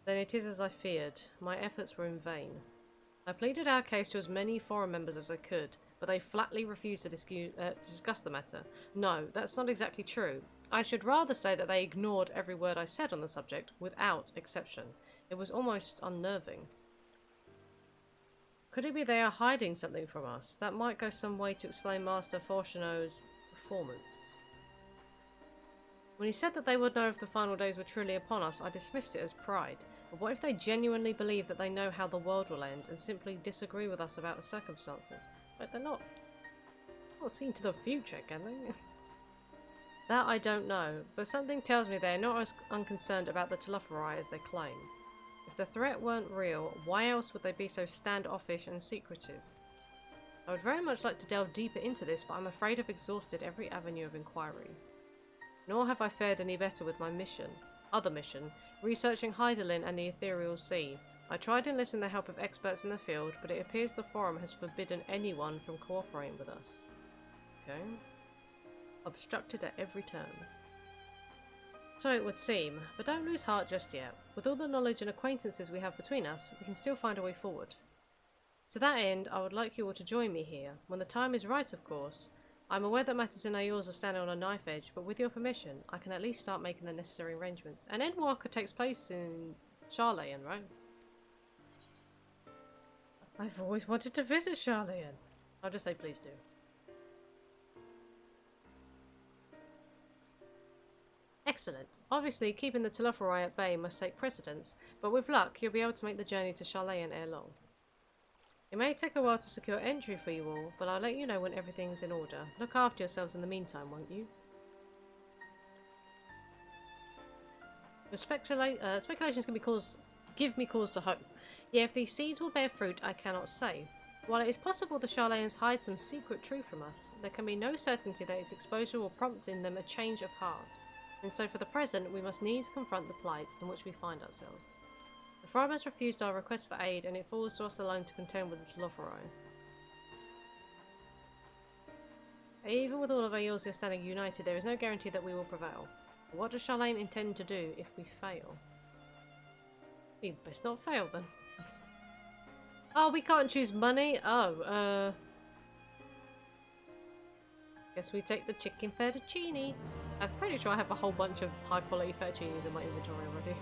A: Then it is as I feared. My efforts were in vain. I pleaded our case to as many Forum members as I could, but they flatly refused to discuss the matter. No, that's not exactly true. I should rather say that they ignored every word I said on the subject, without exception. It was almost unnerving. Could it be they are hiding something from us? That might go some way to explain Master Fortuno's performance. When he said that they would know if the final days were truly upon us, I dismissed it as pride. But what if they genuinely believe that they know how the world will end and simply disagree with us about the circumstances? But they're not seen to the future, can they? That I don't know, but something tells me they're not as unconcerned about the Telophori as they claim. If the threat weren't real, why else would they be so standoffish and secretive? I would very much like to delve deeper into this, but I'm afraid I've exhausted every avenue of inquiry. Nor have I fared any better with my other mission, researching Hydaelyn and the Ethereal Sea. I tried enlisting the help of experts in the field, but it appears the Forum has forbidden anyone from cooperating with us. Okay. Obstructed at every turn. So it would seem, but don't lose heart just yet. With all the knowledge and acquaintances we have between us, we can still find a way forward. To that end, I would like you all to join me here, when the time is right, of course. I'm aware that matters in Eorzea are standing on a knife edge, but with your permission, I can at least start making the necessary arrangements. And Endwalker takes place in Sharlayan, right? I've always wanted to visit Sharlayan. I'll just say please do. Excellent. Obviously, keeping the Telophori at bay must take precedence, but with luck, you'll be able to make the journey to Sharlayan ere long. It may take a while to secure entry for you all, but I'll let you know when everything's in order. Look after yourselves in the meantime, won't you? Your speculations can give me cause to hope. Yeah, if these seeds will bear fruit, I cannot say. While it is possible the Sharlayans hide some secret truth from us, there can be no certainty that its exposure will prompt in them a change of heart. And so for the present, we must needs confront the plight in which we find ourselves. The Forum has refused our request for aid, and it falls to us alone to contend with the Telophori. Even with all of Eorzea standing united, there is no guarantee that we will prevail. But what does Sharlayan intend to do if we fail? We best not fail then. Oh, we can't choose money? Oh, guess we take the chicken fettuccine. I'm pretty sure I have a whole bunch of high quality fettuccinis in my inventory already.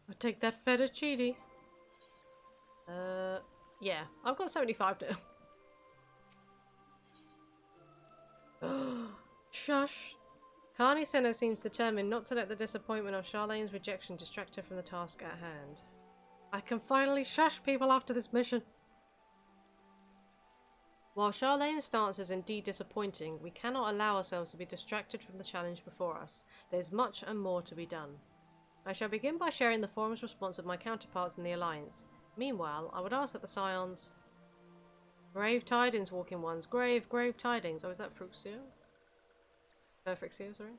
A: I'll take that fettuccine. Yeah, I've got 75 now. Shush. Carney Senna seems determined not to let the disappointment of Sharlayan's rejection distract her from the task at hand. I can finally shush people after this mission. While Sharlayan's stance is indeed disappointing, we cannot allow ourselves to be distracted from the challenge before us. There is much and more to be done. I shall begin by sharing the Forum's response with my counterparts in the Alliance. Meanwhile, I would ask that the Scions... Grave tidings, Walking Ones. Grave tidings. Oh, is that Fruxio? Frixio, sorry.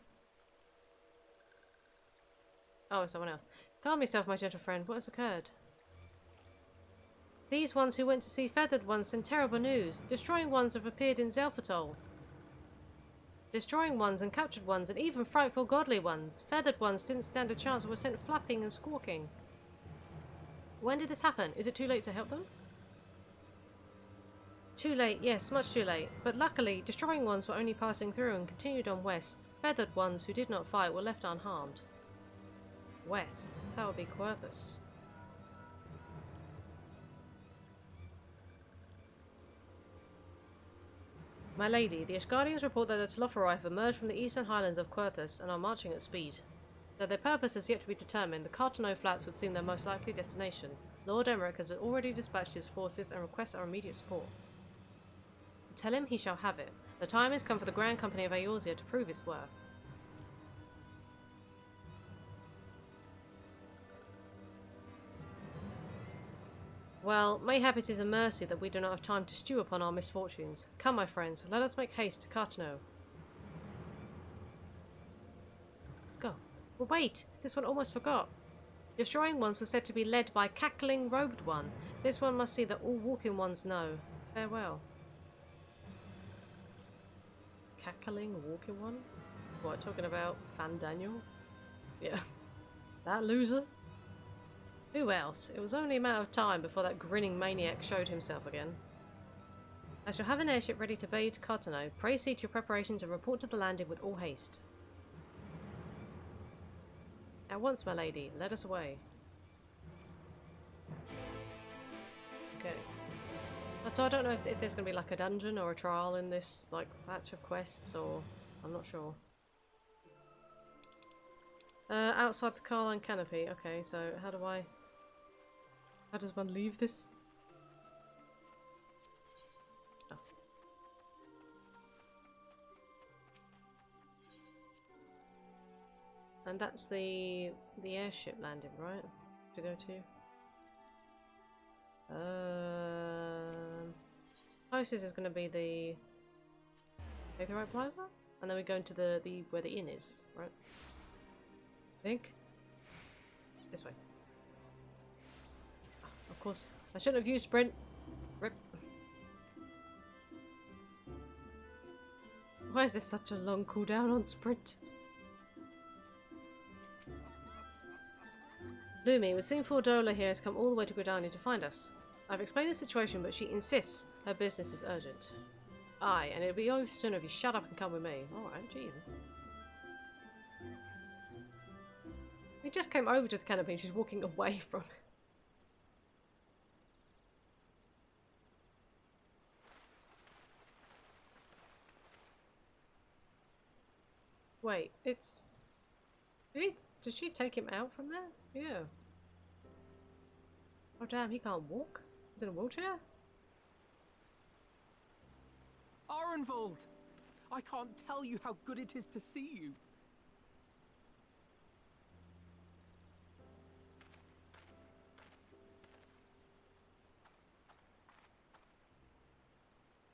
A: Oh, it's someone else. Calm yourself, my gentle friend. What has occurred? These ones who went to see Feathered Ones send terrible news. Destroying ones have appeared in Zelfatol. Destroying ones and captured ones, and even frightful godly ones. Feathered ones didn't stand a chance and were sent flapping and squawking. When did this happen? Is it too late to help them? Too late, yes, much too late. But luckily, destroying ones were only passing through and continued on west. Feathered ones who did not fight were left unharmed. West. That would be Querthus. My lady, the Ashgardians report that the Telophori have emerged from the eastern highlands of Querthus and are marching at speed. Though their purpose is yet to be determined, the Cartano Flats would seem their most likely destination. Lord Emmerich has already dispatched his forces and requests our immediate support. Tell him he shall have it. The time has come for the Grand Company of Eorzea to prove its worth. Well, mayhap it is a mercy that we do not have time to stew upon our misfortunes. Come, my friends, let us make haste to Cartano. Let's go. Well, wait, this one almost forgot. Destroying ones was said to be led by cackling robed one. This one must see that all walking ones know. Farewell. Cackling walking one? What, talking about Fandaniel? Yeah. That loser? Who else? It was only a matter of time before that grinning maniac showed himself again. I shall have an airship ready to bear you to Cartano. Pray see to your preparations and report to the landing with all haste. At once, my lady. Let us away. Okay. So I don't know if there's going to be like a dungeon or a trial in this like batch of quests, or I'm not sure. Outside the Carline Canopy. Okay, so how does one leave this? Oh. And that's the airship landing, right? To go to. Closest is going to be the Aetherite Plaza, and then we go into the where the inn is, right? I think this way. Oh, of course, I shouldn't have used sprint. Rip. Why is there such a long cooldown on sprint? Lumi, we've seen Fordola here has come all the way to Gridania to find us. I've explained the situation, but she insists her business is urgent. Aye, and it'll be over sooner if you shut up and come with me. Alright, jeez. We just came over to the canopy and she's walking away from it. Wait, it's... Did she take him out from there? Yeah. Oh damn, he can't walk? He's in a wheelchair?
E: Arenvold! I can't tell you how good it is to see you.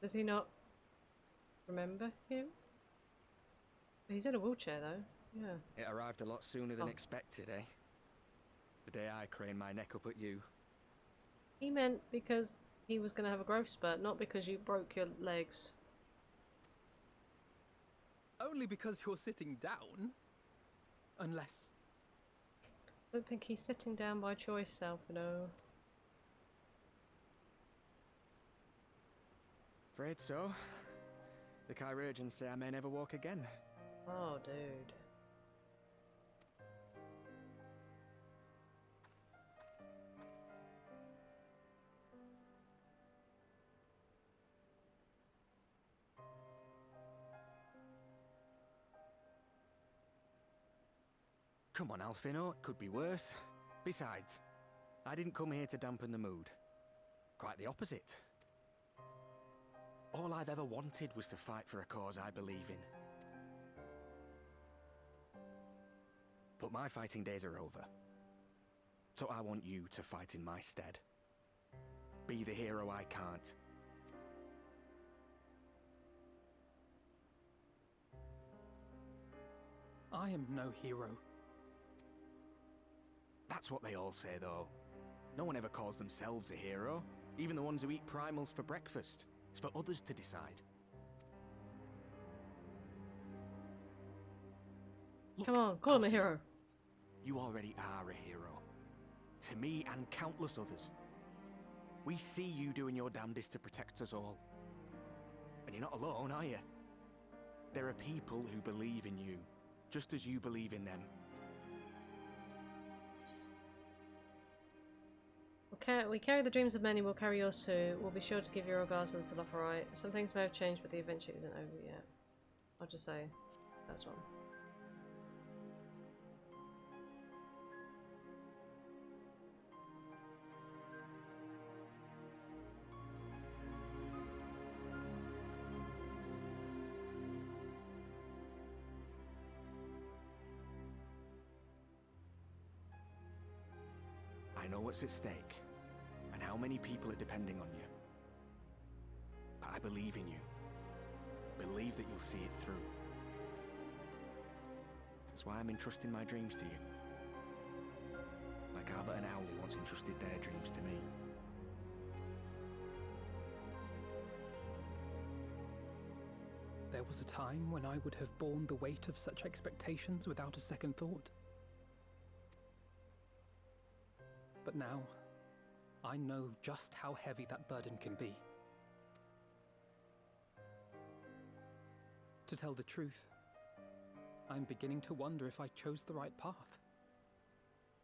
A: Does he not remember him? He's in a wheelchair though. Yeah.
M: It arrived a lot sooner than expected, eh? The day I craned my neck up at you.
A: He meant because he was going to have a growth spurt, not because you broke your legs.
E: Only because you're sitting down. Unless...
A: I don't think he's sitting down by choice, Alphino.
M: Afraid so. The Chirurgeons say I may never walk again.
A: Oh, dude.
M: Come on, Alphino, it could be worse. Besides, I didn't come here to dampen the mood. Quite the opposite. All I've ever wanted was to fight for a cause I believe in. But my fighting days are over. So I want you to fight in my stead. Be the hero I can't.
E: I am no hero.
M: That's what they all say, though. No one ever calls themselves a hero. Even the ones who eat primals for breakfast. It's for others to decide. Look,
A: come on, call him a hero.
M: You already are a hero. To me and countless others. We see you doing your damnedest to protect us all. And you're not alone, are you? There are people who believe in you, just as you believe in them.
A: Okay, we carry the dreams of many, we'll carry yours too. We'll be sure to give your regards to the Telophorite. Some things may have changed, but the adventure isn't over yet. I'll just say that's one.
M: I know what's at stake, and how many people are depending on you. But I believe in you. Believe that you'll see it through. That's why I'm entrusting my dreams to you. Like Albert and Owley once entrusted their dreams to me.
E: There was a time when I would have borne the weight of such expectations without a second thought. But now, I know just how heavy that burden can be. To tell the truth, I'm beginning to wonder if I chose the right path.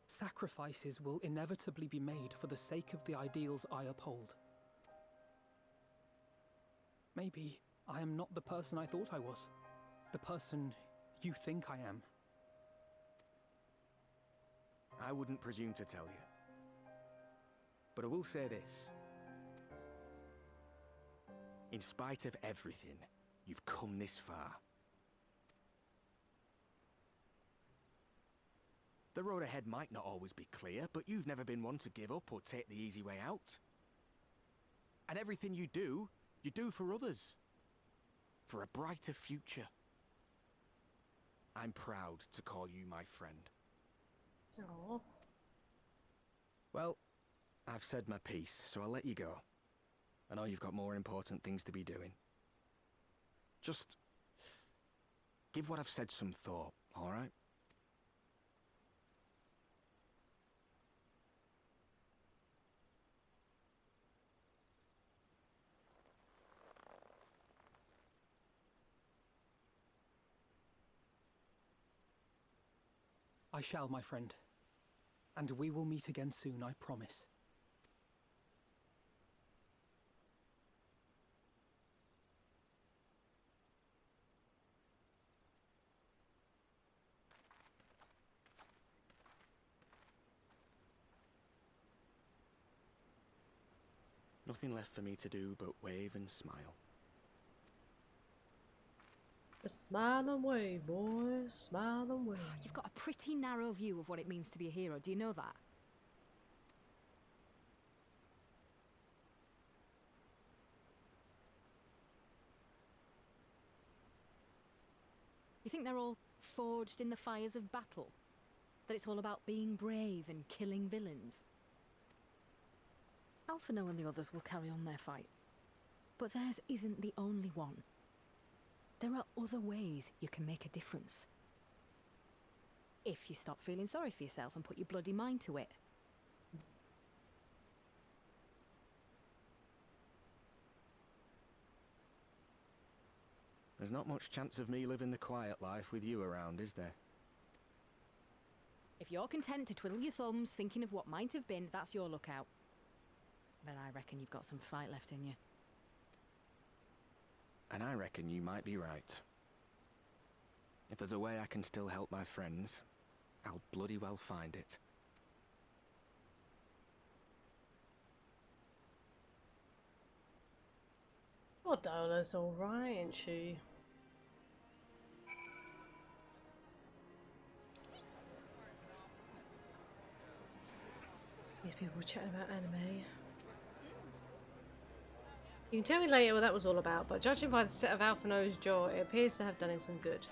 E: Sacrifices will inevitably be made for the sake of the ideals I uphold. Maybe I am not the person I thought I was, the person you think I am.
M: I wouldn't presume to tell you. But I will say this. In spite of everything, you've come this far. The road ahead might not always be clear, but you've never been one to give up or take the easy way out. And everything you do for others. For a brighter future. I'm proud to call you my friend.
A: Aww.
M: Well, I've said my piece, so I'll let you go. I know you've got more important things to be doing. Just give what I've said some thought, all right?
E: I shall, my friend. And we will meet again soon, I promise.
M: Nothing left for me to do but wave and smile.
A: Just smile and wave, boy. Smile and wave.
G: You've got a pretty narrow view of what it means to be a hero. Do you know that? You think they're all forged in the fires of battle? That it's all about being brave and killing villains? Alphino and the others will carry on their fight. But theirs isn't the only one. There are other ways you can make a difference. If you stop feeling sorry for yourself and put your bloody mind to it.
M: There's not much chance of me living the quiet life with you around, is there?
G: If you're content to twiddle your thumbs thinking of what might have been, that's your lookout. But I reckon you've got some fight left in you.
M: And I reckon you might be right. If there's a way I can still help my friends, I'll bloody well find it.
A: Oh, Dola's alright, ain't she? These people were chatting about anime. You can tell me later what that was all about, but judging by the set of Alphino's jaw, it appears to have done him some good.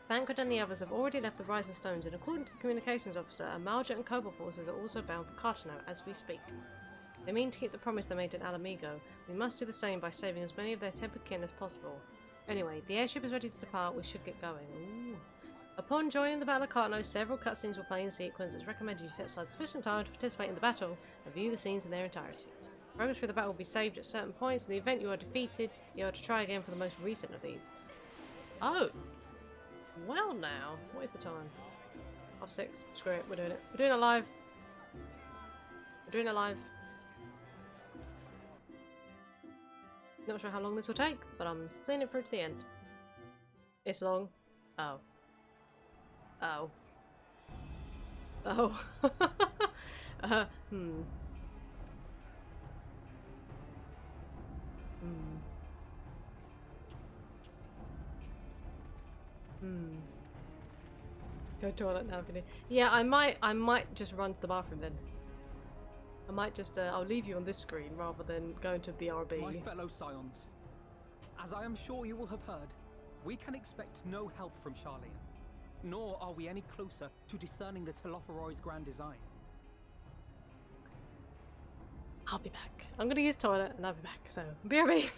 A: Thancred and the others have already left the Rising Stones, and according to the communications officer, Amalja and Cobalt forces are also bound for Cartano as we speak. They mean to keep the promise they made in Alamigo. We must do the same by saving as many of their tempered kin as possible. Anyway, the airship is ready to depart, we should get going. Ooh. Upon joining the Battle of Cartano, several cutscenes will play in sequence. It's recommended you set aside sufficient time to participate in the battle and view the scenes in their entirety. Progress through the battle will be saved at certain points. In the event you are defeated, you are to try again for the most recent of these. Oh! Well now. What is the time? 6:30. Screw it, we're doing it. We're doing it live. We're doing it live. Not sure how long this will take, but I'm seeing it through to the end. It's long. Oh. Oh. Oh. Hmm. Go toilet now, Vinny. Yeah, I might just run to the bathroom then. I might just, I'll leave you on this screen rather than going to BRB.
E: My fellow Scions, as I am sure you will have heard, we can expect no help from Charlian, nor are we any closer to discerning the Telophoroi's grand design.
A: I'll be back. I'm gonna use toilet and I'll be back, so BRB.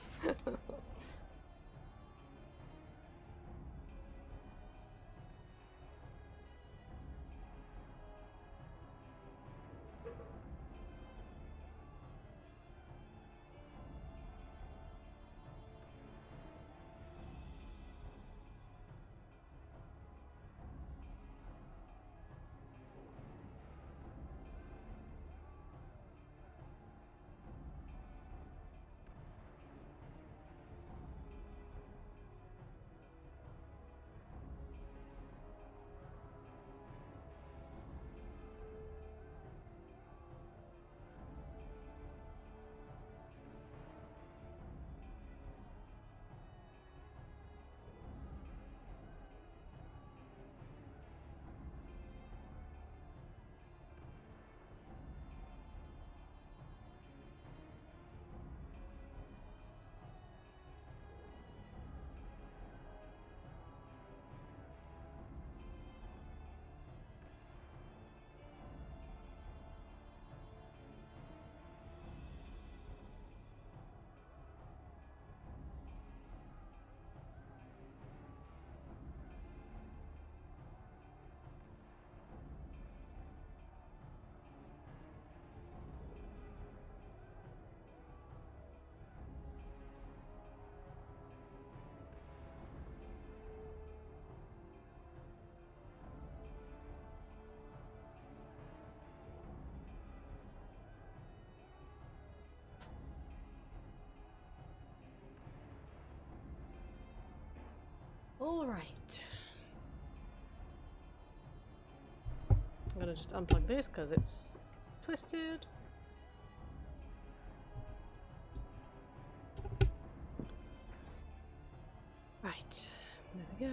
A: Alright. I'm gonna just unplug this because it's twisted. Right, there we go.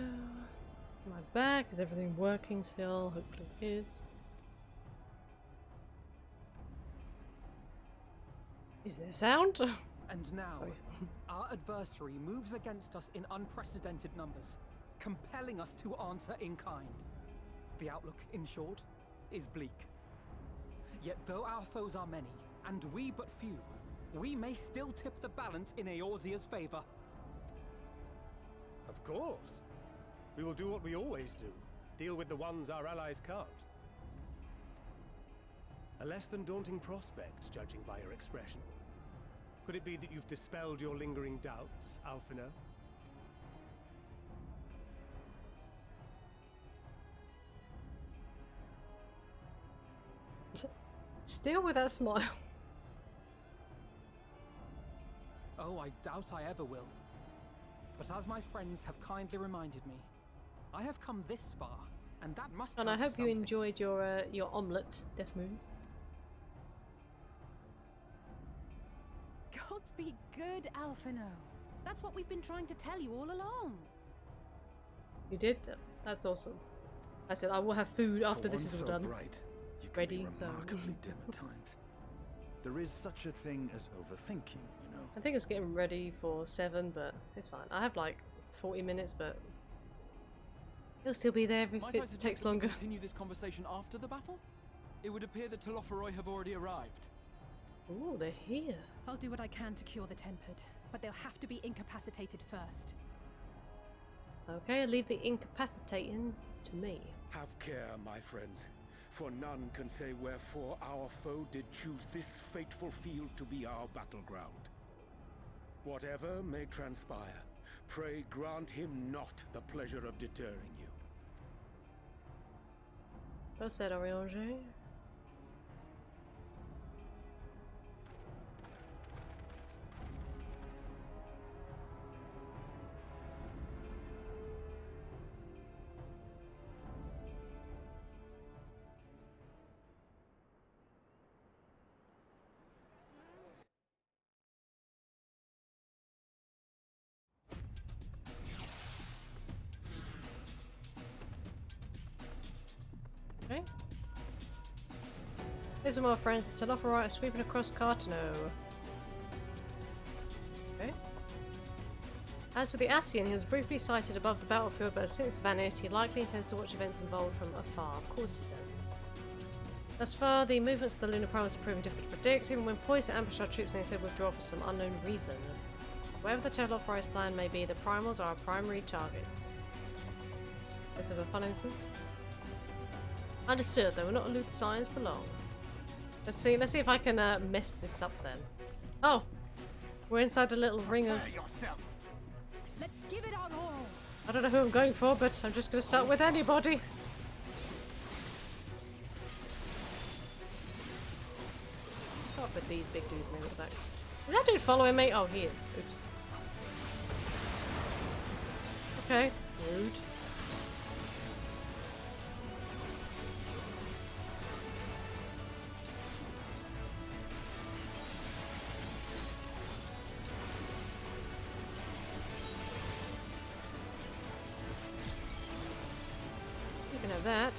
A: My back, is everything working still? Hopefully it is. Is there sound?
E: And now, our adversary moves against us in unprecedented numbers, compelling us to answer in kind. The outlook, in short, is bleak. Yet though our foes are many, and we but few, we may still tip the balance in Eorzea's favor.
N: Of course. We will do what we always do. Deal with the ones our allies can't. A less than daunting prospect, judging by your expression. Could it be that you've dispelled your lingering doubts, Alphino?
A: Still with that smile.
E: Oh, I doubt I ever will. But as my friends have kindly reminded me, I have come this far, and that must.
A: And I hope you
E: something.
A: enjoyed your omelette, Death Moons.
I: Gods be good, Alphino. That's what we've been trying to tell you all along.
A: You did? That's awesome. I said I will have food after this is all done.
D: Bright, you can
A: Ready,
D: be
A: so
D: remarkably dim at times. There is such a thing as overthinking, you know.
A: I think it's getting ready for 7, but it's fine. I have like 40 minutes, but it'll still be there if
K: Might I
A: it
K: suggest
A: takes
K: that we
A: longer.
K: continue this conversation after the battle? It would appear that Telophoroi have already arrived.
A: Ooh, they're here.
I: I'll do what I can to cure the tempered, but they'll have to be incapacitated first.
A: Okay, leave the incapacitating to me.
D: Have care, my friends. For none can say wherefore our foe did choose this fateful field to be our battleground. Whatever may transpire, pray grant him not the pleasure of deterring you.
A: What's that, Orianger? Okay. Here's some more friends. It's an offer right sweeping across Cartano. Okay. As for the Asian, he was briefly sighted above the battlefield but has since vanished. He likely intends to watch events involved from afar. Of course he does. Thus far, the movements of the lunar primals are proving difficult to predict, even when poised to ambush our troops and they said withdraw for some unknown reason. Whatever the total authorized plan may be, the primals are our primary targets. Let's have a fun instance. Understood, they will not elude the science for long. Let's see if I can mess this up then. Oh! We're inside a little ring of...
I: Let's give it our all.
A: I don't know who I'm going for, but I'm just going to start with anybody. Start with these big dudes maybe at the back. Is that dude following me? Oh, he is. Oops. Okay. Rude. That.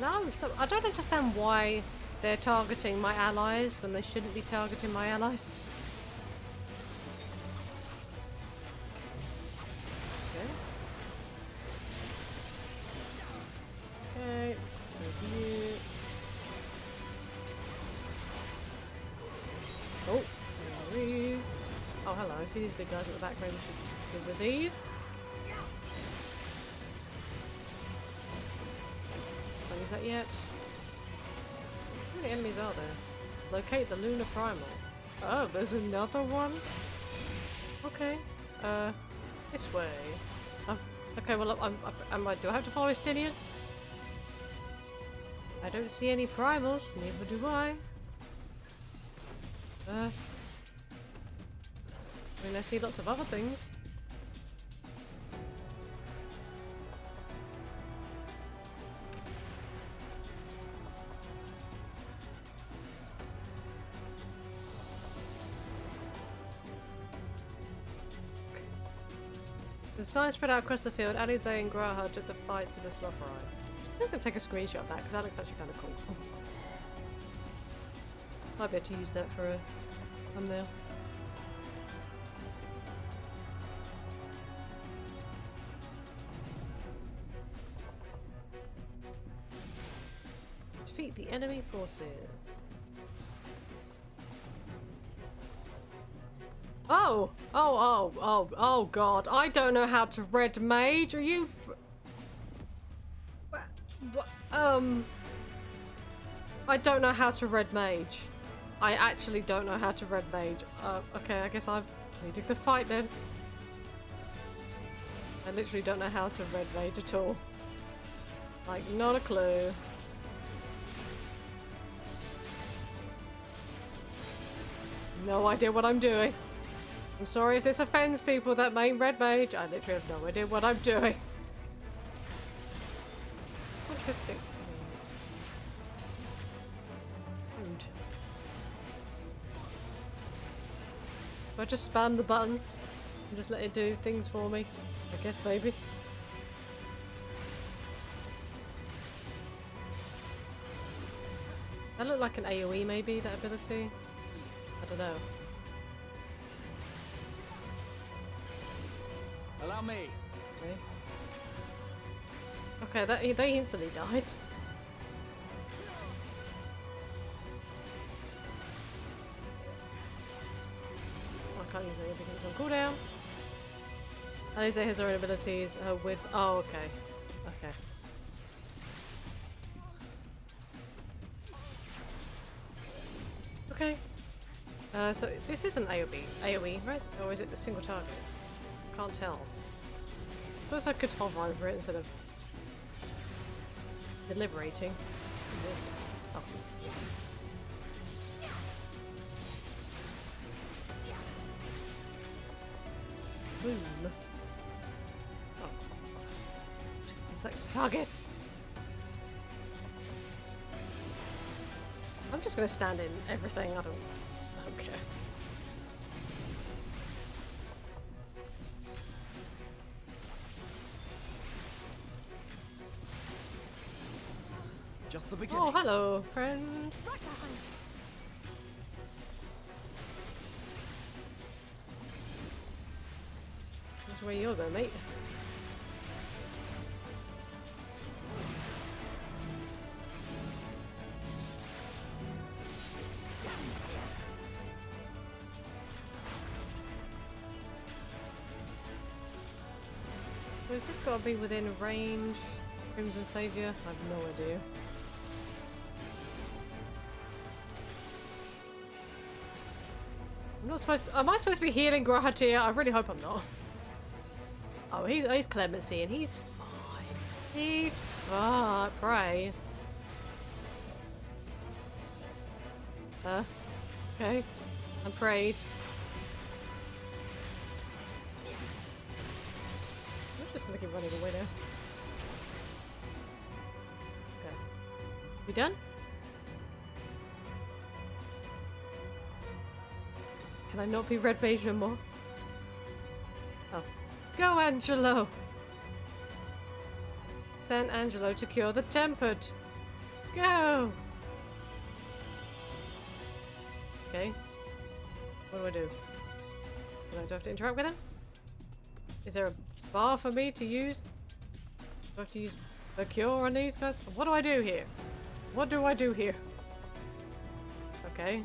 A: No, stop. I don't understand why they're targeting my allies when they shouldn't be targeting my allies. Okay. Okay. Review. Oh, there he is. Oh, hello. I see these big guys at the back. Maybe we should deal with these. Is that yet? How many enemies are there? Locate the lunar primal. Oh, there's another one? Okay. This way. Oh, okay, well, do I have to follow Estinian? I don't see any primals, neither do I. I mean, I see lots of other things. The signs spread out across the field. Alize and Graha took the fight to the Slotherite. I'm going to take a screenshot of that because that looks actually kind of cool. Might be able to use that for a thumbnail. Defeat the enemy forces. Oh! Oh god, I don't know how to red mage, are you I don't know how to red mage. I actually don't know how to red mage. Okay, I guess I'm leading the fight then. I literally don't know how to red mage at all. Like, not a clue. No idea what I'm doing. I'm sorry if this offends people that main red mage. I literally have no idea what I'm doing. Interesting. Rude. Do I just spam the button and just let it do things for me? I guess maybe. That looked like an AoE maybe, that ability. I don't know.
C: Allow me.
A: Okay, they instantly died. I can't use anything that's on cooldown. Alize has her own abilities with. Oh, okay. Okay. Okay. So this isn't AoE, right? Or is it a single target? Can't tell. I suppose I could hover over it instead of deliberating. Oh. Boom. Oh. Select targets. I'm just gonna stand in everything. I don't care.
E: Just the beginning.
A: Oh, hello, friend. That's where you're going, mate. So has this got to be within range? Crimson Savior? I have no idea. I'm not supposed to, am I supposed to be healing Grahad here? I really hope I'm not. Oh, he's clemency and he's fine. He's fine. Pray. Okay. I prayed. I'm just gonna keep running away now. Okay. We done? Can I not be Red Mage anymore? Oh. Go, Angelo! Send Angelo to cure the Tempered! Go! Okay. What do I do? Do I have to interact with him? Is there a bar for me to use? Do I have to use the cure on these guys? What do I do here? What do I do here? Okay.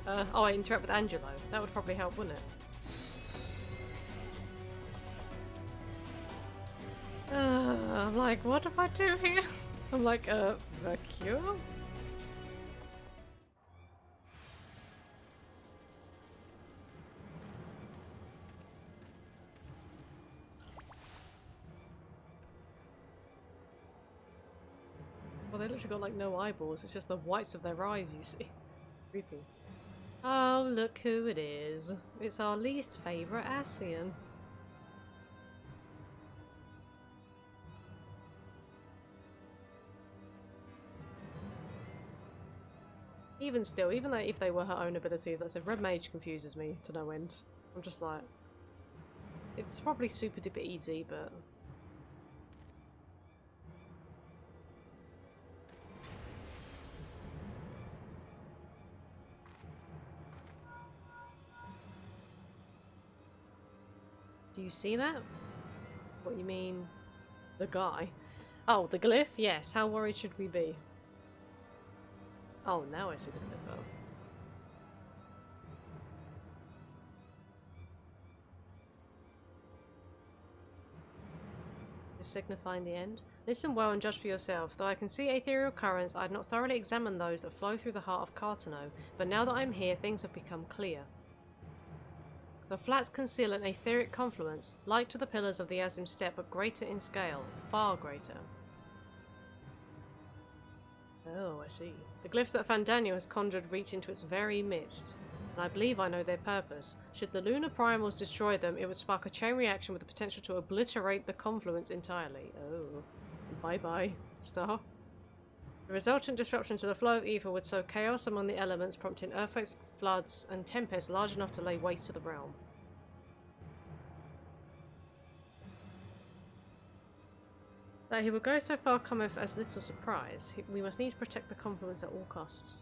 A: Oh, I interact with Angelo. That would probably help, wouldn't it? I'm like, what do I do here? I'm like, the cure? Well, they literally got like no eyeballs. It's just the whites of their eyes, you see. Creepy. Oh, look who it is. It's our least favourite Ascian. Even still, even though if they were her own abilities, like I said, Red Mage confuses me to no end. I'm just like... It's probably super duper easy, but... Do you see that? What you mean? The guy? Oh, the glyph? Yes. How worried should we be? Oh, now I see the glyph. Oh. Is signifying the end? Listen well and judge for yourself. Though I can see ethereal currents, I had not thoroughly examined those that flow through the heart of Cartano. But now that I'm here, things have become clear. The flats conceal an etheric confluence, like to the pillars of the Azim Step, but greater in scale, far greater. Oh, I see. The glyphs that Fandaniel has conjured reach into its very midst, and I believe I know their purpose. Should the lunar primals destroy them, it would spark a chain reaction with the potential to obliterate the confluence entirely. Oh. Bye-bye, star. The resultant disruption to the flow of ether would sow chaos among the elements, prompting earthquakes, floods, and tempests large enough to lay waste to the realm. That he would go so far cometh as little surprise. We must needs protect the confluence at all costs.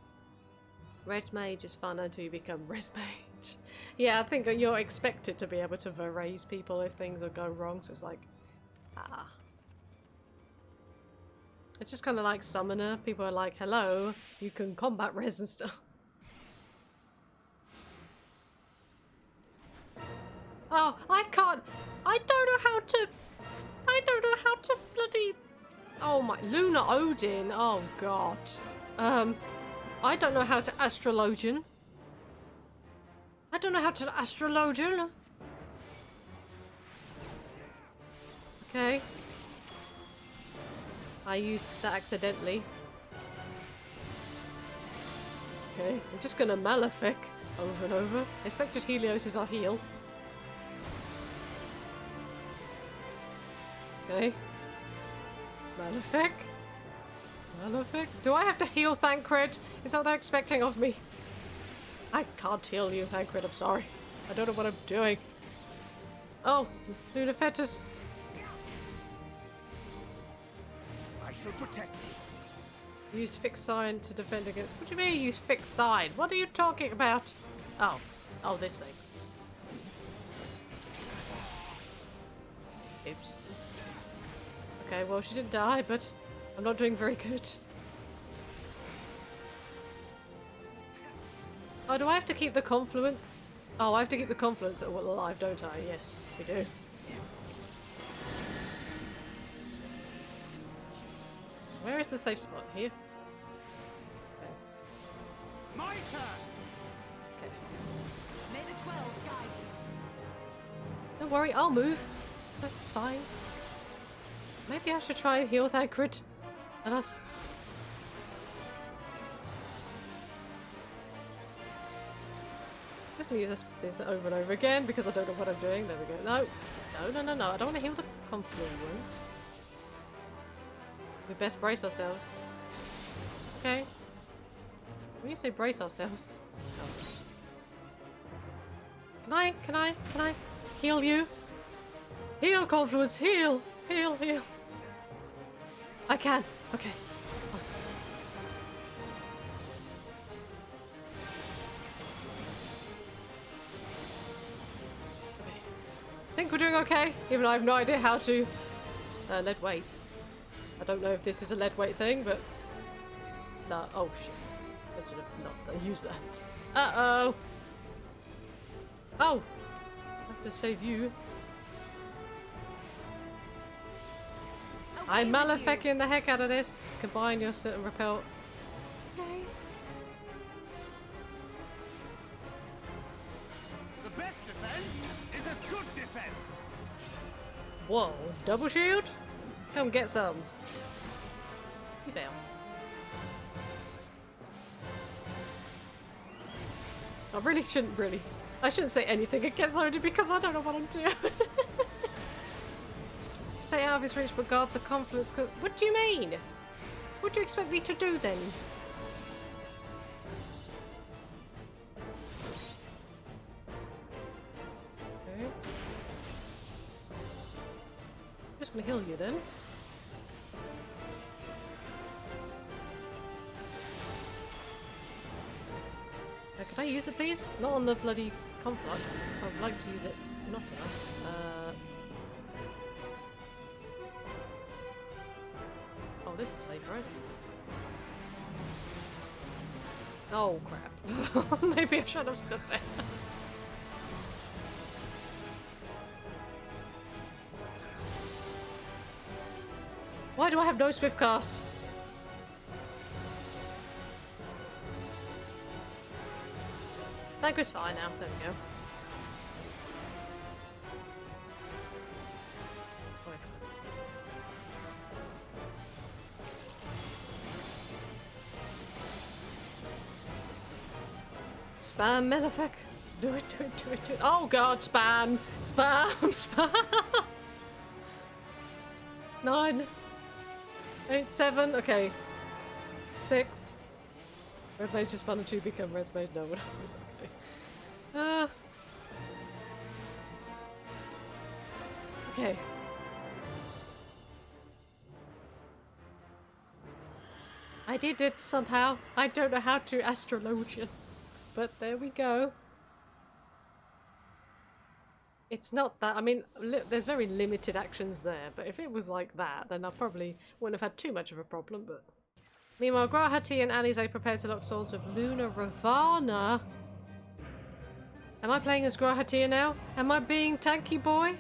A: Red Mage is fun until you become Red Mage. Yeah, I think you're expected to be able to raise people if things go wrong, so it's like, ah. It's just kind of like Summoner. People are like, hello, you can combat res and stuff. Oh, I can't. I don't know how to bloody... Oh my... Lunar Odin. Oh god. I don't know how to astrologian. I don't know how to astrologian. Okay. I used that accidentally. Okay, I'm just gonna Malefic over and over. Expected Helios is our heal. Okay. Malefic. Malefic. Do I have to heal Thancred? Is that what they're expecting of me? I can't heal you, Thancred, I'm sorry. I don't know what I'm doing. Oh, Luna Fetus.
C: I shall protect thee.
A: Use fixed sign to defend against. What do you mean use fixed sign? What are you talking about? Oh. Oh, this thing. Oops. Okay, well, she didn't die, but I'm not doing very good. Oh, do I have to keep the confluence? Oh, I have to keep the confluence alive, don't I? Yes, we do. Where is the safe spot? Here? Okay.
C: My turn!
A: Okay.
R: May the 12 guide you.
A: Don't worry, I'll move. That's fine. Maybe I should try and heal that crit. And us. Just gonna use this over and over again because I don't know what I'm doing. There we go. No. No. I don't want to heal the confluence. We best brace ourselves. Okay. When you say brace ourselves. Oh. Can I heal you? Heal, confluence, heal! Heal. I can. Okay. Awesome. Okay. I think we're doing okay, even though I have no idea how to lead weight. I don't know if this is a lead weight thing, but no. Oh shit! I should have not used that. Uh-oh. Oh! I have to save you. I'm Malefacing the heck out of this. Combine your certain repel. Okay.
C: The best defense is a good defense.
A: Whoa, double shield? Come get some. You fail. I shouldn't say anything against Odie because I don't know what I'm doing. Stay out of his reach but guard the confluence. What do you mean? What do you expect me to do then? Okay. I'm just gonna heal you then. Could I use it please? Not on the bloody conflux. I'd like to use it not on us. Oh, this is safe, right? Oh crap. Maybe I should have stood there. Why do I have no swift cast? That goes fine now. There we go. Spam Malefic. Do it. Oh god, spam! Spam! 9, 8, 7, okay. 6. Red Mage is fun and 2 become Red Mage. No, whatever. Okay. I did it somehow. I don't know how to astrologian. But there we go. It's not that, I mean, there's very limited actions there, but if it was like that, then I probably wouldn't have had too much of a problem, but... Meanwhile, Grahati and Alize prepare to lock swords with Luna Ravana. Am I playing as Grahati now? Am I being tanky boy?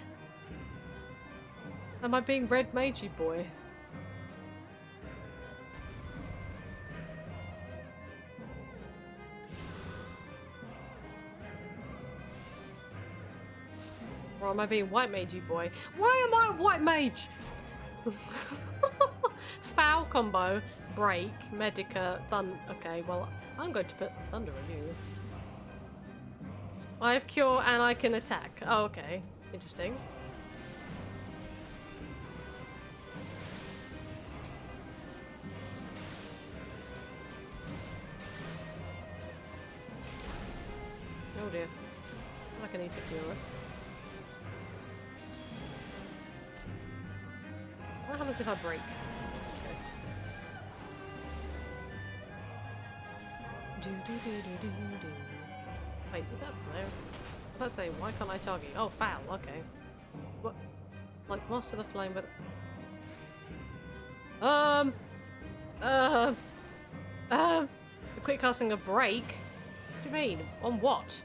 A: Am I being red magey boy? Or am I being white mage, you boy? Why am I a white mage? Foul combo, break, medica, okay, well, I'm going to put thunder on you. I have cure and I can attack. Oh, okay. Interesting. Oh dear. I can eat it for us. What happens if I break? Okay. Wait, is that flare? Let's say, why can't I target? Oh, foul, okay. What? Like, Master of the Flame, but... Quick casting a break? What do you mean? On what?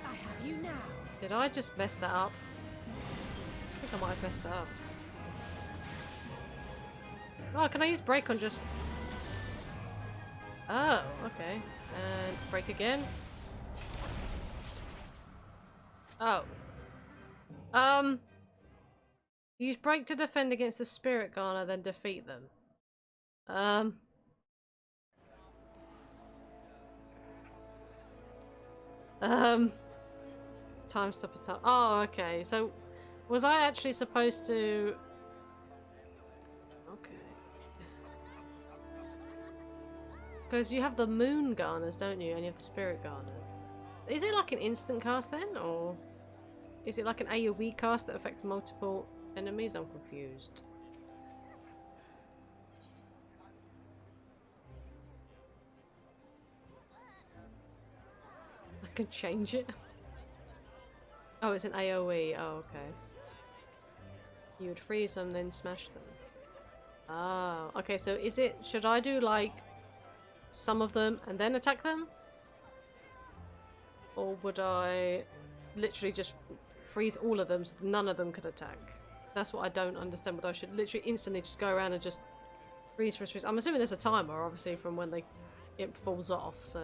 I: I have you now.
A: Did I just mess that up? I think I might have messed that up. Oh, can I use break on just... Oh, okay. And break again. Oh. Use break to defend against the Spirit Garner, then defeat them. Time stop attack. Oh, okay. So, was I actually supposed to... Okay. Because you have the Moon Garners, don't you? And you have the Spirit Garners. Is it like an instant cast then? Or is it like an AoE cast that affects multiple enemies? I'm confused. I can change it. Oh, it's an AoE. Oh, okay. You would freeze them, then smash them. Ah, okay, so is it... Should I do, like, some of them and then attack them? Or would I literally just freeze all of them so none of them could attack? That's what I don't understand, whether I should literally instantly just go around and just freeze. I'm assuming there's a timer, obviously, from when it falls off, so...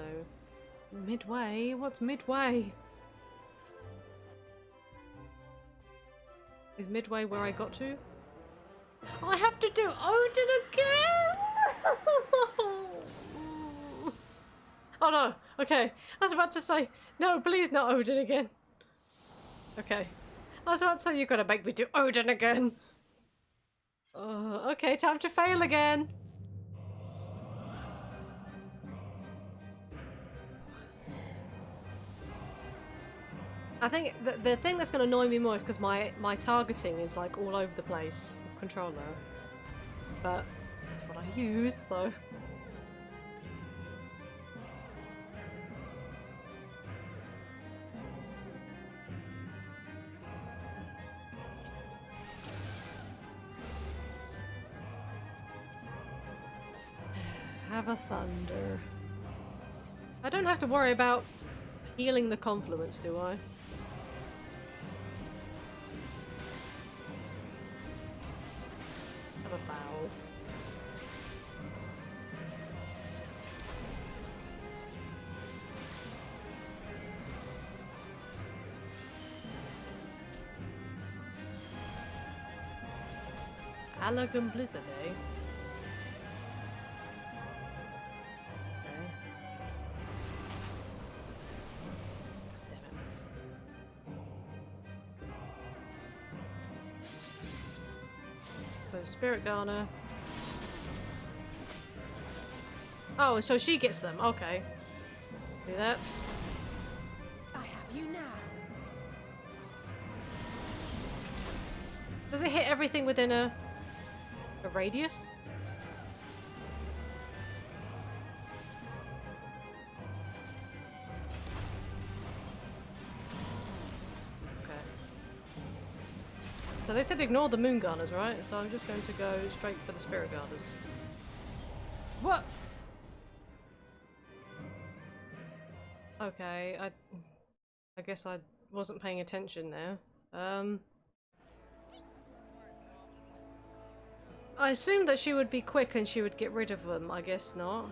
A: Midway? What's midway? Is midway where I got to? I have to do Odin again! Oh no, okay. I was about to say, no, please not Odin again. Okay. I was about to say, you're gonna make me do Odin again. Okay, time to fail again. I think the thing that's going to annoy me more is because my targeting is like all over the place with controller. But that's what I use, so... Have a thunder. I don't have to worry about healing the confluence, do I? Have a foul. Allergan Blizzard, eh? Spirit Garner. Oh, so she gets them. Okay. Do that.
I: I have you now.
A: Does it hit everything within a radius? So they said ignore the Moon Garners, right? So I'm just going to go straight for the Spirit Garners. What? Okay, I guess I wasn't paying attention there. I assumed that she would be quick and she would get rid of them. I guess not.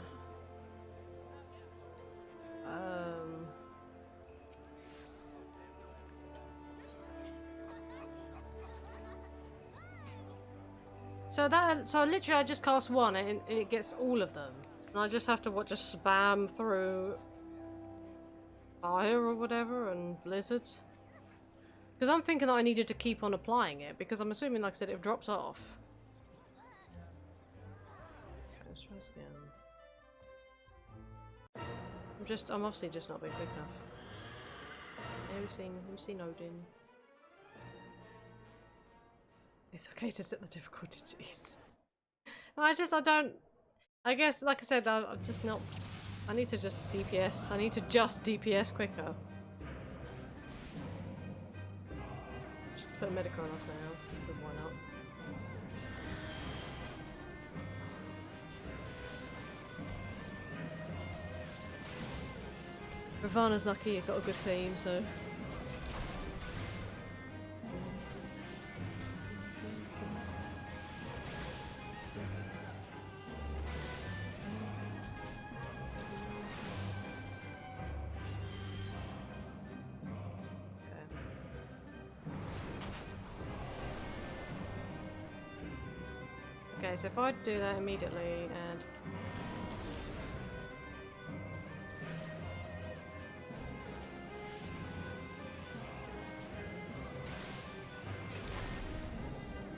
A: So literally I just cast one and it gets all of them. And I just have to, what, just spam through fire or whatever and blizzards? Because I'm thinking that I needed to keep on applying it, because I'm assuming, like I said, it drops off. Let's try this again. I'm obviously just not being quick enough. Yeah, we've seen Odin. It's okay to set the difficulty to ease. I guess, like I said, I'm just not... I need to just DPS. I need to just DPS quicker. Just put a medic on us now, because why not? Ravana's lucky it got a good theme, so... Okay, so if I do that immediately and...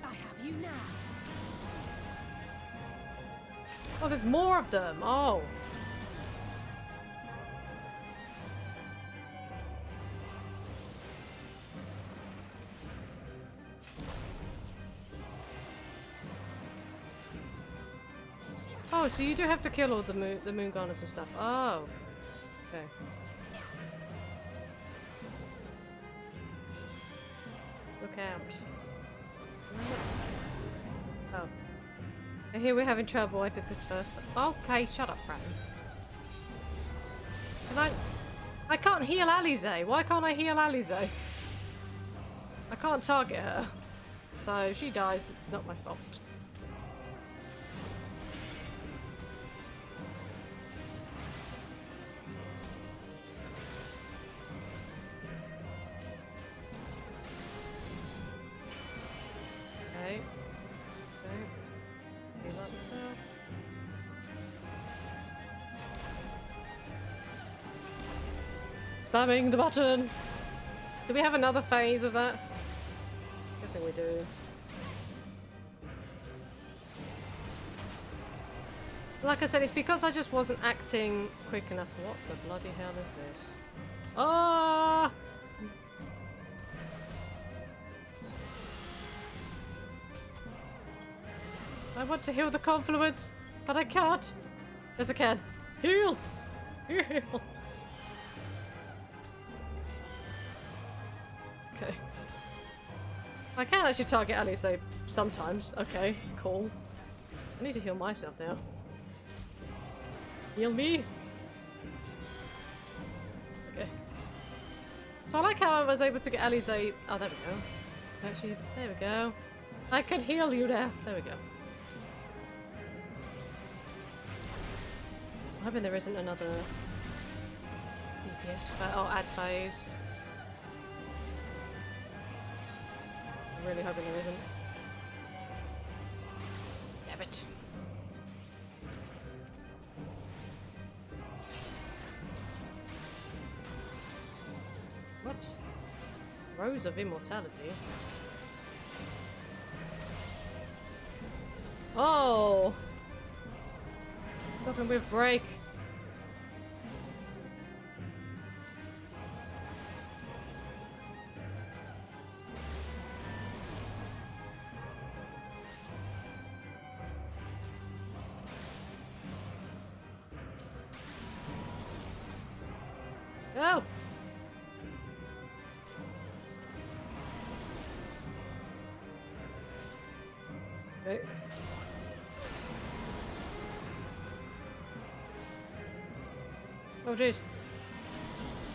I: I have you now.
A: Oh, there's more of them! Oh! Oh, so you do have to kill all the moon garners and stuff. Oh. Okay. Look out. Oh. I hear we're having trouble. I did this first. Okay, shut up, Fran. Can I can't heal Alize. Why can't I heal Alize? I can't target her. So if she dies, it's not my fault. Spamming the button! Do we have another phase of that? Guessing we do. Like I said, it's because I just wasn't acting quick enough. What the bloody hell is this? Ah! I want to heal the confluence, but I can't. Yes, I can. Heal! Heal! Okay. I can actually target Alice sometimes. Okay, cool. I need to heal myself now. Heal me! Okay. So I like how I was able to get Alice. Oh, there we go. Actually, there we go. I can heal you now. There we go. I'm hoping there isn't another DPS ad phase. I'm really hoping there isn't. Damn it. What? Rose of Immortality? Oh! Nothing with break. Go! Okay. Oh jeez.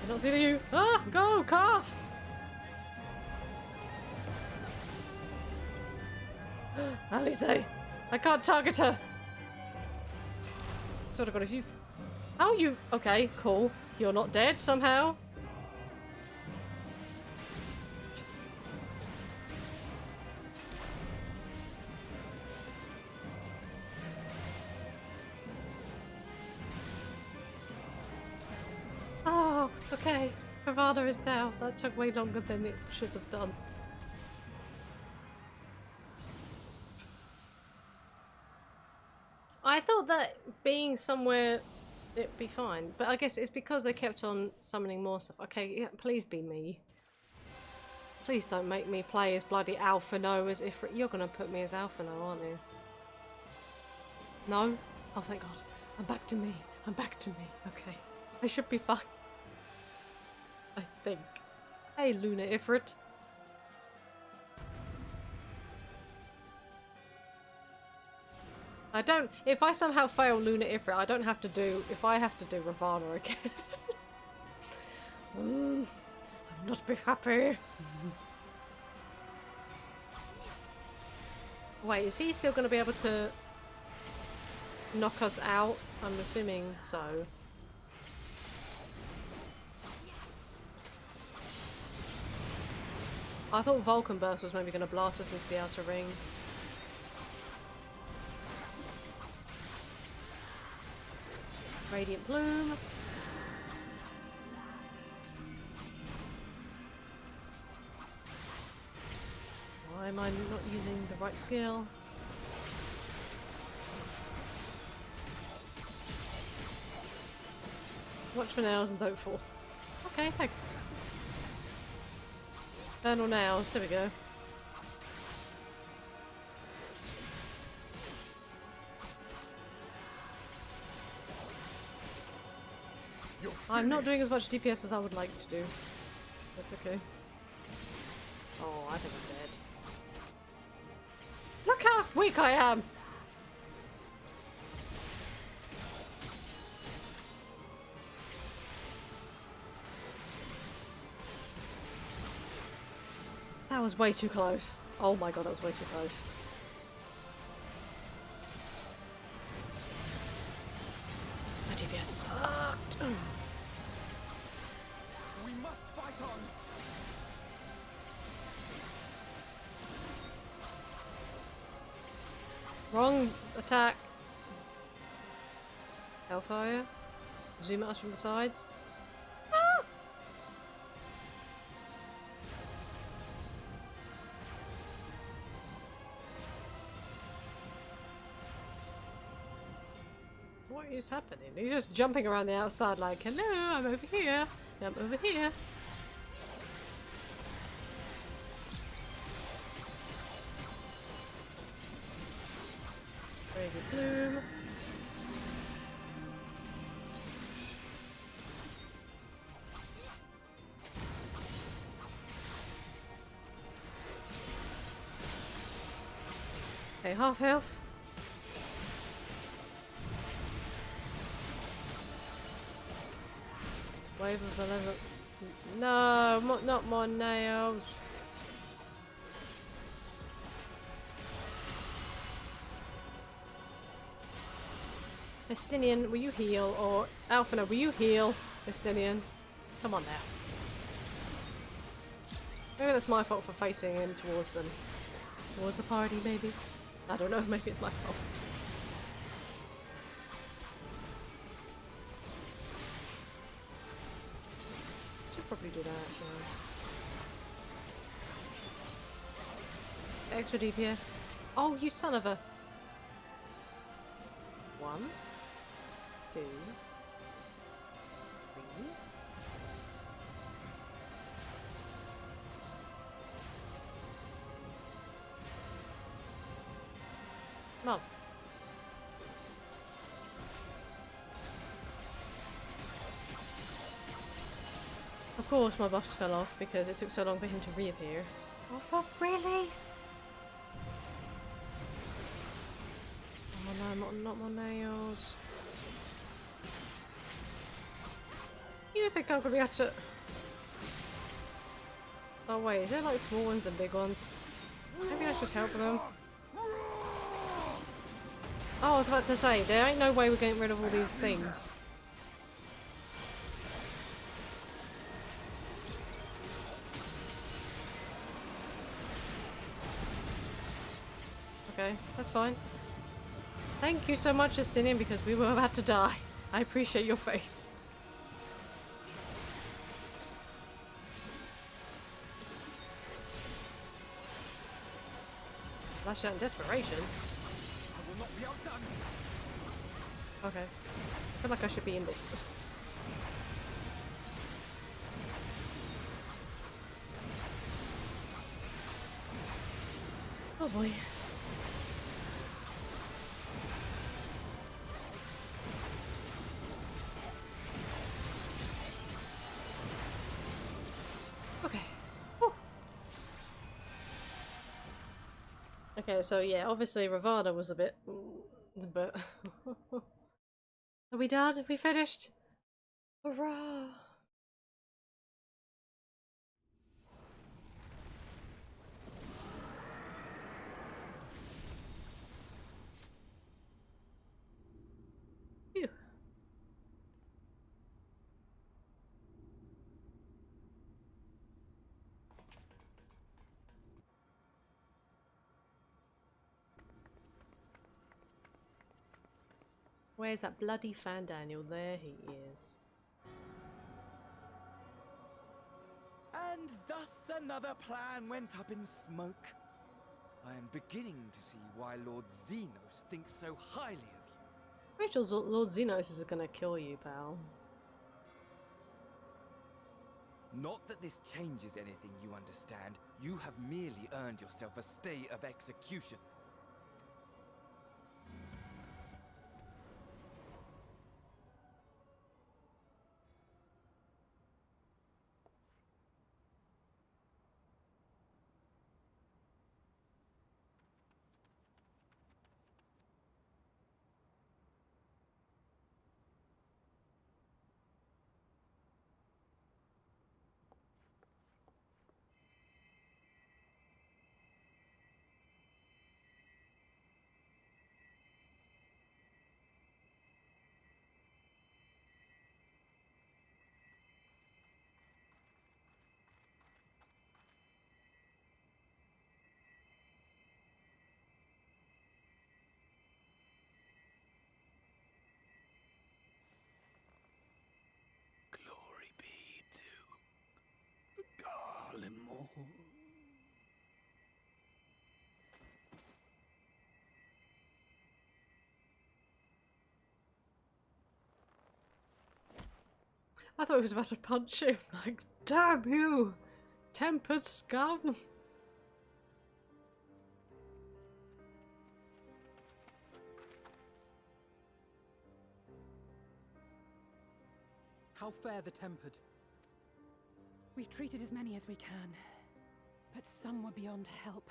A: I don't see you. Ah! Go! Cast! Alice! I can't target her! Sort of got a few. How are you? Okay, cool. You're not dead somehow? Okay, Pravada is down. That took way longer than it should have done. I thought that being somewhere it'd be fine, but I guess it's because they kept on summoning more stuff. Okay, yeah, please be me. Please don't make me play as bloody Alphino as if you're gonna put me as Alphino, aren't you? No? Oh, thank God. I'm back to me. I'm back to me. Okay. I should be fine. I think. Hey, Luna Ifrit. I don't... If I somehow fail Luna Ifrit, I don't have to do... If I have to do Ravana again. I'm not be happy. Wait, is he still going to be able to knock us out? I'm assuming so. I thought Vulcan Burst was maybe going to blast us into the outer ring. Radiant Bloom. Why am I not using the right skill? Watch for nails and don't fall. Okay, thanks. Infernal nails, there we go. I'm not doing as much DPS as I would like to do. That's okay. Oh, I think I'm dead. Look how weak I am! That was way too close. Oh my god, that was way too close. My DPS sucked.
C: We must fight on.
A: Wrong attack. Hellfire. Zoom at us from the sides. Ah! What is happening? He's just jumping around the outside like, hello, I'm over here. I'm over here. Radiant Bloom. Okay, half health. Wave of 11. No, not more nails. Estinian, will you heal? Or Alphina, will you heal? Estinian, come on now. Maybe that's my fault for facing him towards them. Towards the party, maybe? I don't know, maybe it's my fault. Should probably do that, actually. Extra DPS. Oh, you son of a... 1, 2, 3. Come on. Of course my buffs fell off because it took so long for him to reappear. Oh fuck, really? Oh no, not more nails. You think I'm gonna be able to... Oh wait, is there like small ones and big ones? Maybe I should help them. Oh, I was about to say, there ain't no way we're getting rid of all these things. Okay, that's fine. Thank you so much, Justinian, because we were about to die. I appreciate your face. Lash out in desperation.
C: I will not be outdone.
A: Okay. I feel like I should be in this. Oh boy. Okay. Whew. Okay, so yeah, obviously Ravana was a bit... but... Are we done? Are we finished? Hurrah! Phew. Where's that bloody Fandaniel? There he is.
C: And thus another plan went up in smoke. I am beginning to see why Lord Xenos thinks so highly of you.
A: Rachel's Lord Xenos is gonna kill you, pal.
C: Not that this changes anything, you understand. You have merely earned yourself a stay of execution.
D: Glory be to Garlemald.
A: I thought he was about to punch him. Like, damn you! Tempered scum!
E: How fare the tempered?
I: We've treated as many as we can, but some were beyond help.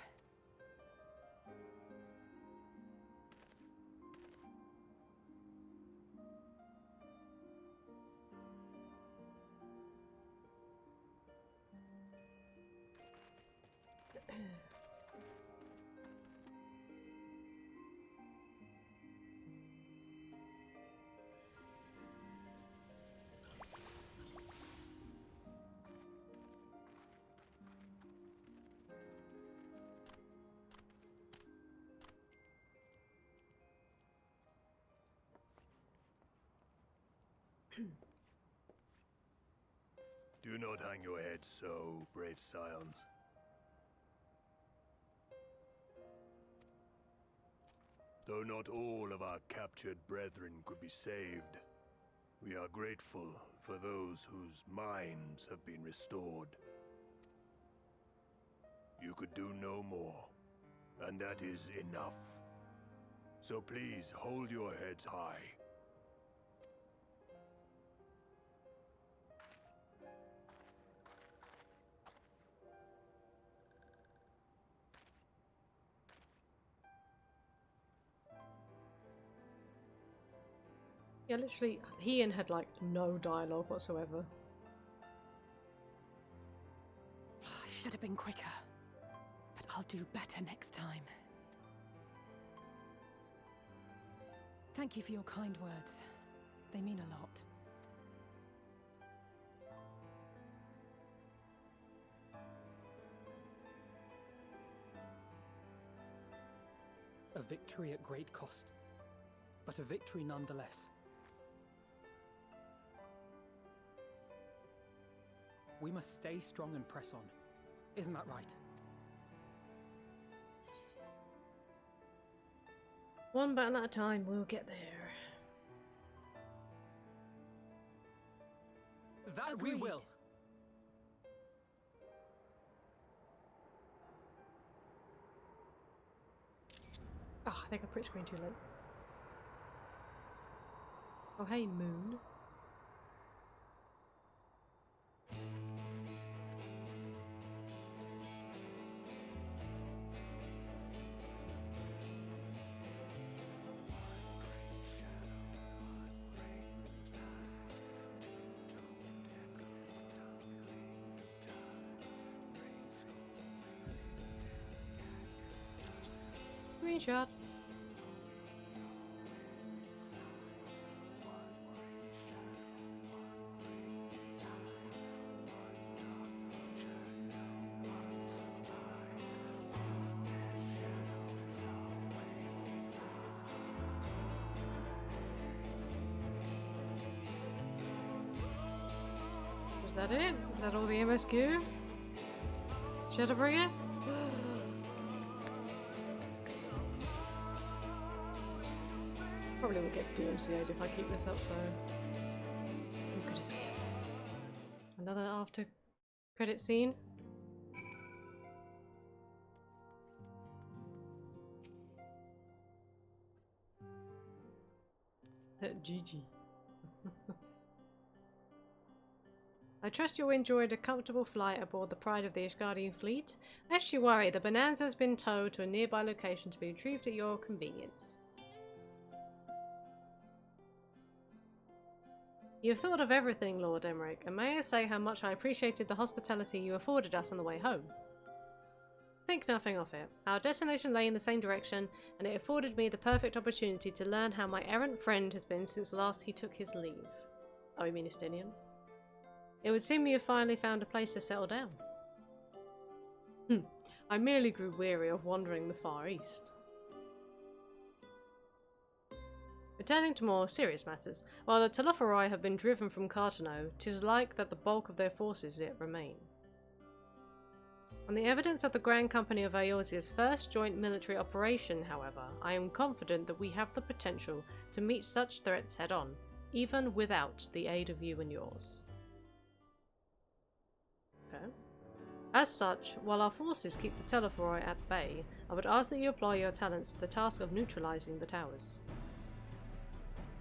N: Do not hang your head so, brave scions. Though not all of our captured brethren could be saved, we are grateful for those whose minds have been restored. You could do no more, and that is enough. So please hold your heads high.
A: Yeah, literally, Ian had like no dialogue whatsoever.
I: I should have been quicker, but I'll do better next time. Thank you for your kind words. They mean a lot.
E: A victory at great cost, but a victory nonetheless. We must stay strong and press on. Isn't that right?
A: One battle at a time, we'll get there.
E: That
A: Agreed.
E: we will.
A: Oh, I think I print screen too late. Oh, hey, Moon. Screenshot. Was that it? Was that all the MSQ? Shadowbringers? Probably will get DMCA'd if I keep this up, so I'm gonna skip. Another after credit scene. GG. I trust you enjoyed a comfortable flight aboard the Pride of the Ishgardian fleet. Lest you worry, the Bonanza has been towed to a nearby location to be retrieved at your convenience. You have thought of everything, Lord Emmerich, and may I say how much I appreciated the hospitality you afforded us on the way home. Think nothing of it. Our destination lay in the same direction, and it afforded me the perfect opportunity to learn how my errant friend has been since last he took his leave. Oh, you mean Estinian? It would seem you have finally found a place to settle down. I merely grew weary of wandering the Far East. Returning to more serious matters, while the Telophori have been driven from Cartano, 'tis like that the bulk of their forces yet remain. On the evidence of the Grand Company of Eorzea's first joint military operation, however, I am confident that we have the potential to meet such threats head-on, even without the aid of you and yours. Okay. As such, while our forces keep the Telophori at bay, I would ask that you apply your talents to the task of neutralizing the towers.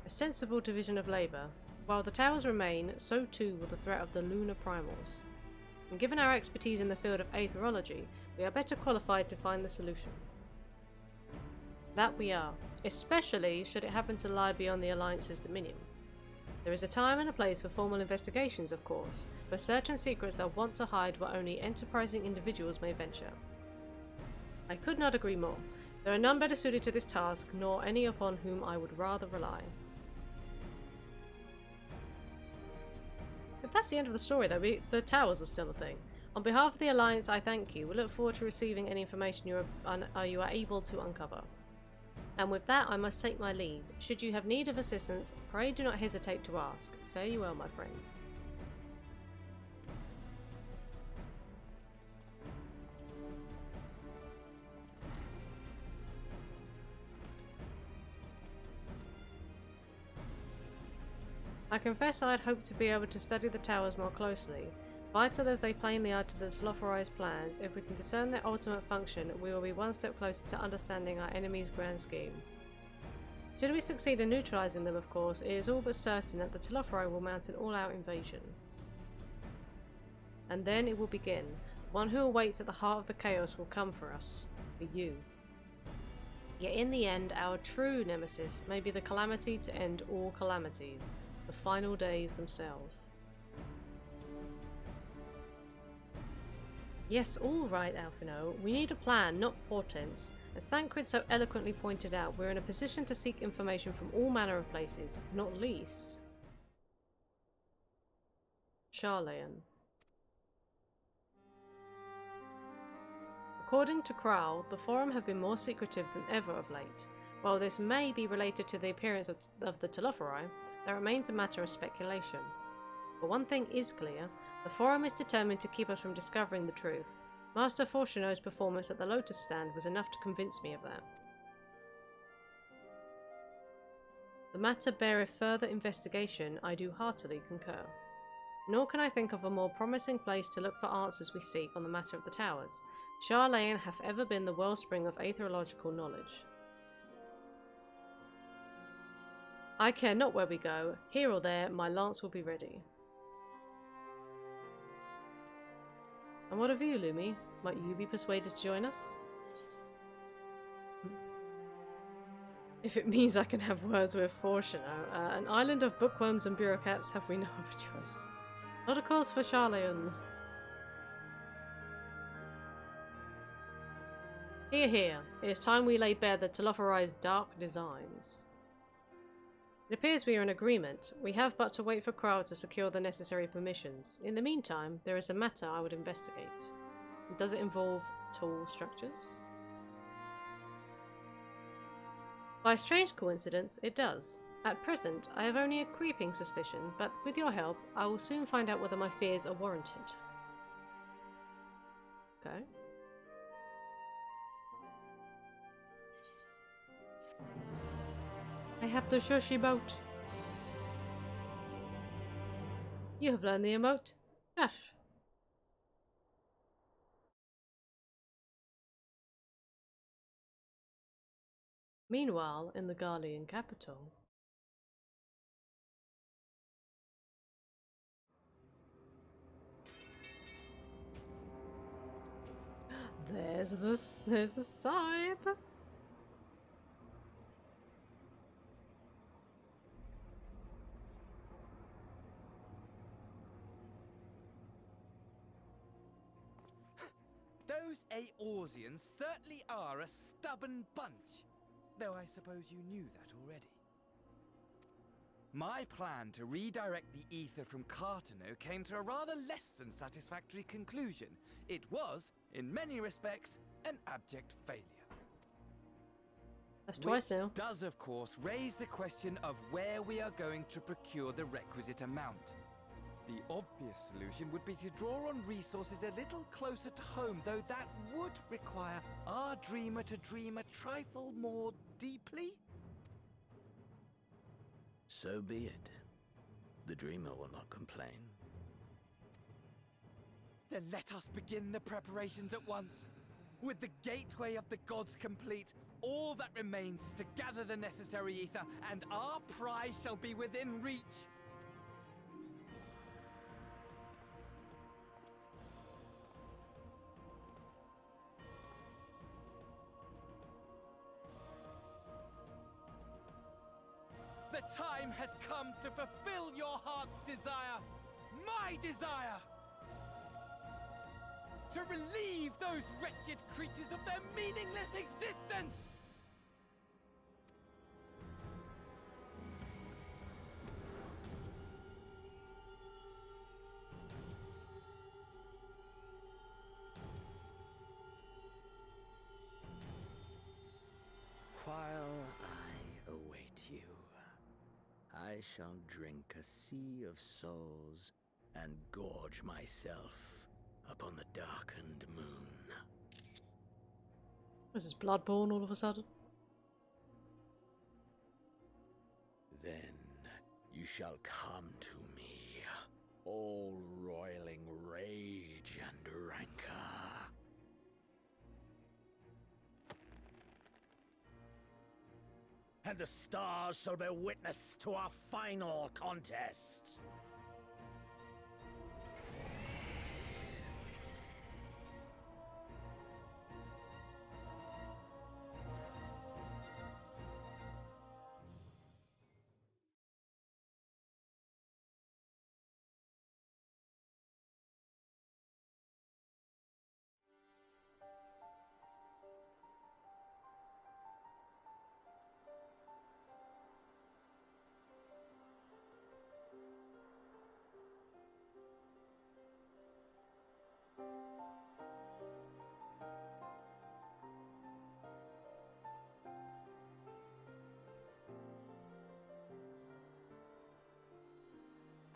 A: A sensible division of labour. While the towers remain, so too will the threat of the lunar primals. And given our expertise in the field of aetherology, we are better qualified to find the solution. That we are, especially should it happen to lie beyond the Alliance's dominion. There is a time and a place for formal investigations, of course, but certain secrets are wont to hide where only enterprising individuals may venture. I could not agree more. There are none better suited to this task, nor any upon whom I would rather rely. If that's the end of the story, though, the towers are still a thing. On behalf of the Alliance, I thank you. We look forward to receiving any information you are able to uncover. And with that, I must take my leave. Should you have need of assistance, pray do not hesitate to ask. Fare you well, my friends. I confess I had hoped to be able to study the towers more closely. Vital as they plainly are to the Telophori's plans, if we can discern their ultimate function, we will be one step closer to understanding our enemy's grand scheme. Should we succeed in neutralizing them, of course, it is all but certain that the Telophori will mount an all-out invasion. And then it will begin. The one who awaits at the heart of the chaos will come for us. For you. Yet in the end, our true nemesis may be the calamity to end all calamities. The final days themselves. Yes, all right, Alphino. We need a plan, not portents. As Thancred so eloquently pointed out, we're in a position to seek information from all manner of places, not least Sharlayan. According to Kral, the Forum have been more secretive than ever of late. While this may be related to the appearance of the Telophori, that remains a matter of speculation. But one thing is clear, the Forum is determined to keep us from discovering the truth. Master Fortuno's performance at the Lotus Stand was enough to convince me of that. The matter beareth further investigation, I do heartily concur. Nor can I think of a more promising place to look for answers we seek on the matter of the towers. Sharlayan hath ever been the wellspring of aetherological knowledge. I care not where we go, here or there, my lance will be ready. And what of you, Lumi? Might you be persuaded to join us? If it means I can have words with Fortuno, an island of bookworms and bureaucrats, have we no other choice? Not a cause for Sharlayan. Hear, hear. It is time we lay bare the Telophorized dark designs. It appears we are in agreement. We have but to wait for Kral to secure the necessary permissions. In the meantime, there is a matter I would investigate. Does it involve tall structures? By a strange coincidence, it does. At present, I have only a creeping suspicion, but with your help, I will soon find out whether my fears are warranted. Okay. I have the Shoshi boat. You have learned the emote. Gosh. Meanwhile, in the Garlean capital. There's the scythe.
C: Those Eorzeans certainly are a stubborn bunch, though I suppose you knew that already. My plan to redirect the ether from Cartano came to a rather less than satisfactory conclusion. It was, in many respects, an abject failure.
A: That's twice now.
C: Which does, of course, raise the question of where we are going to procure the requisite amount. The obvious solution would be to draw on resources a little closer to home, though that would require our dreamer to dream a trifle more deeply.
S: So be it. The dreamer will not complain.
C: Then let us begin the preparations at once. With the gateway of the gods complete, all that remains is to gather the necessary ether, and our prize shall be within reach. The time has come to fulfill your heart's desire, my desire! To relieve those wretched creatures of their meaningless existence!
S: While I await you, I shall drink a sea of souls and gorge myself upon the darkened moon.
A: Was this Bloodborne all of a sudden?
S: Then you shall come to me, all roiling rage and rancor. And the stars shall bear witness to our final contest.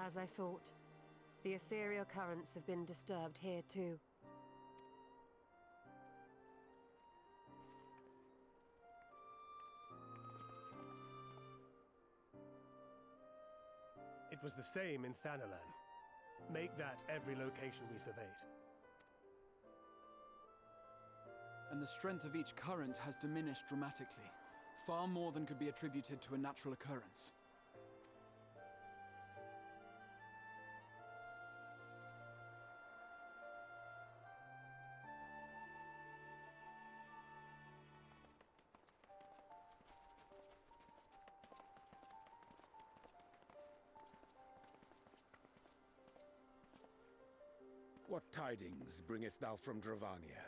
Q: As I thought, the ethereal currents have been disturbed here too.
N: It was the same in Thanalan. Make that every location we surveyed.
K: And the strength of each current has diminished dramatically, far more than could be attributed to a natural occurrence.
O: What tidings bringest thou from Dravania?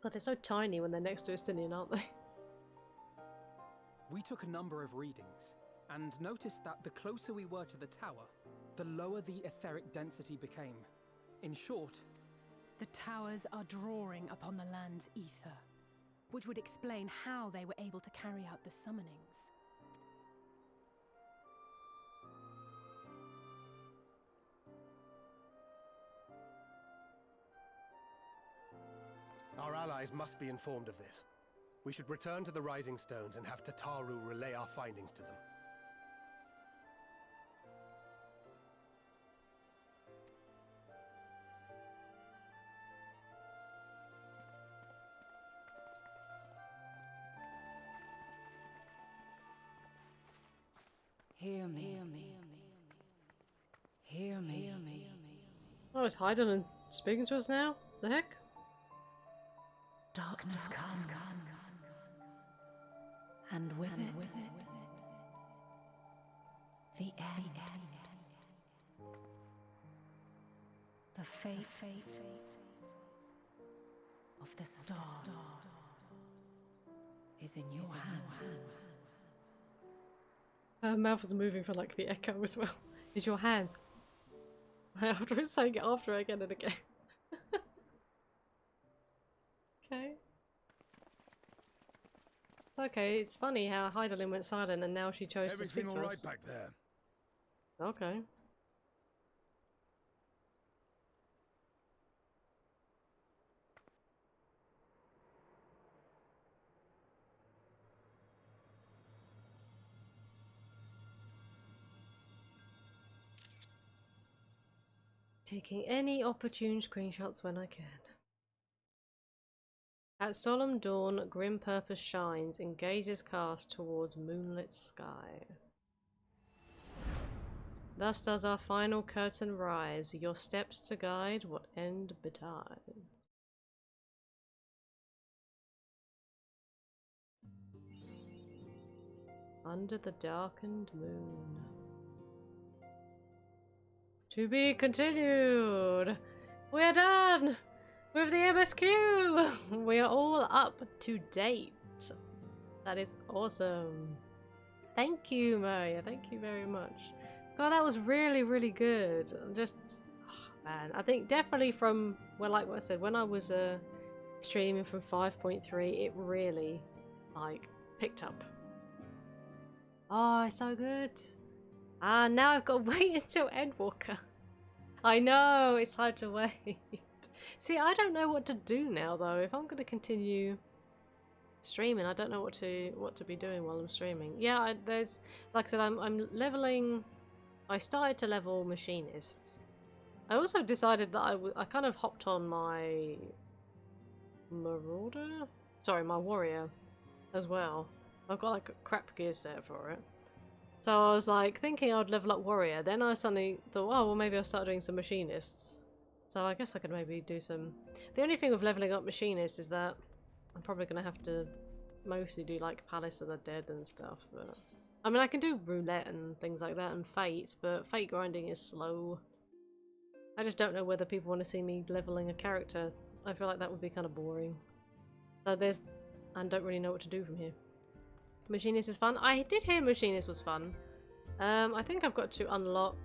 A: God, they're so tiny when they're next to Estinian, aren't they?
E: We took a number of readings, and noticed that the closer we were to the tower, the lower the etheric density became. In short,
I: the towers are drawing upon the land's ether, which would explain how they were able to carry out the summonings.
N: Our allies must be informed of this. We should return to the Rising Stones and have Tataru relay our findings to them.
P: Hear me. Hear me. Hear me. Hear me.
A: Oh, it's Hydaelyn speaking to us now? The heck?
P: Darkness comes, and with it, the end. The fate of the star is in your hands.
A: Her mouth was moving for like the echo as well. Is your hands? After saying it after again and again. Okay. It's okay. It's funny how Hydaelyn went silent and now she chose to speak to us.
O: Everything all right back there?
A: Okay. Taking any opportune screenshots when I can. At solemn dawn, grim purpose shines and gazes cast towards moonlit sky. Thus does our final curtain rise, your steps to guide what end betides. Under the darkened moon. To be continued! We're done! With the MSQ! We are all up to date. That is awesome. Thank you, Maria. Thank you very much. God, that was really, really good. Just, oh, man. I think definitely from, well, like what I said, when I was streaming from 5.3, it really, like, picked up. Oh, it's so good. Ah, now I've got to wait until Endwalker. I know, it's hard to wait. See, I don't know what to do now though. If I'm going to continue streaming, I don't know what to be doing while I'm streaming. Yeah, there's, like I said, I'm leveling. I started to level Machinist. I also decided that I kind of hopped on my Marauder? Sorry, my Warrior as well. I've got like a crap gear set for it. So I was like thinking I'd level up Warrior. Then I suddenly thought, oh, well, maybe I'll start doing some Machinists. So I guess I could maybe do some... The only thing with leveling up Machinists is that I'm probably going to have to mostly do like Palace of the Dead and stuff. But I mean, I can do Roulette and things like that and Fates, but Fate grinding is slow. I just don't know whether people want to see me leveling a character. I feel like that would be kind of boring. So there's... I don't really know what to do from here. Machinist is fun. I did hear Machinist was fun. I think I've got to unlock...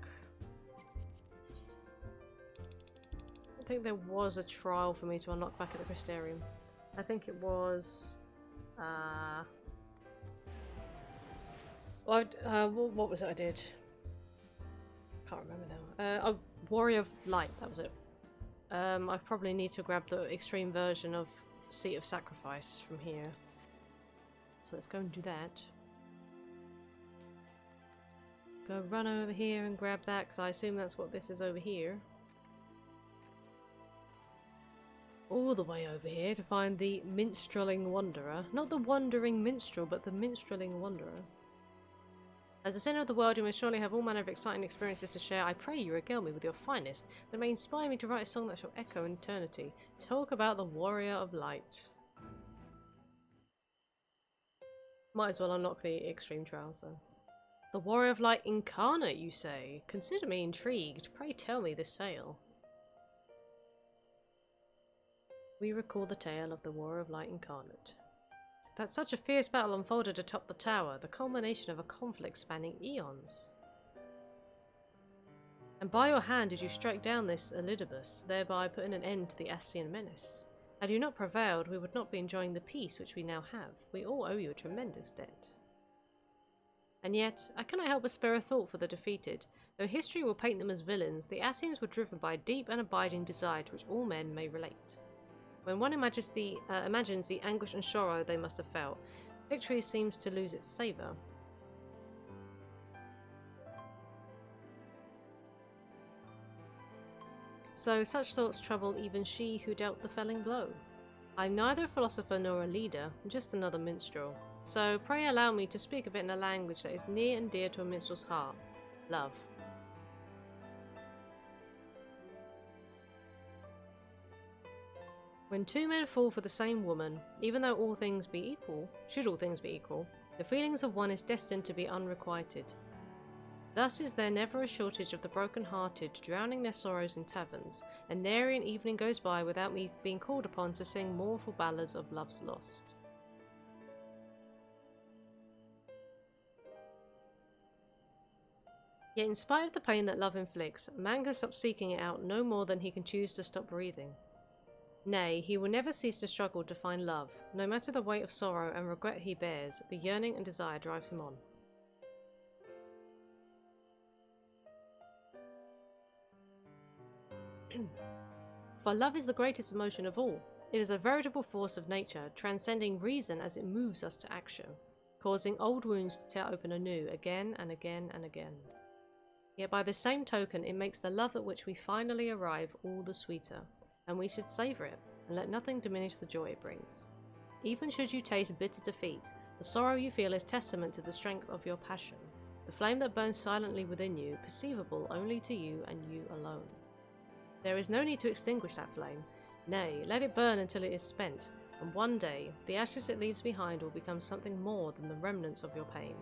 A: I think there was a trial for me to unlock back at the Crystarium. I think it was... what was it I did? Can't remember now. Oh, Warrior of Light, that was it. I probably need to grab the extreme version of Seat of Sacrifice from here. So let's go and do that. Go run over here and grab that, because I assume that's what this is over here. All the way over here to find the minstrelling wanderer. Not the wandering minstrel, but the minstrelling wanderer. As the centre of the world, you must surely have all manner of exciting experiences to share. I pray you regale me with your finest, that may inspire me to write a song that shall echo in eternity. Talk about the warrior of light. Might as well unlock the extreme trial, so. The warrior of light incarnate, you say? Consider me intrigued. Pray tell me this tale. We recall the tale of the warrior of light incarnate. That such a fierce battle unfolded atop the tower, the culmination of a conflict spanning eons. And by your hand did you strike down this Elidibus, thereby putting an end to the Ascian menace. Had you not prevailed, we would not be enjoying the peace which we now have. We all owe you a tremendous debt. And yet, I cannot help but spare a thought for the defeated. Though history will paint them as villains, the Ascians were driven by a deep and abiding desire to which all men may relate. When one imagines the anguish and sorrow they must have felt, victory seems to lose its savour. So such thoughts trouble even she who dealt the felling blow. I am neither a philosopher nor a leader, just another minstrel. So pray allow me to speak of it in a language that is near and dear to a minstrel's heart. Love. When two men fall for the same woman, even though all things be equal, should all things be equal, the feelings of one is destined to be unrequited. Thus is there never a shortage of the broken-hearted drowning their sorrows in taverns, and nary an evening goes by without me being called upon to sing mournful ballads of love's lost. Yet in spite of the pain that love inflicts, man can stop seeking it out no more than he can choose to stop breathing. Nay, he will never cease to struggle to find love. No matter the weight of sorrow and regret he bears, the yearning and desire drives him on. For love is the greatest emotion of all. It is a veritable force of nature, transcending reason as it moves us to action, causing old wounds to tear open anew again and again and again. Yet by the same token, it makes the love at which we finally arrive all the sweeter, and we should savour it, and let nothing diminish the joy it brings. Even should you taste bitter defeat, the sorrow you feel is testament to the strength of your passion, the flame that burns silently within you, perceivable only to you and you alone. There is no need to extinguish that flame. Nay, let it burn until it is spent, and one day, the ashes it leaves behind will become something more than the remnants of your pain.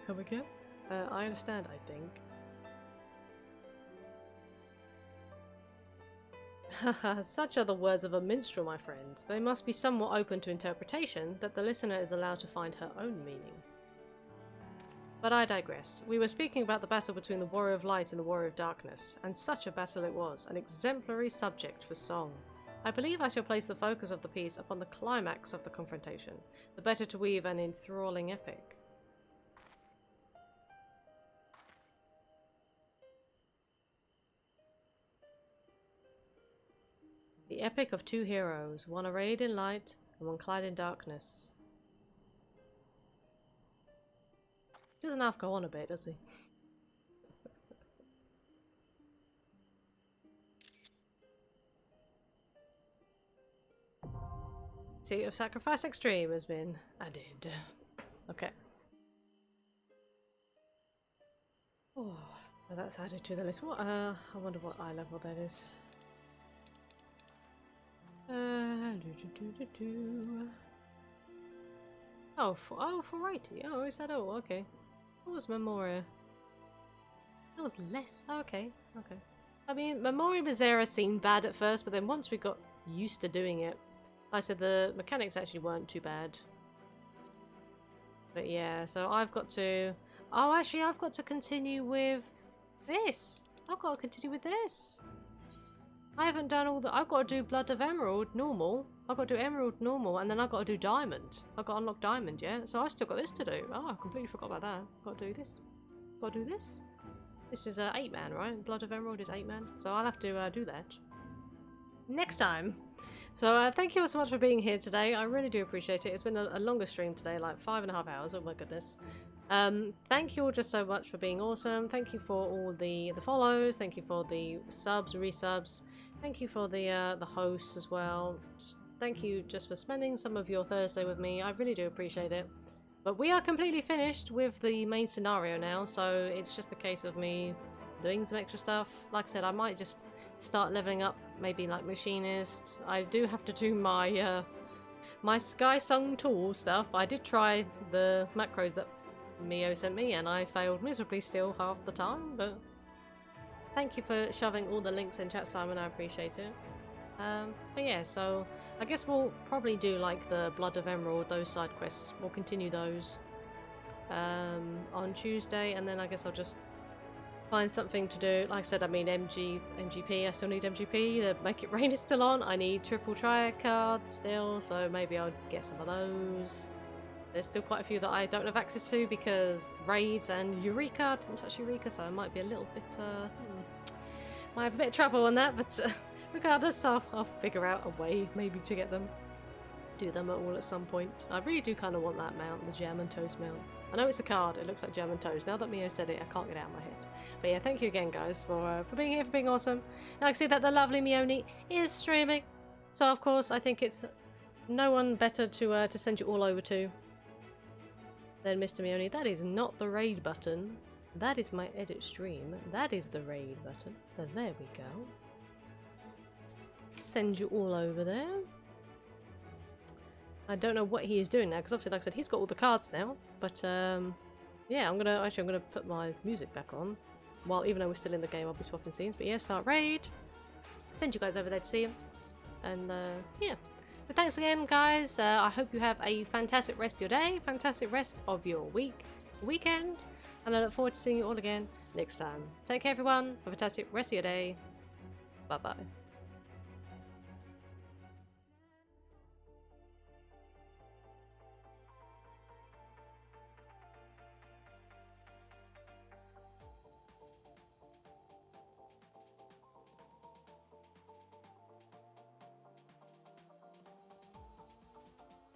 A: Come again? I understand, I think. Haha, such are the words of a minstrel, my friend. They must be somewhat open to interpretation, that the listener is allowed to find her own meaning. But I digress. We were speaking about the battle between the Warrior of Light and the Warrior of Darkness, and such a battle it was, an exemplary subject for song. I believe I shall place the focus of the piece upon the climax of the confrontation, the better to weave an enthralling epic. The epic of two heroes, one arrayed in light and one clad in darkness. Doesn't have to go on a bit, does he? Seat of Sacrifice Extreme has been added. Okay. Oh, so that's added to the list. What? I wonder what eye level that is. Oh, 480. Oh, is that all? Okay. What was Memoria? That was less. Oh, okay. Okay. I mean, Memoria Bizarra seemed bad at first, but then once we got used to doing it, like I said, the mechanics actually weren't too bad. But yeah, so I've got to... Oh, actually, I've got to continue with this. I've got to continue with this. I haven't done all the... I've got to do Blood of Emerald normal. I've got to do Emerald normal, and then I've got to do Diamond. I've got to unlock Diamond, yeah? So I've still got this to do. Oh, I completely forgot about that. Got to do this. Got to do this. This is 8-man, right? Blood of Emerald is 8-man. So I'll have to do that next time. So thank you all so much for being here today. I really do appreciate it. It's been a longer stream today, like 5.5 hours. Oh my goodness. Thank you all just so much for being awesome. Thank you for all the follows. Thank you for the subs, resubs. Thank you for the hosts as well. Just thank you just for spending some of your Thursday with me. I really do appreciate it. But we are completely finished with the main scenario now, so it's just a case of me doing some extra stuff. Like I said, I might just start leveling up, maybe like machinist. I do have to do my my Sky Sung tool stuff. I did try the macros that Mio sent me and I failed miserably still half the time, but thank you for shoving all the links in chat, Simon. I appreciate it. But yeah, so I guess we'll probably do like the Blood of Emerald, those side quests. We'll continue those on Tuesday, and then I guess I'll just find something to do. Like I said, I mean MGP, I still need MGP. The Make It Rain is still on. I need triple triad cards still, so maybe I'll get some of those. There's still quite a few that I don't have access to because raids and Eureka. I didn't touch Eureka, so I might be a little bit might have a bit of trouble on that, but regardless, I'll figure out a way maybe to get them. Do them all at some point. I really do kind of want that mount, the Jam and Toast mount. I know it's a card, it looks like Jam and Toast. Now that Mio said it, I can't get it out of my head. But yeah, thank you again, guys, for being here, for being awesome. And I can see that the lovely Mioni is streaming. So, of course, I think it's no one better to send you all over to than Mr. Mioni. That is not the raid button. That is my edit stream. That is the raid button. And there we go. Send you all over there. I don't know what he is doing now, because obviously, like I said, he's got all the cards now. But yeah, I'm gonna put my music back on. While even though we're still in the game, I'll be swapping scenes. But yeah, start raid. Send you guys over there to see him. And yeah. So thanks again, guys. I hope you have a fantastic rest of your day, fantastic rest of your weekend. And I look forward to seeing you all again next time. Take care, everyone. Have a fantastic rest of your day. Bye-bye.